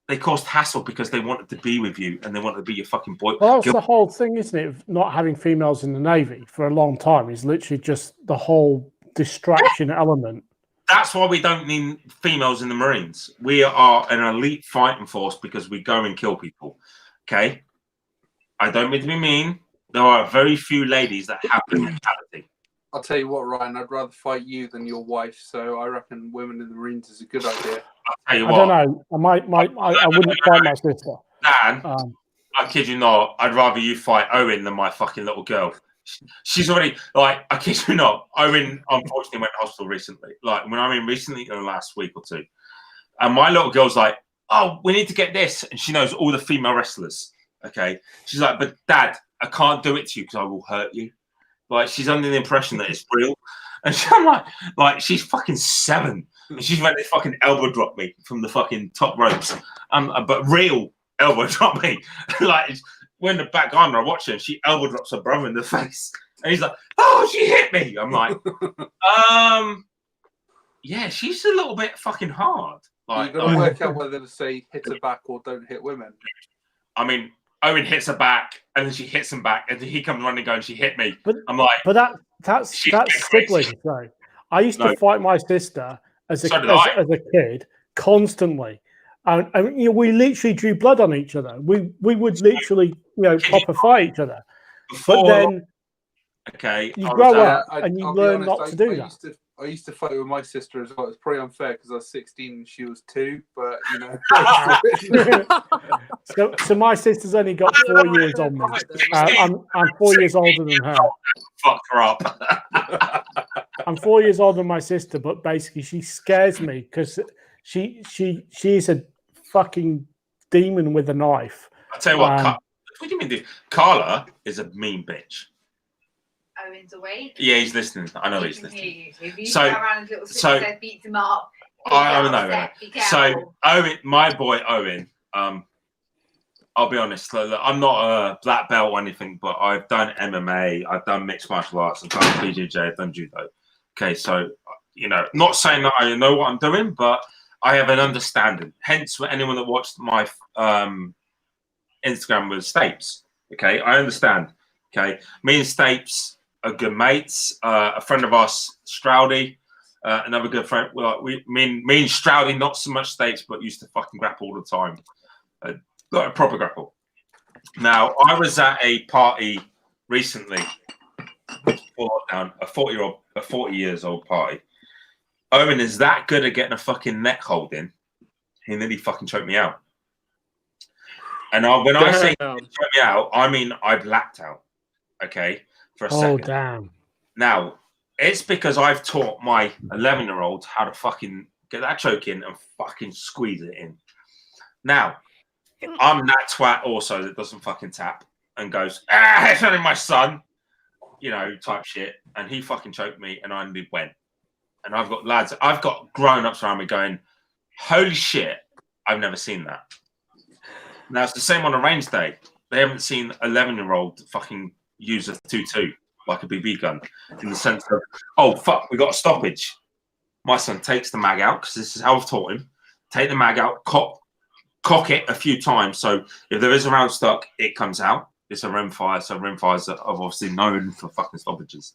They caused hassle because they wanted to be with you and they wanted to be your fucking boy. Well, that's the whole thing, isn't it? Of not having females in the Navy for a long time is literally just the whole distraction element. That's why we don't need females in the Marines. We are an elite fighting force because we go and kill people. Okay? I don't mean to be mean. There are very few ladies that have the mentality. I'll tell you what, Ryan, I'd rather fight you than your wife, so I reckon women in the Marines is a good idea. I'll tell you I what. don't know. I wouldn't fight my sister. Dan, I kid you not, I'd rather you fight Owen than my fucking little girl. She's already, like, I kid you not, Owen unfortunately went to hospital recently. Like, when I mean recently, in the last week or two. And my little girl's like, oh, we need to get this. And she knows all the female wrestlers. Okay? She's like, but Dad, I can't do it to you because I will hurt you. Like, she's under the impression that it's real. And I'm like, she's fucking 7. And she's ready to fucking elbow drop me from the fucking top ropes. But real elbow drop me. Like, we're in the back garden, I watch her, and she elbow drops her brother in the face. And he's like, oh, she hit me. I'm like, yeah, she's a little bit fucking hard. Like, you've got to work out whether to say hit her back or don't hit women. I mean, Owen hits her back, and then she hits him back, and then he comes running going, she hit me. But, I'm like, but that's siblings, though. I used to fight my sister as a kid constantly. And you know, we literally drew blood on each other. We would literally, proper fight each other. But then you grow up and you learn not to do that. I used to fight with my sister as well. It's pretty unfair because I was 16 and she was 2, but So my sister's only got 4 years on me. I'm 4 years older than her. Fuck her up. I'm 4 years older than my sister, but basically she scares me because she's a fucking demon with a knife. I'll tell you what, what do you mean, dude? Carla is a mean bitch. Owen's awake. Yeah, he's listening. I know he's listening. If you go around his little sister, beats him up. I know. So Owen, my boy Owen, I'll be honest, I'm not a black belt or anything, but I've done MMA, I've done mixed martial arts, I've done BJJ, I've done judo. Okay, so not saying that I know what I'm doing, but I have an understanding. Hence, for anyone that watched my Instagram with Stapes, okay, I understand. Okay, me and Stapes are good mates. A friend of ours, Stroudy, another good friend. Well, me and Stroudy, not so much Stapes, but used to fucking grapple all the time. Like a proper grapple. Now, I was at a party recently, a 40 years old party. Owen is that good at getting a fucking neck hold in. He nearly fucking choked me out. And when I say choke me out, I mean I blacked out. Okay, for a second. Oh, damn. Now, it's because I've taught my 11-year-old how to fucking get that choke in and fucking squeeze it in. Now, I'm that twat also that doesn't fucking tap and goes, it's only my son, type shit. And he fucking choked me and I nearly went. And I've got grown-ups around me going, holy shit, I've never seen that. Now, it's the same on a range day. They haven't seen 11-year-old fucking use a 2.2 like a BB gun, in the sense of, oh fuck, we got a stoppage. My son takes the mag out because this is how I've taught him. Take the mag out, cock it a few times, so if there is a round stuck, it comes out. It's a rimfire, so rimfires are obviously known for fucking stoppages.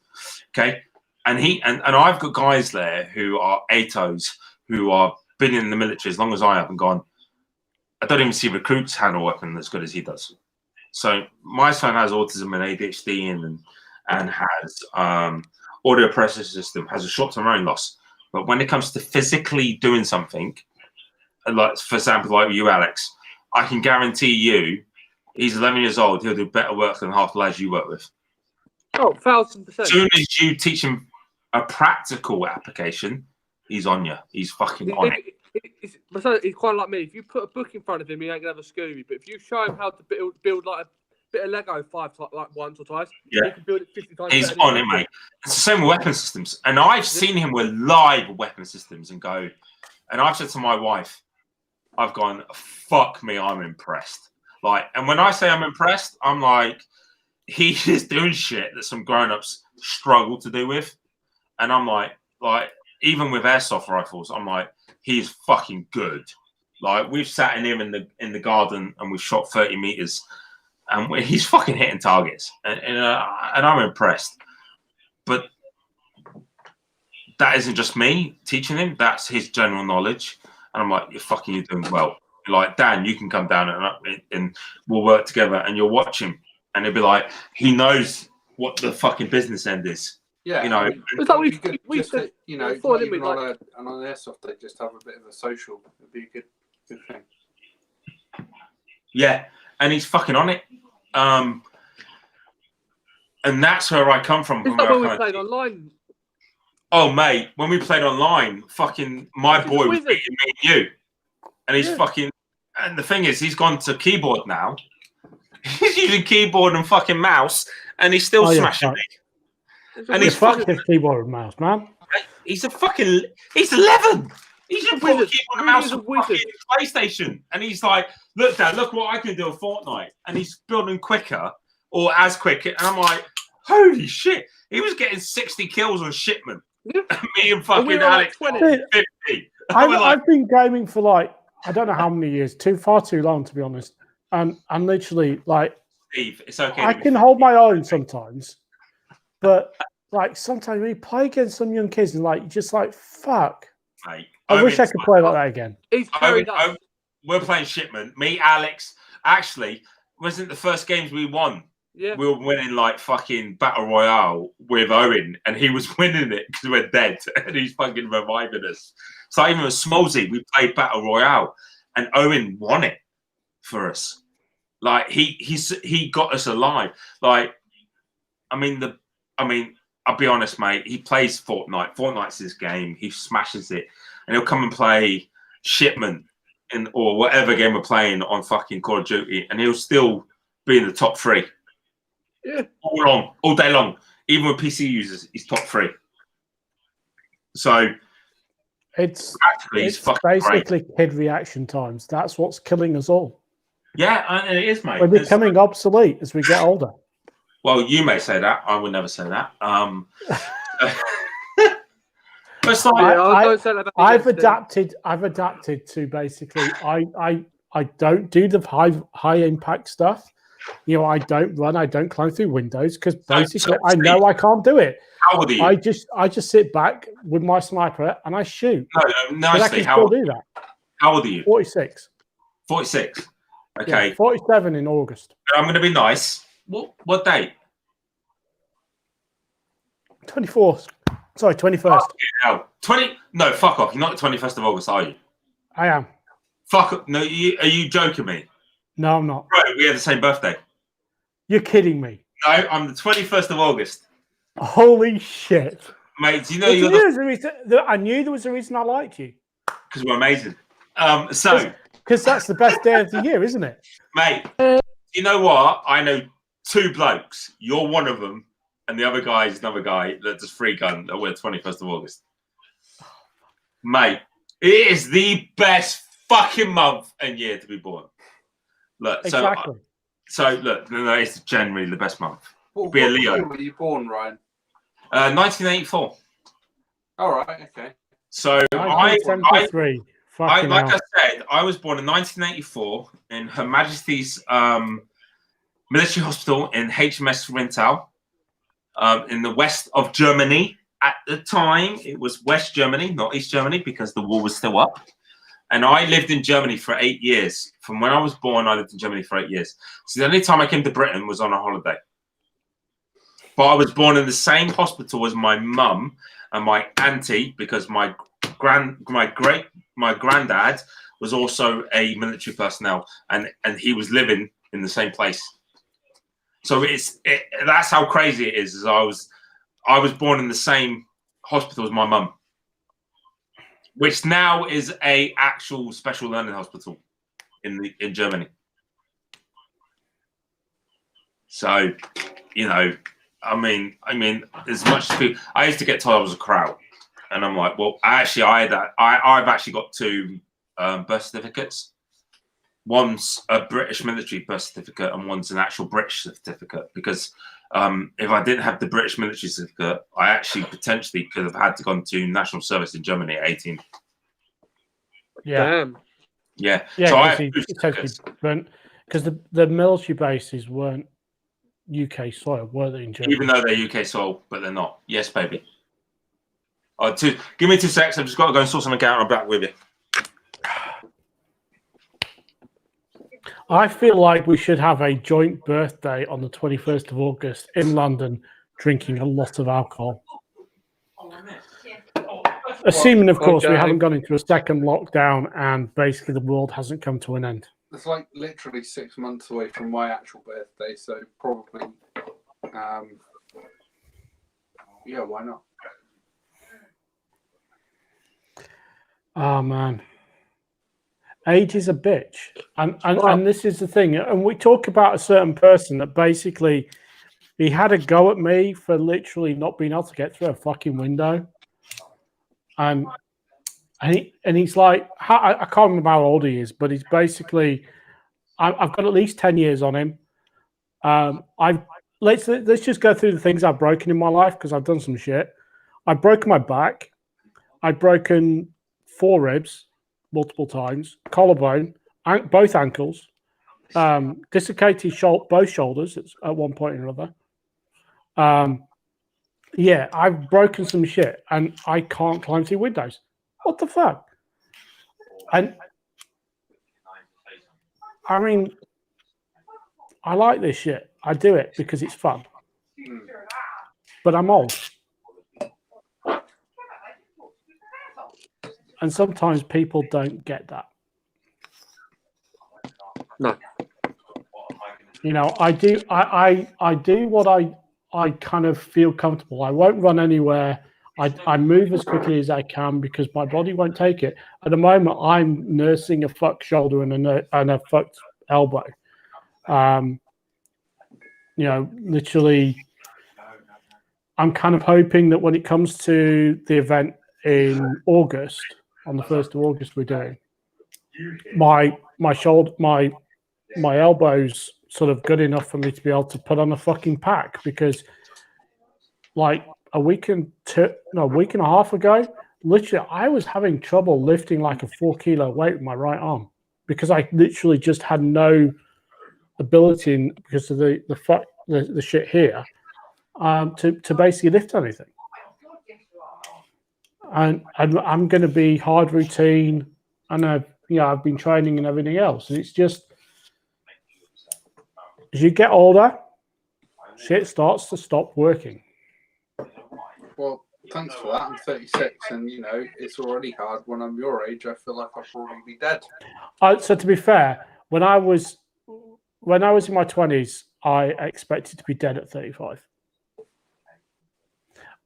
Okay, and I've got guys there who are ATOs who are been in the military as long as I have and gone, I don't even see recruits handle a weapon as good as he does. So my son has autism and ADHD and has audio processing system, has a short-term memory loss. But when it comes to physically doing something, like for example, like you, Alex, I can guarantee you, he's 11 years old. He'll do better work than half the lads you work with. Oh, 1000%. As soon as you teach him a practical application, he's on you. He's fucking on it. He's quite like me. If you put a book in front of him, he ain't gonna have a Scooby. But if you show him how to build like a bit of Lego once or twice, he can build it 50 times. He's on it, mate. It's the same with weapon systems. And I've seen him with live weapon systems and go. And I've said to my wife, I've gone, fuck me, I'm impressed. Like, and when I say I'm impressed, I'm like, he is doing shit that some grown-ups struggle to do with. And I'm like, even with airsoft rifles, I'm like, he's fucking good. Like, we've sat in him in the garden and we've shot 30 meters, and he's fucking hitting targets, and I'm impressed. But that isn't just me teaching him; that's his general knowledge. And I'm like, you're doing well. Like, Dan, you can come down and we'll work together, and you'll watch him, and he'll be like, he knows what the fucking business end is. Yeah, you know, it's like we said, you know, even on an airsoft, they just have a bit of a social. It'd be a good thing. Yeah, and he's fucking on it. And that's where I come from. It's not when we played online. Oh, mate, when we played online, fucking my boy was beating me and you. And he's fucking, and the thing is, he's gone to keyboard now. He's using keyboard and fucking mouse, and he's still smashing me. And he's fucking keyboard and mouse, man. He's 11. He's a keyboard and mouse on fucking PlayStation. And he's like, look, Dad, look what I can do in Fortnite. And he's building quicker, or as quick. And I'm like, holy shit. He was getting 60 kills on shipment. Me and fucking Alex, 50. I've been gaming for like, I don't know how many years, far too long, to be honest. And literally, like, Steve, it's okay. I can hold my own sometimes. But like sometimes when you play against some young kids, and like you're just like, fuck. Mate, I wish I could play like that again. We're playing shipment. Me, Alex. Actually, wasn't the first games we won. Yeah. We were winning like fucking battle royale with Owen, and he was winning it because we're dead, and he's fucking reviving us. So even with Smolsey, we played battle royale, and Owen won it for us. Like he got us alive. Like, I mean, I'll be honest, mate. He plays Fortnite. Fortnite's his game. He smashes it, and he'll come and play Shipment or whatever game we're playing on fucking Call of Duty, and he'll still be in the top 3. Yeah, all day long. Even with PC users, he's top 3. So it's basically great. Kid reaction times. That's what's killing us all. Yeah, and it is, mate. We're becoming obsolete as we get older. Well, you may say that. I would never say that. But it's like, I've adapted to basically. I don't do the high impact stuff. You know, I don't run. I don't climb through windows because basically I know I can't do it. How old are you? I just sit back with my sniper and I shoot. No, I can still do that. How old are you? 46. 46. Okay. Yeah, 47 in August. I'm going to be nice. What date? 24th. Sorry, 21st. Oh, 20. No, fuck off. You're not the 21st of August, are you? I am. Fuck up. No, are you joking me? No, I'm not. Right, we have the same birthday. You're kidding me. No, I'm the 21st of August. Holy shit. Mate, do you know I knew there was a reason I liked you. Because we're amazing. Because that's the best day of the year, isn't it? Mate, you know what? I know 2 blokes. You're one of them, and the other guy is another guy that does free gun that we're 21st of August. Mate, it is the best fucking month and year to be born. Look, exactly. So look, no, it's generally the best month. What be a Leo. year were you born, Ryan? 1984. All right, okay. So I said, I was born in 1984 in Her Majesty's Military Hospital in HMS Rintal, in the west of Germany. At the time, it was West Germany, not East Germany, because the war was still up. And I lived in Germany for 8 years. From when I was born, I lived in Germany for 8 years. So the only time I came to Britain was on a holiday. But I was born in the same hospital as my mum and my auntie, because my great my granddad was also a military personnel, and he was living in the same place. So that's how crazy it is. I was born in the same hospital as my mum, which now is a actual special learning hospital in Germany. So, you know, I mean, as much as people, I used to get told I was a crowd, and I'm like, well, I've actually got 2 birth certificates. One's a British military birth certificate, and one's an actual British certificate. Because if I didn't have the British military certificate, I actually potentially could have had to gone to national service in Germany at 18. Yeah. Damn. Yeah. Yeah, So because the military bases weren't UK soil, were they, in Germany? Even though they're UK soil, but they're not. Yes, baby. Give me 2 seconds. I've just got to go and sort something out, and I'm back with you. I feel like we should have a joint birthday on the 21st of August in London, drinking a lot of alcohol. Assuming, of course, we haven't gone into a second lockdown and basically the world hasn't come to an end. It's like literally 6 months away from my actual birthday, so probably, yeah, why not? Oh, man. Age is a bitch. And this is the thing. And we talk about a certain person that basically, he had a go at me for literally not being able to get through a fucking window. And he's like, I can't remember how old he is, but he's basically, I've got at least 10 years on him. Let's just go through the things I've broken in my life, because I've done some shit. I've broken my back. I've broken 4 ribs multiple times, collarbone, both ankles, dislocated both shoulders at one point or another. Yeah, I've broken some shit, and I can't climb through windows. What the fuck? And I mean, I like this shit. I do it because it's fun. But I'm old. And sometimes people don't get that. No. You know, I do what I kind of feel comfortable. I won't run anywhere. I move as quickly as I can because my body won't take it. At the moment, I'm nursing a fucked shoulder and a fucked elbow. You know, literally, I'm kind of hoping that when it comes to the event in August, on the 1st of August, we're doing, my shoulder, my elbow's sort of good enough for me to be able to put on a fucking pack, because like a week and a half ago, literally I was having trouble lifting like a 4 kilo weight with my right arm because I literally just had no ability because of the shit here to basically lift anything. And I'm going to be hard routine, and I've been training and everything else. And it's just, as you get older, shit starts to stop working. Well, thanks for that. I'm 36, and you know it's already hard. When I'm your age, I feel like I'll probably be dead. So to be fair, when I was in my 20s, I expected to be dead at 35.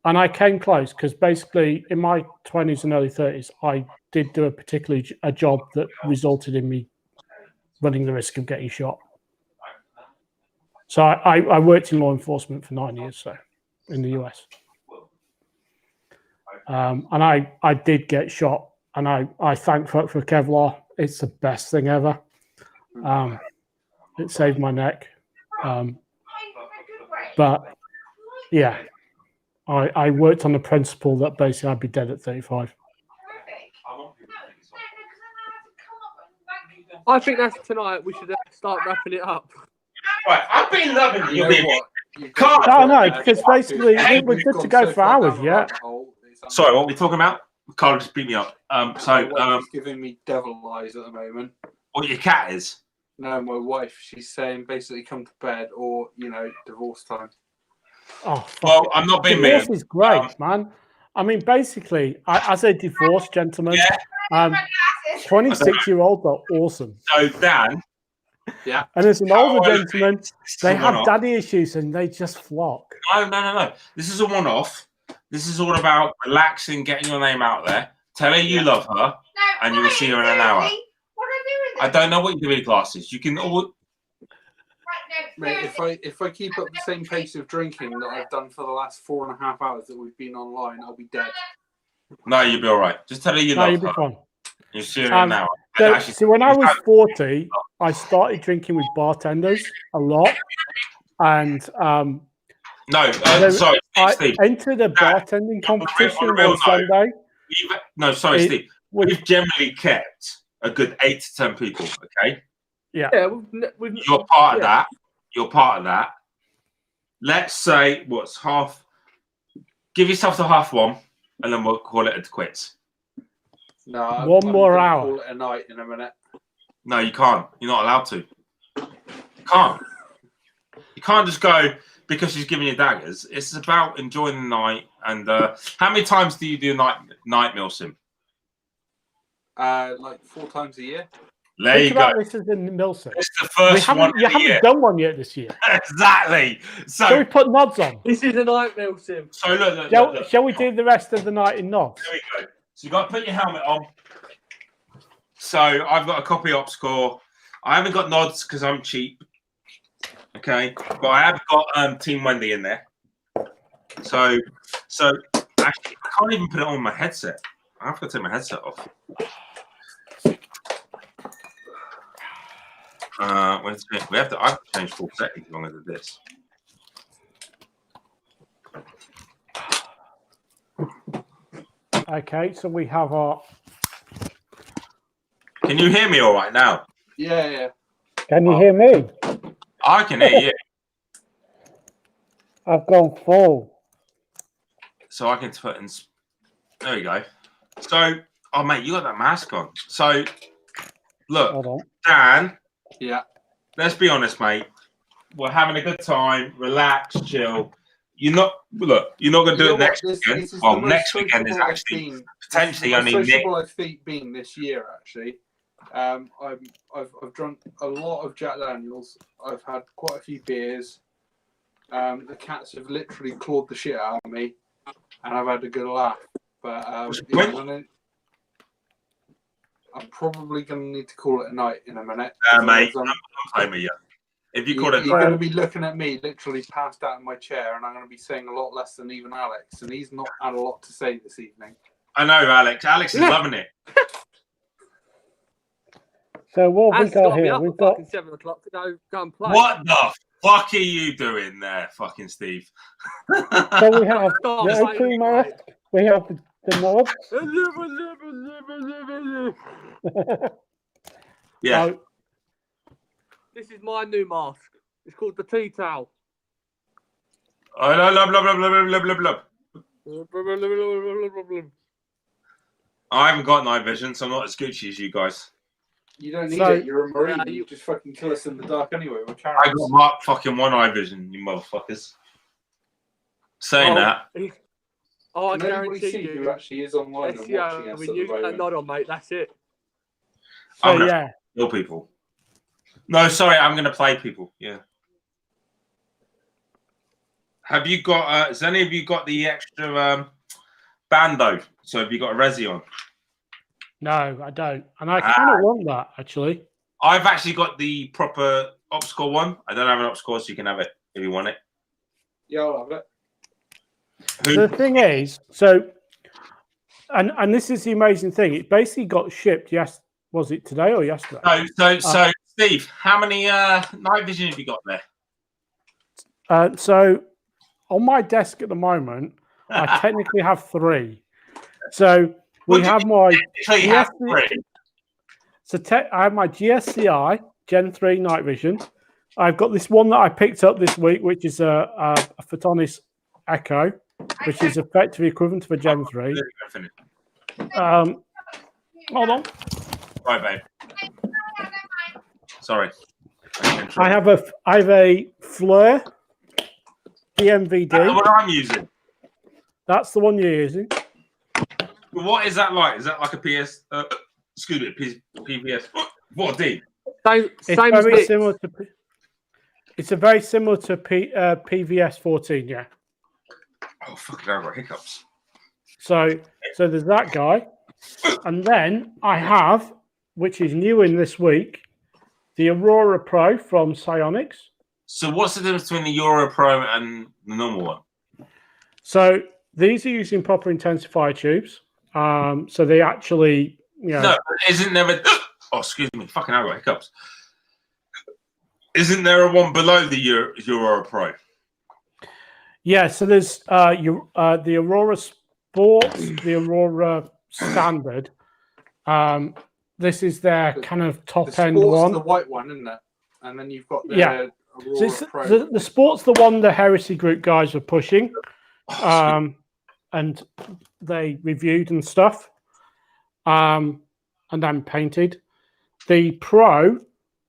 And I came close because basically in my 20s and early 30s, I did do a job that resulted in me running the risk of getting shot. So I worked in law enforcement for 9 years, so in the US. And I did get shot, and I thank fuck for Kevlar. It's the best thing ever. It saved my neck. But yeah. I worked on the principle that basically I'd be dead at 35. I think that's tonight. We should start wrapping it up. Right, I've been loving You you. know what? No, because basically we're good to go for hours, yeah. Sorry, what are we talking about? Carl just beat me up. He's giving me devil eyes at the moment. What your cat is? No, my wife. She's saying basically come to bed or divorce time. Oh, fuck well, it. I'm not being Divorce mean. is great, man. I mean, basically, as a divorced gentleman, Yeah. 26-year-olds are awesome. So Dan, Yeah. And as an older gentleman, this is they a have one-off. daddy issues and they just flock. No. This is a one-off. This is all about relaxing, getting your name out there. Tell her you love her, and you will see her in an hour. What am I doing? I don't know what you do with glasses. You can all. Mate, if I keep up the same pace of drinking that I've done for the last 4.5 hours that we've been online, I'll be dead. No, you'll be all right. Just tell her you No, love you'll be her. fine. You see her in an hour. So when I was 40, I started drinking with bartenders a lot. And sorry, I Steve. entered a bartending competition on Sunday. Steve. We've generally kept a good 8 to 10 people, okay? Yeah. You're part of that. You're part of that. Let's say what's half. Give yourself to half one, and then we'll call it a quits. No, One more gonna hour. Call it a night in a minute. No, you can't. You're not allowed to. You can't. You can't just go because she's giving you daggers. It's about enjoying the night. And how many times do you do night Milsim? Like 4 times a year. There you Think go. about this as in Milsim. It's the first one. You haven't done one yet this year. Exactly. Shall we put nods on? This is a nightmare, Sim. So look. Shall we do the rest of the night in nods? There we go. So you got to put your helmet on. So I've got a copy op score. I haven't got nods because I'm cheap. Okay, but I have got Team Wendy in there. So actually, I can't even put it on my headset. I have to take my headset off. We have to. I have to change full settings as long as it is. Okay, so we have our. Can you hear me all right now? Yeah. Can you hear me? I can hear you. I've gone full. So I can put in. There you go. So, oh mate, you got that mask on. So, look, Hold on. Dan. Yeah. Let's be honest, mate. We're having a good time. Relax, chill. You're not going to do it next weekend. This is Well, the most next weekend is sociable actually I've been. potentially This is the only most Nick. sociable I've been this year, actually. I've drunk a lot of Jack Daniels. I've had quite a few beers. The cats have literally clawed the shit out of me, and I've had a good laugh. But I'm probably going to need to call it a night in a minute. Mate, I'm playing with you. If you call it, you're going to be looking at me literally passed out in my chair, and I'm going to be saying a lot less than even Alex, and he's not had a lot to say this evening. I know, Alex. Alex is loving it. So what have we got here? We've got 7 o'clock to go and play. What the fuck are you doing there, fucking Steve? So we have the O2 mask. We have the mods. Yeah. So, This is my new mask. It's called the tea towel. I love. I haven't got night vision, so I'm not as Gucci as you guys. You don't need it. You're a marine. You just fucking kill us in the dark anyway. We're I got Mark fucking one eye vision, you motherfuckers. Saying that. I Can anybody guarantee see you. who actually is online and watching us when at you the get that moment? nod on, mate, that's it. so I'm gonna yeah. kill people. No, sorry, I'm gonna play people. Yeah. Have you got? Has any of you got the extra bando? So have you got a resi on? No, I don't. And I kind of want that, actually. I've actually got the proper OpScore one. I don't have an OpScore, so you can have it if you want it. Yeah, I'll have it. The thing is, so, and this is the amazing thing. It basically got shipped. Yes, was it today or yesterday? So, Steve, how many night vision have you got there? So, on my desk at the moment, I technically have 3. So we have my GSCI. So I have my GSCI Gen 3 night vision. I've got this one that I picked up this week, which is a Photonis Echo, which is effectively equivalent to a Gen 3. Hold on. Right, babe. Sorry. I have a Fleur DMVD. That's what I'm using. That's the one you're using. What is that like? Is that like a PS? Excuse me, PVS. What a D. It's Same as very this. similar to. It's a very similar to PVS 14, yeah. Oh fucking! I've got hiccups. So there's that guy, and then I have, which is new in this week, the Aurora Pro from Psionics. So what's the difference between the Euro Pro and the normal one? So these are using proper intensifier tubes. So they actually, No, isn't there a... Oh, excuse me. Fucking hell, I've got hiccups. Isn't there a one below the Euro Pro? Yeah, so there's the Aurora Sports, the Aurora Standard. This is their kind of top end one. The white one, isn't it? And then you've got the Aurora Pro. The Sport's the one the Heresy Group guys were pushing. And they reviewed and stuff, and then painted. The Pro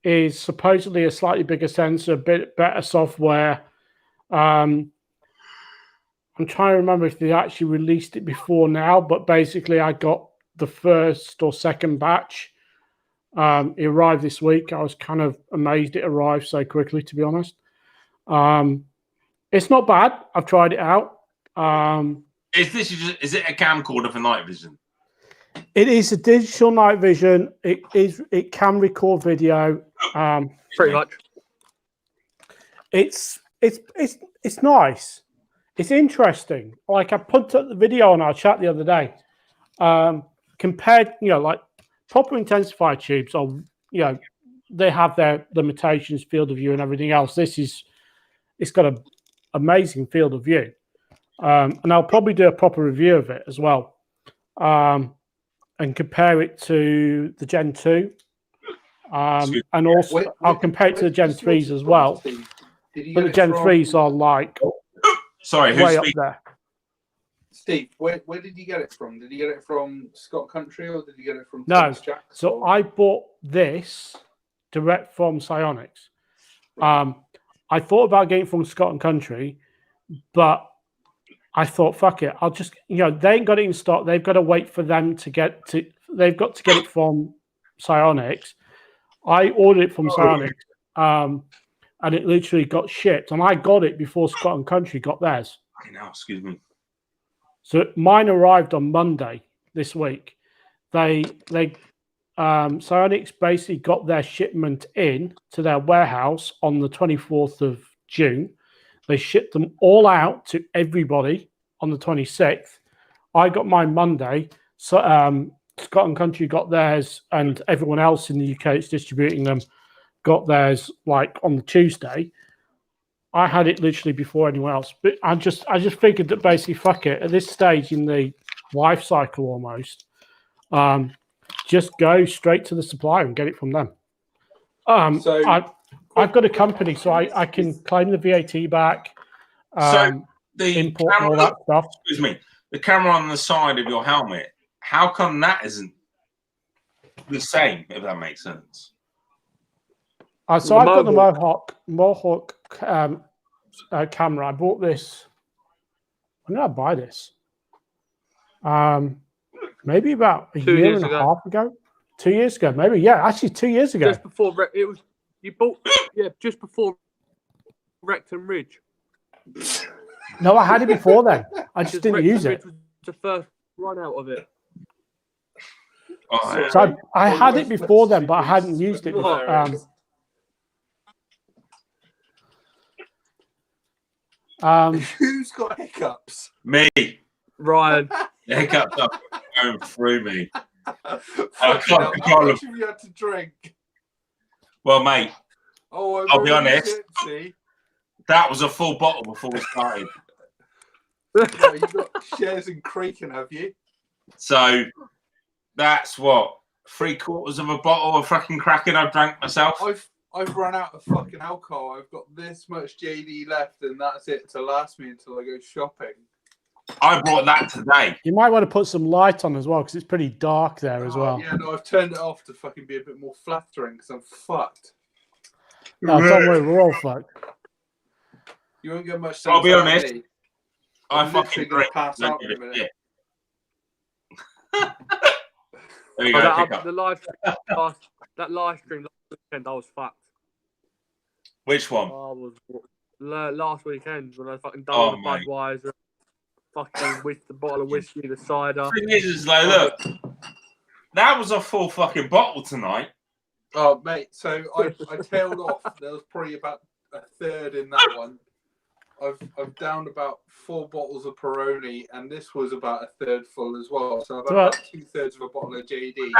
is supposedly a slightly bigger sensor, a bit better software. I'm trying to remember if they actually released it before now, but basically I got the first or second batch. It arrived this week. I was kind of amazed it arrived so quickly, to be honest. It's not bad. I've tried it out. Is it a camcorder for night vision? It is a digital night vision. It can record video. Pretty much. It's nice. It's interesting. Like I put up the video on our chat the other day. Compared, like proper intensifier tubes are, they have their limitations, field of view, and everything else. It's got an amazing field of view. And I'll probably do a proper review of it as well, and compare it to the Gen 2. And also, I'll compare it to the Gen 3s as well. But the Gen 3s are like way up there. Steve, where did you get it from? Did you get it from Scott Country or did you get it from No? So I bought this direct from Psionics. I thought about getting it from Scott and Country, but I thought, fuck it, I'll just, they ain't got it in stock. They've got to wait for them to get to, they've got to get it from Psionics. I ordered it from Psionics, and it literally got shipped, and I got it before Scott and Country got theirs. I know, excuse me. So mine arrived on Monday this week. Psionics basically got their shipment in to their warehouse on the 24th of June. They shipped them all out to everybody on the 26th. I got mine Monday. So Scott and Country got theirs, and everyone else in the UK that's distributing them got theirs like on the Tuesday. I had it literally before anyone else. But I just figured that basically, fuck it, at this stage in the life cycle almost, just go straight to the supplier and get it from them. I've got a company, so I can claim the VAT back. So the import camera, and all that stuff. Excuse me, the camera on the side of your helmet. How come that isn't the same? If that makes sense. So I've got the Mohawk camera. I bought this. When did I buy this? Maybe about a year and a half ago. 2 years ago, maybe. Yeah, actually 2 years ago. Just before it was. You bought, just before Rectum Ridge. No, I had it before then. I just didn't use it. Was the first run out of it. Oh, So I had it before then, but I hadn't used it. Who's got hiccups? Me. Ryan. The hiccups are going through me. How much have you had to drink? Well, mate, I'll be honest. Tipsy. That was a full bottle before we started. Well, you've got shares in creaking, have you? So that's what, 3/4 of a bottle of fucking Kraken I've drank myself. I've run out of fucking alcohol. I've got this much JD left, and that's it to last me until I go shopping. I brought that today. You might want to put some light on as well, because it's pretty dark there as well. Yeah, no, I've turned it off to fucking be a bit more flattering because I'm fucked. No, don't worry, we're all fucked. You won't get much. I'll be honest. I I'm fucking gonna drink. pass out in a minute. There you go. that Hiccup. that live stream last weekend, I was fucked. Which one? I was last weekend when I fucking done Oh, all the Budweiser, fucking with the bottle of whiskey, the cider. The thing is like, look, that was a full fucking bottle tonight. Oh, mate. So I tailed off. There was probably about a third in that one. I've downed about 4 bottles of Peroni, and this was about a third full as well. So I've had about 2/3 of a bottle of JD.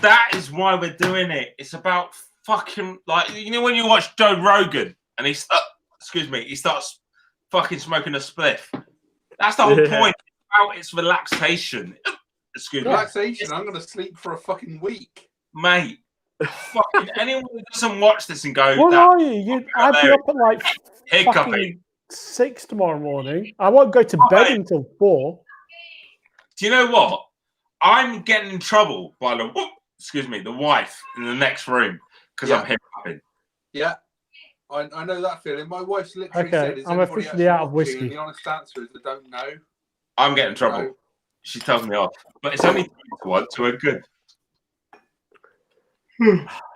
That is why we're doing it. It's about fucking like when you watch Joe Rogan and he starts fucking smoking a spliff. That's the whole point. It's relaxation. Excuse me. Relaxation. I'm gonna sleep for a fucking week, mate. Fucking anyone who doesn't watch this and go, what are you? I'd be up at like hiccuping 6 tomorrow morning. I won't go to bed until 4. Do you know what? I'm getting in trouble by the wife in the next room because I'm hiccuping. Yeah, I know that feeling. My wife's literally said, "Is I'm anybody officially out of watching?" whiskey. And the honest answer is, I don't know. I'm getting in trouble. No. She tells me off, but it's only 2-1, so we're good.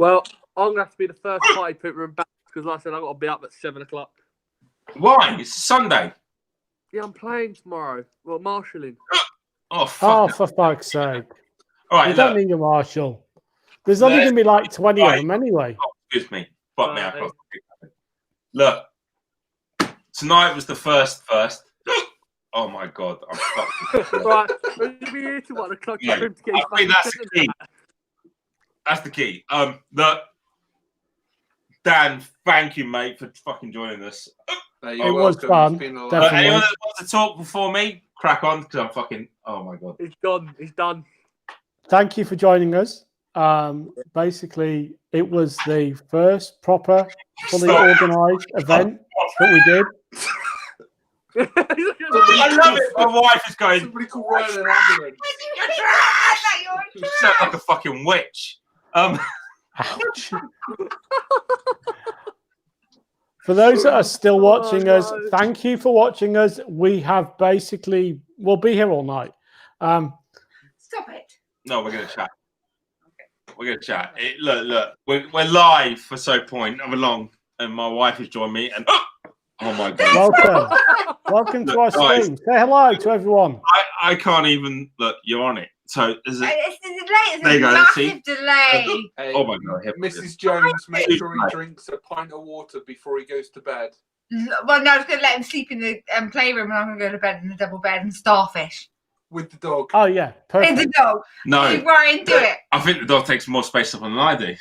Well, I'm gonna have to be the first party pooper and back because, like I said, I've got to be up at 7 o'clock. Why? It's Sunday. Yeah, I'm playing tomorrow. Well, marshalling. Oh, fuck. Oh, for fuck's sake! All right, you don't need a marshal. There's only going to be like 20 of them anyway. Oh, excuse me. Fuck me. I can't. Look, tonight was the first. Oh my god, I'm fucking. Right, we'll be here to 1 o'clock. No, I think that's the key. That's the key. Look, Dan, thank you, mate, for fucking joining us. It was fun. Anyone that wants to talk before me, crack on because I'm fucking. Oh my god. He's gone. He's done. Thank you for joining us. Basically, it was the first proper, fully organised event that we did. I love it. My wife is going. Somebody call Ryan an ambulance. You sound like a fucking witch. Ouch. For those that are still watching us, thank you for watching us. We have we'll be here all night. Stop it. No, we're going to chat. We're going to chat. Look, we're live for So Point of Along, and my wife has joined me. And oh my god! Welcome to our stream. Say hello to everyone. I can't even look. You're on it. So is it? It's a delay. There you go. Massive delay. Hey, oh my god! Mrs. Jones, make sure he drinks a pint of water before he goes to bed. Well, no, I was going to let him sleep in the playroom, and I'm going to go to bed in the double bed and starfish. With the dog. Oh yeah, perfect. In the dog. No, you Ryan, do it. I think the dog takes more space up than I do.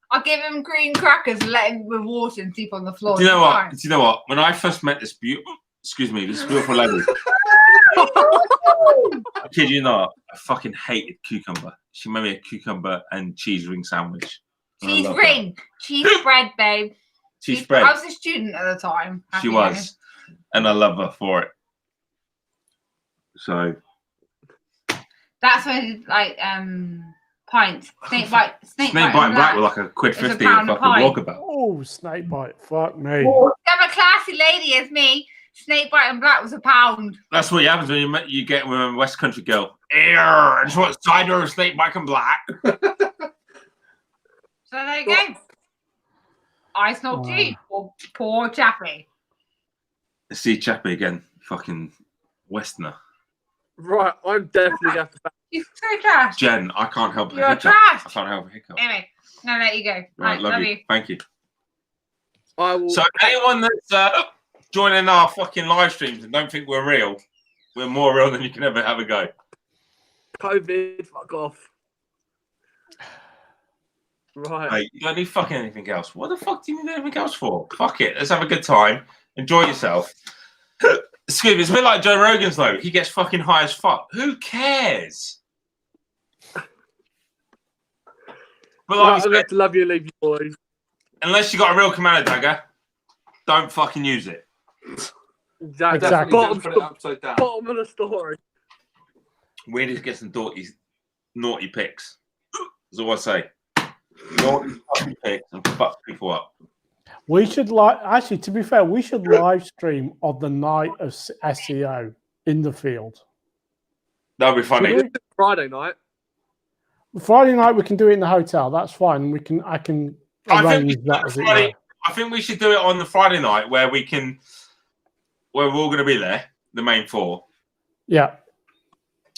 I'll give him green crackers and let him with water and sleep on the floor. Do you know what? Do you know what? When I first met this beautiful lady, I kid you not, I fucking hated cucumber. She made me a cucumber and cheese ring sandwich. Cheese ring, cheese bread, babe. Cheese bread. I was a student at the time. She was, and I love her for it. So that's when I did like pints, snake bite and black were like a £1.50 fucking walkabout. Oh, snake bite! Fuck me. I'm a classy lady as me. Snake bite and black was £1. That's what happens when you get with a West Country girl. I just want cider or snake bite and black. So there you go. I snob tea. Poor Chappie. See Chappie again, fucking Westerner. Right, I'm definitely going to. You're so trash. Jen, I can't help You're hiccup. trash. I can't help a hiccup. Anyway, no, let you go. Right, love you. Thank you. I will. So anyone that's joining our fucking live streams and don't think we're real, we're more real than you can ever have a go. COVID, fuck off. Right. Hey, you don't need fucking anything else. What the fuck do you need anything else for? Fuck it. Let's have a good time. Enjoy yourself. Excuse me, it's a bit like Joe Rogan's though. He gets fucking high as fuck. Who cares? But like I'm going to love you, leave you boys. Unless you got a real commando dagger, don't fucking use it. Exactly. Don't put it upside down. Bottom of the story. We need to get some naughty pics. That's all I say. Naughty fucking pics and fuck people up. We should actually, to be fair, we should live stream on the night of SEO in the field. That'll be funny. Should Friday night. Friday night we can do it in the hotel. That's fine. I can arrange that as it were. I think we should do it on the Friday night where we're all going to be there, the main four. Yeah.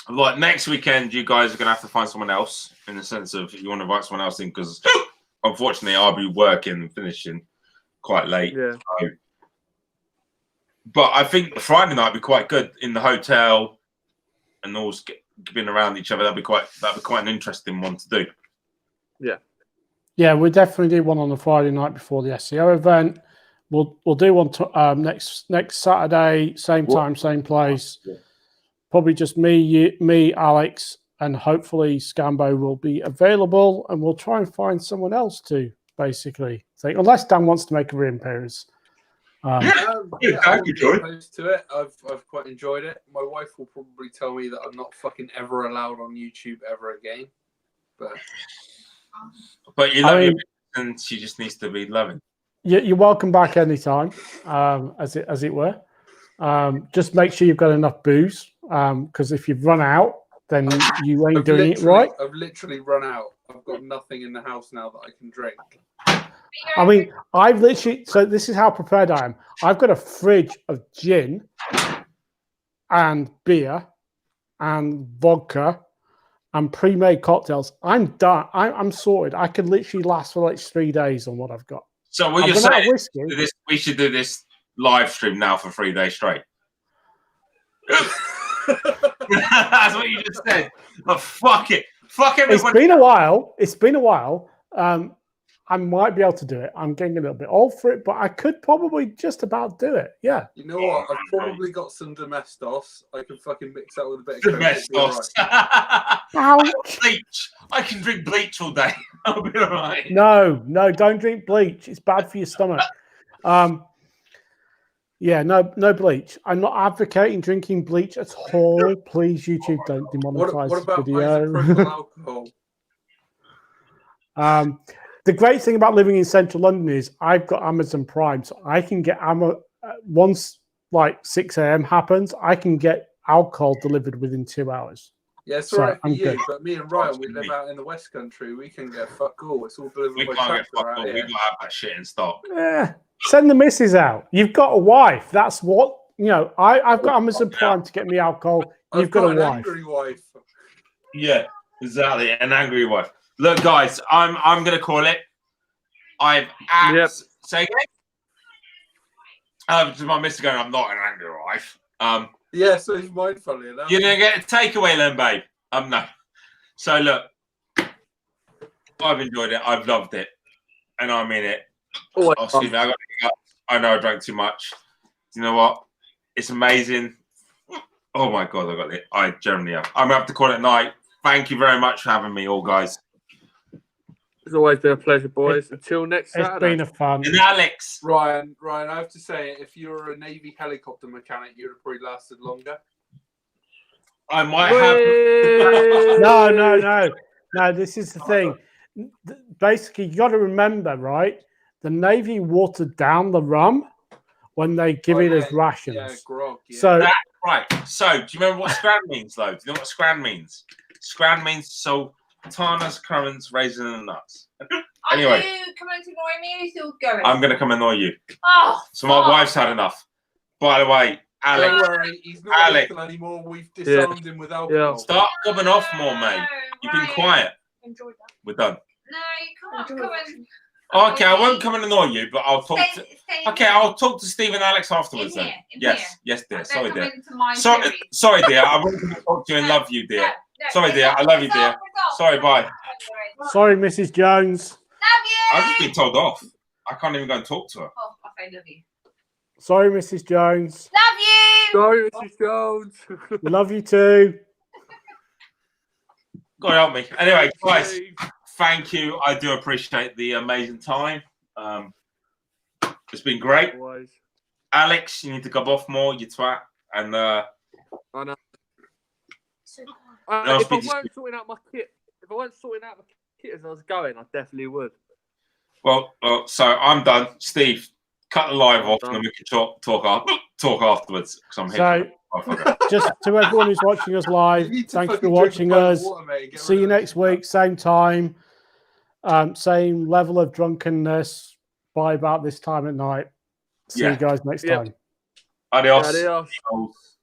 Like next weekend, you guys are going to have to find someone else in the sense of if you want to invite someone else in because unfortunately I'll be working and finishing quite late. Yeah. So. But I think the Friday night would be quite good in the hotel and all being around each other. That'd be quite an interesting one to do. Yeah. Yeah, we'll definitely do one on the Friday night before the SEO event. We'll do one next Saturday, same time, same place. Yeah. Probably just me, Alex, and hopefully Scambo will be available, and we'll try and find someone else to basically think, unless Dan wants to make a reappearance. I'm opposed to it. I've quite enjoyed it. My wife will probably tell me that I'm not fucking ever allowed on YouTube ever again. But you love her, and she just needs to be loving. You're welcome back anytime, as it were. Just make sure you've got enough booze, because if you've run out, then you ain't doing it right. I've literally run out. I've got nothing in the house now that I can drink. I mean, I've literally, so this is how prepared I am. I've got a fridge of gin and beer and vodka and pre-made cocktails. I'm done. I'm sorted. I could literally last for like 3 days on what I've got. So what you're saying is we should do this live stream now for 3 days straight. That's what you just said. But fuck it. Fuck everyone. It's been a while. I might be able to do it. I'm getting a little bit old for it, but I could probably just about do it. Yeah. You know what? I've probably got some domestos. I can fucking mix that with a bit of domestos. Right. Bleach. I can drink bleach all day. I'll be all right. No, don't drink bleach. It's bad for your stomach. Yeah, no bleach. I'm not advocating drinking bleach at all. Please, YouTube, don't demonetize what about the video. isopropyl alcohol? The great thing about living in central London is I've got Amazon Prime, so I can get once like 6 a.m. happens, I can get alcohol delivered within 2 hours. Yeah, it's all right for you, but me and Ryan, we live out in the West Country. We can get fuck all. It's all delivered by tractor out here. We gotta have that shit in stock. Yeah, send the missus out. You've got a wife. That's what I've got Amazon Prime to get me alcohol. You've got a wife. Angry wife. Yeah, exactly, an angry wife. Look, guys, I'm gonna call it. Say again. To my mister going, I'm not an angry wife. Yeah, so he's mine, funny enough. You're gonna get a takeaway then, babe. No. So look, I've enjoyed it. I've loved it, and I mean it. Excuse me, I know I drank too much. You know what? It's amazing. Oh my god, I got it. I generally have. I'm gonna have to call it night. Thank you very much for having me, all guys. It's always been a pleasure, boys. Until next Saturday. It's been a fun. And Alex. Ryan, I have to say, if you were a Navy helicopter mechanic, you'd have probably lasted longer. I might have. No, this is the thing. Basically, you got to remember, right? The Navy watered down the rum when they give it as rations. Yeah, grog. Yeah. So, that's right. So, do you remember what scran means, though? Do you know what scran means? Scran means sultanas, currants, raisins, and nuts. Anyway. Are you coming to annoy me or are you still going? I'm going to come annoy you. Oh, so my wife's had enough. By the way, Alex. Don't worry, he's not lethal anymore. We've disarmed him with alcohol. Yeah. Start gobbing off more, mate. You've been quiet. Enjoyed that. We're done. No, you can't come and... Okay, I won't come and annoy you, but I'll talk to... Okay, I'll talk to Steve and Alex afterwards then. Yes, dear. Sorry, dear. Sorry, dear. I won't come and talk to you and love you, dear. Sorry, dear. I love you, dear. Sorry, bye. Sorry, Mrs. Jones. Love you. I've just been told off. I can't even go and talk to her. Oh, I love you. Sorry, Mrs. Jones. Love you. Sorry, Mrs. Jones. We love you too. God help me. Anyway, guys, thank you. I do appreciate the amazing time. It's been great. Always. Alex, you need to gob off more, you twat. And I know. If I weren't sorting out my kit, as I was going, I definitely would. Well, so I'm done. Steve, cut the live off, and then we can talk afterwards. Because I'm here. So Oh, fuck it. Just to everyone who's watching us live, You need to thank you for fucking drink a watching pint of us. water, mate, and get See rid you of next it. week, same time, same level of drunkenness by about this time at night. See Yeah. you guys next Yep. time. Adios. Adios. Adios.